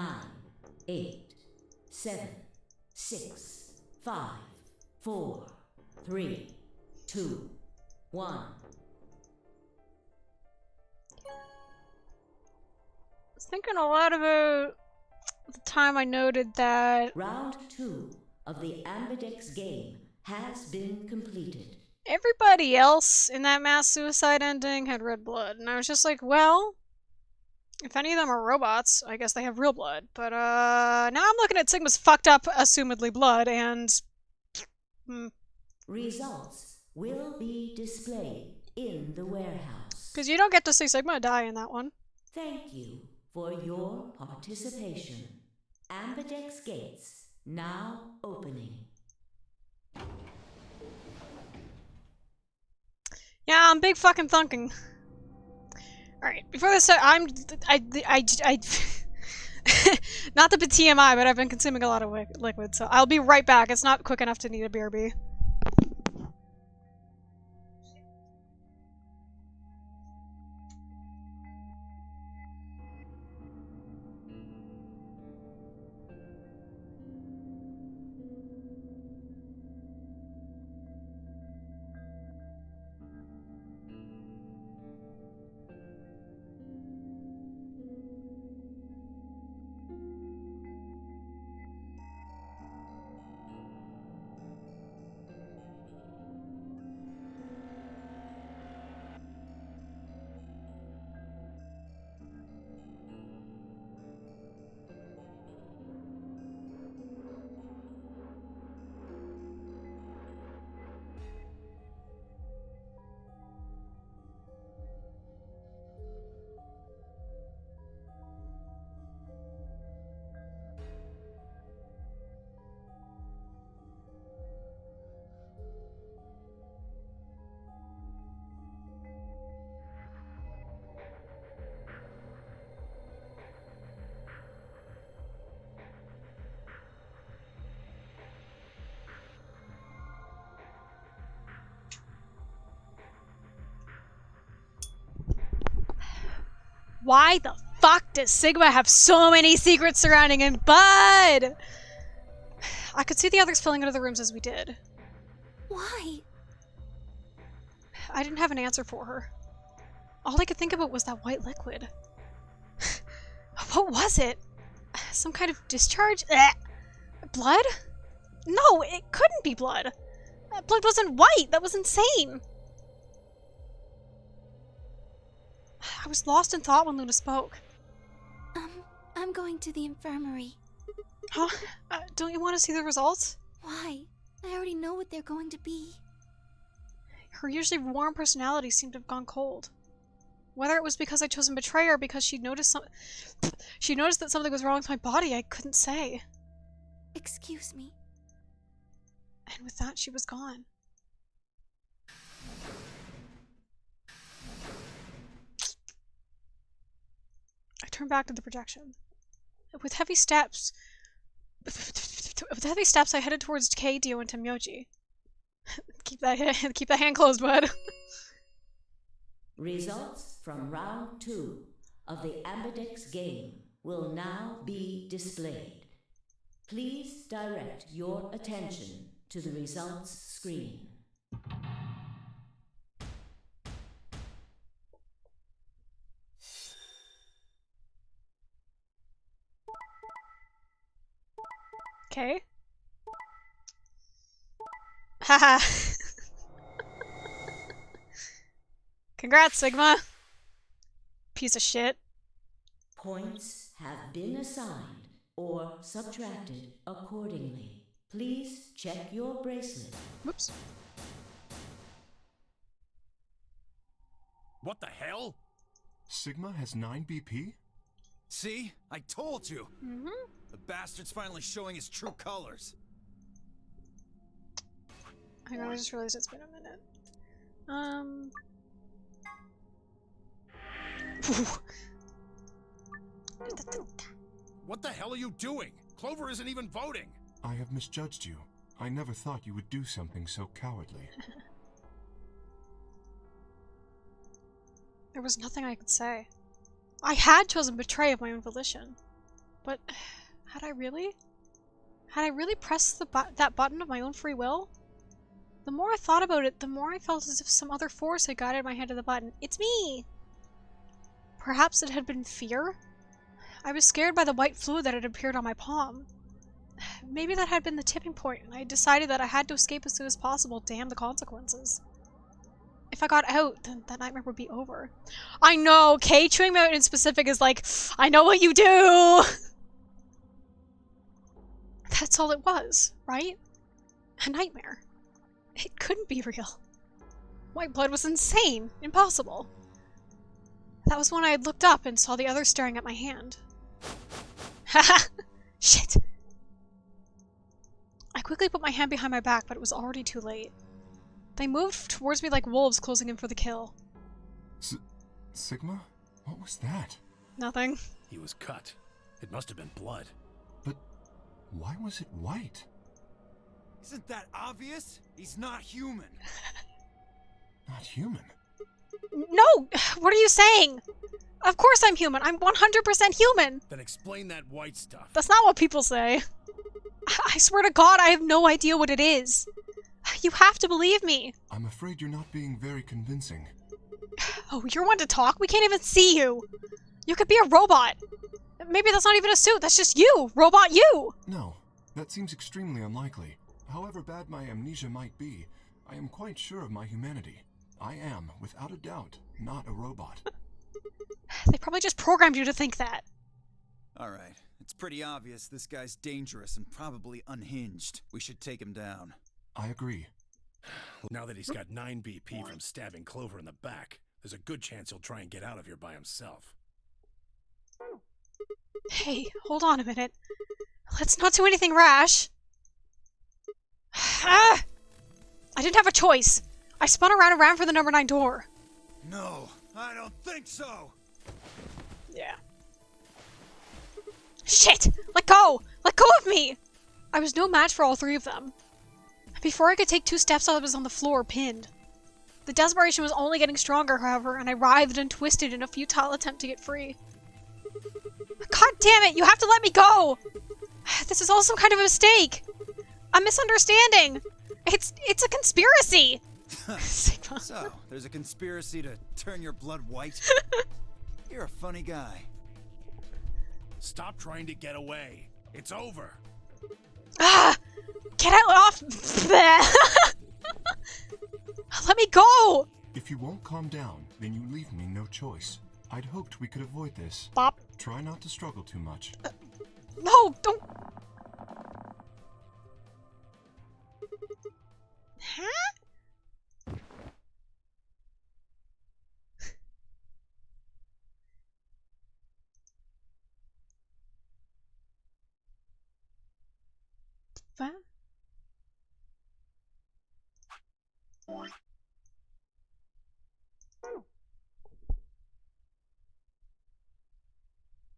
8, 7, 6, 5, 4, 3, 2, 1. I was thinking a lot about the time I noted that Round 2 of the Ambidex game has been completed. everybody else in that mass suicide ending had red blood, and I was just like, well, if any of them are robots, I guess they have real blood. But now I'm looking at Sigma's fucked up, assumedly blood, and Results will be displayed in the warehouse. because you don't get to see Sigma die in that one. Thank you for your participation. Ambidex gates now opening. Yeah, I'm big fucking thunking. Alright, before this, I not to be TMI, but I've been consuming a lot of liquid, so I'll be right back. It's not quick enough to need a BRB. Why the fuck does Sigma have so many secrets surrounding him? Bud! I could see the others filling into the rooms as we did. Why? I didn't have an answer for her. All I could think about was that white liquid. What was it? Some kind of discharge? Blood? No, it couldn't be blood. Blood wasn't white. That was insane. I was lost in thought when Luna spoke. I'm going to the infirmary. Huh? Don't you want to see the results? Why? I already know what they're going to be. Her usually warm personality seemed to have gone cold. Whether it was because I chose a betrayer or because she noticed that something was wrong with my body, I couldn't say. Excuse me. And with that, she was gone. I turned back to the projection. With heavy steps, I headed towards Kei, Dio, and Temyoji. keep that hand closed, bud. Results from round 2 of the Ambidex game will now be displayed. Please direct your attention to the results screen. Okay. Haha. Congrats, Sigma. Piece of shit. Points have been assigned or subtracted accordingly. Please check your bracelet. Whoops. What the hell? Sigma has 9 BP? See? I told you! Mm-hmm. The bastard's finally showing his true colors. Hang on, I just realized it's been a minute. What the hell are you doing? Clover isn't even voting. I have misjudged you. I never thought you would do something so cowardly. There was nothing I could say. I had chosen betray of my own volition. But had I really? Had I really pressed that button of my own free will? The more I thought about it, the more I felt as if some other force had guided my hand to the button. It's me! Perhaps it had been fear? I was scared by the white fluid that had appeared on my palm. Maybe that had been the tipping point, and I decided that I had to escape as soon as possible. Damn the consequences. If I got out, then that nightmare would be over. I know, okay? Chewing me out in specific is like, I know what you do! That's all it was, right? A nightmare. It couldn't be real. White blood was insane. Impossible. That was when I had looked up and saw the others staring at my hand. Haha! Shit! I quickly put my hand behind my back, but it was already too late. They moved towards me like wolves closing in for the kill. Sigma? What was that? Nothing. He was cut. It must have been blood. But why was it white? Isn't that obvious? He's not human. Not human? No! What are you saying? Of course I'm human. I'm 100% human. Then explain that white stuff. That's not what people say. I swear to God, I have no idea what it is. You have to believe me. I'm afraid you're not being very convincing. Oh, you're one to talk? We can't even see you. You could be a robot. Maybe that's not even a suit. That's just you. Robot you. No, that seems extremely unlikely. However bad my amnesia might be, I am quite sure of my humanity. I am, without a doubt, not a robot. They probably just programmed you to think that. Alright, it's pretty obvious this guy's dangerous and probably unhinged. We should take him down. I agree. Now that he's got 9 BP from stabbing Clover in the back, there's a good chance he'll try and get out of here by himself. Hey, hold on a minute. Let's not do anything rash. Ah! I didn't have a choice. I spun around and ran for the number 9 door. No, I don't think so. Yeah. Shit! Let go! Let go of me! I was no match for all 3 of them. Before I could take 2 steps, I was on the floor, pinned. The desperation was only getting stronger, however, and I writhed and twisted in a futile attempt to get free. God damn it! You have to let me go! This is all some kind of a mistake! A misunderstanding! It's a conspiracy! So, there's a conspiracy to turn your blood white? You're a funny guy. Stop trying to get away. It's over. Ah! Get out off! Let me go! If you won't calm down, then you leave me no choice. I'd hoped we could avoid this. Bop. Try not to struggle too much. No, don't... Huh? What?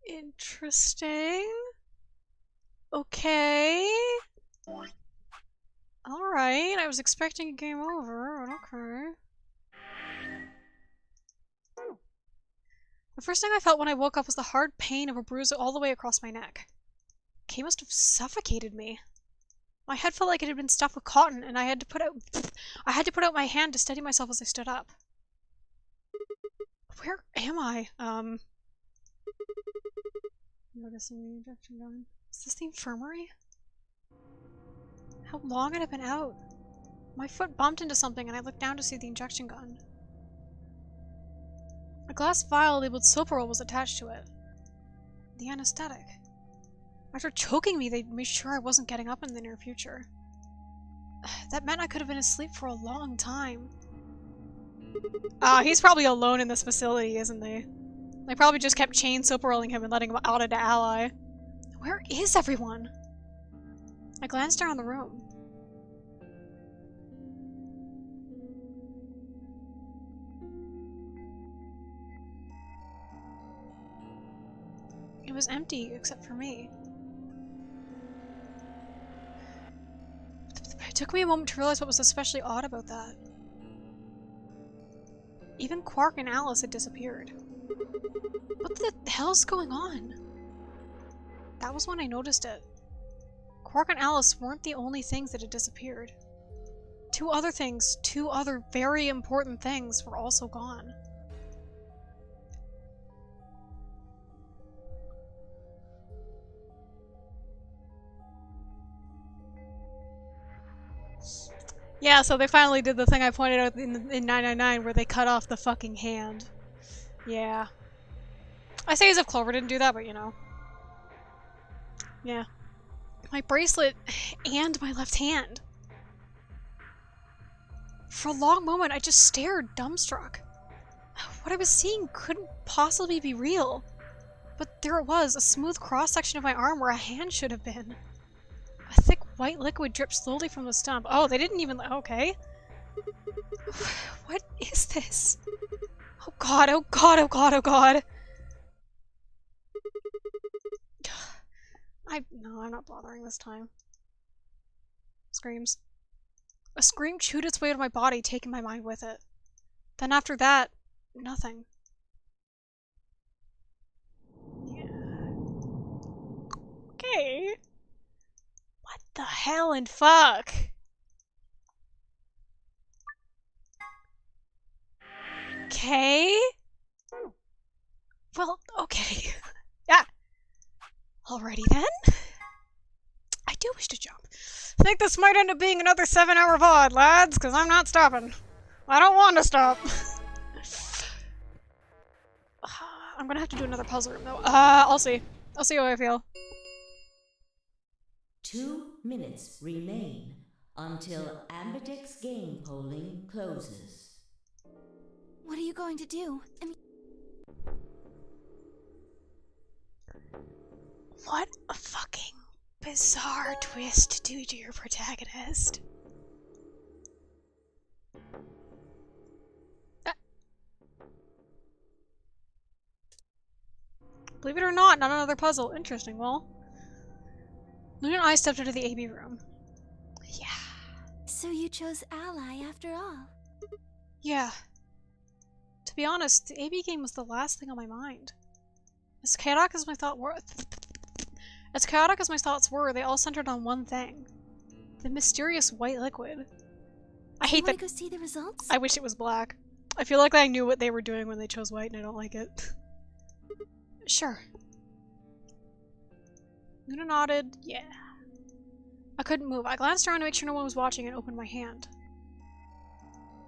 Interesting. Okay. Alright, I was expecting a game over, but okay. first thing I felt when I woke up was the hard pain of a bruise all the way across my neck. Kay must have suffocated me. My head felt like it had been stuffed with cotton, and I had to put out my hand to steady myself as I stood up. Where am I? Noticing the injection gun. Is this the infirmary? How long had I been out? My foot bumped into something and I looked down to see the injection gun. A glass vial labeled Soparol was attached to it. The anesthetic. After choking me, they made sure I wasn't getting up in the near future. That meant I could have been asleep for a long time. He's probably alone in this facility, isn't he? They probably just kept chain Soparolling him and letting him out into Ally. Where is everyone? I glanced around the room. It was empty, except for me. It took me a moment to realize what was especially odd about that. Even Quark and Alice had disappeared. What the hell's going on? That was when I noticed it. Quark and Alice weren't the only things that had disappeared. Two other very important things were also gone. Yeah, so they finally did the thing I pointed out in 999 where they cut off the fucking hand. Yeah. I say as if Clover didn't do that, but you know. Yeah. My bracelet and my left hand. For a long moment, I just stared, dumbstruck. What I was seeing couldn't possibly be real. But there it was, a smooth cross-section of my arm where a hand should have been. A thick white liquid dripped slowly from the stump. Oh, they didn't even... Okay. What is this? Oh god, oh god, oh god, oh god. No, I'm not bothering this time. Screams. A scream chewed its way out of my body, taking my mind with it. Then after that, nothing. Yeah. Okay. What the hell and fuck? Okay. Well, okay. Yeah. Alrighty then. I do wish to jump. I think this might end up being another 7-hour VOD, lads, because I'm not stopping. I don't want to stop. I'm gonna have to do another puzzle room, though. I'll see. I'll see how I feel. 2 minutes remain until Ambidex's game polling closes. What are you going to do? I mean... What a fucking bizarre twist to do to your protagonist. Believe it or not another puzzle. Interesting, well. Luna and I stepped into the AB room. Yeah. So you chose Ally after all? Yeah. To be honest, the AB game was the last thing on my mind. As chaotic as my thoughts were, they all centered on one thing. The mysterious white liquid. I hate that- go see the results? I wish it was black. I feel like I knew what they were doing when they chose white and I don't like it. Sure. Luna nodded. Yeah. I couldn't move. I glanced around to make sure no one was watching and opened my hand.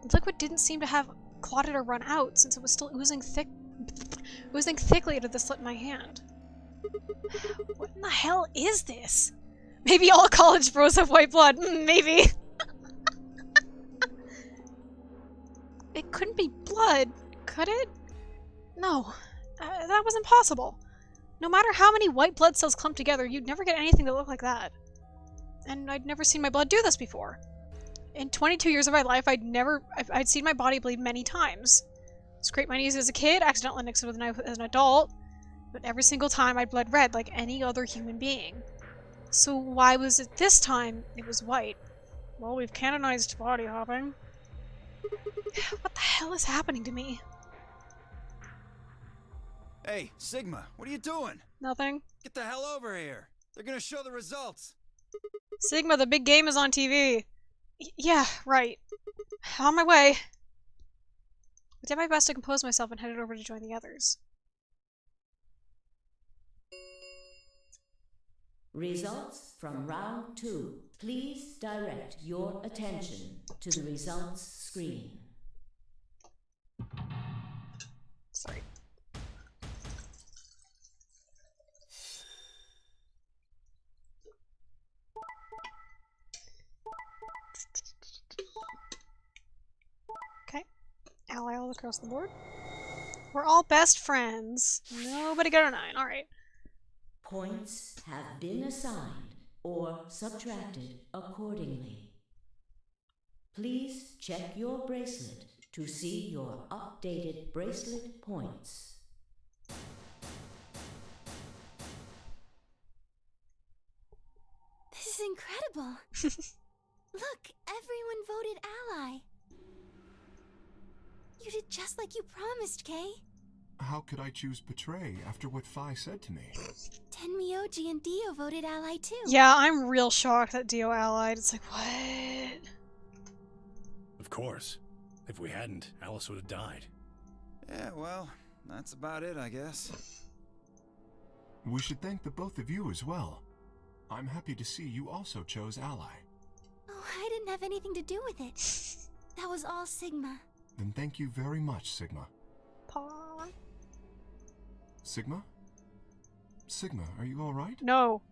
The liquid didn't seem to have clotted or run out, since it was still oozing thickly out of the slit in my hand. What in the hell is this? Maybe all college bros have white blood. Maybe. It couldn't be blood, could it? No. That was impossible. No matter how many white blood cells clump together, you'd never get anything that looked like that. And I'd never seen my blood do this before. In 22 years of my life, I'd seen my body bleed many times. Scraped my knees as a kid, accidentally mixed it with a knife as an adult, but every single time I bled red like any other human being. So why was it this time it was white? Well, we've canonized body hopping. What the hell is happening to me? Hey, Sigma, what are you doing? Nothing. Get the hell over here. They're gonna show the results. Sigma, the big game is on TV. Yeah, right. On my way. I did my best to compose myself and headed over to join the others. Results from round 2. Please direct your attention to the results screen. Sorry. Okay. Ally all across the board. We're all best friends. Nobody got a 9. Alright. Points have been assigned or subtracted accordingly. Please check your bracelet to see your updated bracelet points. This is incredible. Look, everyone voted ally. You did just like you promised, Kay. How could I choose betray after what Phi said to me? Tenmyoji and Dio voted ally too. Yeah, I'm real shocked that Dio allied. It's like, what? Of course. If we hadn't, Alice would have died. Yeah, well, that's about it, I guess. We should thank the both of you as well. I'm happy to see you also chose ally. Oh, I didn't have anything to do with it. That was all Sigma. Then thank you very much, Sigma. Paw. Sigma? Sigma, are you alright? No.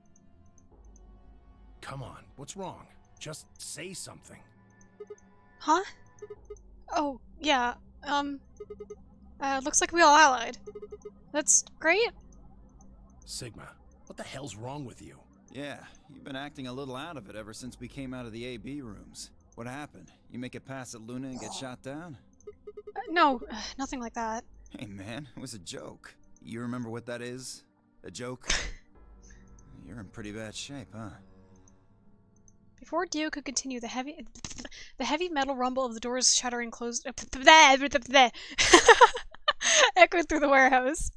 Come on, what's wrong? Just say something. Huh? Oh, yeah. Looks like we all allied. That's great. Sigma, what the hell's wrong with you? Yeah, you've been acting a little out of it ever since we came out of the AB rooms. What happened? You make it past at Luna and get shot down? No, nothing like that. Hey man, it was a joke. You remember what that is? A joke? You're in pretty bad shape, huh? Before Dio could continue, the heavy metal rumble of the doors shuttering closed echoed through the warehouse.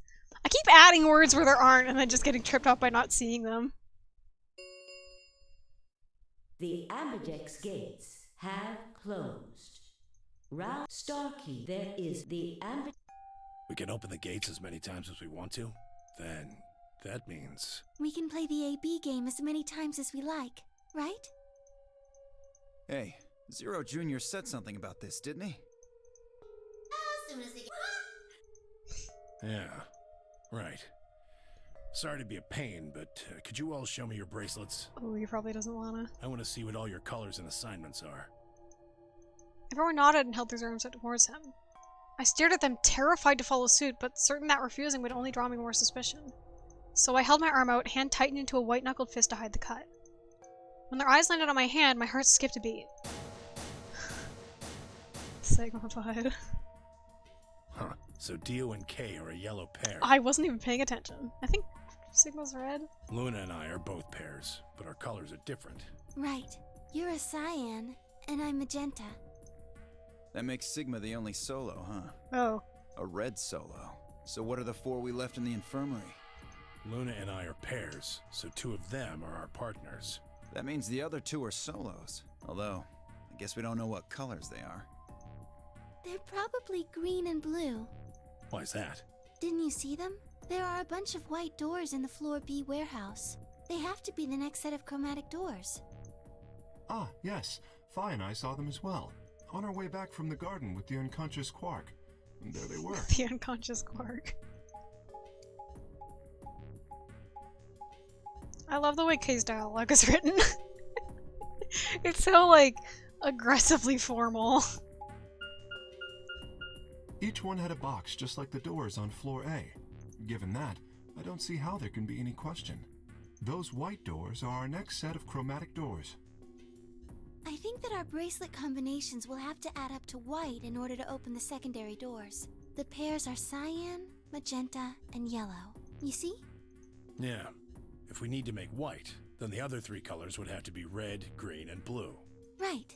I keep adding words where there aren't and then just getting tripped up by not seeing them. The ambidex gates have closed. Round Starkey, there is the ambidex. We can open the gates as many times as we want to? Then that means... We can play the AB game as many times as we like, right? Hey, Zero Jr. said something about this, didn't he? As soon as they Yeah, right. Sorry to be a pain, but could you all show me your bracelets? Oh, he probably doesn't wanna. I want to see what all your colors and assignments are. Everyone nodded and held their arms out towards him. I stared at them, terrified to follow suit, but certain that refusing would only draw me more suspicion. So I held my arm out, hand tightened into a white-knuckled fist to hide the cut. When their eyes landed on my hand, my heart skipped a beat. Signified. Huh, so Dio and Kay are a yellow pair. I wasn't even paying attention. I think Sigma's red. Luna and I are both pairs, but our colors are different. Right. You're a cyan, and I'm magenta. That makes Sigma the only solo, huh? Oh. A red solo. So what are the 4 we left in the infirmary? Luna and I are pairs, so 2 of them are our partners. That means the other 2 are solos. Although, I guess we don't know what colors they are. They're probably green and blue. Why's that? Didn't you see them? There are a bunch of white doors in the Floor B warehouse. They have to be the next set of chromatic doors. Ah, yes. Phi and I saw them as well. On our way back from the garden with the unconscious Quark. And there they were. The unconscious Quark. I love the way Kay's dialogue is written. It's so, like, aggressively formal. Each one had a box just like the doors on floor A. Given that, I don't see how there can be any question. Those white doors are our next set of chromatic doors. I think that our bracelet combinations will have to add up to white in order to open the secondary doors. The pairs are cyan, magenta, and yellow. You see? Yeah. If we need to make white, then the other 3 colors would have to be red, green, and blue. Right.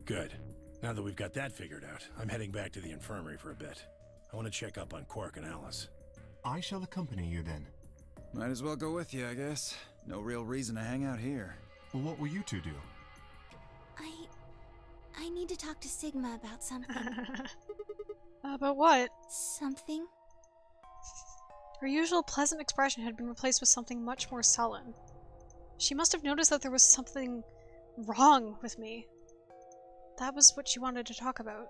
Good. Now that we've got that figured out, I'm heading back to the infirmary for a bit. I want to check up on Quark and Alice. I shall accompany you then. Might as well go with you, I guess. No real reason to hang out here. Well, what will you two do? I need to talk to Sigma about something. About what? Something? Her usual pleasant expression had been replaced with something much more sullen. She must have noticed that there was something wrong with me. That was what she wanted to talk about.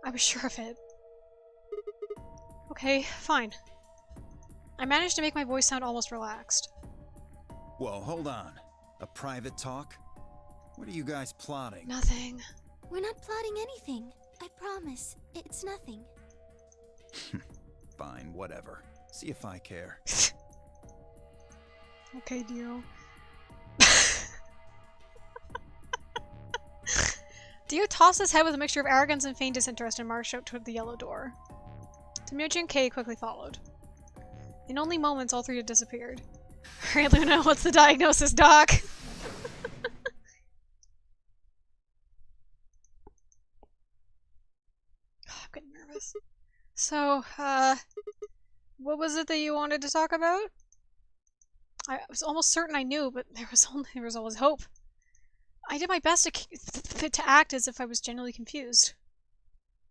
I was sure of it. Okay, fine. I managed to make my voice sound almost relaxed. Whoa, hold on. A private talk? What are you guys plotting? Nothing. We're not plotting anything. I promise. It's nothing. Fine, whatever. See if I care. Okay, Dio. Dio tossed his head with a mixture of arrogance and faint disinterest and marched out toward the yellow door. Temujin and Kei quickly followed. In only moments, all three had disappeared. Alright, Luna, what's the diagnosis, Doc? I'm getting nervous. So, what was it that you wanted to talk about? I was almost certain I knew, but there was always hope. I did my best to act as if I was genuinely confused.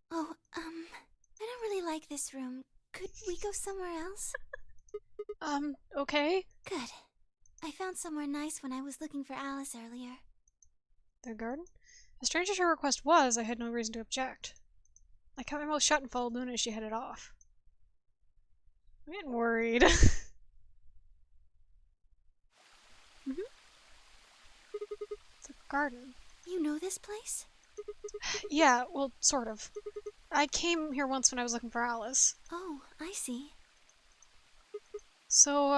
Oh, I don't really like this room. Could we go somewhere else? Okay. Good. I found somewhere nice when I was looking for Alice earlier. The garden? As strange as her request was, I had no reason to object. I kept my mouth shut and followed Luna as she headed off. I'm getting worried. It's a garden. You know this place? Yeah, well, sort of. I came here once when I was looking for Alice. Oh, I see. So,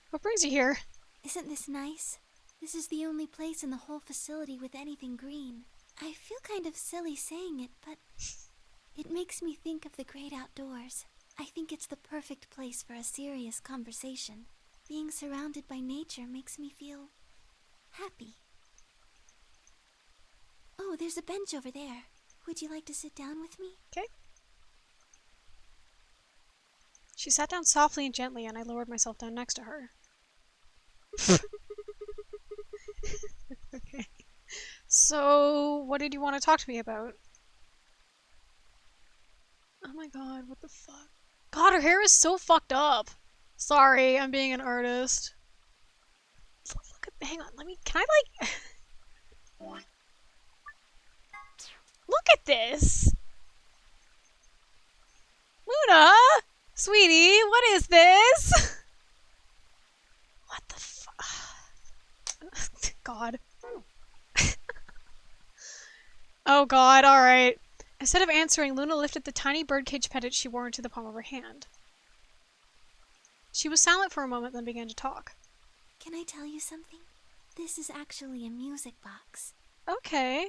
what brings you here? Isn't this nice? This is the only place in the whole facility with anything green. I feel kind of silly saying it, but it makes me think of the great outdoors. I think it's the perfect place for a serious conversation. Being surrounded by nature makes me feel happy. Oh, there's a bench over there. Would you like to sit down with me? Okay. She sat down softly and gently, and I lowered myself down next to her. Okay. So, what did you want to talk to me about? Oh my god, what the fuck? God, her hair is so fucked up. Sorry, I'm being an artist. Look at, hang on, can I like... Look at this! Luna! Sweetie, what is this? What the fuck? God. Oh god, alright. Instead of answering, Luna lifted the tiny birdcage pendant she wore into the palm of her hand. She was silent for a moment, then began to talk. Can I tell you something? This is actually a music box. Okay.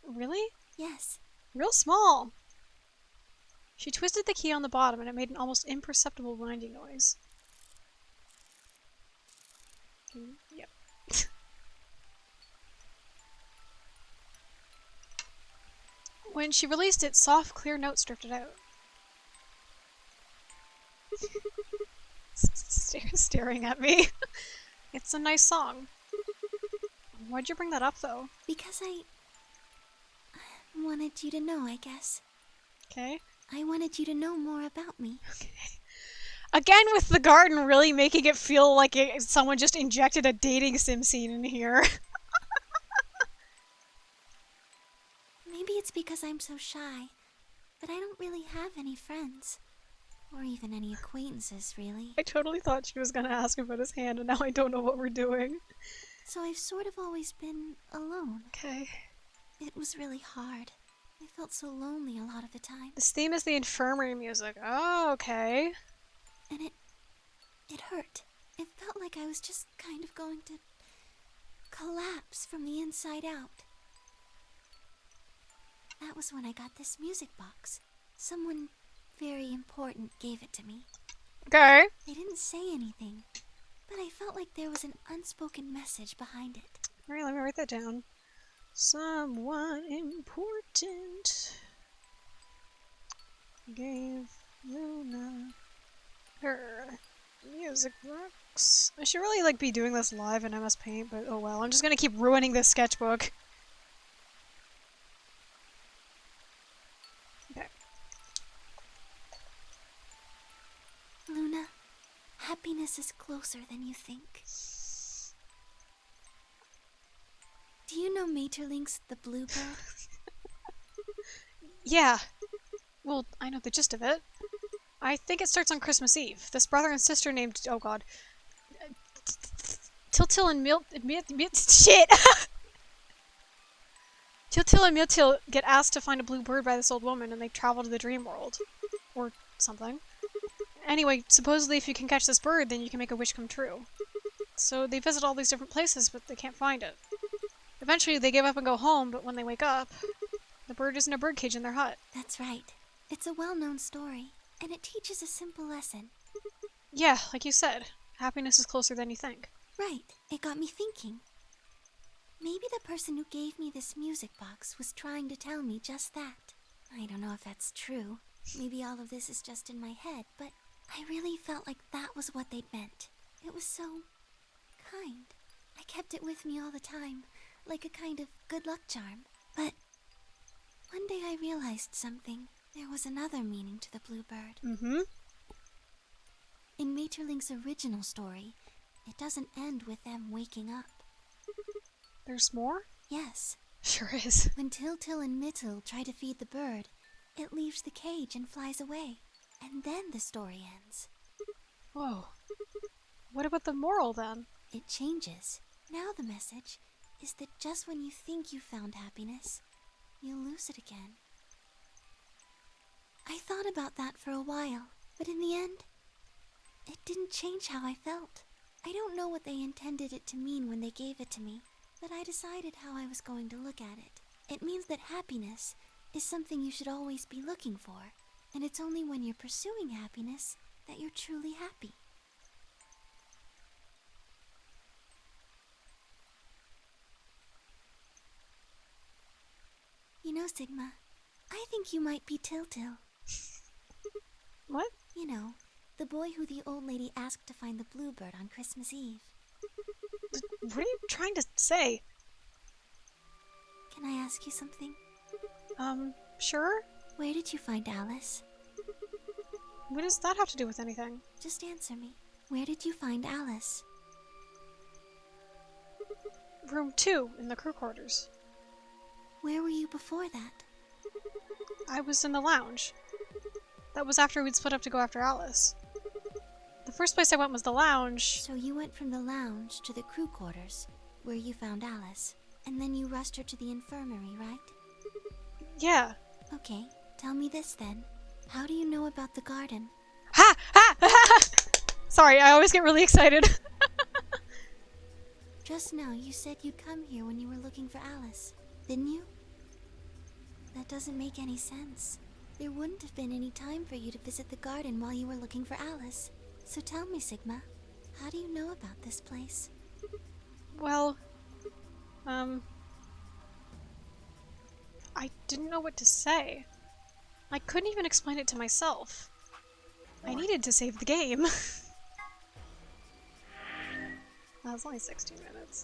Really? Yes. Real small. She twisted the key on the bottom and it made an almost imperceptible winding noise. Yep. When she released it, soft, clear notes drifted out. Staring at me. It's a nice song. Why'd you bring that up, though? Because I wanted you to know, I guess. Okay. I wanted you to know more about me. Okay. Again, with the garden really making it feel like someone just injected a dating sim scene in here. Maybe it's because I'm so shy, but I don't really have any friends. Or even any acquaintances, really. I totally thought she was gonna ask about his hand, and now I don't know what we're doing. So I've sort of always been alone. Okay. It was really hard. I felt so lonely a lot of the time. This theme is the infirmary music. Oh, okay. And it hurt. It felt like I was just kind of going to collapse from the inside out. That was when I got this music box. Someone very important gave it to me. Okay. They didn't say anything, but I felt like there was an unspoken message behind it. Alright, let me write that down. Someone important gave Luna her music box. I should really like be doing this live in MS Paint, but oh well. I'm just gonna keep ruining this sketchbook. Okay. Luna, happiness is closer than you think. Do you know Maeterlinck's The Bluebird? Yeah. Well, I know the gist of it. I think it starts on Christmas Eve. This brother and sister named, oh god, Tiltil and shit! Tiltil and Miltil get asked to find a blue bird by this old woman, and they travel to the dream world. Or something. Anyway, supposedly if you can catch this bird, then you can make a wish come true. So they visit all these different places, but they can't find it. Eventually they give up and go home, but when they wake up, the bird is in a birdcage in their hut. That's right. It's a well-known story, and it teaches a simple lesson. Yeah, like you said, happiness is closer than you think. Right. It got me thinking. Maybe the person who gave me this music box was trying to tell me just that. I don't know if that's true. Maybe all of this is just in my head, but I really felt like that was what they'd meant. It was so kind. I kept it with me all the time, like a kind of good luck charm. But one day I realized something. There was another meaning to the bluebird. Mm-hmm. In Maeterlinck's original story, it doesn't end with them waking up. There's more? Yes. Sure is. When Tiltil and Mittil try to feed the bird, it leaves the cage and flies away. And then the story ends. Whoa. What about the moral then? It changes. Now the message is that just when you think you found happiness, you'll lose it again. I thought about that for a while, but in the end, it didn't change how I felt. I don't know what they intended it to mean when they gave it to me, but I decided how I was going to look at it. It means that happiness is something you should always be looking for, and it's only when you're pursuing happiness that you're truly happy. You know, Sigma, I think you might be Tiltil. What? You know, the boy who the old lady asked to find the bluebird on Christmas Eve. What are you trying to say? Can I ask you something? Sure? Where did you find Alice? What does that have to do with anything? Just answer me. Where did you find Alice? Room 2 in the crew quarters. Where were you before that? I was in the lounge. That was after we'd split up to go after Alice. The first place I went was the lounge. So you went from the lounge to the crew quarters, where you found Alice, and then you rushed her to the infirmary, right? Yeah. Okay, tell me this then. How do you know about the garden? Ha! Ha! Ha! Sorry, I always get really excited. Just now you said you'd come here when you were looking for Alice, didn't you? That doesn't make any sense. There wouldn't have been any time for you to visit the garden while you were looking for Alice. So tell me, Sigma, how do you know about this place? Well, I didn't know what to say. I couldn't even explain it to myself. I needed to save the game. That was only 16 minutes.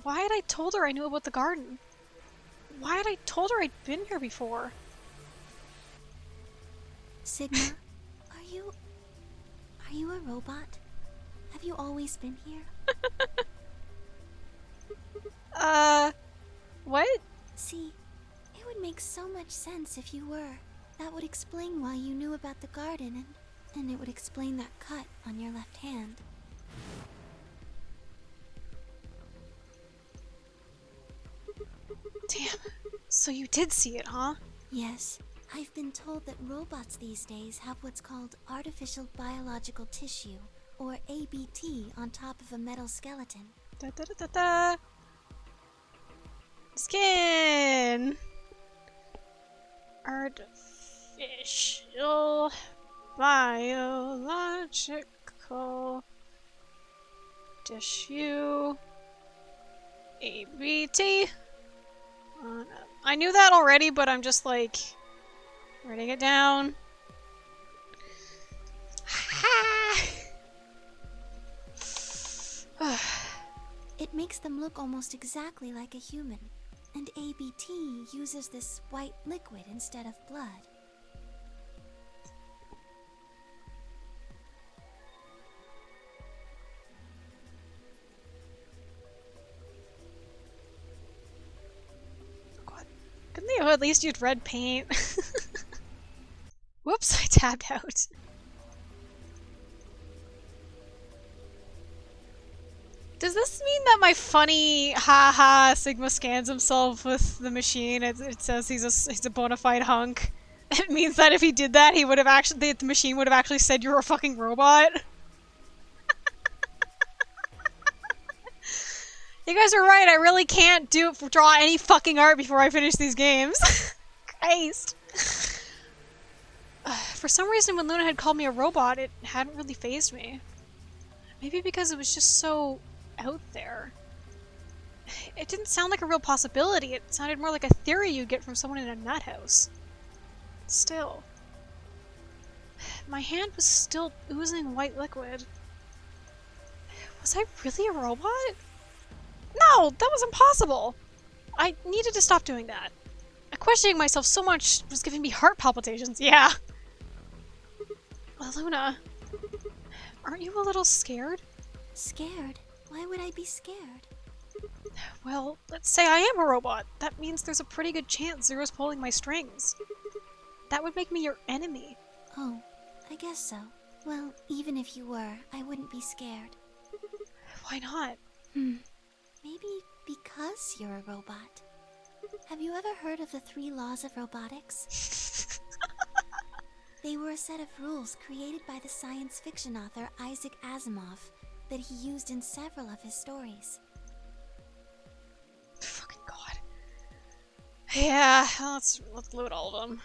Why had I told her I knew about the garden? Why had I told her I'd been here before? Sigma, are you a robot? Have you always been here? What? See, it would make so much sense if you were. That would explain why you knew about the garden, and it would explain that cut on your left hand. Damn. So you did see it, huh? Yes. I've been told that robots these days have what's called artificial biological tissue, or ABT, on top of a metal skeleton. Da da da da da. Skin! Artificial biological tissue ABT. No. I knew that already, but I'm just like writing it down. It makes them look almost exactly like a human. And ABT uses this white liquid instead of blood. Couldn't they have at least used red paint? Whoops, I tabbed out. Does this mean that my funny haha Sigma scans himself with the machine? It says he's a bona fide hunk. It means that if he did that, he would have actually the machine would have actually said you're a fucking robot. You guys are right. I really can't draw any fucking art before I finish these games. Christ. For some reason, when Luna had called me a robot, it hadn't really fazed me. Maybe because it was just so out there. It didn't sound like a real possibility. It sounded more like a theory you'd get from someone in a nut house. Still. My hand was still oozing white liquid. Was I really a robot? No! That was impossible! I needed to stop doing that. Questioning myself so much was giving me heart palpitations, yeah. Well, Luna, aren't you a little scared? Scared? Why would I be scared? Well, let's say I am a robot. That means there's a pretty good chance Zero's pulling my strings. That would make me your enemy. Oh, I guess so. Well, even if you were, I wouldn't be scared. Why not? Maybe because you're a robot. Have you ever heard of the 3 laws of robotics? They were a set of rules created by the science fiction author Isaac Asimov that he used in several of his stories. Fucking god. Yeah, let's load all of them.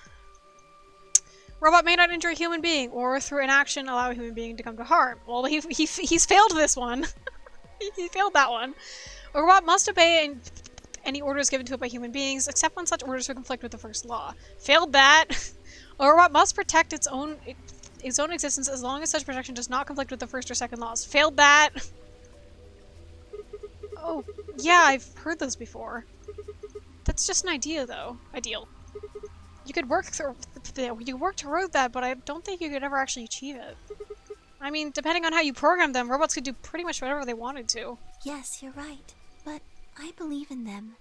Robot may not injure a human being, or through inaction allow a human being to come to harm. Well, he's failed this one. He failed that one. A robot must obey any orders given to it by human beings, except when such orders conflict with the first law. Failed that. A robot must protect its own existence as long as such protection does not conflict with the first or second laws. Failed that. Oh, yeah, I've heard those before. That's just an idea, though. Ideal. You could work toward that, but I don't think you could ever actually achieve it. I mean, depending on how you program them, robots could do pretty much whatever they wanted to. Yes, you're right. But I believe in them.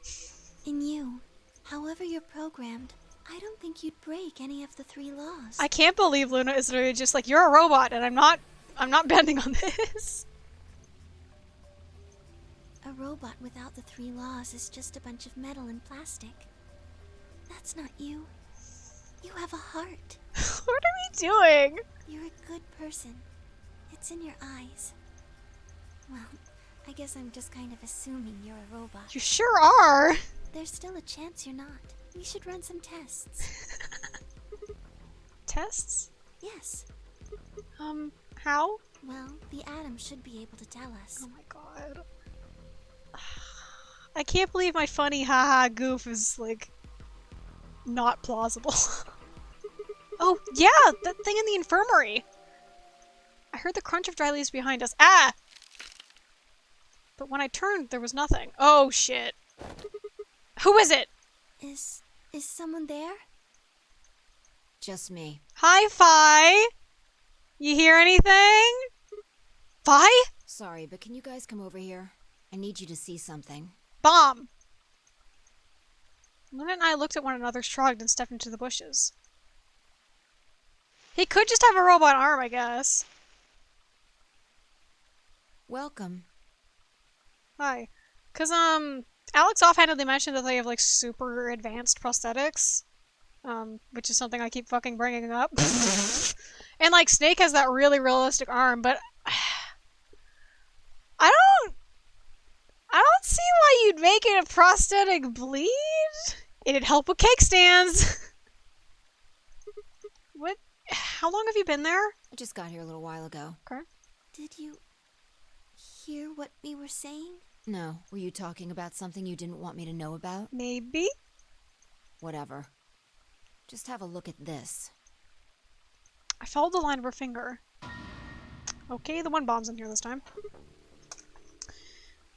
In you. However you're programmed, I don't think you'd break any of the 3 laws. I can't believe Luna is literally just like, you're a robot, and I'm not bending on this. A robot without the 3 laws is just a bunch of metal and plastic. That's not you. You have a heart. What are we doing? You're a good person. It's in your eyes. Well, I guess I'm just kind of assuming you're a robot. You sure are. There's still a chance you're not. We should run some tests. Tests? Yes. How? Well, the atom should be able to tell us. Oh my god. I can't believe my funny haha goof is, like, not plausible. Oh, yeah! That thing in the infirmary! I heard the crunch of dry leaves behind us. Ah! But when I turned, there was nothing. Oh, shit. Who is it? Is someone there? Just me. Hi, Fi! You hear anything? Fi? Sorry, but can you guys come over here? I need you to see something. Bomb! Luna and I looked at one another, shrugged, and stepped into the bushes. He could just have a robot arm, I guess. Welcome. Hi. Cause, Alex offhandedly mentioned that they have, like, super advanced prosthetics. Which is something I keep fucking bringing up. And, like, Snake has that really realistic arm, but... I don't see why you'd make it a prosthetic bleed. It'd help with cake stands. What? How long have you been there? I just got here a little while ago. Okay. Did you hear what we were saying? No, were you talking about something you didn't want me to know about? Maybe? Whatever. Just have a look at this. I followed the line of her finger. Okay, the one bomb's in here this time.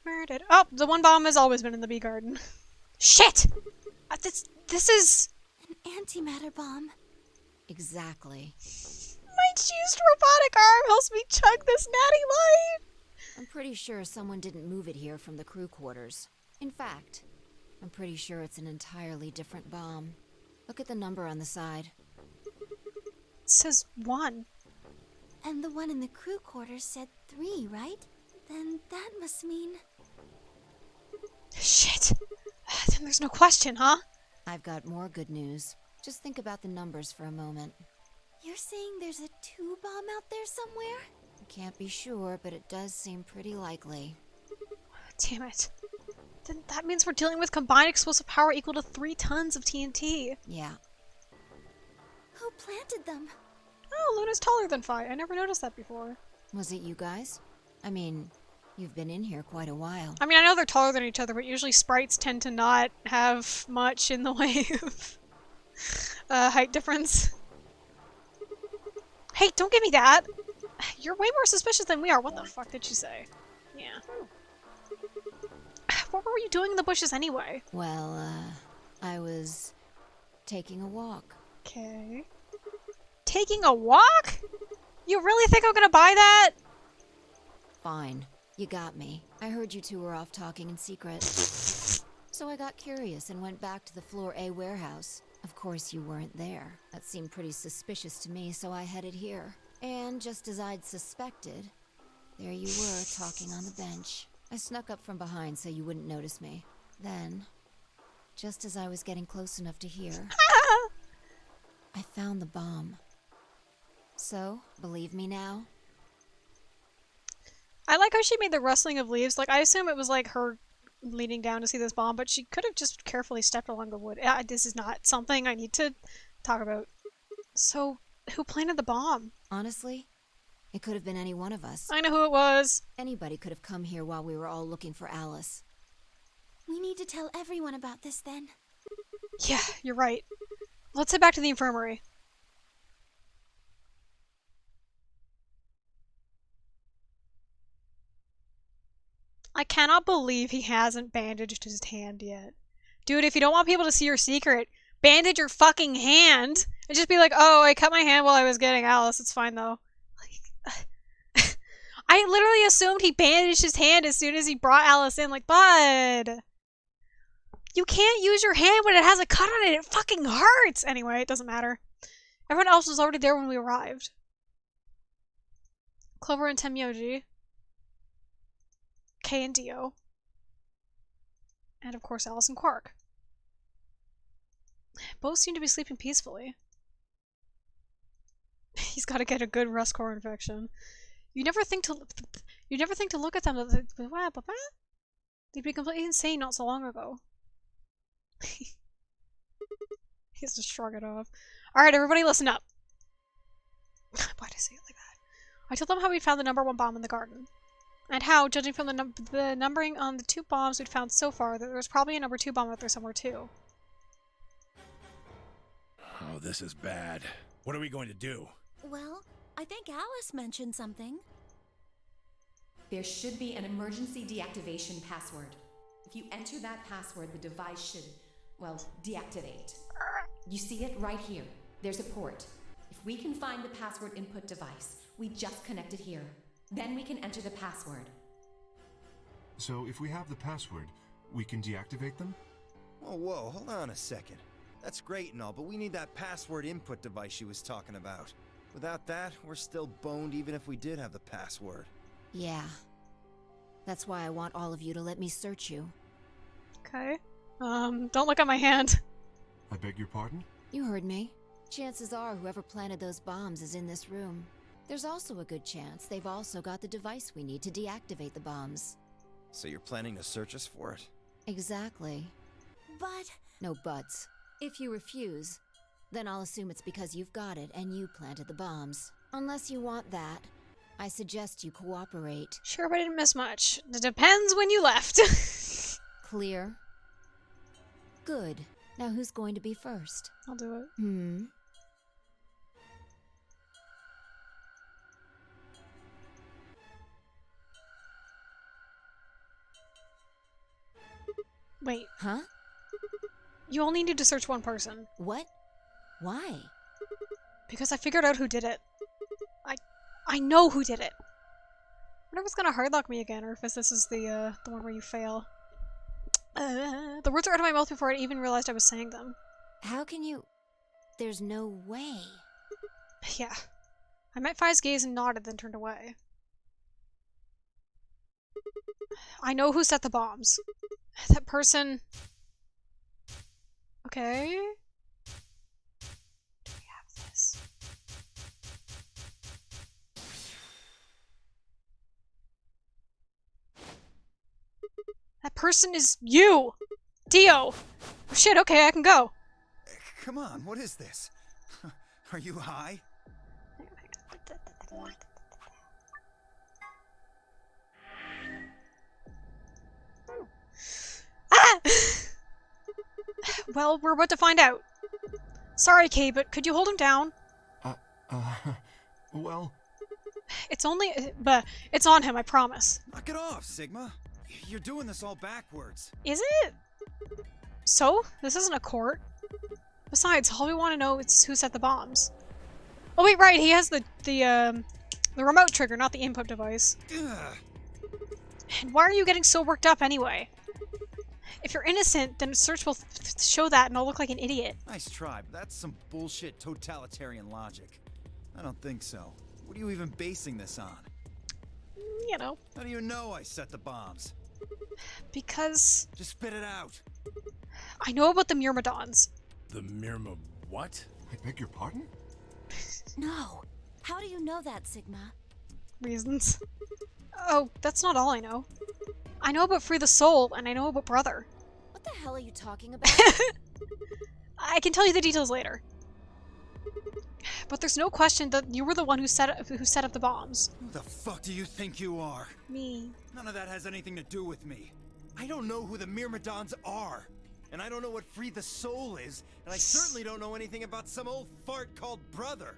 Where did... Oh, the one bomb has always been in the bee garden. Shit! This is... An antimatter bomb. Exactly. My juiced robotic arm helps me chug this natty light! I'm pretty sure someone didn't move it here from the crew quarters. In fact, I'm pretty sure it's an entirely different bomb. Look at the number on the side. It says 1. And the one in the crew quarters said 3, right? Then that must mean... Shit! Then there's no question, huh? I've got more good news. Just think about the numbers for a moment. You're saying there's a 2 bomb out there somewhere? Can't be sure, but it does seem pretty likely. Damn it. Then that means we're dealing with combined explosive power equal to 3 tons of TNT. Yeah. Who planted them? Oh, Luna's taller than Fi. I never noticed that before. Was it you guys? I mean, you've been in here quite a while. I mean, I know they're taller than each other, but usually sprites tend to not have much in the way of height difference. Hey, don't give me that! You're way more suspicious than we are. What the fuck did she say? Yeah. What were you doing in the bushes anyway? Well, I was taking a walk. Okay. Taking a walk? You really think I'm gonna buy that? Fine. You got me. I heard you two were off talking in secret. So I got curious and went back to the Floor A warehouse. Of course you weren't there. That seemed pretty suspicious to me, so I headed here. And just as I'd suspected, there you were talking on the bench. I snuck up from behind so you wouldn't notice me. Then, just as I was getting close enough to hear, I found the bomb. So, believe me now? I like how she made the rustling of leaves. Like, I assume it was like her leaning down to see this bomb, but she could have just carefully stepped along the wood. This is not something I need to talk about. So, who planted the bomb? Honestly, it could have been any one of us. I know who it was. Anybody could have come here while we were all looking for Alice. We need to tell everyone about this then. Yeah, you're right. Let's head back to the infirmary. I cannot believe he hasn't bandaged his hand yet. Dude, if you don't want people to see your secret, bandage your fucking hand! And just be like, oh, I cut my hand while I was getting Alice. It's fine, though. Like, I literally assumed he bandaged his hand as soon as he brought Alice in. Like, bud! You can't use your hand when it has a cut on it. It fucking hurts! Anyway, it doesn't matter. Everyone else was already there when we arrived. Clover and Temyoji. Kay and Dio. And of course Alice and Quark. Both seem to be sleeping peacefully. He's got to get a good rust core infection. You never think to look at them. They'd be completely insane not so long ago. He has to shrug it off. Alright, everybody listen up. Why'd I say it like that? I told them how we found the #1 bomb in the garden. And how, judging from the numbering on the 2 bombs we'd found so far, that there was probably a #2 bomb out there somewhere too. Oh, this is bad. What are we going to do? Well, I think Alice mentioned something. There should be an emergency deactivation password. If you enter that password, the device should, well, deactivate. You see it right here. There's a port. If we can find the password input device, we just connect it here. Then we can enter the password. So if we have the password, we can deactivate them? Whoa, hold on a second. That's great and all, but we need that password input device she was talking about. Without that, we're still boned even if we did have the password. Yeah. That's why I want all of you to let me search you. Okay. Don't look at my hand. I beg your pardon? You heard me. Chances are whoever planted those bombs is in this room. There's also a good chance they've also got the device we need to deactivate the bombs. So you're planning to search us for it? Exactly. But... No buts. If you refuse, then I'll assume it's because you've got it and you planted the bombs. Unless you want that, I suggest you cooperate. Sure, but I didn't miss much. It depends when you left. Clear? Good. Now who's going to be first? I'll do it. Wait. Huh? You only need to search one person. What? Why? Because I figured out who did it. I know who did it. I wonder if it's gonna hardlock me again, or if this is the one where you fail. The words are out of my mouth before I even realized I was saying them. How can you... There's no way. Yeah. I met Fi's gaze and nodded, then turned away. I know who set the bombs. That person... Okay. Do we have this? That person is you! Dio! Oh shit, okay, I can go. Come on, what is this? Are you high? Ah! Well, we're about to find out. Sorry, Kay, but could you hold him down? Well... It's only... but it's on him, I promise. Knock it off, Sigma. You're doing this all backwards. Is it? So? This isn't a court. Besides, all we want to know is who set the bombs. Oh wait, right, he has the remote trigger, not the input device. Ugh. And why are you getting so worked up anyway? If you're innocent, then search will show that and I'll look like an idiot. Nice try, but that's some bullshit totalitarian logic. I don't think so. What are you even basing this on? You know. How do you know I set the bombs? Because... Just spit it out. I know about the Myrmidons. The Myrma what? I beg your pardon? No. How do you know that, Sigma? Reasons. Oh, that's not all I know. I know about Free the Soul, and I know about Brother. What the hell are you talking about? I can tell you the details later. But there's no question that you were the one who set up the bombs. Who the fuck do you think you are? Me. None of that has anything to do with me. I don't know who the Myrmidons are. And I don't know what Free the Soul is. And I certainly don't know anything about some old fart called Brother.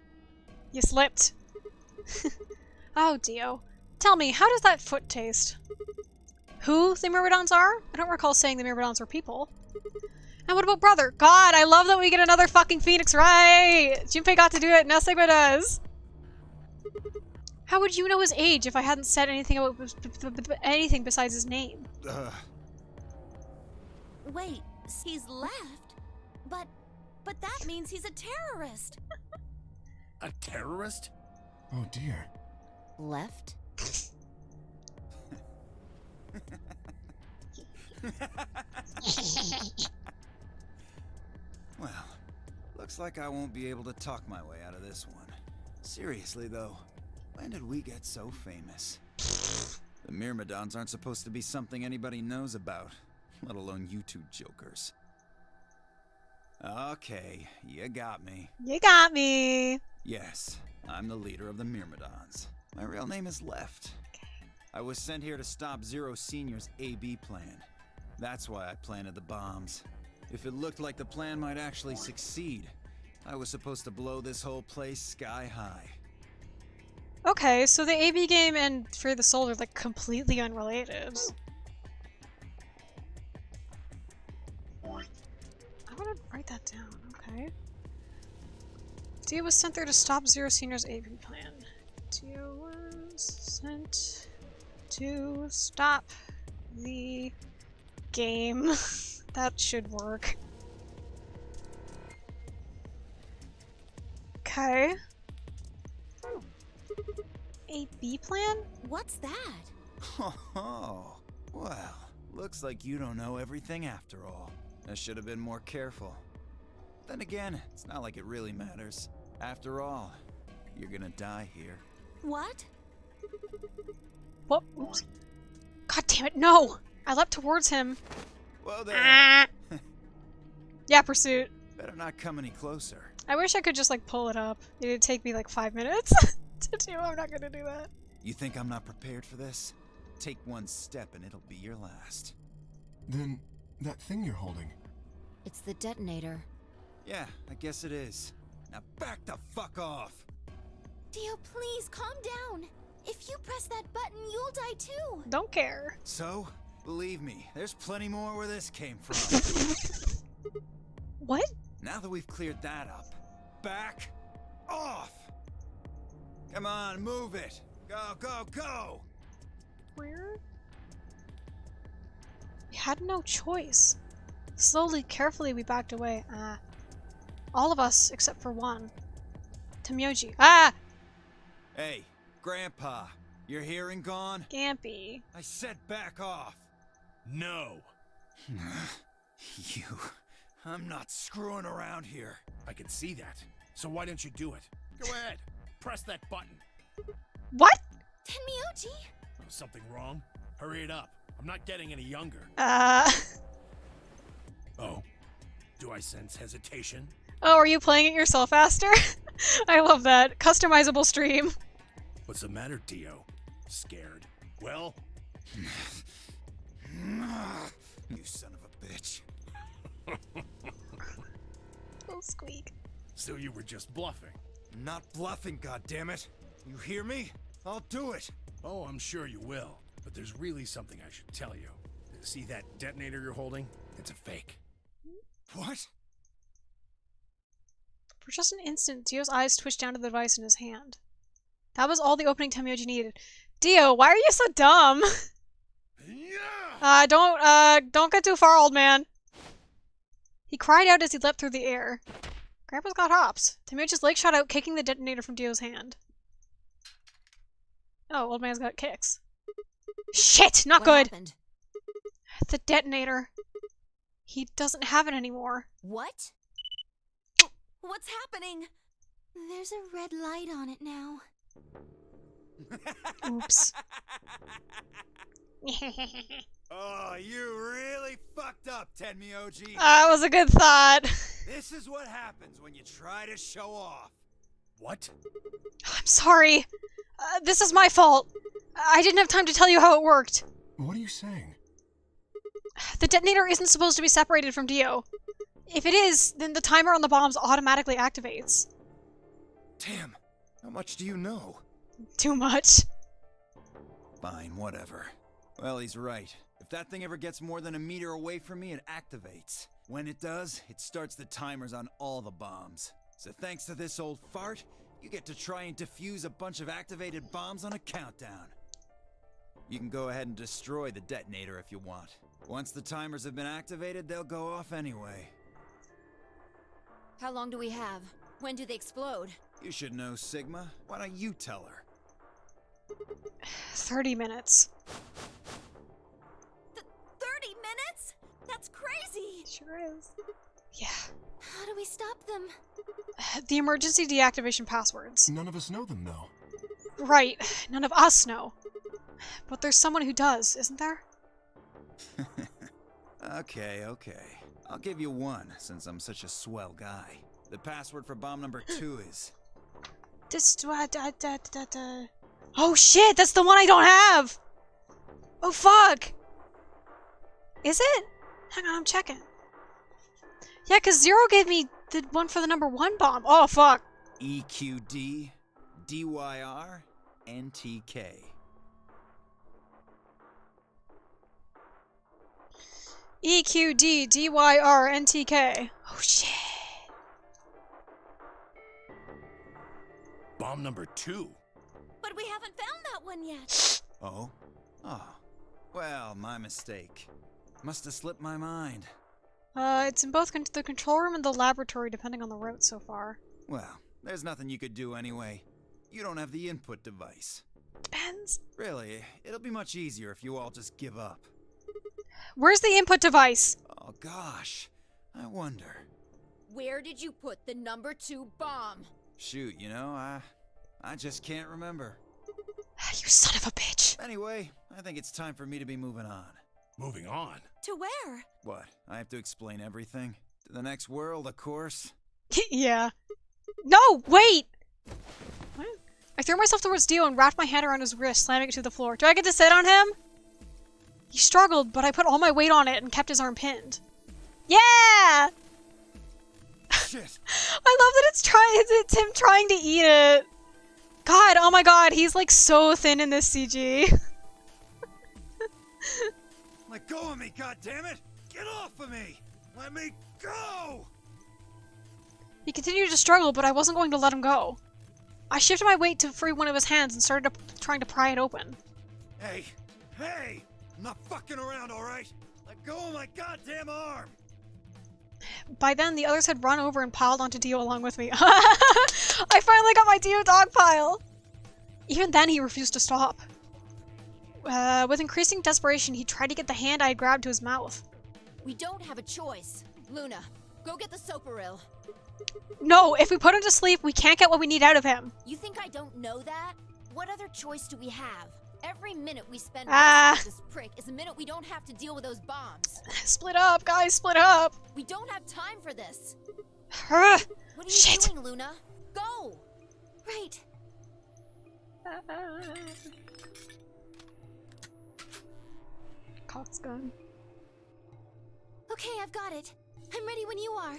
You slipped. Oh, Dio. Tell me, how does that foot taste? Who the Myrmidons are? I don't recall saying the Myrmidons were people. And what about Brother? God, I love that we get another fucking Phoenix right! Junpei got to do it, now Sigma does! How would you know his age if I hadn't said anything about anything besides his name? Wait, he's left? But that means he's a terrorist! A terrorist? Oh dear. Left? Well, looks like I won't be able to talk my way out of this one. Seriously though, when did we get so famous? The Myrmidons aren't supposed to be something anybody knows about, let alone you two jokers. Okay, you got me. You got me! Yes, I'm the leader of the Myrmidons. My real name is Left. I was sent here to stop Zero Senior's AB plan. That's why I planted the bombs. If it looked like the plan might actually succeed, I was supposed to blow this whole place sky high. Okay, so the AB game and Free the Soul are like completely unrelated. I'm gonna write that down, okay. Dio was sent there to stop Zero Senior's AB plan. Dio was sent to stop the game. That should work. Okay. A B plan? What's that? Oh, well, looks like you don't know everything after all. I should have been more careful. Then again, it's not like it really matters. After all, you're gonna die here. What? What? Oops. God damn it, no! I leapt towards him. Whoa there! Ah. Yeah, pursuit. Better not come any closer. I wish I could just like pull it up. It'd take me like 5 minutes to do. I'm not gonna do that. You think I'm not prepared for this? Take one step and it'll be your last. Then, that thing you're holding. It's the detonator. Yeah, I guess it is. Now back the fuck off! Dio, please calm down. If you press that button, you'll die too. Don't care. So, believe me, there's plenty more where this came from. What? Now that we've cleared that up, back off! Come on, move it! Go, go, go! Where? We had no choice. Slowly, carefully, we backed away. All of us, except for one. Tamyoji. Ah! Hey, Grandpa, your hearing gone? Gampy. I said back off! No! You... I'm not screwing around here. I can see that. So why don't you do it? Go ahead. Press that button. What? Tenmyoji? Oh, something wrong? Hurry it up. I'm not getting any younger. Oh? Do I sense hesitation? Oh, are you playing it yourself faster? I love that. Customizable stream. What's the matter, Dio? Scared? Well? You son of a bitch. Oh, squeak. So you were just bluffing? Not bluffing, goddammit. You hear me? I'll do it. Oh, I'm sure you will. But there's really something I should tell you. See that detonator you're holding? It's a fake. What? For just an instant, Dio's eyes twitched down to the device in his hand. That was all the opening Tamyoji needed. Dio, why are you so dumb? Don't get too far, old man. He cried out as he leapt through the air. Grandpa's got hops. Tamyoji's leg shot out, kicking the detonator from Dio's hand. Oh, old man's got kicks. Shit! Not good! Happened? The detonator. He doesn't have it anymore. What? What's happening? There's a red light on it now. Oops. Oh, you really fucked up, Tenmyoji. That was a good thought. This is what happens when you try to show off. What? I'm sorry. This is my fault. I didn't have time to tell you how it worked. What are you saying? The detonator isn't supposed to be separated from Dio. If it is, then the timer on the bombs automatically activates. Damn, how much do you know? Too much. Fine, whatever. Well, he's right. If that thing ever gets more than a meter away from me, it activates. When it does, it starts the timers on all the bombs. So thanks to this old fart, you get to try and defuse a bunch of activated bombs on a countdown. You can go ahead and destroy the detonator if you want. Once the timers have been activated, they'll go off anyway. How long do we have? When do they explode? You should know, Sigma. Why don't you tell her? 30 minutes. 30 minutes? That's crazy! Sure is. Yeah. How do we stop them? The emergency deactivation passwords. None of us know them, though. Right. None of us know. But there's someone who does, isn't there? Okay. I'll give you one, since I'm such a swell guy. The password for bomb number 2 is... Oh shit, that's the one I don't have! Oh fuck! Is it? Hang on, I'm checking. Yeah, cause Zero gave me the one for the number 1 bomb. Oh fuck. EQD DYR NTK. EQD DYR NTK. Oh shit. Bomb number 2. But we haven't found that one yet. Oh? Well, my mistake. Must have slipped my mind. It's in both the control room and the laboratory, depending on the route so far. Well, there's nothing you could do anyway. You don't have the input device. Depends. Really, it'll be much easier if you all just give up. Where's the input device? Oh gosh, I wonder. Where did you put the number 2 bomb? Shoot, I just can't remember. You son of a bitch. Anyway, I think it's time for me to be moving on. Moving on? To where? What, I have to explain everything? To the next world, of course. Yeah. No, wait! What? I threw myself towards Dio and wrapped my hand around his wrist, slamming it to the floor. Do I get to sit on him? He struggled, but I put all my weight on it and kept his arm pinned. Yeah! Shit. I love that it's him trying to eat it. God, oh my god, he's like so thin in this CG. Let go of me, goddammit! Get off of me! Let me go! He continued to struggle, but I wasn't going to let him go. I shifted my weight to free one of his hands and started trying to pry it open. Hey! Hey! I'm not fucking around, alright? Let go of my goddamn arm! By then, the others had run over and piled onto Dio along with me. I finally got my Dio dog pile! Even then, he refused to stop. With increasing desperation, he tried to get the hand I had grabbed to his mouth. We don't have a choice. Luna, go get the soparil. No, if we put him to sleep, we can't get what we need out of him. You think I don't know that? What other choice do we have? Every minute we spend with this prick is a minute we don't have to deal with those bombs. Split up, guys, split up. We don't have time for this. What are you doing, Luna? Go! Right. Cock's gun. Okay, I've got it. I'm ready when you are.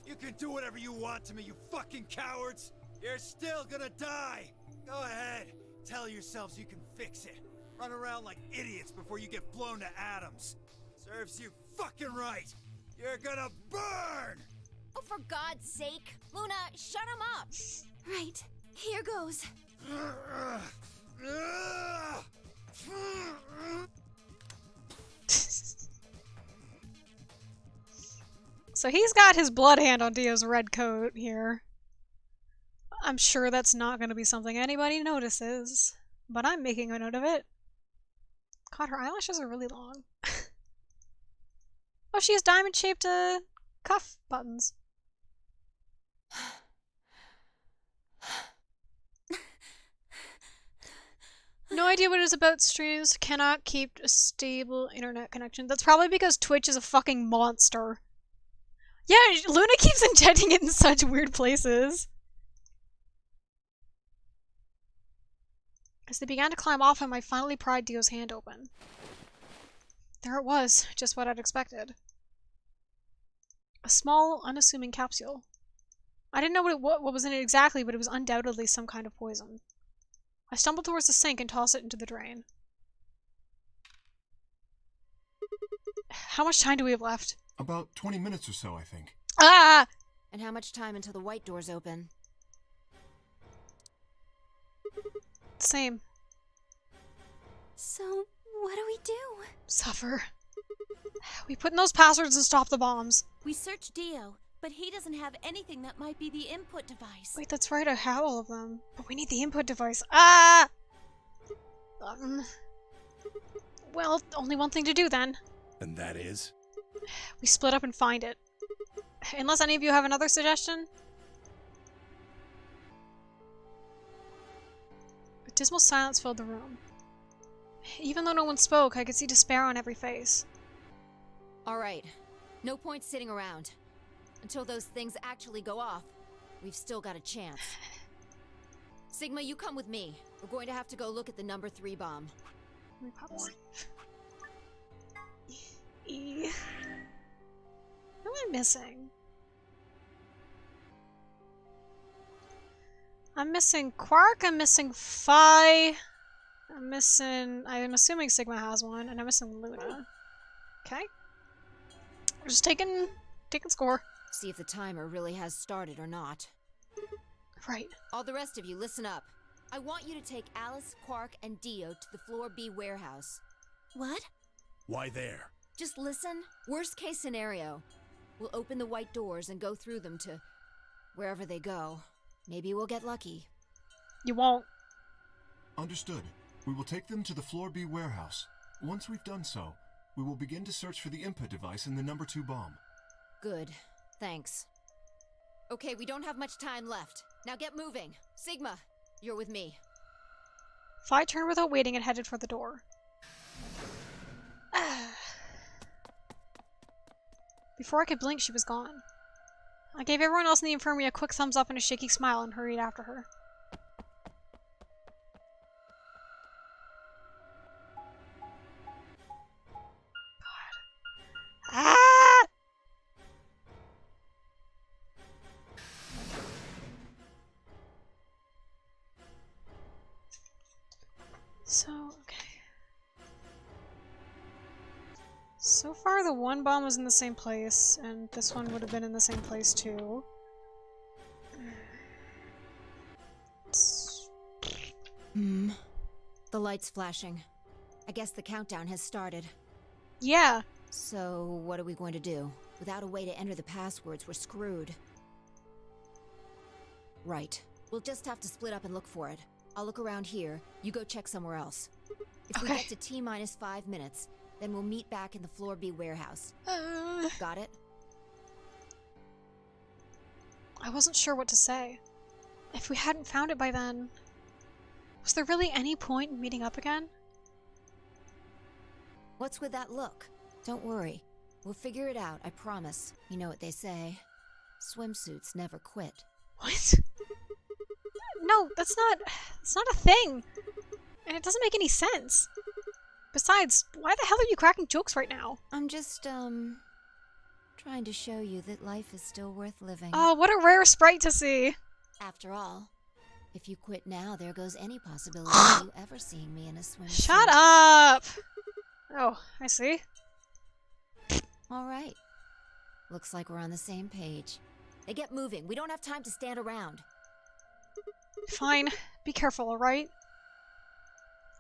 You can do whatever you want to me, you fucking cowards! You're still gonna die! Go ahead, tell yourselves you can fix it. Run around like idiots before you get blown to atoms. Serves you fucking right! You're gonna burn! Oh, for God's sake! Luna, shut him up! Right. Here goes. So he's got his blood hand on Dio's red coat here. I'm sure that's not going to be something anybody notices, but I'm making a note of it. God, her eyelashes are really long. Oh, she has diamond-shaped cuff buttons. No idea what it is about streams. Cannot keep a stable internet connection. That's probably because Twitch is a fucking monster. Yeah, Luna keeps injecting it in such weird places. As they began to climb off him, I finally pried Dio's hand open. There it was, just what I'd expected. A small, unassuming capsule. I didn't know what was in it exactly, but it was undoubtedly some kind of poison. I stumbled towards the sink and tossed it into the drain. How much time do we have left? About 20 minutes or so, I think. Ah! And how much time until the white doors open? Same. So, what do we do? Suffer. We put in those passwords and stop the bombs. We searched Dio, but he doesn't have anything that might be the input device. Wait, that's right, I have all of them. But we need the input device. Ah! Well, only one thing to do then. And that is? We split up and find it. Unless any of you have another suggestion? A dismal silence filled the room. Even though no one spoke, I could see despair on every face. Alright, no point sitting around. Until those things actually go off, we've still got a chance. Sigma, you come with me. We're going to have to go look at the number 3 bomb. Let me pop this. E. Who am I missing? I'm missing Quark, I'm missing Phi, I'm assuming Sigma has one, and I'm missing Luna. Okay. We're just taking score. See if the timer really has started or not. Right. All the rest of you, listen up. I want you to take Alice, Quark, and Dio to the Floor B warehouse. What? Why there? Just listen. Worst case scenario. We'll open the white doors and go through them to wherever they go. Maybe we'll get lucky. You won't. Understood. We will take them to the Floor B warehouse. Once we've done so, we will begin to search for the input device in the number 2 bomb. Good. Thanks. Okay, we don't have much time left. Now get moving. Sigma, you're with me. Phi turned without waiting and headed for the door. Before I could blink, she was gone. I gave everyone else in the infirmary a quick thumbs up and a shaky smile and hurried after her. So, okay. So far, the one bomb was in the same place, and this one would have been in the same place too. The light's flashing. I guess the countdown has started. Yeah. So, what are we going to do? Without a way to enter the passwords, we're screwed. Right. We'll just have to split up and look for it. I'll look around here. You go check somewhere else. If we get to T-minus 5 minutes, then we'll meet back in the Floor B warehouse. Got it? I wasn't sure what to say. If we hadn't found it by then, was there really any point in meeting up again? What's with that look? Don't worry. We'll figure it out, I promise. You know what they say. Swimsuits never quit. What? No, that's not a thing. And it doesn't make any sense. Besides, why the hell are you cracking jokes right now? I'm just, trying to show you that life is still worth living. Oh, what a rare sprite to see. After all, if you quit now, there goes any possibility of you ever seeing me in a swimsuit. Shut up! Oh, I see. All right. Looks like we're on the same page. Hey, get moving. We don't have time to stand around. Fine. Be careful, alright?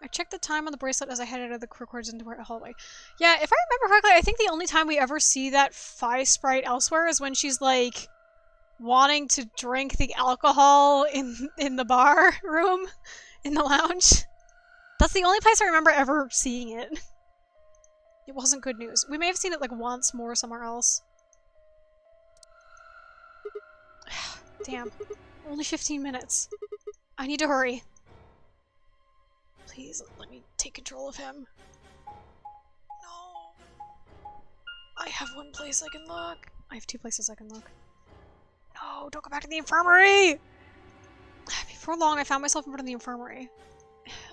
I checked the time on the bracelet as I headed out of the crew quarters into the hallway. Yeah, if I remember correctly, I think the only time we ever see that Phi sprite elsewhere is when she's, like, wanting to drink the alcohol in the bar room, in the lounge. That's the only place I remember ever seeing it. It wasn't good news. We may have seen it, like, once more somewhere else. Damn. Only 15 minutes. I need to hurry. Please, let me take control of him. No. I have one place I can look. I have 2 places I can look. No, don't go back to the infirmary! Before long, I found myself in front of the infirmary.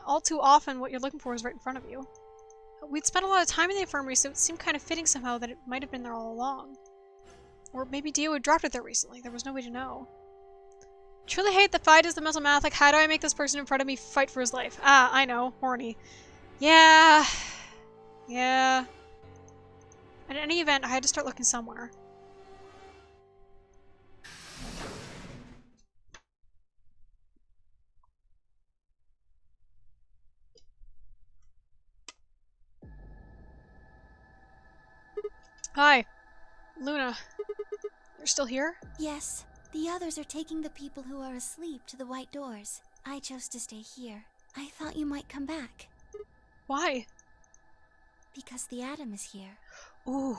All too often, what you're looking for is right in front of you. We'd spent a lot of time in the infirmary, so it seemed kind of fitting somehow that it might have been there all along. Or maybe Dio had dropped it there recently. There was no way to know. Truly hate the fight is the mental math. Like, how do I make this person in front of me fight for his life? Ah, I know. Horny. Yeah. Yeah. In any event, I had to start looking somewhere. Hi. Luna. You're still here? Yes. The others are taking the people who are asleep to the white doors. I chose to stay here. I thought you might come back. Why? Because the Atom is here. Ooh.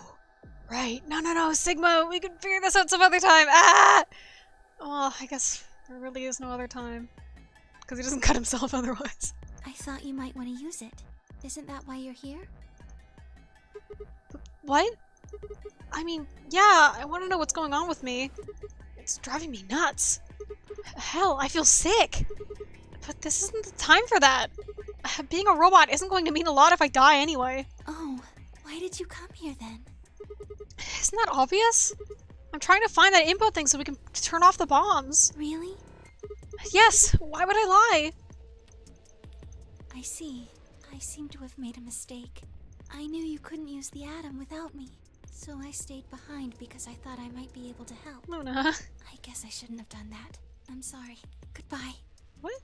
Right. No, Sigma! We can figure this out some other time! Ah! Well, I guess there really is no other time. Because he doesn't cut himself otherwise. I thought you might want to use it. Isn't that why you're here? What? I mean, yeah, I want to know what's going on with me. It's driving me nuts. Hell, I feel sick. But this isn't the time for that. Being a robot isn't going to mean a lot if I die anyway. Oh, why did you come here then? Isn't that obvious? I'm trying to find that info thing so we can turn off the bombs. Really? Yes, why would I lie? I see. I seem to have made a mistake. I knew you couldn't use the Atom without me. So I stayed behind because I thought I might be able to help. Luna. I guess I shouldn't have done that. I'm sorry. Goodbye. What?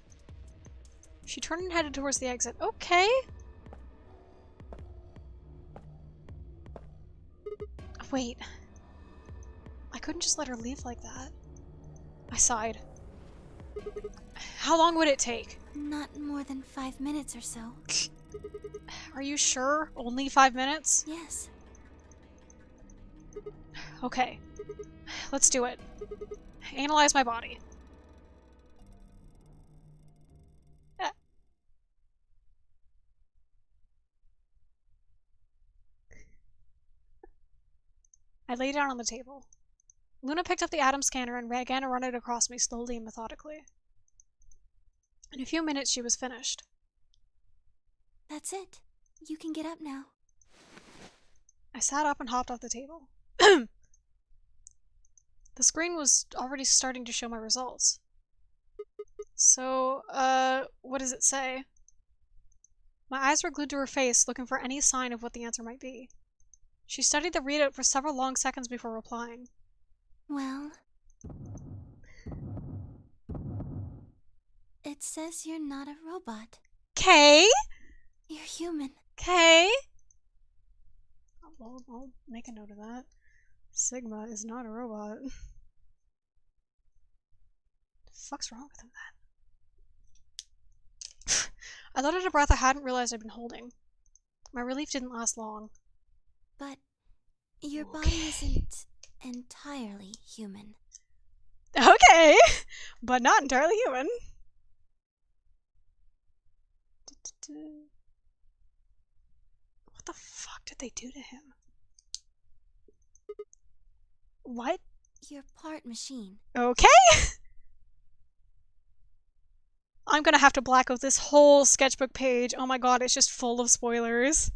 She turned and headed towards the exit. Okay. Wait. I couldn't just let her leave like that. I sighed. How long would it take? Not more than 5 minutes or so. Are you sure? Only 5 minutes? Yes. Okay. Let's do it. Analyze my body. I lay down on the table. Luna picked up the Atom scanner and began to run it across me slowly and methodically. In a few minutes, she was finished. That's it. You can get up now. I sat up and hopped off the table. The screen was already starting to show my results. So, what does it say? My eyes were glued to her face, looking for any sign of what the answer might be. She studied the readout for several long seconds before replying. Well, it says you're not a robot. Kay? You're human. Kay? I'll make a note of that. Sigma is not a robot. What the fuck's wrong with him then? I let out a breath I hadn't realized I'd been holding. My relief didn't last long. But your body isn't entirely human. Okay, but not entirely human. What the fuck did they do to him? What? You're part machine. Okay. I'm gonna have to black out this whole sketchbook page. Oh my god, it's just full of spoilers.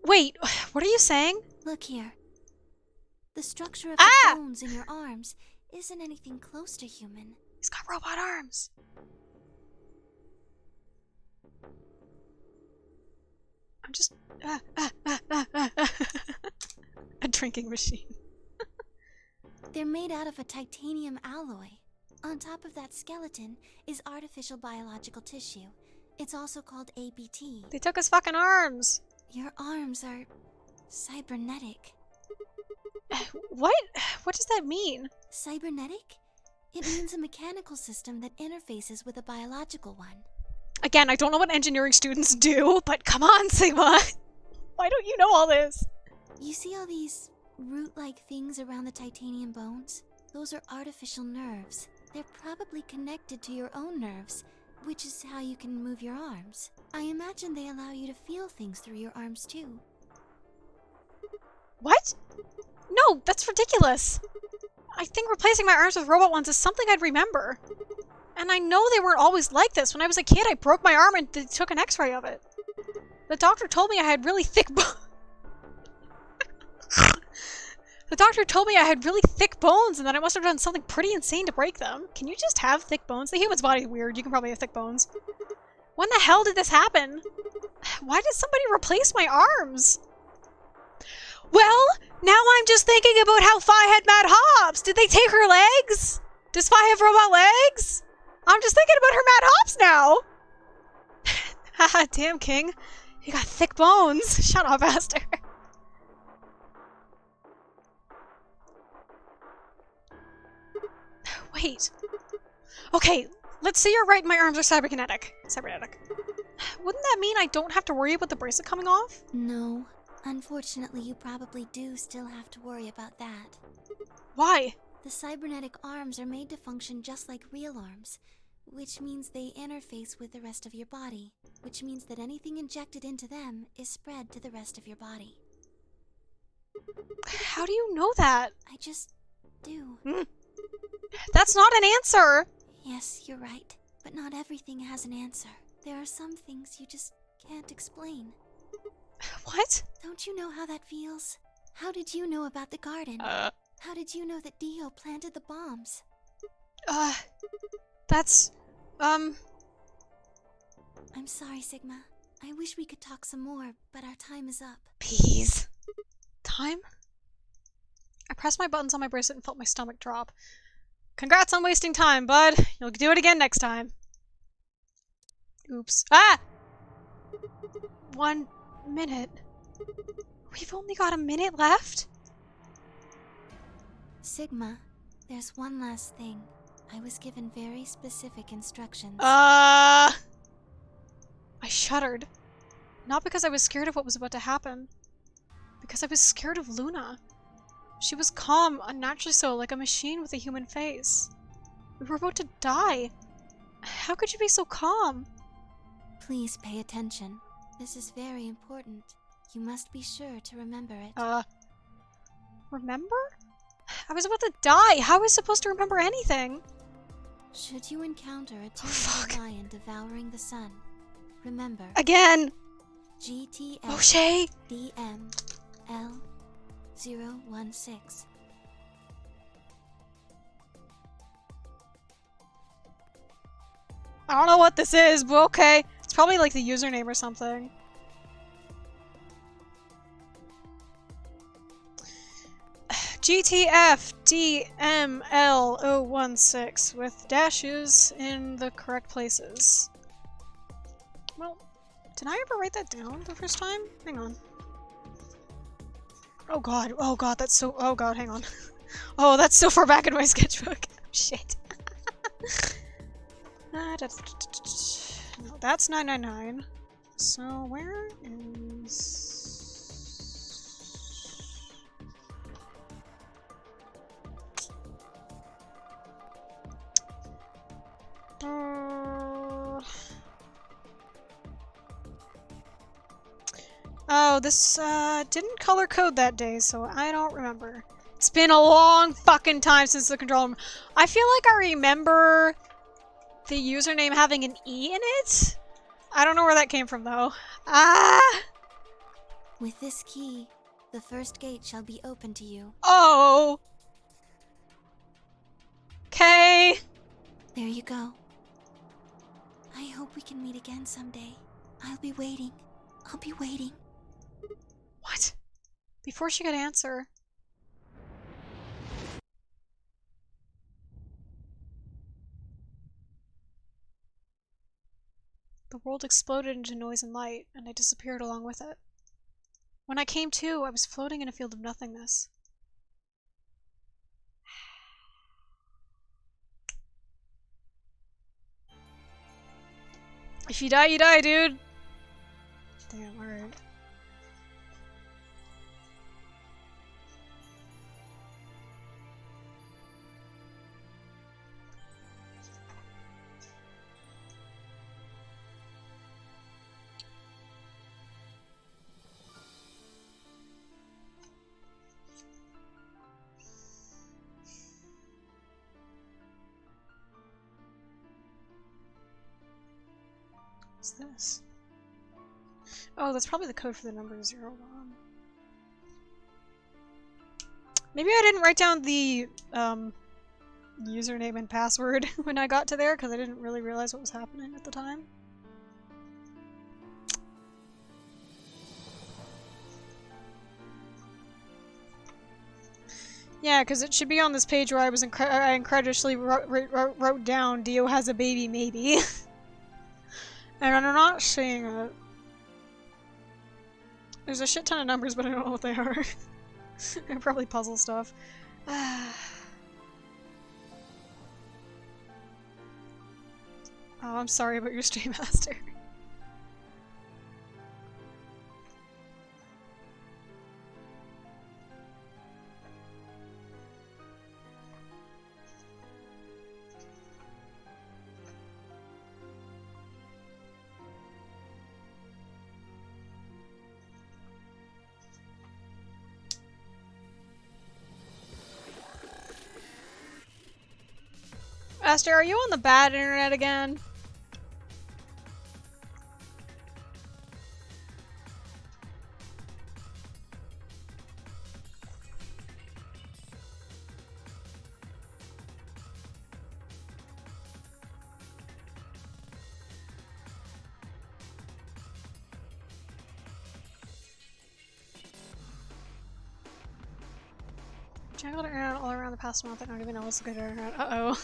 Wait, what are you saying? Look here. The structure of the bones in your arms isn't anything close to human. He's got robot arms. I'm just... a drinking machine. They're made out of a titanium alloy. On top of that skeleton is artificial biological tissue. It's also called ABT. They took his fucking arms. Your arms are cybernetic. What? What does that mean? Cybernetic? It means a mechanical system that interfaces with a biological one. Again, I don't know what engineering students do, but come on, Sigma. Why don't you know all this? You see all these root-like things around the titanium bones? Those are artificial nerves. They're probably connected to your own nerves, which is how you can move your arms. I imagine they allow you to feel things through your arms too. What? No, that's ridiculous. I think replacing my arms with robot ones is something I'd remember. And I know they weren't always like this. When I was a kid, I broke my arm and they took an x-ray of it. The doctor told me I had really thick bones. The doctor told me I had really thick bones and that I must have done something pretty insane to break them. Can you just have thick bones? The human's body is weird. You can probably have thick bones. When the hell did this happen? Why did somebody replace my arms? Well, now I'm just thinking about how Fi had mad hops. Did they take her legs? Does Fi have robot legs? I'm just thinking about her mad hops now. Haha, damn, King. You got thick bones. Shut up, Aster. Wait. Okay, let's say you're right and my arms are cybernetic. Wouldn't that mean I don't have to worry about the bracelet coming off? No. Unfortunately, you probably do still have to worry about that. Why? The cybernetic arms are made to function just like real arms, which means they interface with the rest of your body, which means that anything injected into them is spread to the rest of your body. How do you know that? I just do. That's not an answer! Yes, you're right, but not everything has an answer. There are some things you just can't explain. What? Don't you know how that feels? How did you know about the garden? How did you know that Dio planted the bombs? That's... I'm sorry, Sigma. I wish we could talk some more, but our time is up. Peas. Time? I pressed my buttons on my bracelet and felt my stomach drop. Congrats on wasting time, bud. You'll do it again next time. Oops. Ah! 1 minute. We've only got a minute left? Sigma, there's one last thing. I was given very specific instructions. I shuddered. Not because I was scared of what was about to happen. Because I was scared of Luna. She was calm, unnaturally so, like a machine with a human face. We were about to die. How could you be so calm? Please pay attention. This is very important. You must be sure to remember it. Remember? I was about to die. How was I supposed to remember anything? Should you encounter a two-headed lion devouring the sun, remember... Again! GTF O'Shea! DM L016. I don't know what this is, but okay. It's probably like the username or something. GTFDML016 with dashes in the correct places. Well, did I ever write that down the first time? Hang on. Oh god, that's so- oh god, hang on. Oh, that's so far back in my sketchbook. Shit. No, that's 999. So where is... Oh, this didn't color code that day, so I don't remember. It's been a long fucking time since the control room. I feel like I remember the username having an E in it? I don't know where that came from, though. Ah! With this key, the first gate shall be open to you. Oh! Okay. There you go. I hope we can meet again someday. I'll be waiting. I'll be waiting. What? Before she could answer. The world exploded into noise and light, and I disappeared along with it. When I came to, I was floating in a field of nothingness. If you die, dude! Damn, alright. What's this? Oh, that's probably the code for the number 01. Maybe I didn't write down the username and password when I got to there because I didn't really realize what was happening at the time. Yeah, because it should be on this page where I was I incredulously wrote down Dio has a baby, maybe. And I'm not seeing it. There's a shit ton of numbers, but I don't know what they are. They're probably puzzle stuff. Oh, I'm sorry about your stream master. Aster, are you on the bad internet again? Jangled around all around the past month. I don't even know what's good internet. Uh-oh.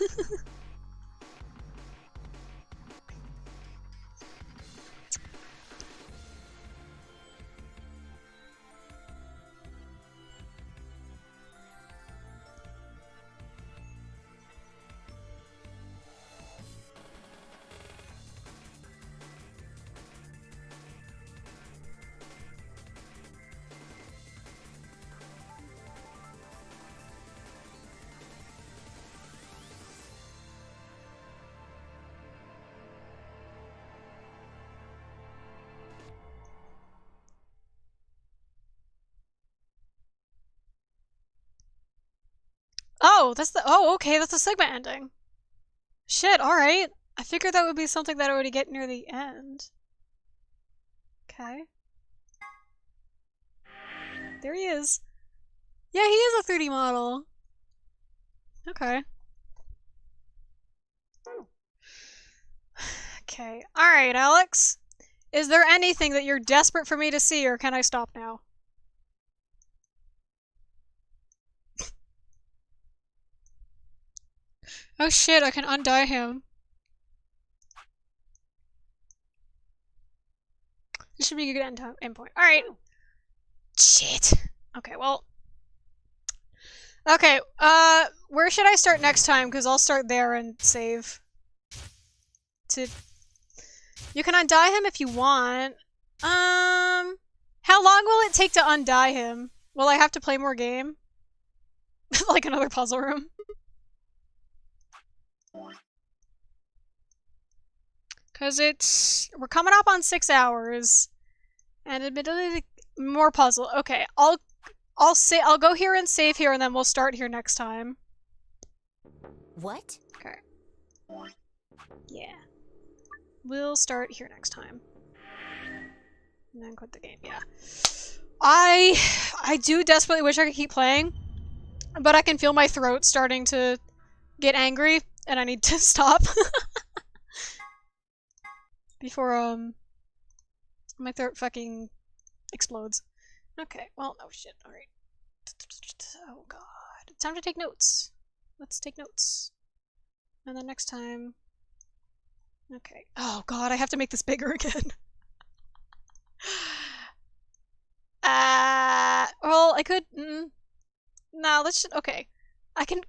Oh, that's the- oh, okay, that's the segment ending. Shit, alright. I figured that would be something that I would get near the end. Okay. There he is. Yeah, he is a 3D model. Okay. Okay. Alright, Alex. Is there anything that you're desperate for me to see, or can I stop now? Oh shit, I can undie him. This should be a good endpoint. Alright. Shit. Okay, well. Okay, where should I start next time? Because I'll start there and save. You can undie him if you want. How long will it take to undie him? Will I have to play more game? Like another puzzle room? Cause we're coming up on 6 hours. And admittedly, more puzzle. Okay, I'll go here and save here, and then we'll start here next time. What? Okay. Yeah. We'll start here next time. And then quit the game, yeah. I do desperately wish I could keep playing, but I can feel my throat starting to get angry, and I need to stop. Before, my throat fucking explodes. Okay, well, oh shit, alright. Oh god. It's time to take notes. Let's take notes. And then next time... Okay. Oh god, I have to make this bigger again. Well, I could... No, let's just... Okay. I can...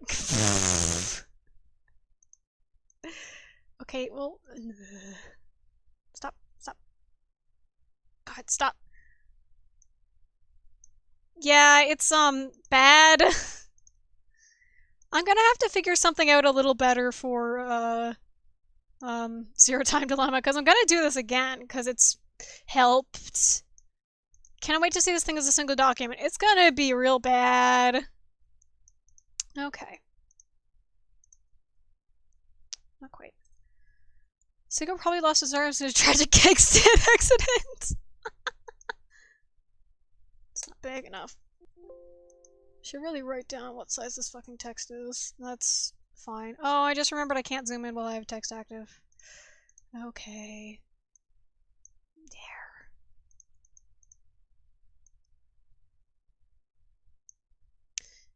Okay, well... Stop. God, stop. Yeah, it's, bad. I'm gonna have to figure something out a little better for, Zero Time Dilemma, because I'm gonna do this again, because it's helped. Can't wait to see this thing as a single document. It's gonna be real bad. Okay. Not quite. Siggo probably lost his arms in a tragic kickstand accident. It's not big enough. Should really write down what size this fucking text is. That's fine. Oh, I just remembered I can't zoom in while I have text active. Okay. There.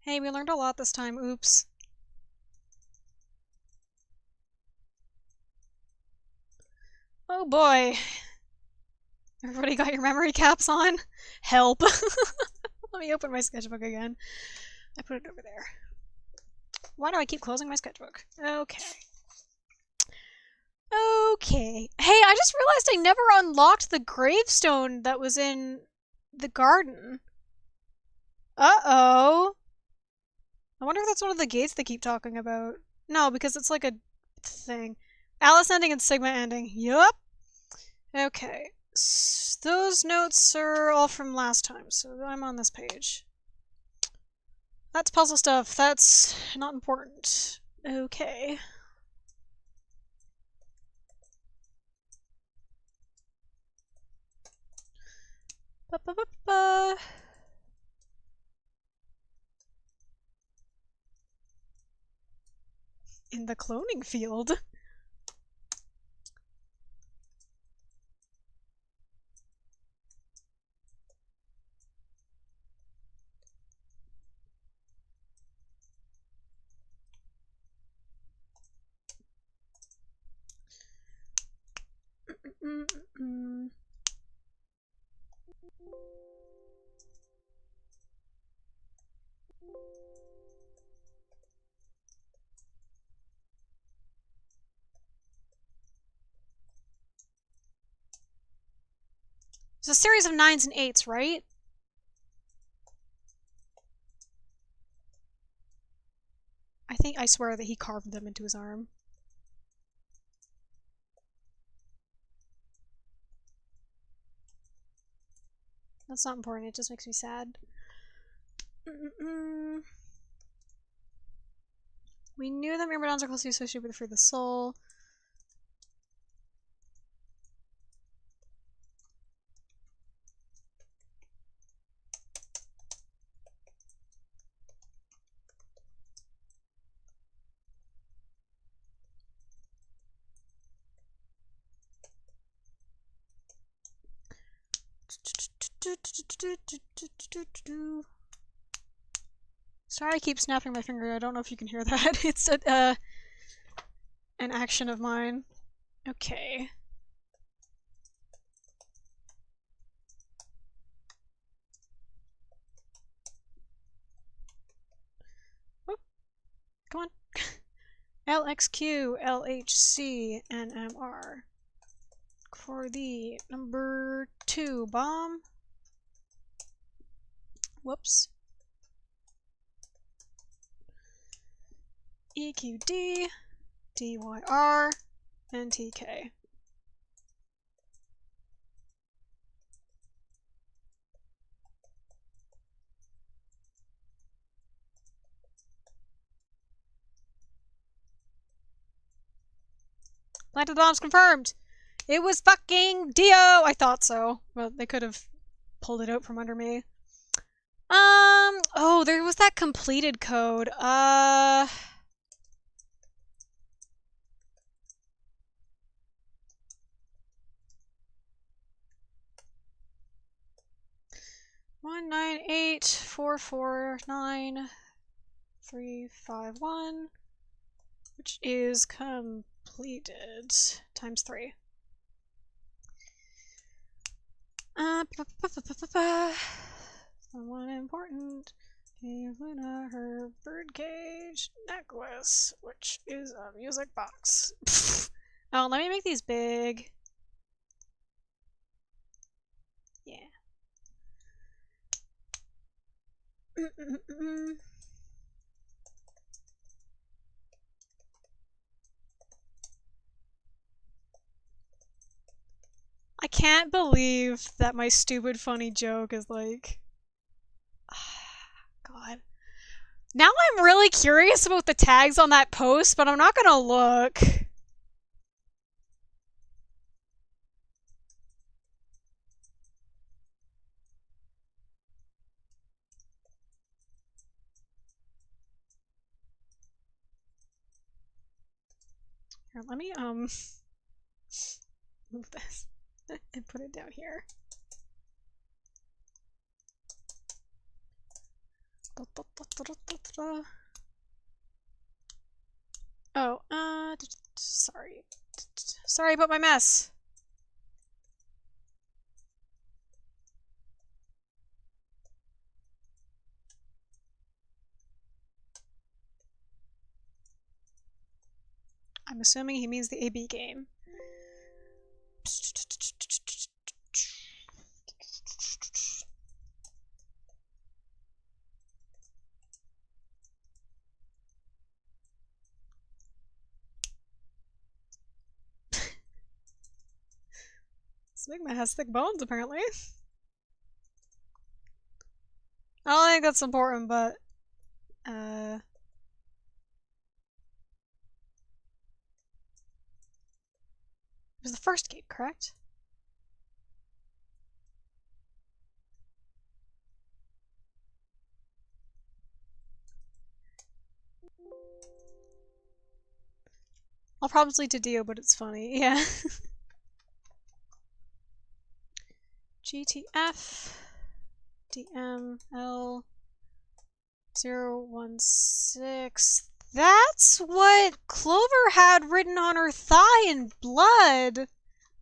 Hey, we learned a lot this time. Oops. Oh boy. Everybody got your memory caps on? Help. Let me open my sketchbook again. I put it over there. Why do I keep closing my sketchbook? Okay. Okay. Hey, I just realized I never unlocked the gravestone that was in the garden. Uh-oh. I wonder if that's one of the gates they keep talking about. No, because it's like a thing. Alice ending and Sigma ending. Yup. Okay. Those notes are all from last time, so I'm on this page. That's puzzle stuff. That's not important. Okay. Ba-ba-ba-ba. In the cloning field? It's a series of 9s and 8s, right? I swear that he carved them into his arm. That's not important, it just makes me sad. We knew that myrmidons are closely associated with the fruit of the soul. Sorry, I keep snapping my finger. I don't know if you can hear that. It's an action of mine. Okay. Oh, come on. LXQ, LHC, and MR. For the number 2 bomb. Whoops. EQD, DYR, and TK. Planted the bombs confirmed! It was fucking Dio! I thought so. Well, they could have pulled it out from under me. Oh, there was that completed code. 198449351, which is completed times 3. Someone important gave Luna her birdcage necklace, which is a music box. Oh, let me make these big. Yeah. I can't believe that my stupid funny joke is like... God. Now I'm really curious about the tags on that post, but I'm not gonna look. Here, let me, move this and put it down here. Oh, sorry. Sorry about my mess. I'm assuming he means the AB game. Sigma has thick bones, apparently. I don't think that's important, but... It was the first gate, correct? I'll probably to Dio, but it's funny. Yeah. GTF DML 016. That's what Clover had written on her thigh in blood.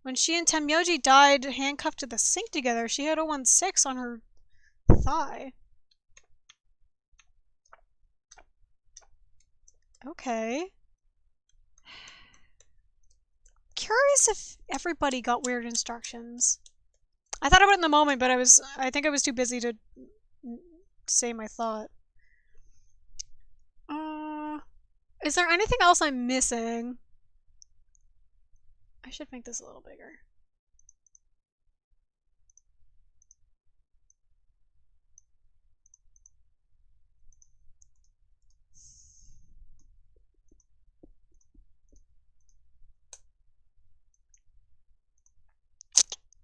When she and Temyoji died handcuffed to the sink together, she had 016 on her thigh. Okay. Curious if everybody got weird instructions. I thought about it in the moment, but I think I was too busy to say my thought. Is there anything else I'm missing? I should make this a little bigger.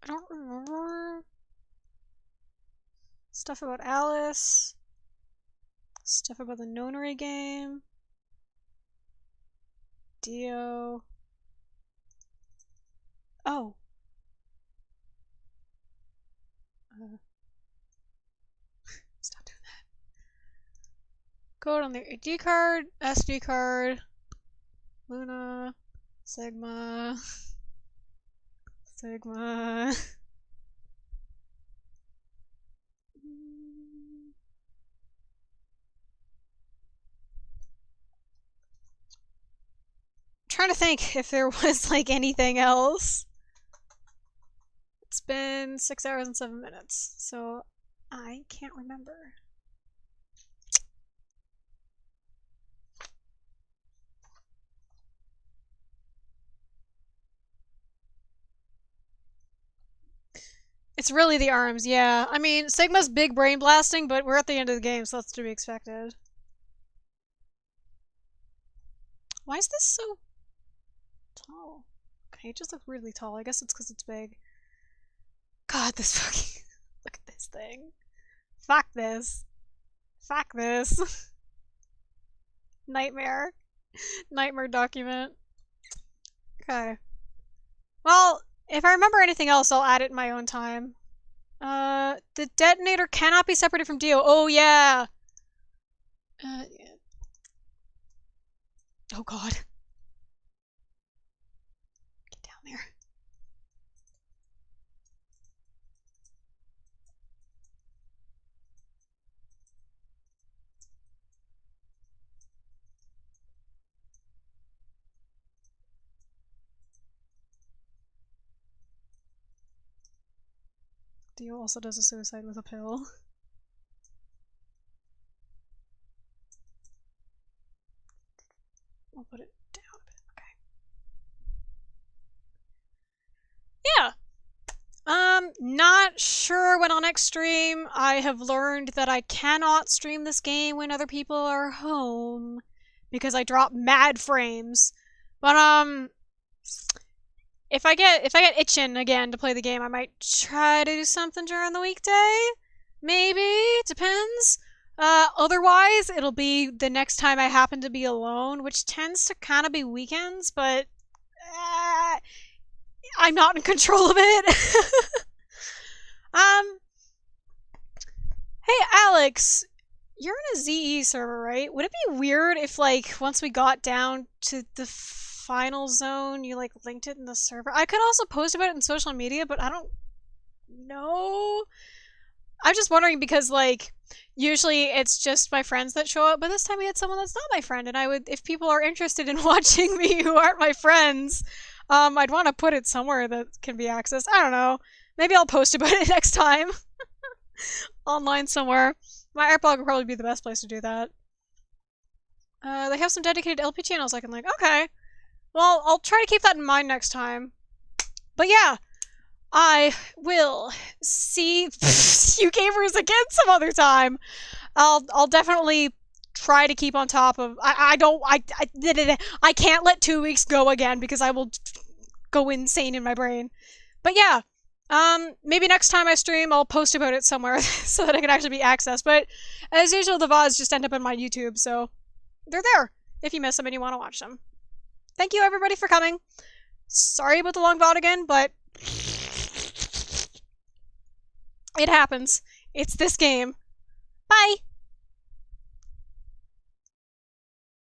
I don't remember. Stuff about Alice. Stuff about the nonary game. Dio. Oh. code on the AD card, SD card, Luna, Sigma, Sigma. Trying to think if there was like anything else. It's been 6 hours and 7 minutes, so I can't remember. It's really the arms, yeah. I mean, Sigma's big brain blasting, but we're at the end of the game, so that's to be expected. Why is this so tall? Okay, it just looks weirdly tall. I guess it's because it's big. God, this fucking... Look at this thing. Fuck this. Fuck this. Nightmare. Nightmare document. Okay. Well, if I remember anything else, I'll add it in my own time. The detonator cannot be separated from Dio. Oh, yeah! Yeah. Oh, God. Get down there. Dio also does a suicide with a pill. I'll put it down a bit. Okay. Yeah. Not sure when I'll next stream. I have learned that I cannot stream this game when other people are home because I drop mad frames. But if I get itching again to play the game, I might try to do something during the weekday. Maybe, depends. Otherwise, it'll be the next time I happen to be alone, which tends to kind of be weekends, but I'm not in control of it. Hey Alex, you're in a ZE server, right? Would it be weird if, like, once we got down to the final zone, you, like, linked it in the server? I could also post about it in social media, but I don't know. I'm just wondering because, like, usually it's just my friends that show up, but this time we had someone that's not my friend, and I would, if people are interested in watching me who aren't my friends, I'd want to put it somewhere that can be accessed. I don't know. Maybe I'll post about it next time. Online somewhere. My art blog would probably be the best place to do that. They have some dedicated LP channels I can link. Okay. Well, I'll try to keep that in mind next time. But yeah, I will see you gamers again some other time. I'll definitely try to keep on top of. I can't let 2 weeks go again because I will go insane in my brain. But yeah, maybe next time I stream I'll post about it somewhere so that it can actually be accessed. But as usual, the VODs just end up on my YouTube, so they're there if you miss them and you want to watch them. Thank you everybody for coming. Sorry about the long VOD again, but it happens. It's this game. Bye!